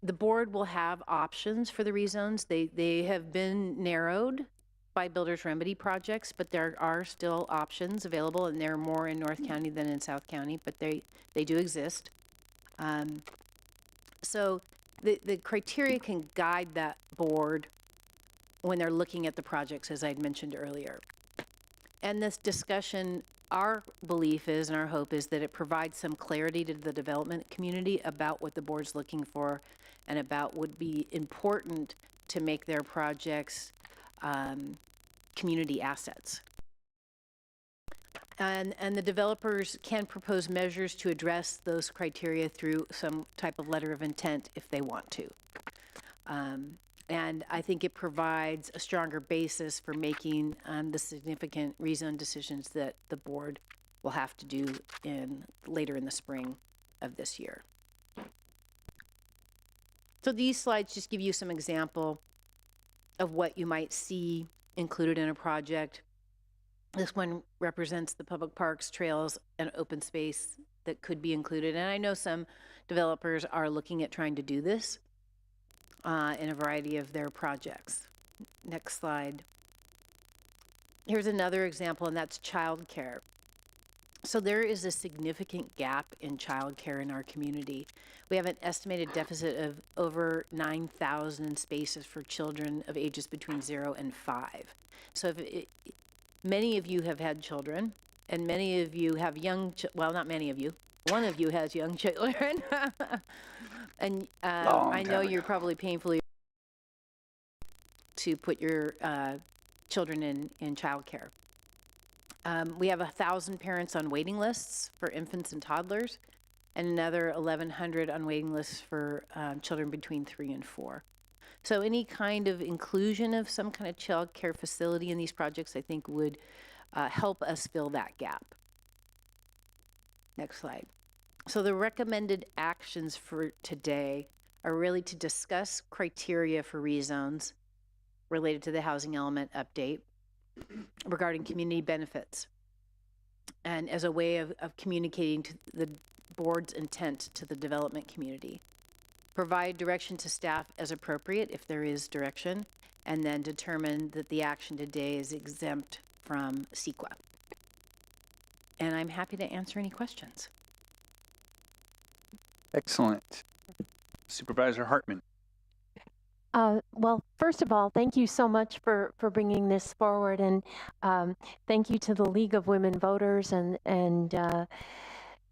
the board will have options for the rezones. They have been narrowed by builder's remedy projects, but there are still options available, and there are more in North County than in South County, but they do exist. So the criteria can guide that board when they're looking at the projects, as I'd mentioned earlier. And this discussion, our belief is and our hope is that it provides some clarity to the development community about what the board's looking for and about what would be important to make their projects community assets. And the developers can propose measures to address those criteria through some type of letter of intent if they want to. And I think it provides a stronger basis for making the significant rezone decisions that the board will have to do later in the spring of this year. So these slides just give you some example of what you might see included in a project. This one represents the public parks, trails, and open space that could be included. And I know some developers are looking at trying to do this in a variety of their projects. Next slide. Here's another example, and that's childcare. So there is a significant gap in childcare in our community. We have an estimated deficit of over 9,000 spaces for children of ages between 0 and 5. So many of you have had children, and many of you have well, not many of you. One of you has young children. And I know you're probably painfully to put your children in childcare. We have 1,000 parents on waiting lists for infants and toddlers, and another 1,100 on waiting lists for children between 3 and 4. So any kind of inclusion of some kind of child care facility in these projects, I think, would help us fill that gap. Next slide. So the recommended actions for today are really to discuss criteria for rezones related to the housing element update regarding community benefits, and as a way of communicating to the board's intent to the development community. Provide direction to staff as appropriate if there is direction, and then determine that the action today is exempt from CEQA. And I'm happy to answer any questions. Excellent. Supervisor Hartman. Well, first of all, thank you so much for bringing this forward, and thank you to the League of Women Voters and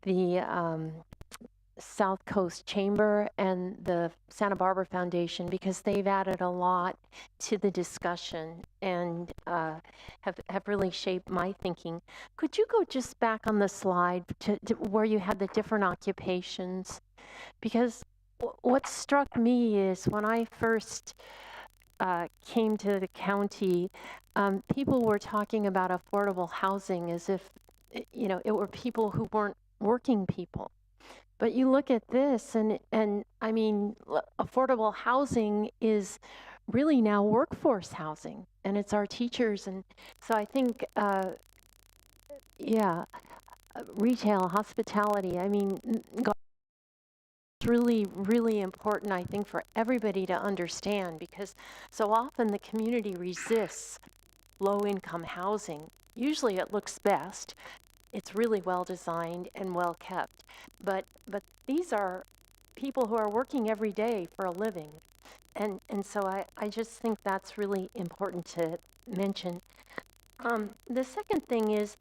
the South Coast Chamber and the Santa Barbara Foundation, because they've added a lot to the discussion and have really shaped my thinking. Could you go just back on the slide to where you had the different occupations? Because what struck me is when I first came to the county, people were talking about affordable housing as if, you know, it were people who weren't working people. But you look at this, and I mean, affordable housing is really now workforce housing, and it's our teachers. And so I think, yeah, retail, hospitality, I mean, it's really, really important, I think, for everybody to understand, because so often the community resists low-income housing. Usually it looks best. It's really well designed and well kept. But these are people who are working every day for a living. And so I just think that's really important to mention. The second thing is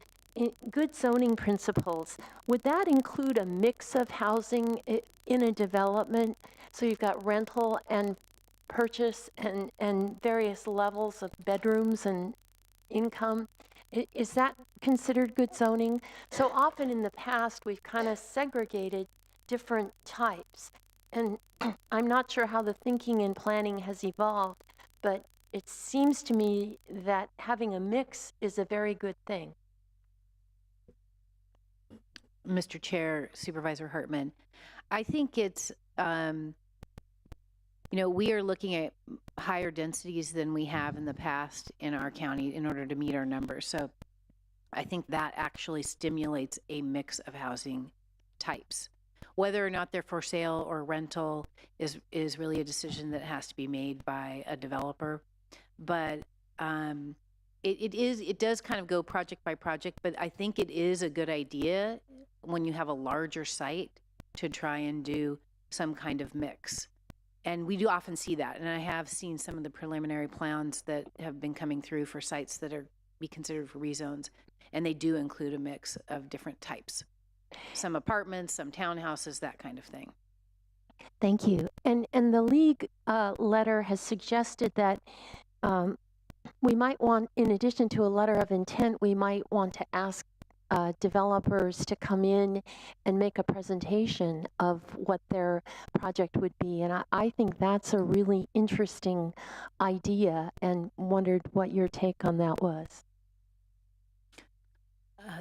good zoning principles. Would that include a mix of housing in a development? So you've got rental and purchase and various levels of bedrooms and income. Is that considered good zoning? So often in the past, we've kind of segregated different types. And I'm not sure how the thinking and planning has evolved, but it seems to me that having a mix is a very good thing. Mr. Chair, Supervisor Hartman, I think it's, you know, we are looking at higher densities than we have in the past in our county in order to meet our numbers. So I think that actually stimulates a mix of housing types. Whether or not they're for sale or rental is really a decision that has to be made by a developer. But it does kind of go project by project, but I think it is a good idea when you have a larger site to try and do some kind of mix. And we do often see that, and I have seen some of the preliminary plans that have been coming through for sites that are be considered for rezones, and they do include a mix of different types. Some apartments, some townhouses, that kind of thing. Thank you. And the league letter has suggested that we might want, in addition to a letter of intent, we might want to ask developers to come in and make a presentation of what their project would be. And I think that's a really interesting idea, and wondered what your take on that was.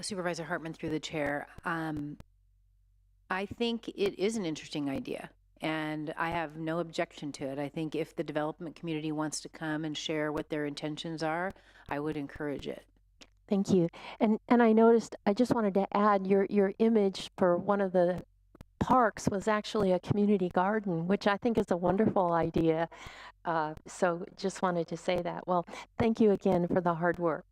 Supervisor Hartman, through the chair, I think it is an interesting idea, and I have no objection to it. I think if the development community wants to come and share what their intentions are, I would encourage it. Thank you. And I noticed, I just wanted to add, your image for one of the parks was actually a community garden, which I think is a wonderful idea. So just wanted to say that. Well, thank you again for the hard work.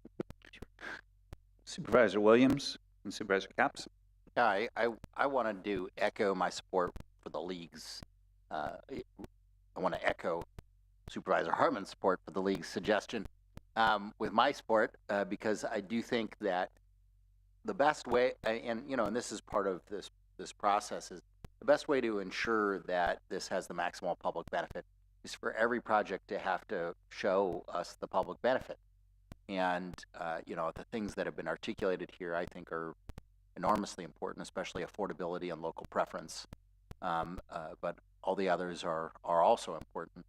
Supervisor Williams and Supervisor Capps. Yeah, I wanted to echo my support for the league's, I want to echo Supervisor Hartman's support for the league's suggestion with my support, because I do think that the best way, and this is part of this process, is the best way to ensure that this has the maximal public benefit is for every project to have to show us the public benefit. And, the things that have been articulated here, I think, are enormously important, especially affordability and local preference. But all the others are also important.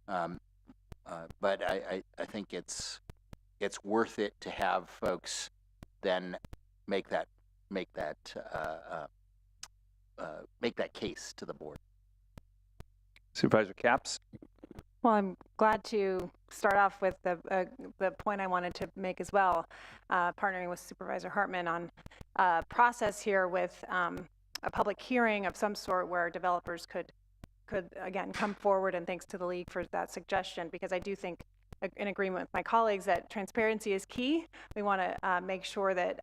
But I think it's worth it to have folks then make that case to the board. Supervisor Capps. Well, I'm glad to start off with the point I wanted to make as well, partnering with Supervisor Hartman on a process here with a public hearing of some sort where developers could again come forward, and thanks to the league for that suggestion, because I do think, in agreement with my colleagues, that transparency is key. We want to make sure that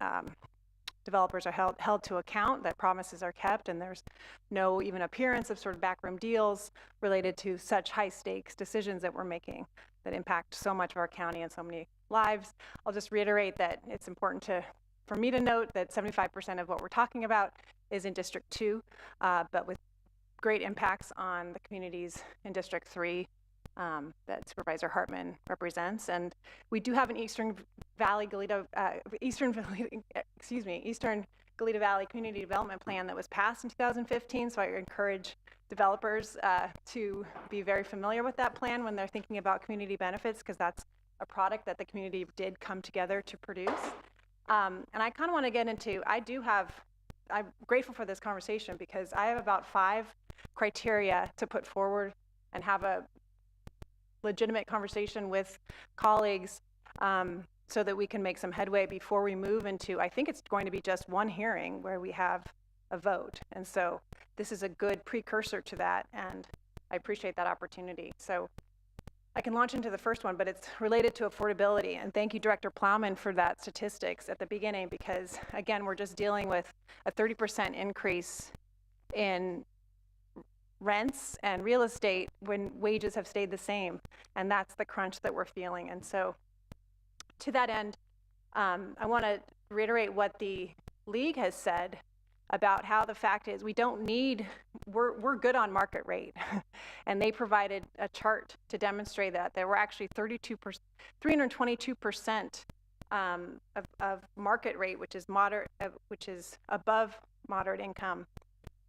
developers are held to account, that promises are kept, and there's no even appearance of sort of backroom deals related to such high stakes decisions that we're making that impact so much of our county and so many lives. I'll just reiterate that it's important for me to note that 75% of what we're talking about is in District 2, but with great impacts on the communities in District 3 that Supervisor Hartman represents. And we do have an Eastern Goleta Valley Community Development Plan that was passed in 2015, so I encourage developers to be very familiar with that plan when they're thinking about community benefits, because that's a product that the community did come together to produce. And I kind of want to get into, I'm grateful for this conversation, because I have about 5 criteria to put forward and have a legitimate conversation with colleagues so that we can make some headway before we move into, I think it's going to be just one hearing where we have a vote. And so this is a good precursor to that, and I appreciate that opportunity. So I can launch into the first one, but it's related to affordability. And thank you, Director Plowman, for that statistics at the beginning, because again, we're just dealing with a 30% increase in rents and real estate when wages have stayed the same, and that's the crunch that we're feeling. And so to that end, I want to reiterate what the league has said about how the fact is we're good on market rate. And they provided a chart to demonstrate that there were actually 322% of market rate, which is which is above moderate income.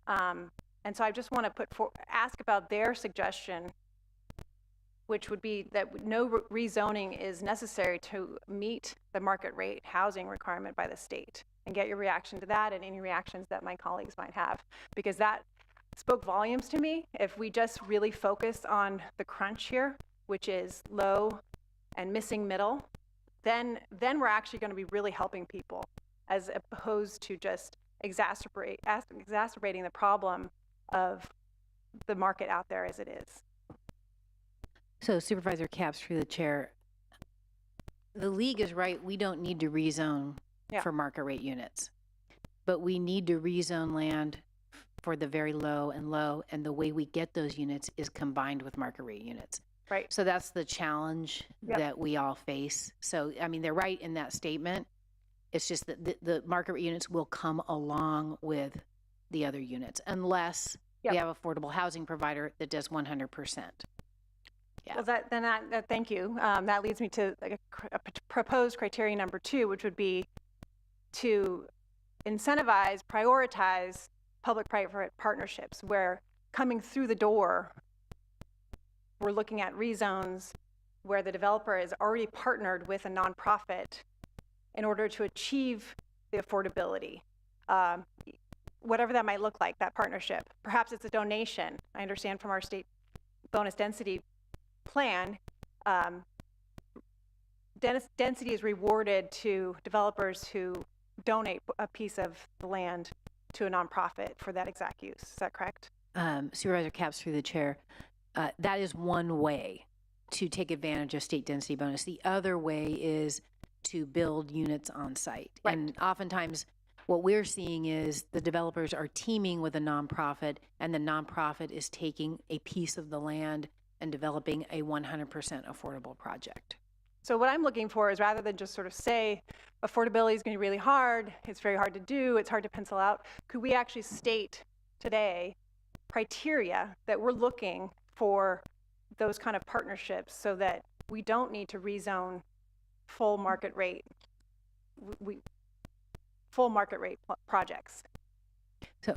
And so I just want to ask about their suggestion, which would be that no rezoning is necessary to meet the market rate housing requirement by the state, and get your reaction to that and any reactions that my colleagues might have, because that spoke volumes to me. If we just really focus on the crunch here, which is low and missing middle, then we're actually going to be really helping people, as opposed to just exacerbating the problem of the market out there as it is. So Supervisor Capps, through the chair, the league is right. We don't need to rezone for market rate units, but we need to rezone land for the very low and low, and the way we get those units is combined with market rate units. Right. So that's the challenge that we all face. So, I mean, they're right in that statement. It's just that the market rate units will come along with the other units unless we have affordable housing provider that does 100%. Yeah. Well, thank you. That leads me to a proposed criteria number 2, which would be to incentivize, prioritize public-private partnerships, where coming through the door, we're looking at rezones where the developer is already partnered with a nonprofit in order to achieve the affordability, whatever that might look like, that partnership. Perhaps it's a donation. I understand from our state bonus density plan, density is rewarded to developers who donate a piece of the land to a nonprofit for that exact use. Is that correct? Supervisor Capps, through the chair, that is one way to take advantage of state density bonus. The other way is to build units on site. Right. And oftentimes what we're seeing is the developers are teaming with a nonprofit, and the nonprofit is taking a piece of the land and developing a 100% affordable project. So what I'm looking for is, rather than just sort of say affordability is going to be really hard, it's very hard to do, it's hard to pencil out, could we actually state today criteria that we're looking for those kind of partnerships so that we don't need to rezone full market rate, full market rate projects? So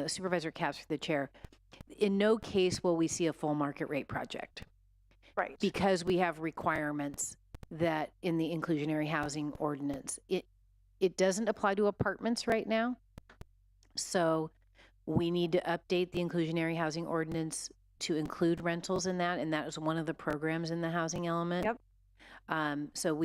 Supervisor Capps, through the chair, in no case will we see a full market rate project. Right. Because we have requirements that in the inclusionary housing ordinance, it doesn't apply to apartments right now. So we need to update the inclusionary housing ordinance to include rentals in that, and that is one of the programs in the housing element. Yep. So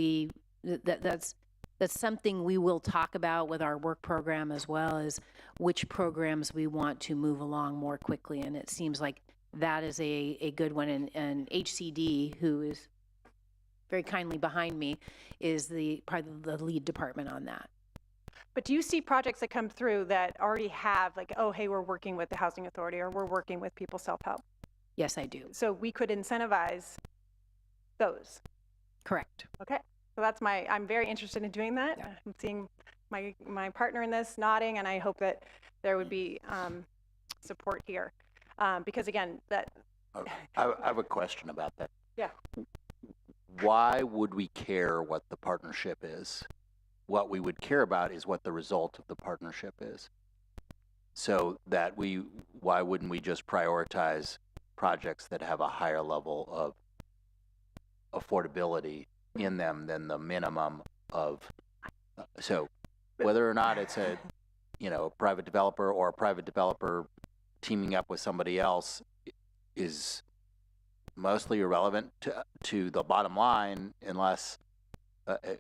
that's something we will talk about with our work program, as well as which programs we want to move along more quickly. And it seems like that is a good one. And HCD, who is very kindly behind me, is probably the lead department on that. But do you see projects that come through that already have, like, oh, hey, we're working with the Housing Authority, or we're working with People Self-Help? Yes, I do. So we could incentivize those. Correct. Okay. So I'm very interested in doing that. Yeah. I'm seeing my partner in this nodding, and I hope that there would be support here. Because again, I have a question about that. Yeah. Why would we care what the partnership is? What we would care about is what the result of the partnership is. So that why wouldn't we just prioritize projects that have a higher level of affordability in them than the minimum of, so whether or not it's a private developer or a private developer teaming up with somebody else is mostly irrelevant to the bottom line, unless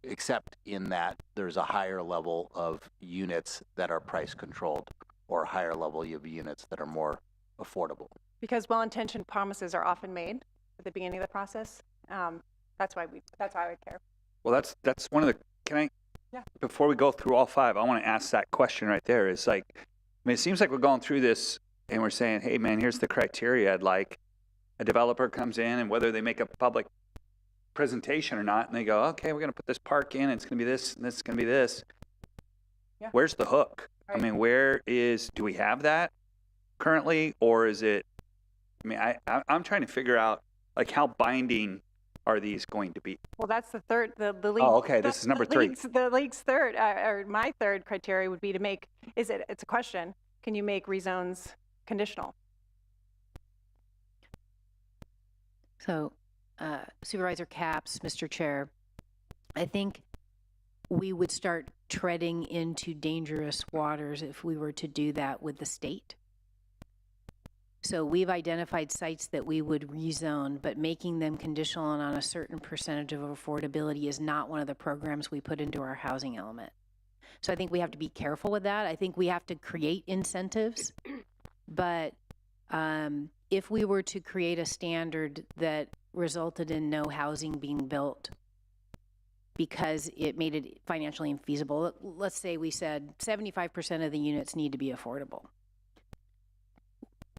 except in that there's a higher level of units that are price controlled, or a higher level of units that are more affordable. Because well-intentioned promises are often made at the beginning of the process. That's why I would care. Well, that's one of the, can I, yeah. Before we go through all 5, I want to ask that question right there. It's like, I mean, it seems like we're going through this and we're saying, hey man, here's the criteria. I'd like a developer comes in, and whether they make a public presentation or not, and they go, okay, we're going to put this park in, it's going to be this, and this is going to be this. Yeah. Where's the hook? Right. I mean, do we have that currently, or is it, I mean, I'm trying to figure out, like, how binding are these going to be? Well, that's the third, the league. Oh, okay, this is number 3. The league's third, or my third criteria would be to make, it's a question, can you make rezones conditional? So, Supervisor Capps, Mr. Chair, I think we would start treading into dangerous waters if we were to do that with the state. So we've identified sites that we would rezone, but making them conditional and on a certain percentage of affordability is not one of the programs we put into our housing element. So I think we have to be careful with that. I think we have to create incentives, but if we were to create a standard that resulted in no housing being built because it made it financially infeasible, let's say we said 75% of the units need to be affordable.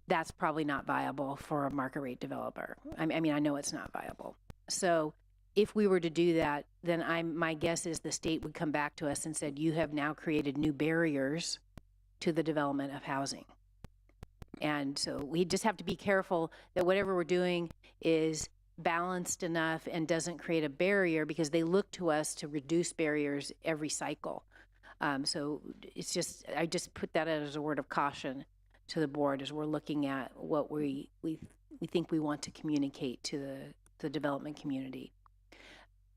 that's probably not viable for a market rate developer. I mean, I know it's not viable. So if we were to do that, then my guess is the state would come back to us and said, you have now created new barriers to the development of housing. And so we just have to be careful that whatever we're doing is balanced enough and doesn't create a barrier, because they look to us to reduce barriers every cycle. So it's just, I just put that as a word of caution to the board as we're looking at what we think we want to communicate to the development community.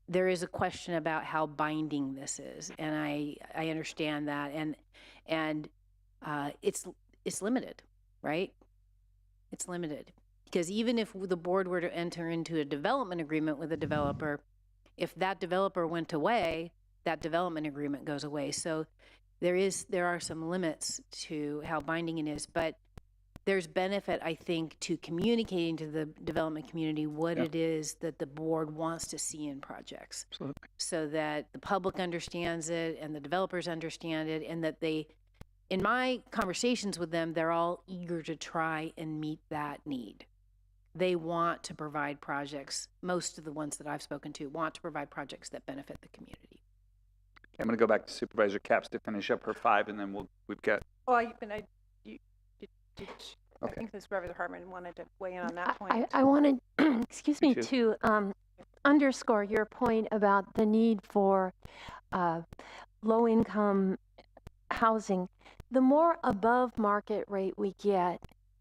There is a question about how binding this is, and I understand that, and it's limited, right? It's limited, because even if the board were to enter into a development agreement with a developer, if that developer went away, that development agreement goes away. So there are some limits to how binding it is, but there's benefit, I think, to communicating to the development community what it is that the board wants to see in projects. Absolutely. So that the public understands it and the developers understand it, and that they, in my conversations with them, they're all eager to try and meet that need. They want to provide projects, most of the ones that I've spoken to want to provide projects that benefit the community. I'm going to go back to Supervisor Capps to finish up her 5, and then we've got. Oh, I think the Supervisor Hartman wanted to weigh in on that point. I wanted, excuse me, too. to underscore your point about the need for low-income housing. The more above market rate we get,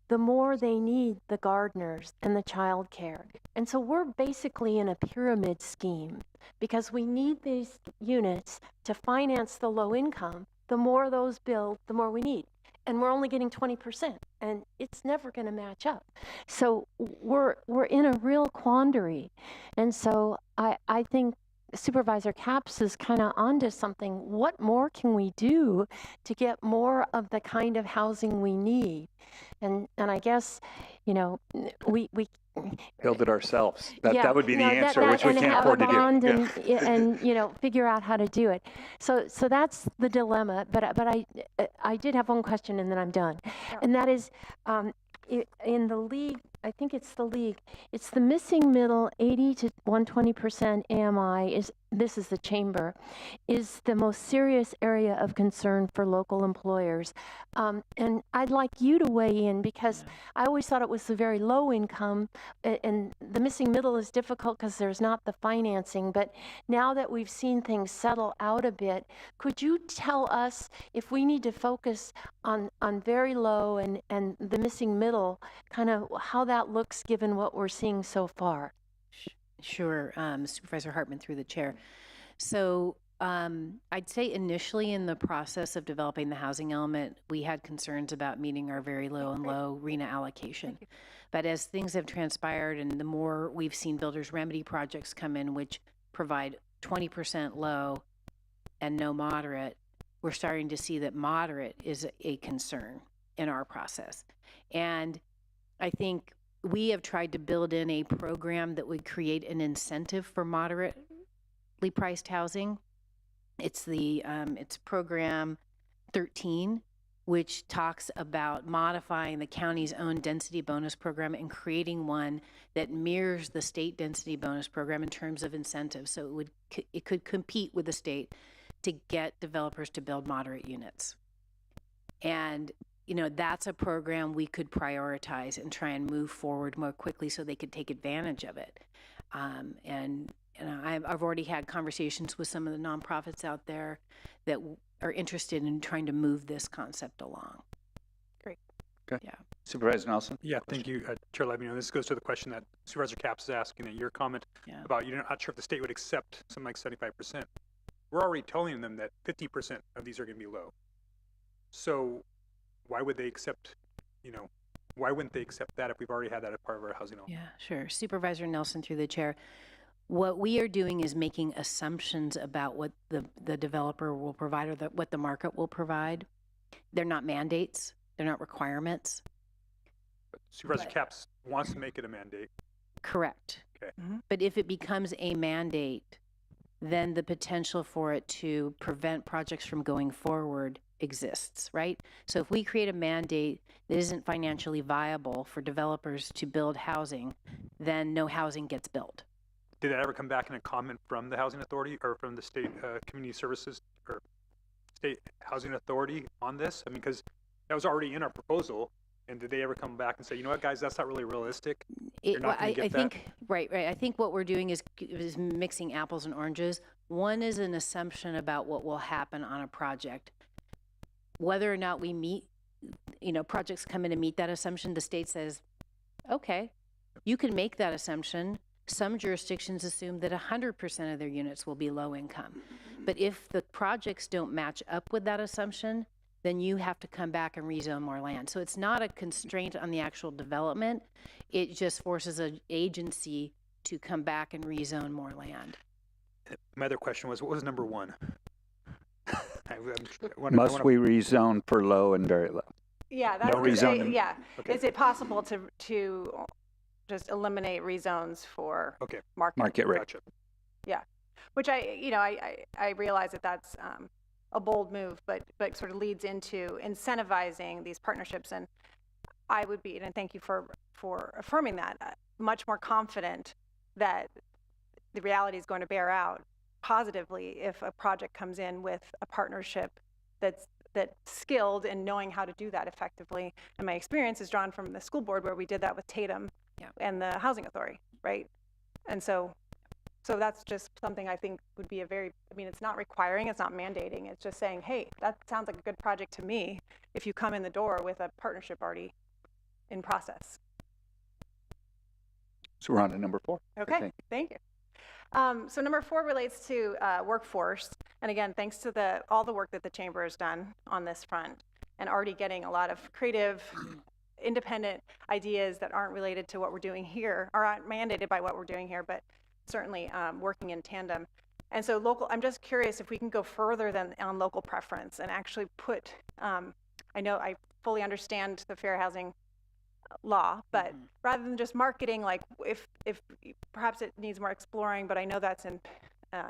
the more they need the gardeners and the child care. And so we're basically in a pyramid scheme, because we need these units to finance the low income. The more those build, the more we need. And we're only getting 20%, and it's never going to match up. So we're in a real quandary. And so I think Supervisor Capps is kind of onto something. What more can we do to get more of the kind of housing we need? And I guess, you know, we build it ourselves. That would be the answer, which we can't afford to do. And you know, figure out how to do it. So that's the dilemma. But I did have one question, and then I'm done. And that is, in the league, I think it's the league, it's the missing middle 80 to 120% AMI, this is the chamber, is the most serious area of concern for local employers. And I'd like you to weigh in, because I always thought it was the very low income, and the missing middle is difficult because there's not the financing. But now that we've seen things settle out a bit, could you tell us if we need to focus on very low and the missing middle, kind of how that looks given what we're seeing so far? Sure, Supervisor Hartman through the chair. So I'd say initially in the process of developing the housing element, we had concerns about meeting our very low and low RHNA allocation. But as things have transpired, and the more we've seen builders remedy projects come in, which provide 20% low and no moderate, we're starting to see that moderate is a concern in our process. And I think we have tried to build in a program that would create an incentive for moderately priced housing. It's it's program 13, which talks about modifying the county's own density bonus program and creating one that mirrors the state density bonus program in terms of incentives. So it could compete with the state to get developers to build moderate units. And you know, that's a program we could prioritize and try and move forward more quickly so they could take advantage of it. And I've already had conversations with some of the nonprofits out there that are interested in trying to move this concept along. Great. Okay. Yeah. Supervisor Nelson? Yeah, thank you, Chair Levino. This goes to the question that Supervisor Capps is asking, at your comment about you're not sure if the state would accept something like 75%. We're already telling them that 50% of these are going to be low. So why would they accept, why wouldn't they accept that if we've already had that as part of our housing element? Yeah, sure. Supervisor Nelson through the chair. What we are doing is making assumptions about what the developer will provide or what the market will provide. They're not mandates. They're not requirements. But Supervisor Capps wants to make it a mandate. Correct. Okay. Mm-hmm. But if it becomes a mandate, then the potential for it to prevent projects from going forward exists, right? So if we create a mandate that isn't financially viable for developers to build housing, then no housing gets built. Did that ever come back in a comment from the Housing Authority or from the State Community Services or State Housing Authority on this? I mean, because that was already in our proposal. And did they ever come back and say, you know what, guys, that's not really realistic? You're not going to get that? Think, right. I think what we're doing is mixing apples and oranges. One is an assumption about what will happen on a project. Whether or not we meet, projects come in to meet that assumption, the state says, okay, you can make that assumption. Some jurisdictions assume that 100% of their units will be low income. But if the projects don't match up with that assumption, then you have to come back and rezone more land. So it's not a constraint on the actual development. It just forces an agency to come back and rezone more land. My other question was, what was number one? Must we rezone for low and very low? Yeah, that's No rezoning. yeah. Okay. Is it possible to just eliminate rezones for Market rate. Gotcha. Yeah, which I realize that that's a bold move, but sort of leads into incentivizing these partnerships. And I would be, and thank you for affirming that, much more confident that the reality is going to bear out positively if a project comes in with a partnership that's skilled in knowing how to do that effectively. And my experience is drawn from the school board where we did that with Tatum and the Housing Authority, right? And so that's just something I think would be it's not requiring, it's not mandating, it's just saying, hey, that sounds like a good project to me if you come in the door with a partnership already in process. So we're on to number 4. Okay, thank you. So number 4 relates to workforce. And again, thanks to all the work that the Chamber has done on this front and already getting a lot of creative, independent ideas that aren't related to what we're doing here, or aren't mandated by what we're doing here, but certainly working in tandem. And so I'm just curious if we can go further than on local preference and actually put, I know I fully understand the fair housing law, but rather than just marketing, like if perhaps it needs more exploring, but I know that's in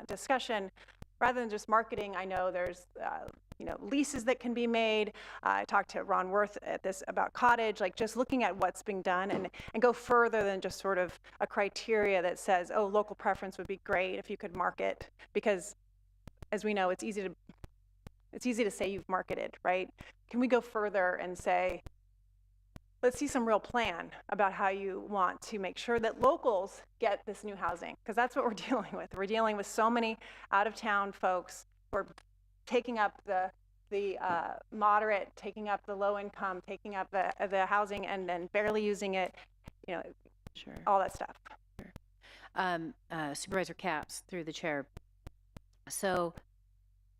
discussion. Rather than just marketing, I know there's leases that can be made. I talked to Ron Worth about cottage, like just looking at what's being done and go further than just sort of a criteria that says, oh, local preference would be great if you could market, because as we know, it's easy to say you've marketed, right? Can we go further and say, let's see some real plan about how you want to make sure that locals get this new housing, because that's what we're dealing with. We're dealing with so many out-of-town folks who are taking up the moderate, taking up the low income, taking up the housing and then barely using it, Sure. all that stuff. Sure. Supervisor Capps, through the chair. So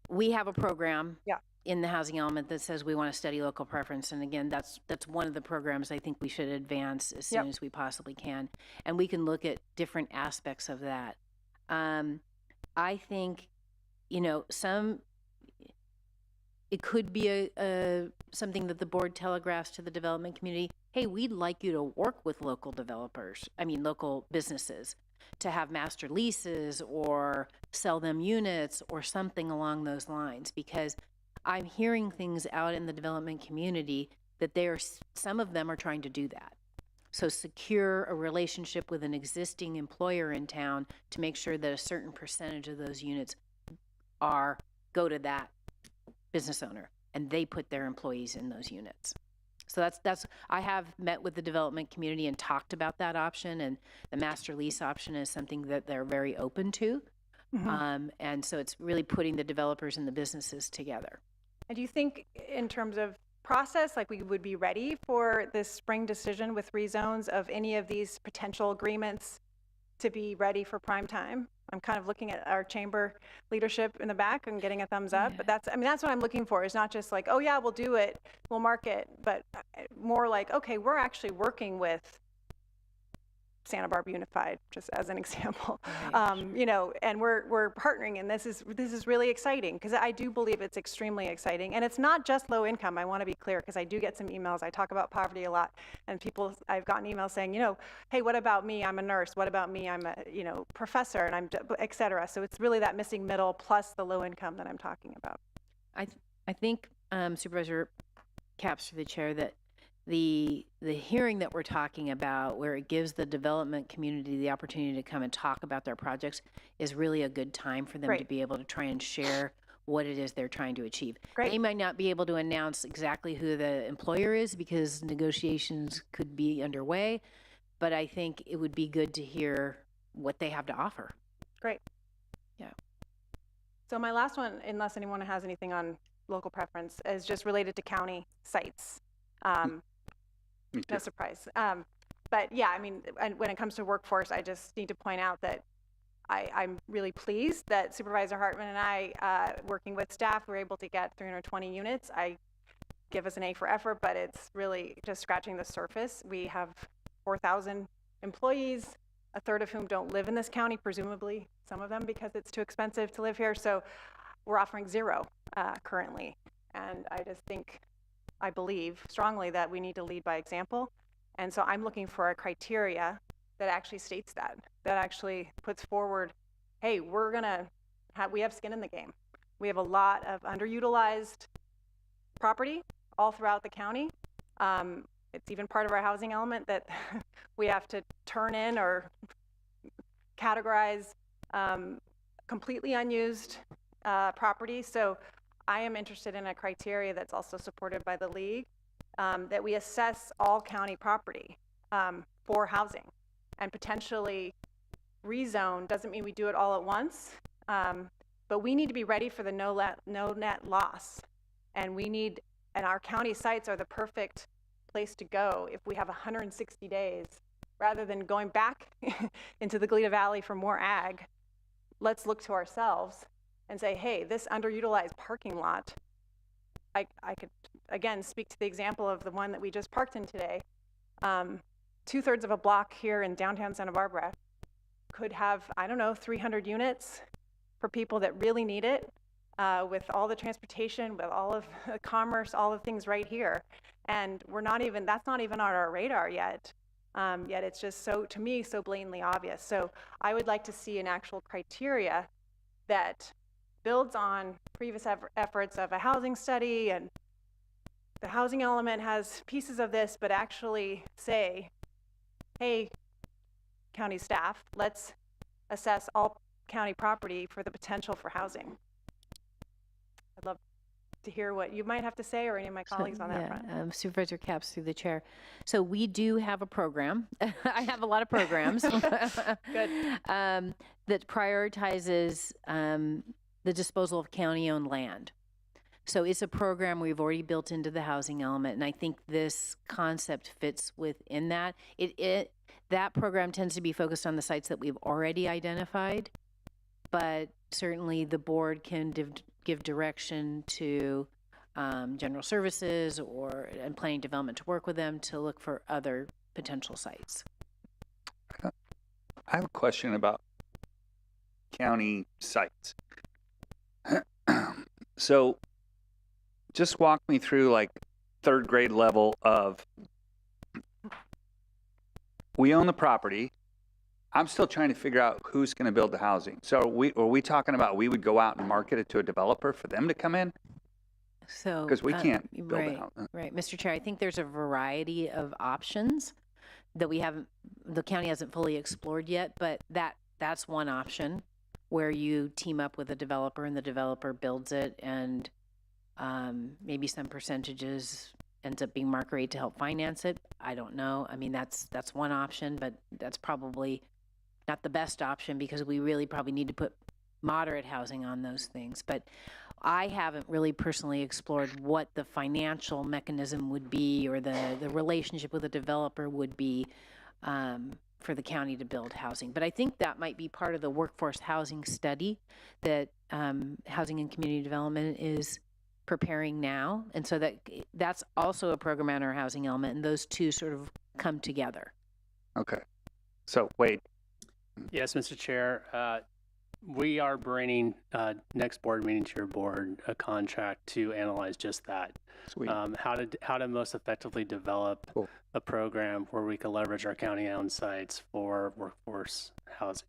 we have a program in the housing element that says we want to study local preference. And again, that's one of the programs I think we should advance as soon as we possibly can. And we can look at different aspects of that. I think, it could be something that the board telegraphs to the development community. Hey, we'd like you to work with local businesses to have master leases or sell them units or something along those lines, because I'm hearing things out in the development community that some of them are trying to do that. So secure a relationship with an existing employer in town to make sure that a certain percentage of those units go to that business owner and they put their employees in those units. So that's I have met with the development community and talked about that option, and the master lease option is something that they're very open to. And so it's really putting the developers and the businesses together. And do you think in terms of process, like we would be ready for this spring decision with rezones of any of these potential agreements to be ready for prime time? I'm kind of looking at our chamber leadership in the back and getting a thumbs up, but that's what I'm looking for, is not just like, oh yeah, we'll do it, we'll market, but more like, okay, we're actually working with Santa Barbara Unified, just as an example, and we're partnering, and this is really exciting, because I do believe it's extremely exciting, and it's not just low income. I want to be clear, because I do get some emails. I talk about poverty a lot, and I've gotten emails saying, hey, what about me? I'm a nurse. What about me? I'm a professor, and I'm et cetera. So it's really that missing middle plus the low income that I'm talking about. I think Supervisor Caps through the chair that the hearing that we're talking about, where it gives the development community the opportunity to come and talk about their projects, is really a good time for them to Great. be able to try and share what it is they're trying to achieve. Great. They might not be able to announce exactly who the employer is because negotiations could be underway, but I think it would be good to hear what they have to offer. Great. Yeah. So my last one, unless anyone has anything on local preference, is just related to county sites. No surprise. But yeah, I mean, and when it comes to workforce, I just need to point out that I'm really pleased that Supervisor Hartman and I, working with staff, were able to get 320 units. I give us an A for effort, but it's really just scratching the surface. We have 4,000 employees, a third of whom don't live in this county, presumably some of them because it's too expensive to live here. So we're offering 0 currently. And I just think, I believe strongly that we need to lead by example. And so I'm looking for a criteria that actually states that actually puts forward, hey, we have skin in the game. We have a lot of underutilized property all throughout the county. It's even part of our housing element that we have to turn in or categorize completely unused property. So I am interested in a criteria that's also supported by the league, that we assess all county property for housing and potentially rezone. Doesn't mean we do it all at once, but we need to be ready for the no net loss. And our county sites are the perfect place to go if we have 160 days. Rather than going back into the Goleta Valley for more ag, let's look to ourselves and say, hey, this underutilized parking lot, I could, again, speak to the example of the one that we just parked in today. 2/3 of a block here in downtown Santa Barbara could have, 300 units for people that really need it, with all the transportation, with all of the commerce, all the things right here. And that's not even on our radar yet. Yet it's just to me, so blatantly obvious. So I would like to see an actual criteria that builds on previous efforts of a housing study, and the housing element has pieces of this, but actually say, hey, county staff, let's assess all county property for the potential for housing. I'd love to hear what you might have to say, or any of my colleagues on that front. Supervisor Caps through the chair. So we do have a program. I have a lot of programs. Good. That prioritizes the disposal of county-owned land. So it's a program we've already built into the housing element, and I think this concept fits within that. That program tends to be focused on the sites that we've already identified, but certainly the board can give direction to general services and planning development to work with them to look for other potential sites. I have a question about county sites. So just walk me through like 3rd grade level of, we own the property. I'm still trying to figure out who's going to build the housing. So are we talking about we would go out and market it to a developer for them to come in? So Because we can't build right, a house. Right, Mr. Chair, I think there's a variety of options that the county hasn't fully explored yet, but that's one option where you team up with a developer and the developer builds it, and maybe some percentages ends up being market rate to help finance it. I don't know. I mean, that's one option, but that's probably not the best option because we really probably need to put moderate housing on those things. But I haven't really personally explored what the financial mechanism would be, or the relationship with a developer would be for the county to build housing. But I think that might be part of the workforce housing study that Housing and Community Development is preparing now. And so that's also a program on our housing element, and those two sort of come together. Okay. So Wade. Yes, Mr. Chair. We are bringing next board meeting to your board a contract to analyze just that. Sweet. How to most effectively develop a program where we can leverage our county-owned sites for workforce housing.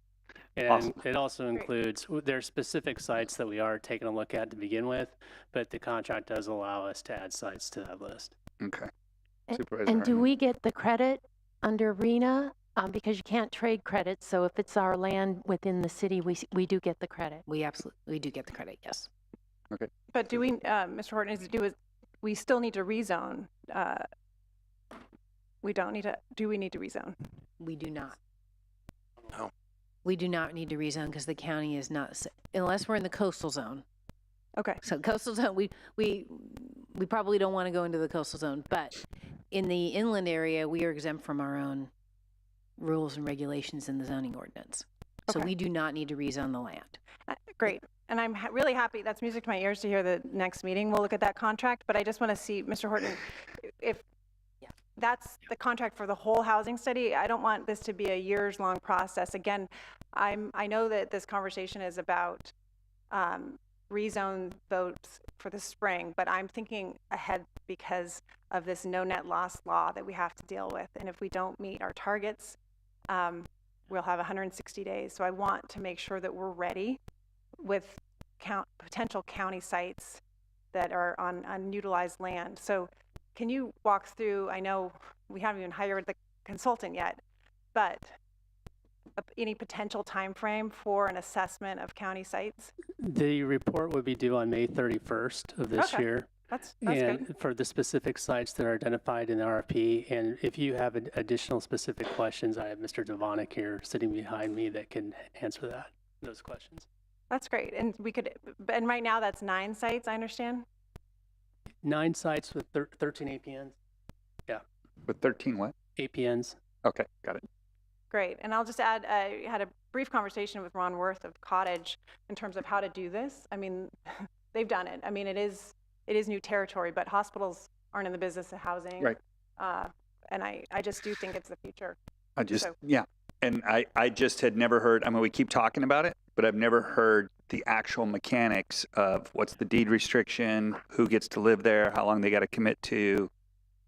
And Awesome. it also includes, there are specific sites that we are taking a look at to begin with, but the contract does allow us to add sites to that list. Okay. And- Supervisor And do Hartman. we get the credit under RENA? Because you can't trade credits, so if it's our land within the city, we do get the credit. We do get the credit, yes. Okay. But do we, Mr. Horton, we still need to rezone. We don't need to, do we need to rezone? We do not. No. We do not need to rezone because the county is not, unless we're in the coastal zone. Okay. So coastal zone, we probably don't want to go into the coastal zone, but in the inland area, we are exempt from our own rules and regulations in the zoning ordinance. So Okay. we do not need to rezone the land. Great. And I'm really happy, that's music to my ears to hear the next meeting. We'll look at that contract, but I just want to see, Mr. Horton, if that's the contract for the whole housing study, I don't want this to be a years-long process. Again, I know that this conversation is about rezone votes for the spring, but I'm thinking ahead because of this no net loss law that we have to deal with. And if we don't meet our targets, we'll have 160 days. So I want to make sure that we're ready with potential county sites that are on unutilized land. So can you walk through, I know we haven't even hired the consultant yet, but any potential time frame for an assessment of county sites? The report would be due on May 31st of this year. That's and good. for the specific sites that are identified in the RFP. And if you have additional specific questions, I have Mr. Devonick here sitting behind me that can answer those questions. That's great. And and right now that's 9 sites, I understand? 9 sites with 13 APNs. Yeah. With 13 what? APNs. Okay, got it. Great. And I'll just add, I had a brief conversation with Ron Worth of Cottage in terms of how to do this. I mean, they've done it. I mean, it is new territory, but hospitals aren't in the business of housing. Right. And I just do think it's the future. Yeah. And I just had never heard, I mean, we keep talking about it, but I've never heard the actual mechanics of what's the deed restriction, who gets to live there, how long they got to commit to,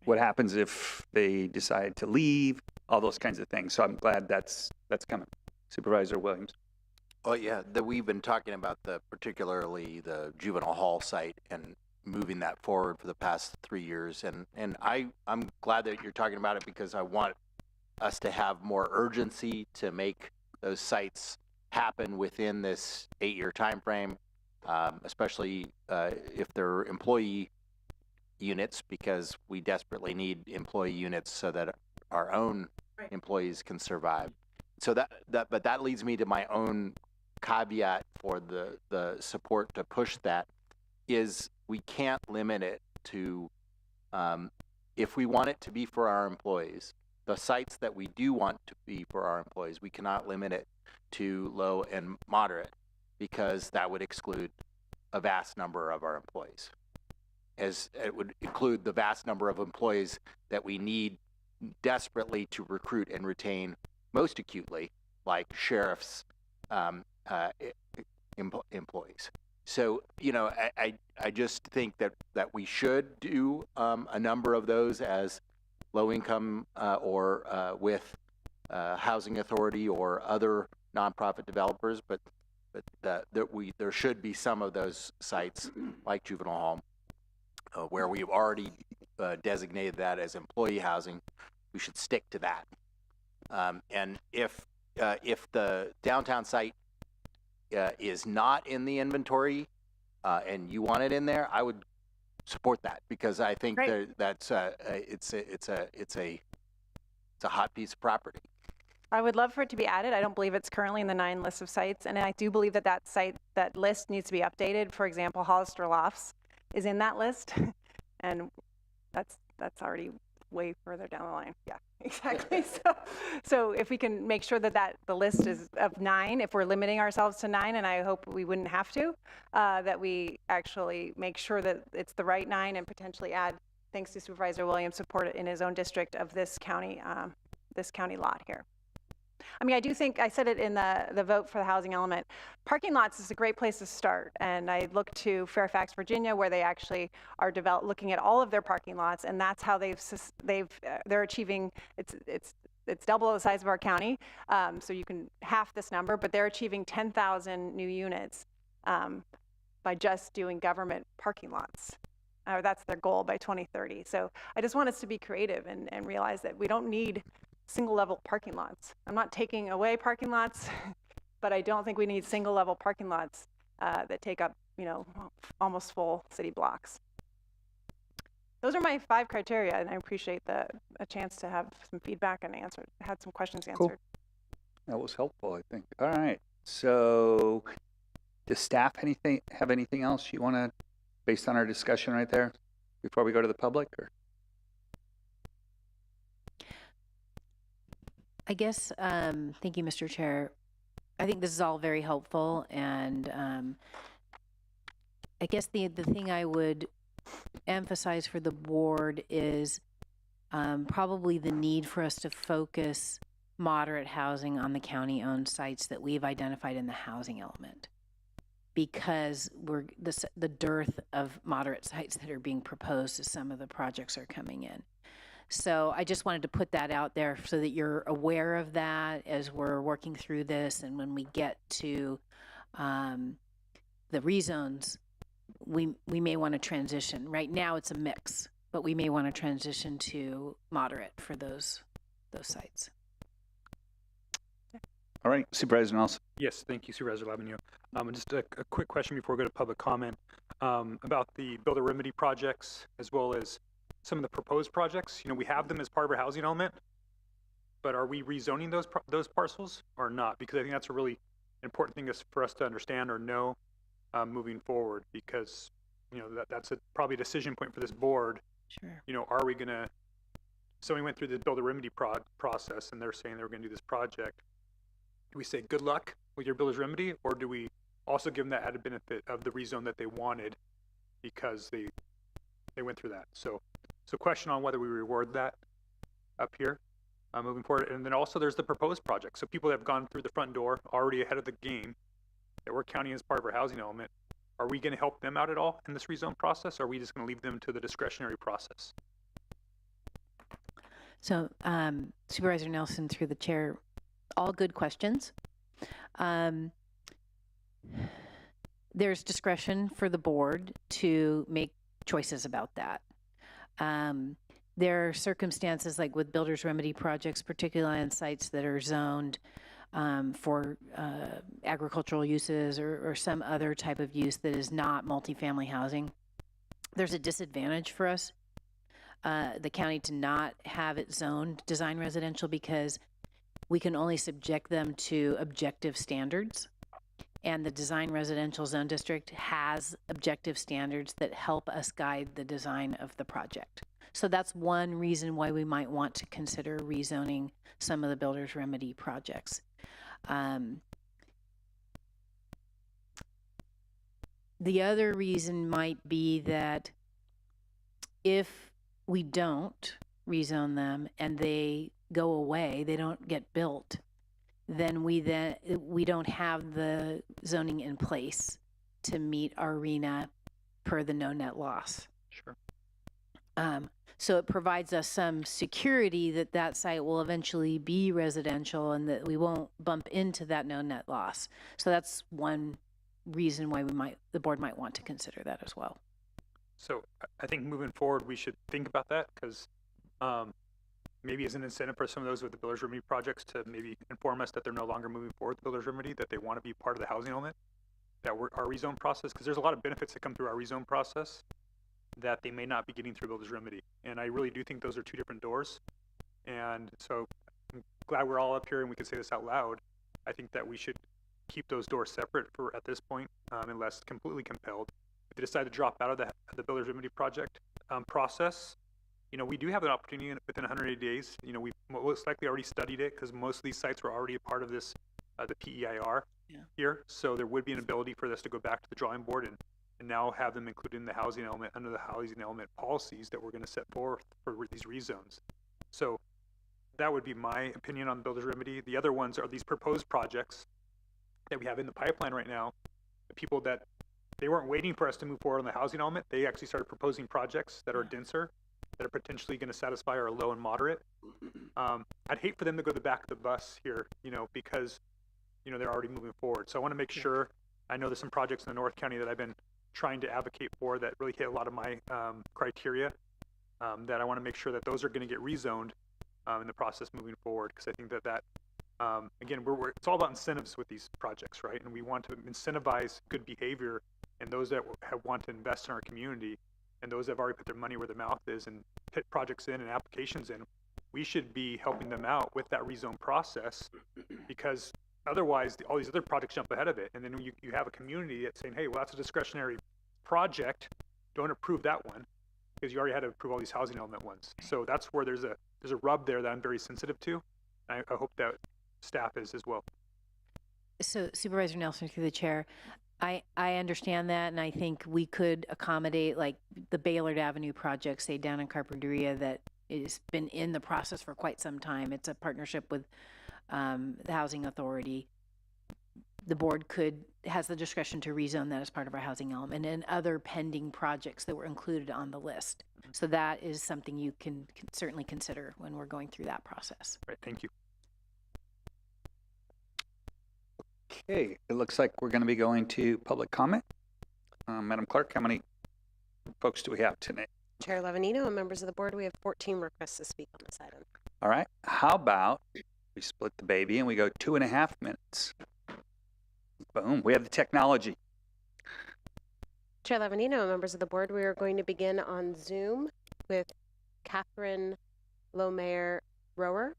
what happens if they decide to leave, all those kinds of things. So I'm glad that's coming. Supervisor Williams. Oh, yeah, we've been talking about particularly the juvenile hall site and moving that forward for the past 3 years. And I'm glad that you're talking about it because I want us to have more urgency to make those sites happen within this 8-year time frame, especially if they're employee units, because we desperately need employee units so that our own employees can survive. So but that leads me to my own caveat for the support to push that is we can't limit it to, if we want it to be for our employees, the sites that we do want to be for our employees, we cannot limit it to low and moderate because that would exclude a vast number of our employees, as it would include the vast number of employees that we need desperately to recruit and retain most acutely, like sheriffs, employees. So, I just think that we should do a number of those as low income or with housing authority or other nonprofit developers, but there should be some of those sites like juvenile home where we've already designated that as employee housing. We should stick to that. And if the downtown site is not in the inventory and you want it in there, I would support that because I think that's it's a hot piece of property. I would love for it to be added. I don't believe it's currently in the 9 list of sites, and I do believe that list needs to be updated. For example, Hollister Lofts is in that list, and that's already way further down the line. Yeah, exactly. So if we can make sure that the list is of 9, if we're limiting ourselves to 9, and I hope we wouldn't have to, that we actually make sure that it's the right 9 and potentially add, thanks to Supervisor Williams, support it in his own district of this county lot here. I mean, I do think, I said it in the vote for the housing element, parking lots is a great place to start. And I look to Fairfax, Virginia, where they actually are looking at all of their parking lots, and that's how they're achieving, it's it's double the size of our county, so you can half this number, but they're achieving 10,000 new units by just doing government parking lots. That's their goal by 2030. So I just want us to be creative and realize that we don't need single level parking lots. I'm not taking away parking lots, but I don't think we need single level parking lots that take up, almost full city blocks. Those are my 5 criteria, and I appreciate a chance to have some feedback and had some questions answered. Cool. That was helpful, I think. All right. So does staff have anything else you want to, based on our discussion right there, before we go to the public? Or? I guess, thank you, Mr. Chair. I think this is all very helpful, and I guess the thing I would emphasize for the board is probably the need for us to focus moderate housing on the county-owned sites that we've identified in the housing element, because the dearth of moderate sites that are being proposed as some of the projects are coming in. So I just wanted to put that out there so that you're aware of that as we're working through this, and when we get to the rezones, we may want to transition. Right now it's a mix, but we may want to transition to moderate for those sites. All right, Supervisor Nelson. Yes, thank you, Supervisor Labanio. Just a quick question before we go to public comment about the builder remedy projects as well as some of the proposed projects. We have them as part of our housing element, but are we rezoning those parcels or not? Because I think that's a really important thing for us to understand or know moving forward, because that's probably a decision point for this board. Sure. Are we gonna? So we went through the builder remedy process, and they're saying they were going to do this project. Do we say good luck with your builder's remedy, or do we also give them that added benefit of the rezone that they wanted because they went through that? So question on whether we reward that up here moving forward. And then also there's the proposed project. So people that have gone through the front door already ahead of the game that we're counting as part of our housing element, are we going to help them out at all in this rezone process, or are we just going to leave them to the discretionary process? So Supervisor Nelson, through the chair, all good questions. There's discretion for the board to make choices about that. There are circumstances like with builder's remedy projects, particularly on sites that are zoned for agricultural uses or some other type of use that is not multifamily housing. There's a disadvantage for us, the county, to not have it zoned design residential, because we can only subject them to objective standards. And the design residential zone district has objective standards that help us guide the design of the project. So that's one reason why we might want to consider rezoning some of the builder's remedy projects. The other reason might be that if we don't rezone them and they go away, they don't get built, then we don't have the zoning in place to meet our RENA per the no net loss. Sure. So it provides us some security that that site will eventually be residential and that we won't bump into that no net loss. So that's one reason why the board might want to consider that as well. So I think moving forward, we should think about that, because maybe as an incentive for some of those with the builder's remedy projects to maybe inform us that they're no longer moving forward with the builder's remedy, that they want to be part of the housing element, that our rezone process, because there's a lot of benefits that come through our rezone process that they may not be getting through builder's remedy. And I really do think those are two different doors. And so I'm glad we're all up here and we can say this out loud. I think that we should keep those doors separate for at this point, unless completely compelled. If they decide to drop out of the builder's remedy project process, we do have an opportunity within 180 days. We've most likely already studied it, because most of these sites were already a part of this, the PEIR here. So there would be an ability for this to go back to the drawing board and now have them included in the housing element under the housing element policies that we're going to set forth for these rezones. So that would be my opinion on builder's remedy. The other ones are these proposed projects that we have in the pipeline right now. The people that they weren't waiting for us to move forward on the housing element, they actually started proposing projects that are denser, that are potentially going to satisfy our low and moderate. I'd hate for them to go to the back of the bus here, because, they're already moving forward. So I want to make sure, I know there's some projects in the North County that I've been trying to advocate for that really hit a lot of my criteria, that I want to make sure that those are going to get rezoned in the process moving forward, because I think that again, it's all about incentives with these projects, right? And we want to incentivize good behavior, and those that want to invest in our community, and those that have already put their money where their mouth is and put projects in and applications in, we should be helping them out with that rezone process, because otherwise all these other projects jump ahead of it. And then you have a community that's saying, hey, well, that's a discretionary project, don't approve that one, because you already had to approve all these housing element ones. So that's where there's a rub there that I'm very sensitive to. I hope that staff is as well. So Supervisor Nelson, through the chair, I understand that, and I think we could accommodate like the Baylord Avenue project, say down in Carpinteria, that has been in the process for quite some time. It's a partnership with the Housing Authority. The board has the discretion to rezone that as part of our housing element, and other pending projects that were included on the list. So that is something you can certainly consider when we're going through that process. Right, thank you. Okay, it looks like we're going to be going to public comment. Madam Clerk, how many folks do we have tonight? Chair Lavanino and members of the board, we have 14 requests to speak on this item. All right, how about we split the baby and we go 2.5 minutes? Boom, we have the technology. Chair Lavanino and members of the board, we are going to begin on Zoom with Catherine Lomayer Rower,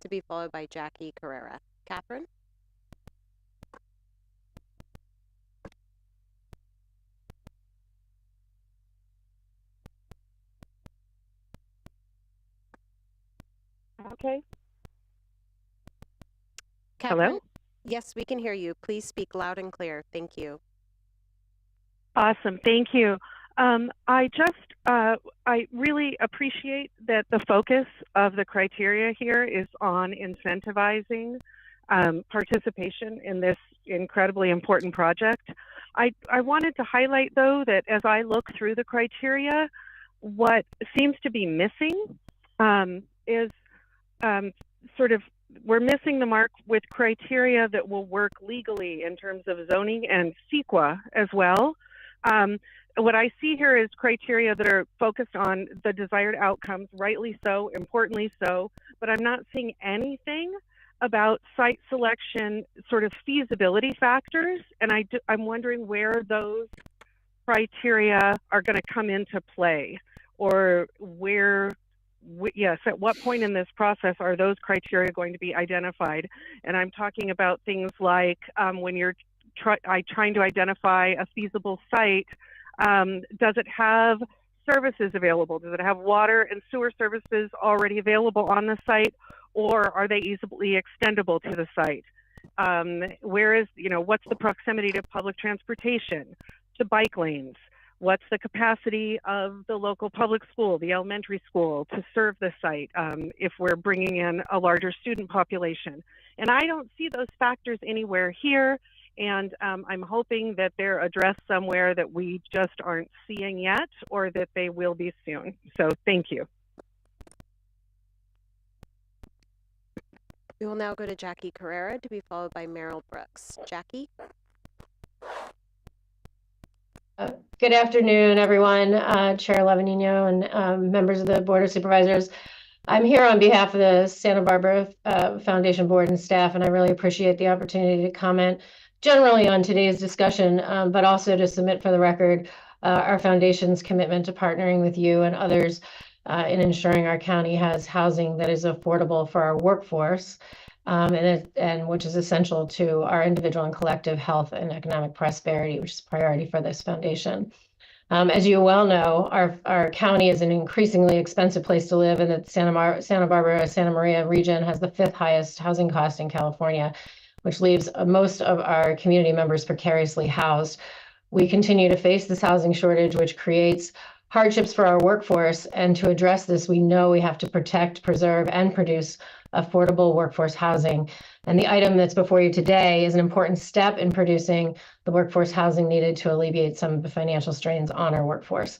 to be followed by Jackie Carrera. Catherine? Okay. Catherine? Hello? Yes, we can hear you. Please speak loud and clear. Thank you. Awesome. Thank you. I really appreciate that the focus of the criteria here is on incentivizing participation in this incredibly important project. I wanted to highlight, though, that as I look through the criteria, what seems to be missing is we're missing the mark with criteria that will work legally in terms of zoning and CEQA as well. What I see here is criteria that are focused on the desired outcomes, rightly so, importantly so, but I'm not seeing anything about site selection sort of feasibility factors, and I'm wondering where those criteria are going to come into play, or at what point in this process are those criteria going to be identified? And I'm talking about things like when you're trying to identify a feasible site, does it have services available? Does it have water and sewer services already available on the site, or are they easily extendable to the site? What's the proximity to public transportation, to bike lanes? What's the capacity of the local public school, the elementary school, to serve the site if we're bringing in a larger student population? And I don't see those factors anywhere here, and I'm hoping that they're addressed somewhere that we just aren't seeing yet, or that they will be soon. So thank you. We will now go to Jackie Carrera, to be followed by Merrill Brooks. Jackie? Good afternoon, everyone. Chair Lavanino and members of the Board of Supervisors. I'm here on behalf of the Santa Barbara Foundation Board and staff, and I really appreciate the opportunity to comment generally on today's discussion, but also to submit for the record our foundation's commitment to partnering with you and others in ensuring our county has housing that is affordable for our workforce, and which is essential to our individual and collective health and economic prosperity, which is a priority for this foundation. As you well know, our county is an increasingly expensive place to live, and the Santa Barbara, Santa Maria region has the 5th highest housing cost in California, which leaves most of our community members precariously housed. We continue to face this housing shortage, which creates hardships for our workforce. And to address this, we know we have to protect, preserve, and produce affordable workforce housing. And the item that's before you today is an important step in producing the workforce housing needed to alleviate some of the financial strains on our workforce.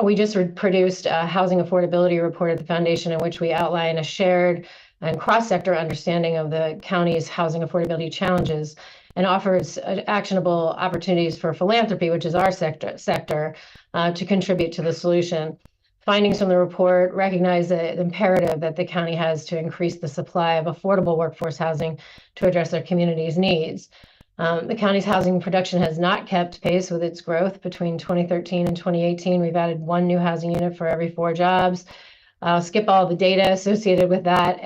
We just produced a housing affordability report at the foundation in which we outline a shared and cross-sector understanding of the county's housing affordability challenges and offers actionable opportunities for philanthropy, which is our sector to contribute to the solution. Findings from the report recognize the imperative that the county has to increase the supply of affordable workforce housing to address their community's needs. The county's housing production has not kept pace with its growth. Between 2013 and 2018, we've added 1 new housing unit for every 4 jobs. I'll skip all the data associated with that,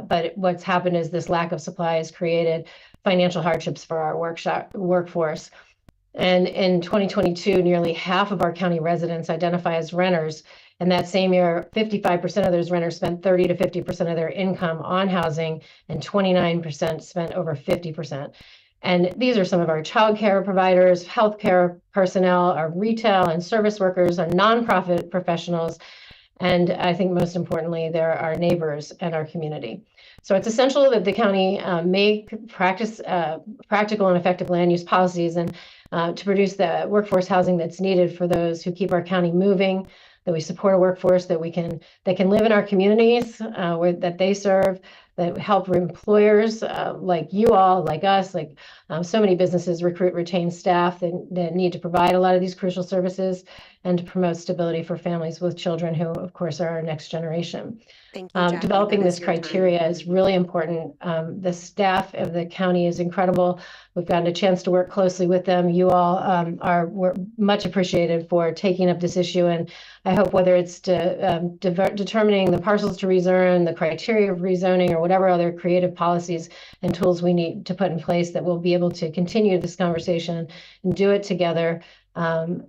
but what's happened is this lack of supply has created financial hardships for our workforce. And in 2022, nearly half of our county residents identify as renters. And that same year, 55% of those renters spent 30 to 50% of their income on housing, and 29% spent over 50%. And these are some of our childcare providers, healthcare personnel, our retail and service workers, our nonprofit professionals, and I think most importantly, they're our neighbors and our community. So it's essential that the county practice practical and effective land use policies and to produce the workforce housing that's needed for those who keep our county moving, that we support a workforce that can live in our communities that they serve, that help employers like you all, like us, like so many businesses recruit, retain staff that need to provide a lot of these crucial services, and to promote stability for families with children who, of course, are our next generation. Thank you, Jackie. Developing That this is your time. criteria is really important. The staff of the county is incredible. We've gotten a chance to work closely with them. You all were much appreciated for taking up this issue, and I hope whether it's determining the parcels to rezone, the criteria of rezoning, or whatever other creative policies and tools we need to put in place, that we'll be able to continue this conversation and do it together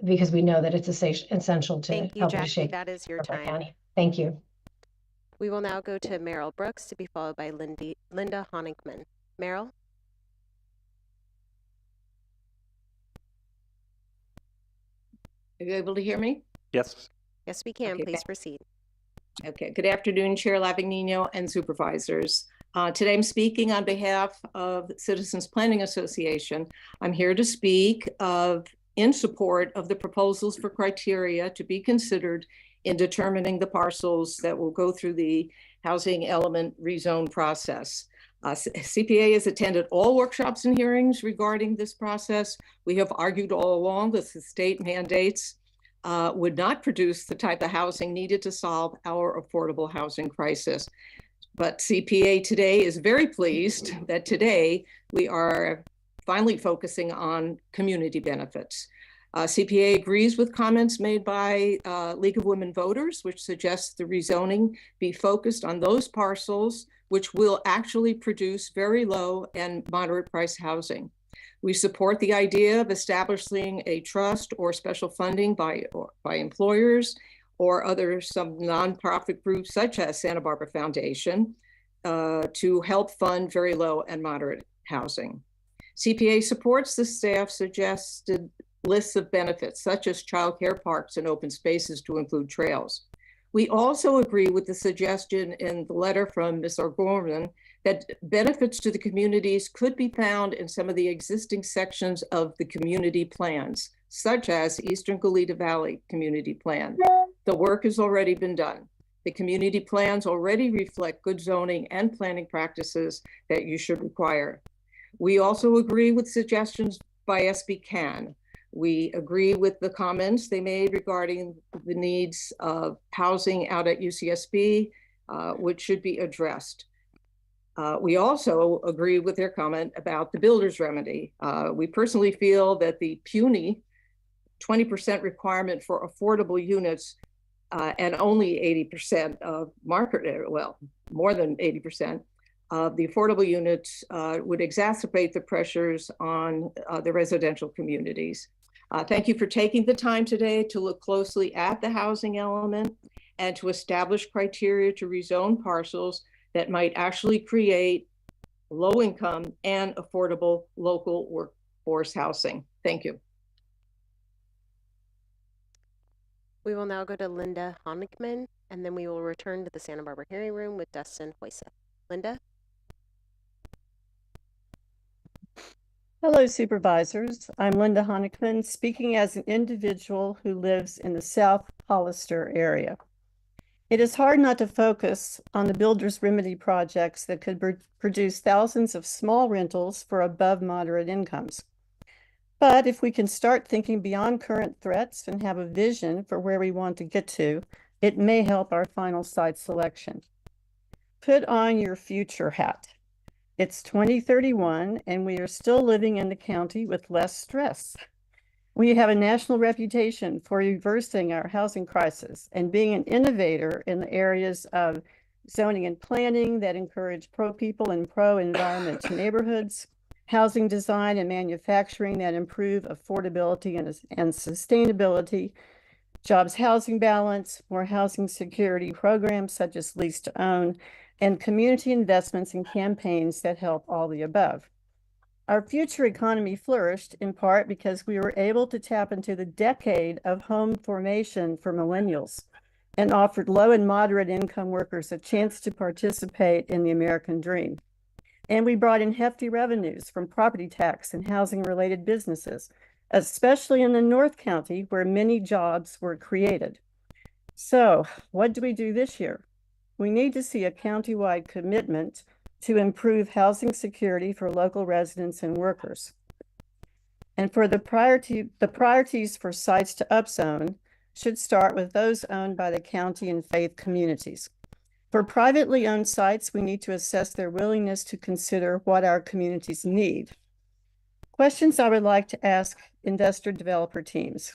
because we know that it's essential to Thank you, help to Jackie. shape That is your our time. county. Thank you. We will now go to Merrill Brooks, to be followed by Linda Honigman. Merrill? Are you able to hear me? Yes. Yes, we can. Okay, Please proceed. Okay. Good afternoon, Chair Lavigno and supervisors. Today I'm speaking on behalf of Citizens Planning Association. I'm here to speak in support of the proposals for criteria to be considered in determining the parcels that will go through the housing element rezone process. CPA has attended all workshops and hearings regarding this process. We have argued all along that the state mandates would not produce the type of housing needed to solve our affordable housing crisis. But CPA today is very pleased that today we are finally focusing on community benefits. CPA agrees with comments made by League of Women Voters, which suggests the rezoning be focused on those parcels which will actually produce very low and moderate price housing. We support the idea of establishing a trust or special funding by employers or some nonprofit groups such as Santa Barbara Foundation to help fund very low and moderate housing. CPA supports the staff suggested lists of benefits such as childcare, parks, and open spaces to include trails. We also agree with the suggestion in the letter from Ms. O'Gorman that benefits to the communities could be found in some of the existing sections of the community plans, such as Eastern Goleta Valley Community Plan. The work has already been done. The community plans already reflect good zoning and planning practices that you should require. We also agree with suggestions by SB Can. We agree with the comments they made regarding the needs of housing out at UCSB, which should be addressed. We also agree with their comment about the builder's remedy. We personally feel that the puny 20% requirement for affordable units and only 80% of market, well, more than 80% of the affordable units would exacerbate the pressures on the residential communities. Thank you for taking the time today to look closely at the housing element and to establish criteria to rezone parcels that might actually create low income and affordable local workforce housing. Thank you. We will now go to Linda Honigman, and then we will return to the Santa Barbara hearing room with Dustin Hoysa. Linda? Hello, Supervisors. I'm Linda Honickman, speaking as an individual who lives in the South Hollister area. It is hard not to focus on the builder's remedy projects that could produce thousands of small rentals for above moderate incomes. But if we can start thinking beyond current threats and have a vision for where we want to get to, it may help our final site selection. Put on your future hat. It's 2031, and we are still living in the county with less stress. We have a national reputation for reversing our housing crisis and being an innovator in the areas of zoning and planning that encourage pro-people and pro-environment neighborhoods, housing design and manufacturing that improve affordability and sustainability, jobs housing balance, more housing security programs such as lease to own, and community investments and campaigns that help all the above. Our future economy flourished in part because we were able to tap into the decade of home formation for millennials and offered low and moderate income workers a chance to participate in the American dream. And we brought in hefty revenues from property tax and housing related businesses, especially in the North County where many jobs were created. So what do we do this year? We need to see a countywide commitment to improve housing security for local residents and workers. And for the priorities for sites to upzone should start with those owned by the county and faith communities. For privately owned sites, we need to assess their willingness to consider what our communities need. Questions I would like to ask investor developer teams.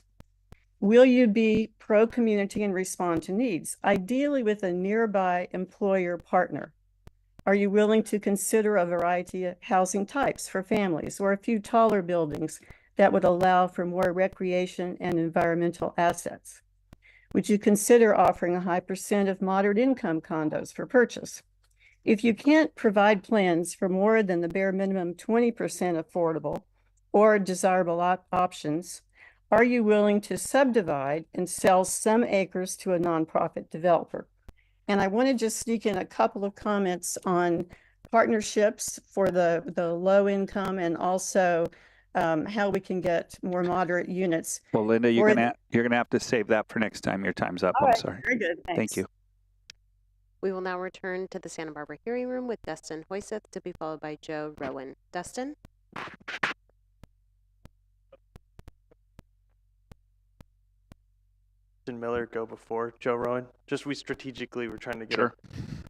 Will you be pro-community and respond to needs, ideally with a nearby employer partner? Are you willing to consider a variety of housing types for families or a few taller buildings that would allow for more recreation and environmental assets? Would you consider offering a high % of moderate income condos for purchase? If you can't provide plans for more than the bare minimum 20% affordable or desirable options, are you willing to subdivide and sell some acres to a nonprofit developer? And I want to just sneak in a couple of comments on partnerships for the low income and also how we can get more moderate units. Well, Linda, you're gonna have to save that for next time. Your time's up. All I'm right, sorry. very good. Thanks. Thank you. We will now return to the Santa Barbara hearing room with Dustin Hoyseth, to be followed by Joe Rowan. Dustin? Miller go before Joe Rowan. Just we strategically were trying to get Sure.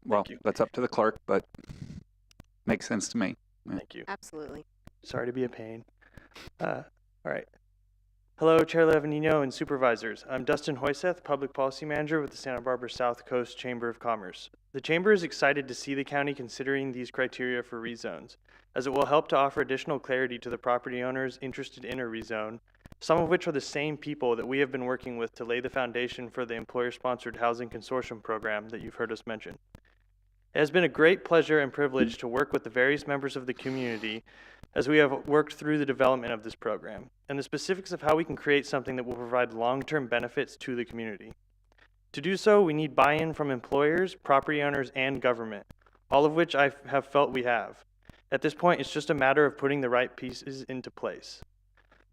Well, that's up to the clerk, but makes sense to me. Yeah. Thank you. Absolutely. Sorry to be a pain. All right. Hello, Chair Levanino and Supervisors. I'm Dustin Hoyseth, Public Policy Manager with the Santa Barbara South Coast Chamber of Commerce. The Chamber is excited to see the county considering these criteria for rezones, as it will help to offer additional clarity to the property owners interested in a rezone, some of which are the same people that we have been working with to lay the foundation for the employer-sponsored housing consortium program that you've heard us mention. It has been a great pleasure and privilege to work with the various members of the community as we have worked through the development of this program and the specifics of how we can create something that will provide long-term benefits to the community. To do so, we need buy-in from employers, property owners, and government, all of which I have felt we have. At this point, it's just a matter of putting the right pieces into place.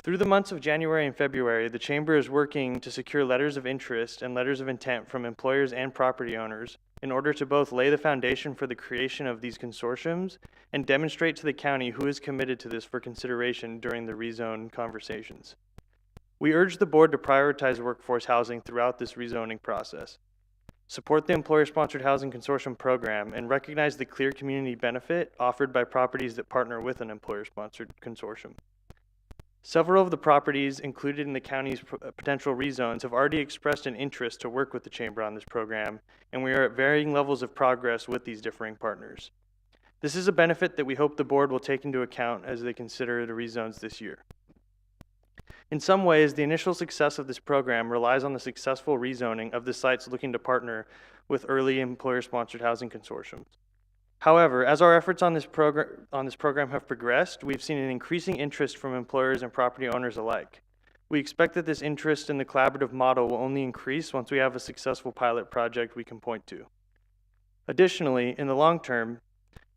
Through the months of January and February, the Chamber is working to secure letters of interest and letters of intent from employers and property owners in order to both lay the foundation for the creation of these consortiums and demonstrate to the county who is committed to this for consideration during the rezone conversations. We urge the board to prioritize workforce housing throughout this rezoning process, support the employer-sponsored housing consortium program, and recognize the clear community benefit offered by properties that partner with an employer-sponsored consortium. Several of the properties included in the county's potential rezones have already expressed an interest to work with the Chamber on this program, and we are at varying levels of progress with these differing partners. This is a benefit that we hope the board will take into account as they consider the rezones this year. In some ways, the initial success of this program relies on the successful rezoning of the sites looking to partner with early employer-sponsored housing consortiums. However, as our efforts on this program have progressed, we've seen an increasing interest from employers and property owners alike. We expect that this interest in the collaborative model will only increase once we have a successful pilot project we can point to. Additionally, in the long term,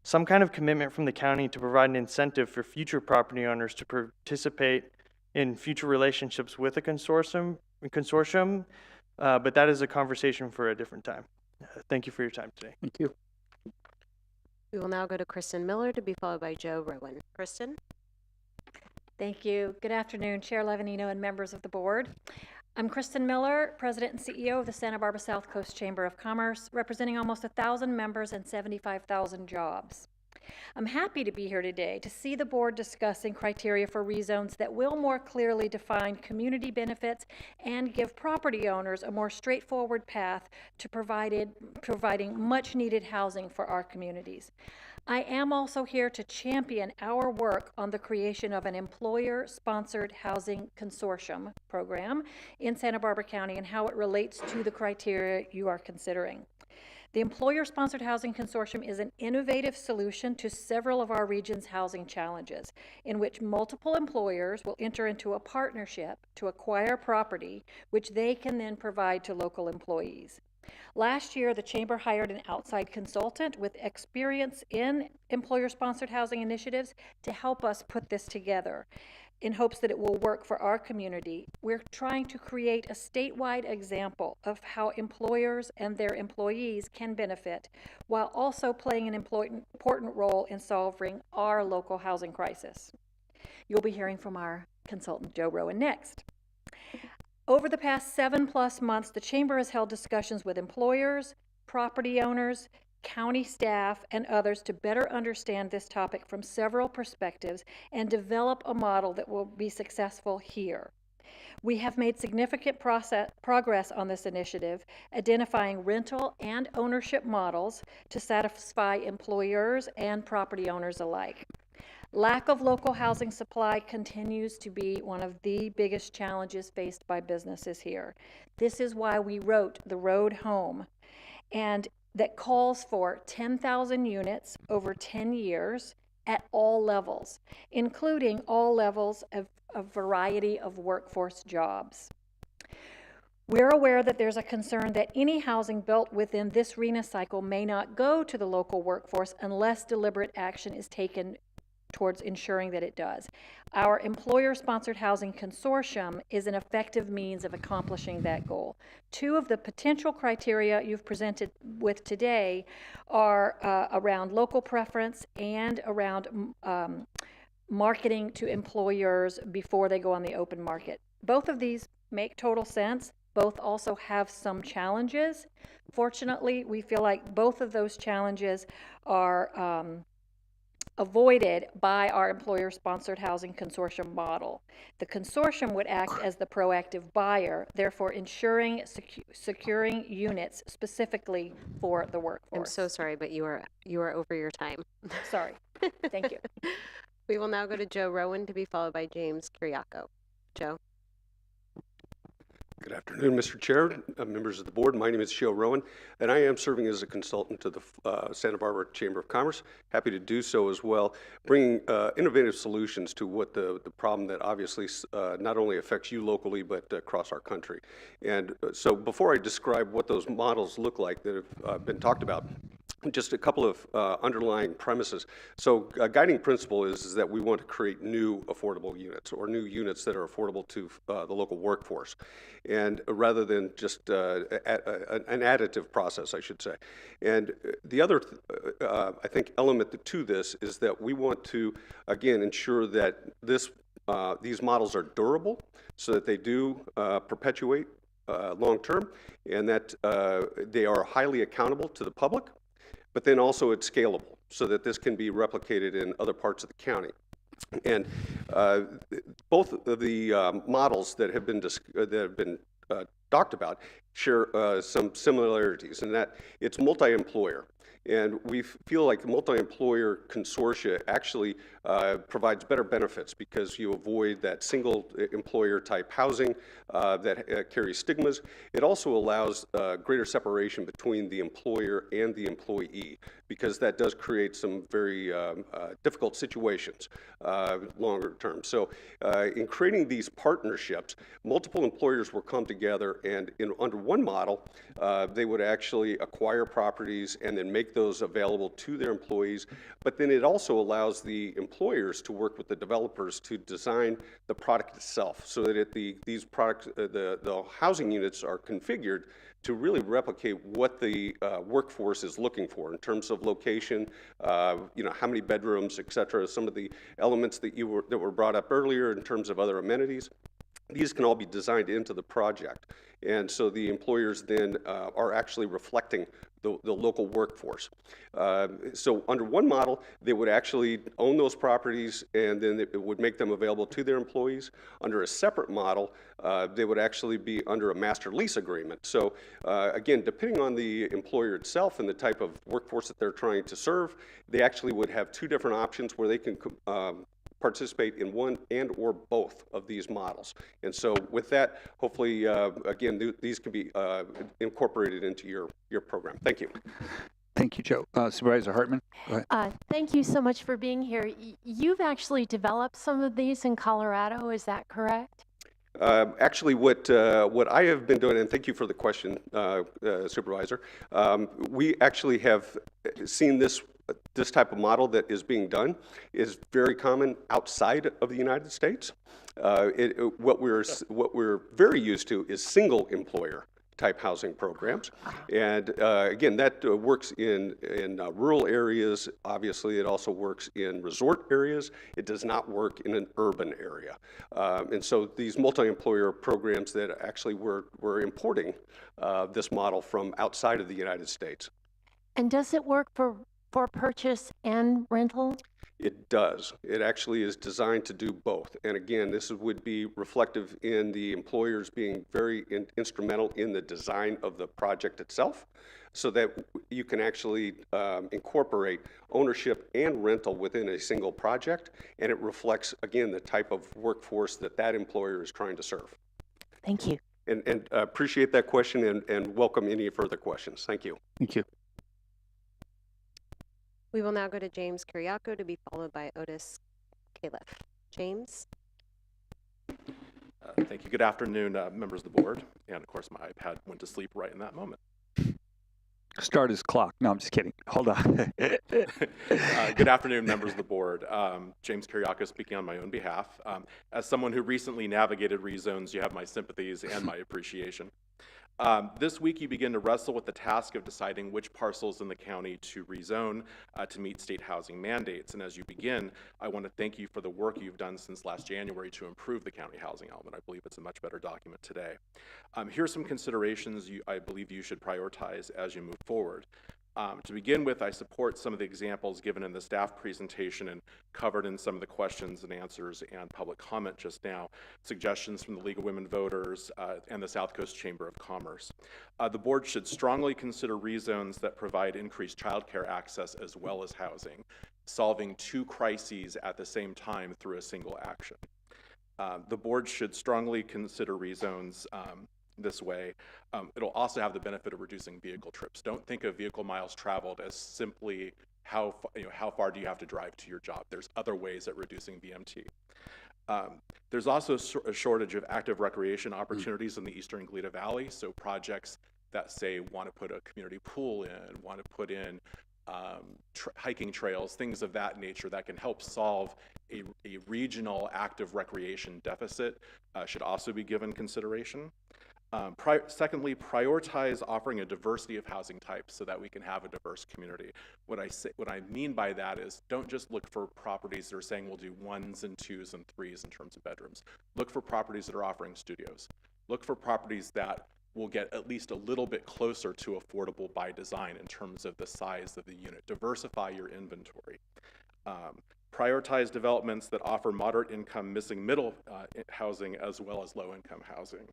some kind of commitment from the county to provide an incentive for future property owners to participate in future relationships with a consortium, but that is a conversation for a different time. Thank you for your time today. Thank you. We will now go to Kristen Miller to be followed by Joe Rowan. Kristen? Thank you. Good afternoon, Chair Levanino and members of the board. I'm Kristen Miller, President and CEO of the Santa Barbara South Coast Chamber of Commerce, representing almost 1,000 members and 75,000 jobs. I'm happy to be here today to see the board discussing criteria for rezones that will more clearly define community benefits and give property owners a more straightforward path to providing much needed housing for our communities. I am also here to champion our work on the creation of an employer-sponsored housing consortium program in Santa Barbara County and how it relates to the criteria you are considering. The Employer-Sponsored Housing Consortium is an innovative solution to several of our region's housing challenges, in which multiple employers will enter into a partnership to acquire property, which they can then provide to local employees. Last year, the Chamber hired an outside consultant with experience in employer-sponsored housing initiatives to help us put this together in hopes that it will work for our community. We're trying to create a statewide example of how employers and their employees can benefit while also playing an important role in solving our local housing crisis. You'll be hearing from our consultant, Joe Rowan, next. Over the past 7+ months, the Chamber has held discussions with employers, property owners, county staff, and others to better understand this topic from several perspectives and develop a model that will be successful here. We have made significant progress on this initiative, identifying rental and ownership models to satisfy employers and property owners alike. Lack of local housing supply continues to be one of the biggest challenges faced by businesses here. This is why we wrote The Road Home, and that calls for 10,000 units over 10 years at all levels, including all levels of a variety of workforce jobs. We're aware that there's a concern that any housing built within this RHNA cycle may not go to the local workforce unless deliberate action is taken towards ensuring that it does. Our employer-sponsored housing consortium is an effective means of accomplishing that goal. Two of the potential criteria you've presented with today are around local preference and around marketing to employers before they go on the open market. Both of these make total sense. Both also have some challenges. Fortunately, we feel like both of those challenges are avoided by our employer-sponsored housing consortium model. The consortium would act as the proactive buyer, therefore ensuring securing units specifically for the workforce. I'm so sorry, but you are over your time. Sorry. Thank you. We will now go to Joe Rowan to be followed by James Kiriakou. Joe. Good afternoon, Mr. Chair, members of the board. My name is Joe Rowan, and I am serving as a consultant to the Santa Barbara Chamber of Commerce. Happy to do so as well, bringing innovative solutions to what the problem that obviously not only affects you locally, but across our country. And so before I describe what those models look like that have been talked about, just a couple of underlying premises. So a guiding principle is that we want to create new affordable units, or new units that are affordable to the local workforce, and rather than just an additive process, I should say. And the other, I think, element to this is that we want to, again, ensure that these models are durable, so that they do perpetuate long-term, and that they are highly accountable to the public, but then also it's scalable so that this can be replicated in other parts of the county. And both of the models that have been talked about share some similarities in that it's multi-employer. And we feel like the multi-employer consortia actually provides better benefits because you avoid that single employer type housing that carries stigmas. It also allows greater separation between the employer and the employee, because that does create some very difficult situations longer term. So in creating these partnerships, multiple employers will come together, and under one model, they would actually acquire properties and then make those available to their employees. But then it also allows the employers to work with the developers to design the product itself, so that these products, the housing units are configured to really replicate what the workforce is looking for in terms of location, you know, how many bedrooms, et cetera, some of the elements that were brought up earlier in terms of other amenities. These can all be designed into the project. And so the employers then are actually reflecting the local workforce. So under one model, they would actually own those properties, and then it would make them available to their employees. Under a separate model, they would actually be under a master lease agreement. So again, depending on the employer itself and the type of workforce that they're trying to serve, they actually would have two different options where they can participate in one and or both of these models. And so with that, hopefully, again, these can be incorporated into your program. Thank you. Thank you, Joe. Supervisor Hartman, go ahead. Thank you so much for being here. You've actually developed some of these in Colorado, is that correct? Actually, what I have been doing, and thank you for the question, Supervisor, we actually have seen this type of model that is being done is very common outside of the United States. What we're very used to is single employer type housing programs, and again, that works in rural areas. Obviously, it also works in resort areas. It does not work in an urban area, and so these multi-employer programs that actually we're importing this model from outside of the United States. And does it work for purchase and rental? It does. It actually is designed to do both. And again, this would be reflective in the employers being very instrumental in the design of the project itself, so that you can actually incorporate ownership and rental within a single project, and it reflects, again, the type of workforce that employer is trying to serve. Thank you. And appreciate that question, and welcome any further questions. Thank you. Thank you. We will now go to James Kiriako to be followed by Otis Califf. James? Thank you. Good afternoon, members of the board. And of course, my iPad went to sleep right in that moment. Start his clock. No, I'm just kidding. Hold on. Good afternoon, members of the board. James Kiriako speaking on my own behalf. As someone who recently navigated rezones, you have my sympathies and my appreciation. This week, you begin to wrestle with the task of deciding which parcels in the county to rezone to meet state housing mandates. And as you begin, I want to thank you for the work you've done since last January to improve the county housing element. I believe it's a much better document today. Here are some considerations I believe you should prioritize as you move forward. To begin with, I support some of the examples given in the staff presentation and covered in some of the questions and answers and public comment just now, suggestions from the League of Women Voters and the South Coast Chamber of Commerce. The board should strongly consider rezones that provide increased childcare access as well as housing, solving two crises at the same time through a single action. The board should strongly consider rezones this way. It'll also have the benefit of reducing vehicle trips. Don't think of vehicle miles traveled as simply how far do you have to drive to your job. There's other ways at reducing VMT. There's also a shortage of active recreation opportunities in the Eastern Glida Valley, so projects that say want to put a community pool in, want to put in hiking trails, things of that nature that can help solve a regional active recreation deficit should also be given consideration. Secondly, prioritize offering a diversity of housing types so that we can have a diverse community. What I mean by that is don't just look for properties that are saying we'll do 1s and 2s and 3s in terms of bedrooms. Look for properties that are offering studios. Look for properties that will get at least a little bit closer to affordable by design in terms of the size of the unit. Diversify your inventory. Prioritize developments that offer moderate income missing middle housing as well as low income housing.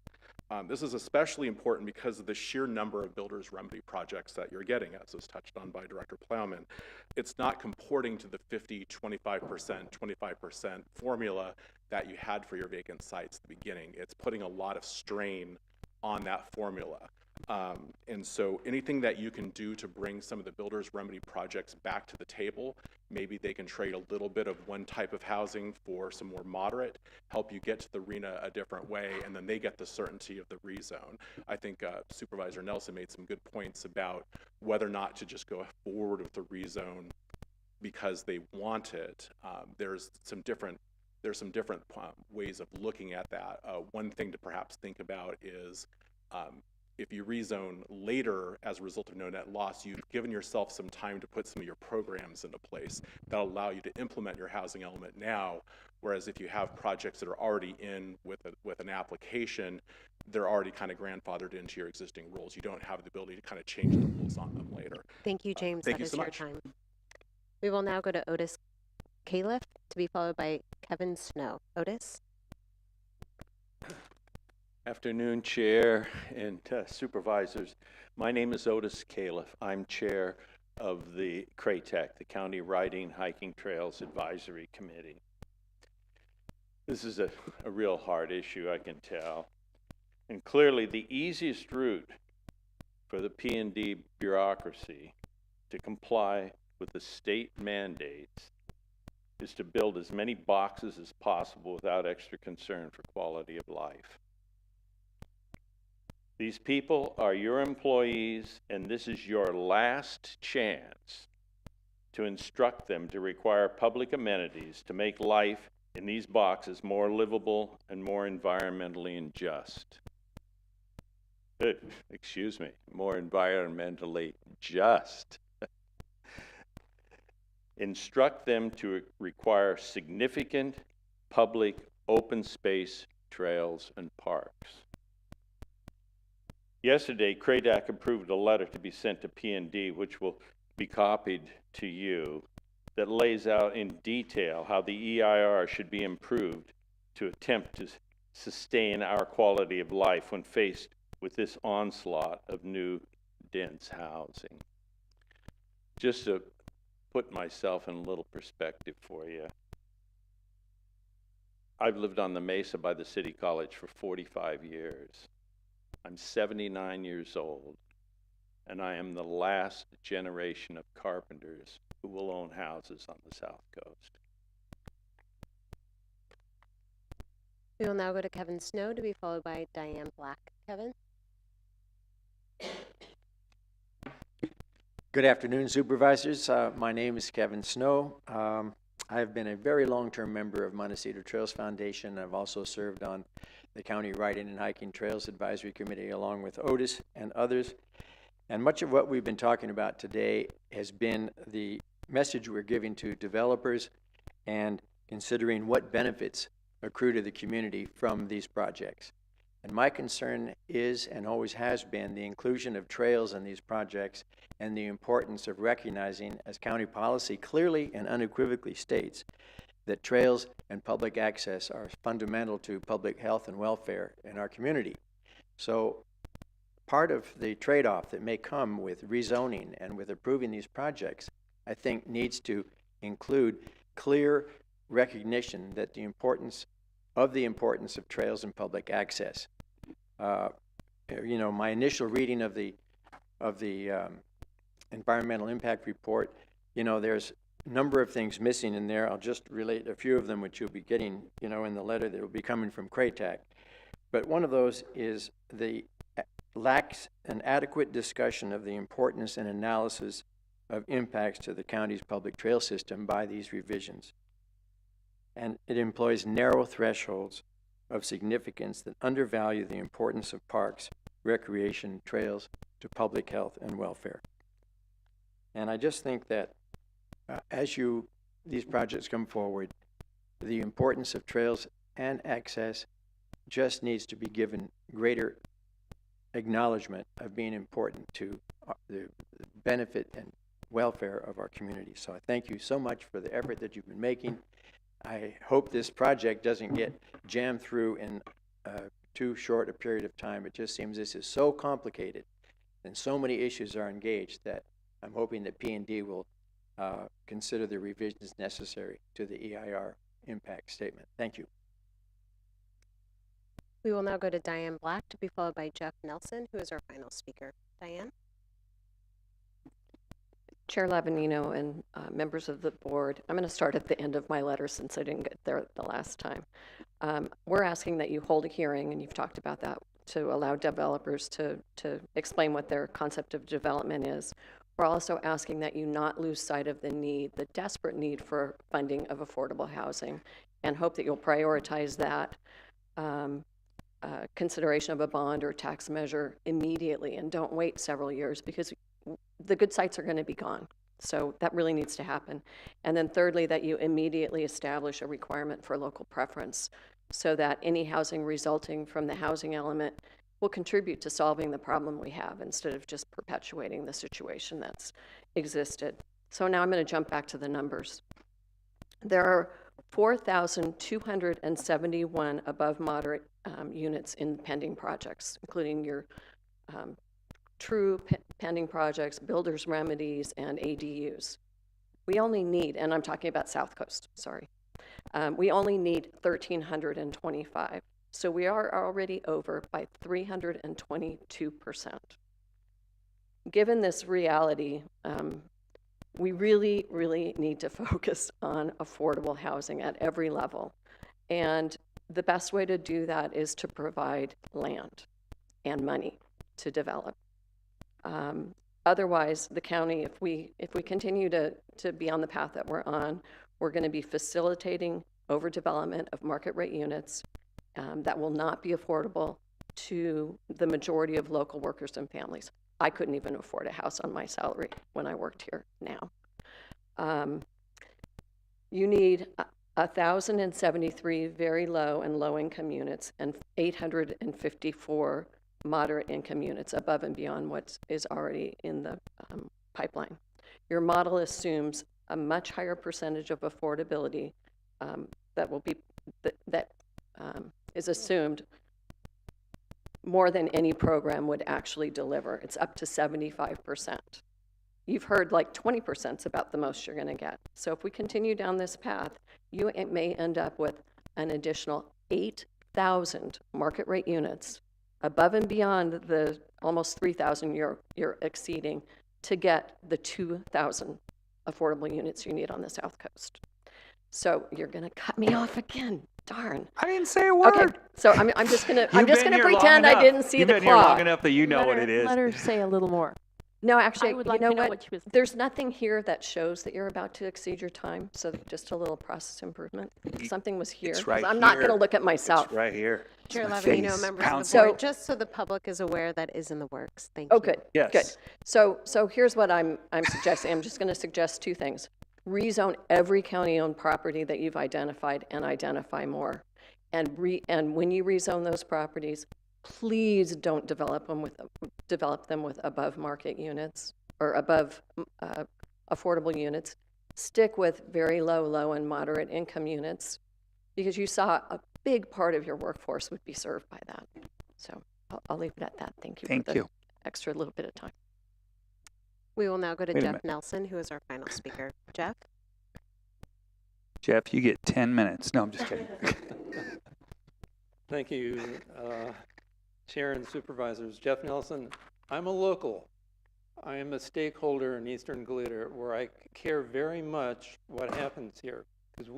This is especially important because of the sheer number of builders remedy projects that you're getting, as was touched on by Director Plowman. It's not comporting to the 50, 25% formula that you had for your vacant sites at the beginning. It's putting a lot of strain on that formula. And so anything that you can do to bring some of the builder's remedy projects back to the table, maybe they can trade a little bit of one type of housing for some more moderate, help you get to the RENA a different way, and then they get the certainty of the rezone. I think Supervisor Nelson made some good points about whether or not to just go forward with the rezone because they want it. There's some different ways of looking at that. One thing to perhaps think about is if you rezone later as a result of no net loss, you've given yourself some time to put some of your programs into place that'll allow you to implement your housing element now. Whereas if you have projects that are already in with an application, they're already kind of grandfathered into your existing rules. You don't have the ability to kind of change the rules on them later. Thank you, James. Thank That you is so your much. time. We will now go to Otis Califf, to be followed by Kevin Snow. Otis? Afternoon, Chair and Supervisors. My name is Otis Califf. I'm Chair of the CRATEC, the County Riding Hiking Trails Advisory Committee. This is a real hard issue, I can tell. And clearly the easiest route for the P&D bureaucracy to comply with the state mandates is to build as many boxes as possible without extra concern for quality of life. These people are your employees, and this is your last chance to instruct them to require public amenities to make life in these boxes more livable and more environmentally just. Excuse me, more environmentally just. Instruct them to require significant public open space trails and parks. Yesterday, CRADAC approved a letter to be sent to P&D, which will be copied to you, that lays out in detail how the EIR should be improved to attempt to sustain our quality of life when faced with this onslaught of new dense housing. Just to put myself in a little perspective for you, I've lived on the Mesa by the City College for 45 years. I'm 79 years old, and I am the last generation of carpenters who will own houses on the South Coast. We will now go to Kevin Snow, to be followed by Diane Black. Kevin? Good afternoon, Supervisors. My name is Kevin Snow. I've been a very long-term member of Montecito Trails Foundation. I've also served on the County Riding and Hiking Trails Advisory Committee along with Otis and others. And much of what we've been talking about today has been the message we're giving to developers and considering what benefits accrue to the community from these projects. And my concern is and always has been the inclusion of trails in these projects and the importance of recognizing, as county policy clearly and unequivocally states, that trails and public access are fundamental to public health and welfare in our community. So part of the trade-off that may come with rezoning and with approving these projects, I think, needs to include clear recognition that the importance of trails and public access. You know, my initial reading of the environmental impact report, you know, there's a number of things missing in there. I'll just relate a few of them, which you'll be getting, you know, in the letter that will be coming from CRATAC. But one of those is the lacks an adequate discussion of the importance and analysis of impacts to the county's public trail system by these revisions. And it employs narrow thresholds of significance that undervalue the importance of parks, recreation, trails to public health and welfare. And I just think that as these projects come forward, the importance of trails and access just needs to be given greater acknowledgement of being important to the benefit and welfare of our community. So I thank you so much for the effort that you've been making. I hope this project doesn't get jammed through in too short a period of time. It just seems this is so complicated and so many issues are engaged that I'm hoping that P&D will consider the revisions necessary to the EIR impact statement. Thank you. We will now go to Diane Black to be followed by Jeff Nelson, who is our final speaker. Diane? Chair Lavanino and members of the board, I'm going to start at the end of my letter since I didn't get there the last time. We're asking that you hold a hearing, and you've talked about that, to allow developers to explain what their concept of development is. We're also asking that you not lose sight of the desperate need for funding of affordable housing, and hope that you'll prioritize that consideration of a bond or tax measure immediately, and don't wait several years, because the good sites are going to be gone. So that really needs to happen. And then thirdly, that you immediately establish a requirement for local preference, so that any housing resulting from the housing element will contribute to solving the problem we have, instead of just perpetuating the situation that's existed. So now I'm going to jump back to the numbers. There are 4,271 above moderate units in pending projects, including your true pending projects, builders remedies, and ADUs. We only need, and I'm talking about South Coast, sorry. We only need 1,325. So we are already over by 322%. Given this reality, we really, really need to focus on affordable housing at every level. And the best way to do that is to provide land and money to develop. Otherwise, the county, if we continue to be on the path that we're on, we're going to be facilitating overdevelopment of market rate units that will not be affordable to the majority of local workers and families. I couldn't even afford a house on my salary when I worked here now. You need 1,073 very low and low income units and 854 moderate income units above and beyond what is already in the pipeline. Your model assumes a much higher percentage of affordability that is assumed more than any program would actually deliver. It's up to 75%. You've heard like 20% is about the most you're going to get. So if we continue down this path, you may end up with an additional 8,000 market rate units above and beyond the almost 3,000 you're exceeding to get the 2,000 affordable units you need on the South Coast. So you're going to cut me off again. Darn. I didn't say a word. Okay, so I'm just going to pretend I didn't see the clock. You've been here long enough that you know what it is. Let her say a little more. No, actually, I would you like know to know what? what she was. There's nothing here that shows that you're about to exceed your time. So just a little process improvement. Something was here. It's right 'Cause I'm not going to here. look at myself. It's right here. Chair My Lavanino, face. members Pounce of the it. board, just so the public is aware, that is in the works. Thank Oh, you. good. Yes. Good. So here's what I'm suggesting. I'm just going to suggest two things. Rezone every county-owned property that you've identified, and identify more. And when you rezone those properties, please don't develop them with above market units or above affordable units. Stick with very low and moderate income units, because you saw a big part of your workforce would be served by that. So I'll leave it at that. Thank you for the extra little bit of time. We will now go to Wait a Jeff minute. Nelson, who is our final speaker. Jeff? Jeff, you get 10 minutes. No, I'm just kidding. Thank you, Chair and Supervisors. Jeff Nelson. I'm a local. I am a stakeholder in Eastern Goleta, where I care very much what happens here, because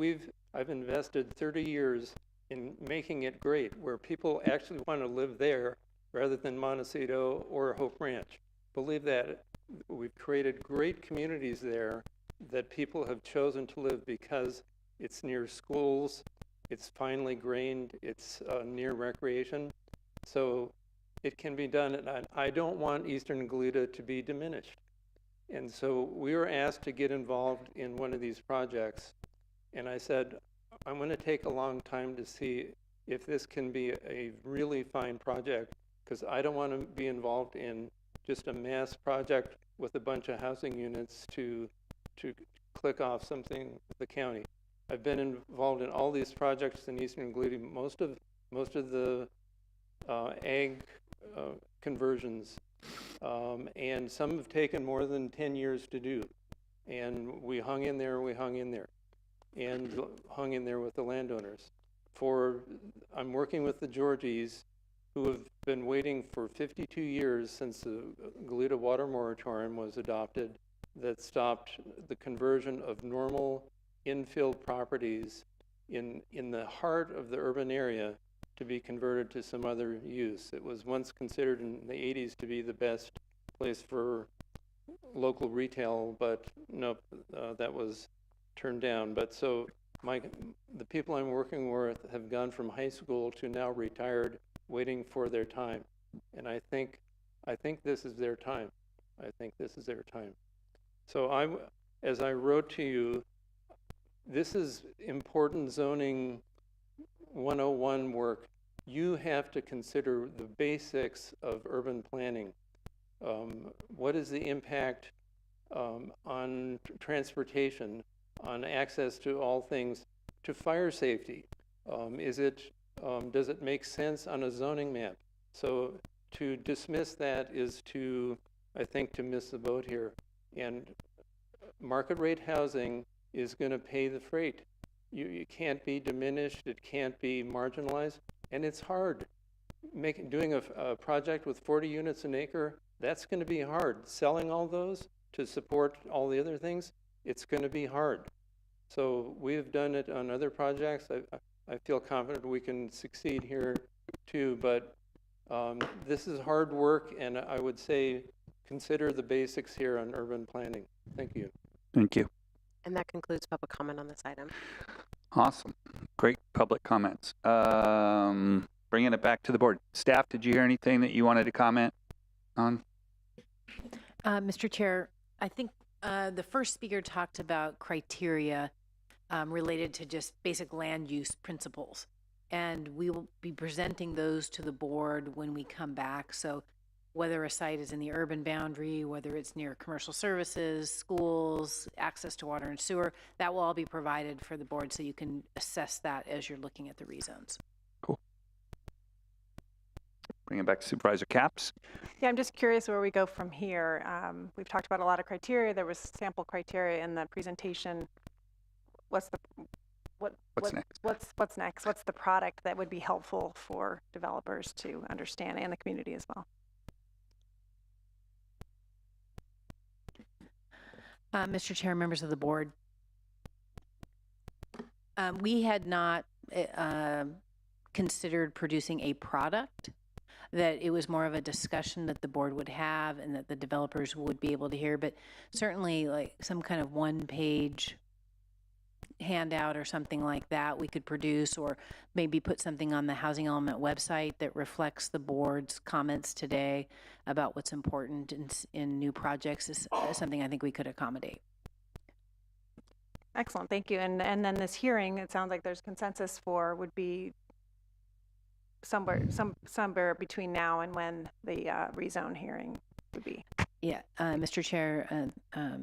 I've invested 30 years in making it great, where people actually want to live there rather than Montecito or Hope Ranch. Believe that. We've created great communities there that people have chosen to live because it's near schools, it's finely grained, it's near recreation. So it can be done, and I don't want Eastern Goleta to be diminished. And so we were asked to get involved in one of these projects, and I said, I'm going to take a long time to see if this can be a really fine project, because I don't want to be involved in just a mass project with a bunch of housing units to click off something with the county. I've been involved in all these projects in Eastern Goleta, most of the ag conversions, and some have taken more than 10 years to do. And we hung in there, and hung in there with the landowners. I'm working with the Georgies, who have been waiting for 52 years since the Goleta water moratorium was adopted that stopped the conversion of normal infill properties in the heart of the urban area to be converted to some other use. It was once considered in the 80s to be the best place for local retail, but no, that was turned down. But so the people I'm working with have gone from high school to now retired, waiting for their time. And I think this is their time. I think this is their time. So as I wrote to you, this is important zoning 101 work. You have to consider the basics of urban planning. What is the impact on transportation, on access to all things, to fire safety? Does it make sense on a zoning map? So to dismiss that is I think, to miss the boat here. And market rate housing is going to pay the freight. You can't be diminished, it can't be marginalized, and it's hard. Doing a project with 40 units an acre, that's going to be hard. Selling all those to support all the other things, it's going to be hard. So we've done it on other projects. I feel confident we can succeed here too, but this is hard work, and I would say consider the basics here on urban planning. Thank you. Thank you. And that concludes public comment on this item. Awesome. Great public comments. Bringing it back to the board. Staff, did you hear anything that you wanted to comment on? Mr. Chair, I think the first speaker talked about criteria related to just basic land use principles. And we will be presenting those to the board when we come back. So whether a site is in the urban boundary, whether it's near commercial services, schools, access to water and sewer, that will all be provided for the board so you can assess that as you're looking at the rezones. Cool. Bring it back to Supervisor Capps. Yeah, I'm just curious where we go from here. We've talked about a lot of criteria. There was sample criteria in the presentation. What's next? What's next? What's the product that would be helpful for developers to understand and the community as well? Mr. Chair, members of the board, we had not considered producing a product, that it was more of a discussion that the board would have and that the developers would be able to hear, but certainly like some kind of one-page handout or something like that we could produce, or maybe put something on the Housing Element website that reflects the board's comments today about what's important in new projects is something I think we could accommodate. Excellent, thank you. And then this hearing, it sounds like there's consensus for would be somewhere between now and when the rezone hearing would be. Yeah, Mr. Chair,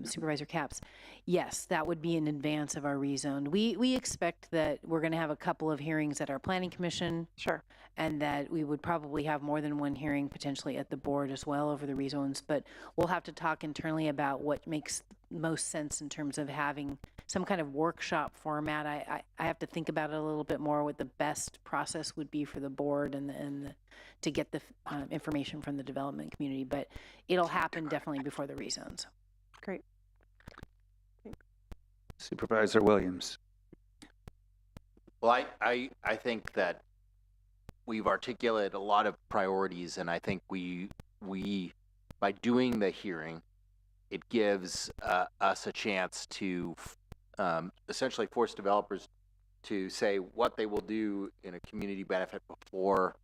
Supervisor Capps, yes, that would be in advance of our rezone. We expect that we're going to have a couple of hearings at our Planning Commission. Sure. And that we would probably have more than one hearing potentially at the board as well over the rezones. But we'll have to talk internally about what makes most sense in terms of having some kind of workshop format. I have to think about it a little bit more, what the best process would be for the board and to get the information from the development community. But it'll happen definitely before the rezones. Great. Supervisor Williams. Well, I think that we've articulated a lot of priorities, and I think we by doing the hearing, it gives us a chance to essentially force developers to say what they will do in a community benefit before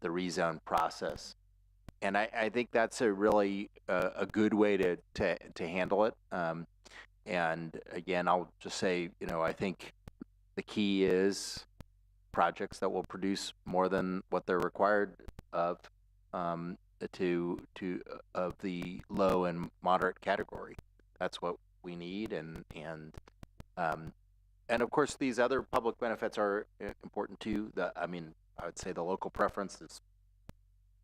the rezone process. And I think that's a really a good way to handle it. And again, I'll just say, I think the key is projects that will produce more than what they're required of of the low and moderate category. That's what we need, and of course these other public benefits are important too. I would say the local preference is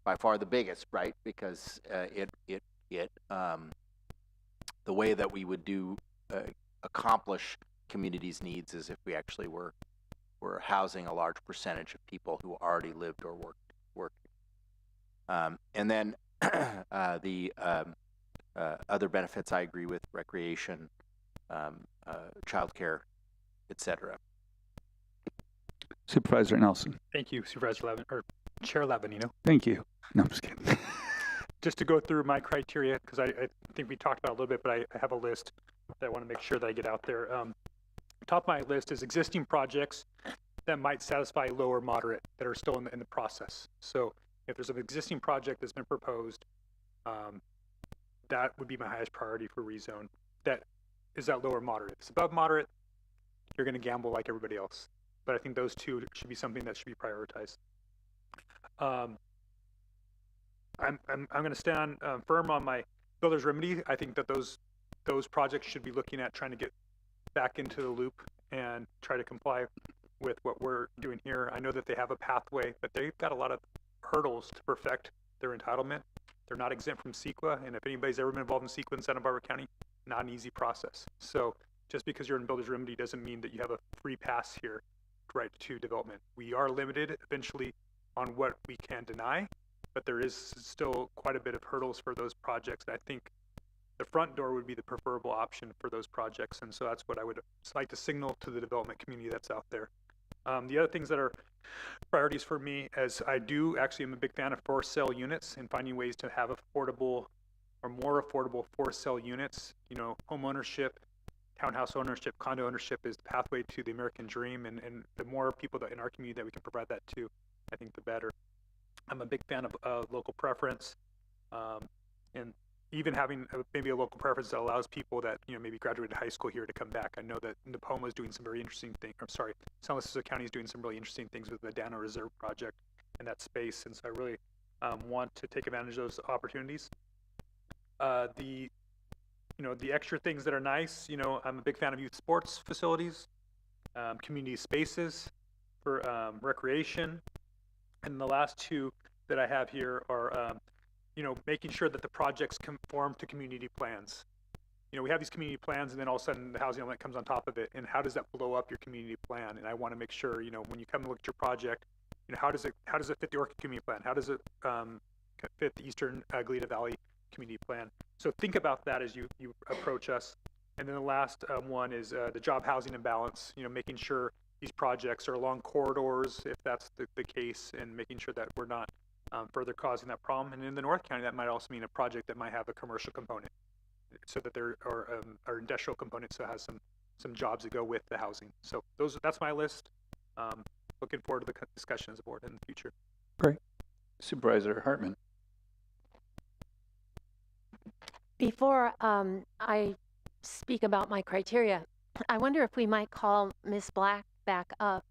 by far the biggest, right? Because the way that we would accomplish communities' needs is if we actually were we're housing a large percentage of people who already lived or worked. And then the other benefits I agree with: recreation, childcare, etc. Supervisor Nelson. Thank you, Supervisor Levin, or Chair Lavanino. Thank you. No, I'm just kidding. Just to go through my criteria, because I think we talked about it a little bit, but I have a list that I want to make sure that I get out there. Top of my list is existing projects that might satisfy low or moderate that are still in the process. So if there's an existing project that's been proposed, that would be my highest priority for rezone. That is that low or moderate. If it's above moderate, you're going to gamble like everybody else. But I think those two should be something that should be prioritized. I'm going to stand firm on my builder's remedy. I think that those projects should be looking at trying to get back into the loop and try to comply with what we're doing here. I know that they have a pathway, but they've got a lot of hurdles to perfect their entitlement. They're not exempt from CEQA, and if anybody's ever been involved in CEQA in Santa Barbara County, not an easy process. So just because you're in builder's remedy doesn't mean that you have a free pass here right to development. We are limited eventually on what we can deny, but there is still quite a bit of hurdles for those projects. And I think the front door would be the preferable option for those projects. And so that's what I would like to signal to the development community that's out there. The other things that are priorities for me, as I do actually am a big fan of for sale units and finding ways to have affordable or more affordable for sale units. You know, home ownership, townhouse ownership, condo ownership is the pathway to the American dream, and the more people that in our community that we can provide that to, I think the better. I'm a big fan of local preference, and even having maybe a local preference that allows people that, you know, maybe graduated high school here to come back. I know that Napoma is doing some very interesting things. I'm sorry, San Luis County is doing some really interesting things with the Dano Reserve project in that space, and so I really want to take advantage of those opportunities. The extra things that are nice, you know, I'm a big fan of youth sports facilities, community spaces for recreation, and the last two that I have here are making sure that the projects conform to community plans. You know, we have these community plans, and then all of a sudden the housing element comes on top of it. And how does that blow up your community plan? And I want to make sure, you know, when you come and look at your project, you know, how does it fit the Orchid community plan? How does it fit the Eastern Galita Valley community plan? So think about that as you approach us. And then the last one is the job housing imbalance. You know, making sure these projects are along corridors, if that's the case, and making sure that we're not further causing that problem. And in the North County, that might also mean a project that might have a commercial component, so that there are industrial components that has some jobs that go with the housing. So that's my list. Looking forward to the discussion as a board in the future. Great. Supervisor Hartman. Before I speak about my criteria, I wonder if we might call Ms. Black back up.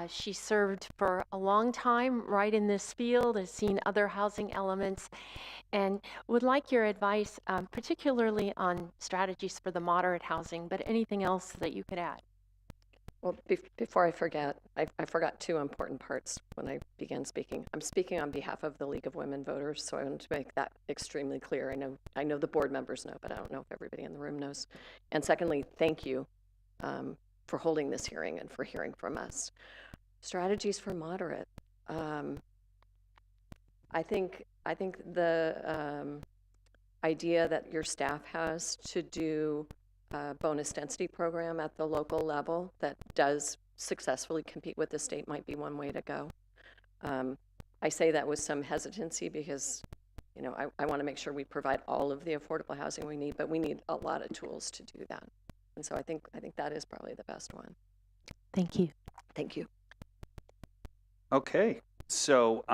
She served for a long time right in this field, has seen other housing elements, and would like your advice, particularly on strategies for the moderate housing, but anything else that you could add. Well, before I forget, I forgot two important parts when I began speaking. I'm speaking on behalf of the League of Women Voters, so I want to make that extremely clear. I know the board members know, but I don't know if everybody in the room knows. And secondly, thank you for holding this hearing and for hearing from us. Strategies for moderate. I think the idea that your staff has to do a bonus density program at the local level that does successfully compete with the state might be one way to go. I say that with some hesitancy because, you know, I want to make sure we provide all of the affordable housing we need, but we need a lot of tools to do that. And so I think that is probably the best one. Thank you. Thank you. Okay, so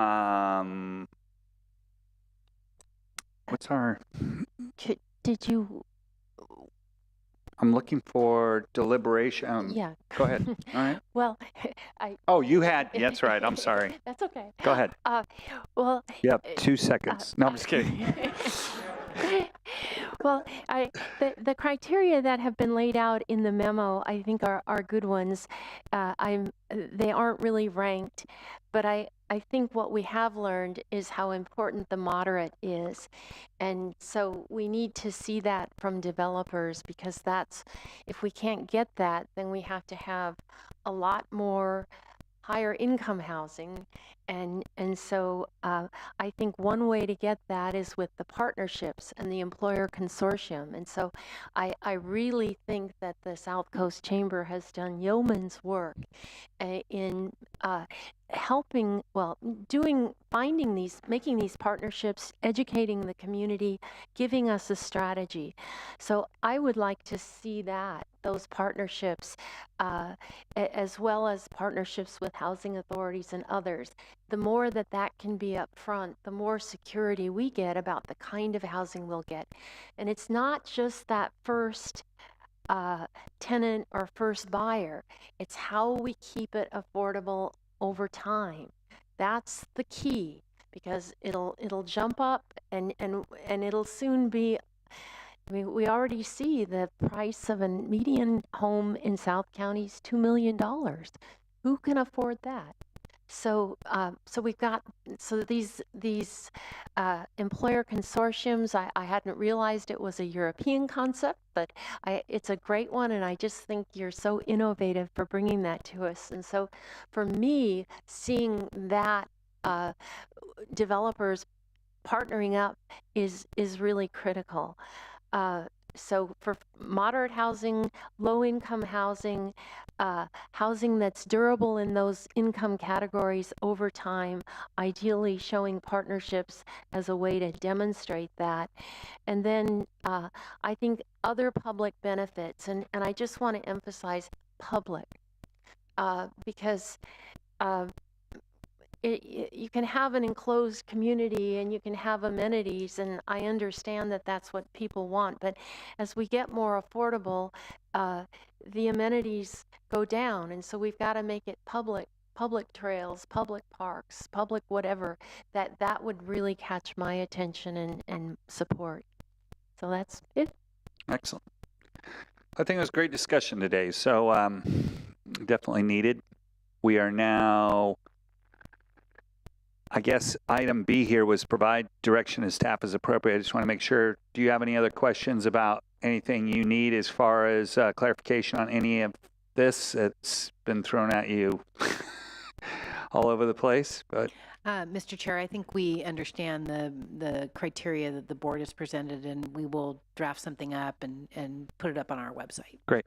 what's our? Did you? I'm looking for deliberation. Yeah. Go ahead. All right. Well, Oh, you had. That's right. I'm sorry. That's okay. Go ahead. Well. Yep. 2 seconds. No, I'm just kidding. Well, the criteria that have been laid out in the memo, I think are good ones. They aren't really ranked, but I think what we have learned is how important the moderate is. And so we need to see that from developers, because that's, if we can't get that, then we have to have a lot more higher income housing. And so I think one way to get that is with the partnerships and the employer consortium. And so I really think that the South Coast Chamber has done yeoman's work in helping, well, making these partnerships, educating the community, giving us a strategy. So I would like to see those partnerships, as well as partnerships with housing authorities and others. The more that can be up front, the more security we get about the kind of housing we'll get. And it's not just that first tenant or first buyer. It's how we keep it affordable over time. That's the key, because it'll jump up and it'll soon be. I mean, we already see the price of a median home in South County is $2 million. Who can afford that? So, these employer consortiums, I hadn't realized it was a European concept, but it's a great one, and I just think you're so innovative for bringing that to us. And so, for me, seeing that developers partnering up is really critical. So for moderate housing, low-income housing, housing that's durable in those income categories over time, ideally showing partnerships as a way to demonstrate that. And then I think other public benefits, and I just want to emphasize public, because you can have an enclosed community and you can have amenities, and I understand that that's what people want, but as we get more affordable, the amenities go down, and so we've got to make it public trails, public parks, public whatever, that would really catch my attention and support. So that's it. Excellent. I think it was a great discussion today, so definitely needed. We are now, I guess item B here was provide direction to staff as appropriate. I just want to make sure, do you have any other questions about anything you need as far as clarification on any of this that's been thrown at you all over the place? But Mr. Chair, I think we understand the criteria that the board has presented, and we will draft something up and put it up on our website. Great.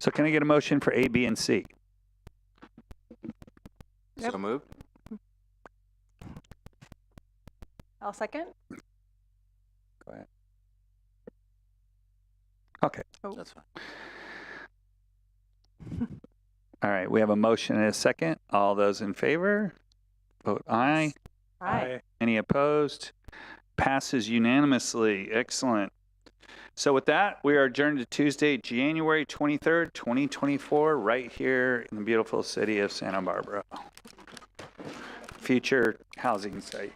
So can I get a motion for A, B, and C? Yep. So moved. I'll second. Go ahead. Okay. Oh. That's fine. All right, we have a motion and a second. All those in favor, vote aye. Aye. Any opposed? Passes unanimously. Excellent. So with that, we are adjourned to Tuesday, January 23rd, 2024, right here in the beautiful city of Santa Barbara. Future housing site.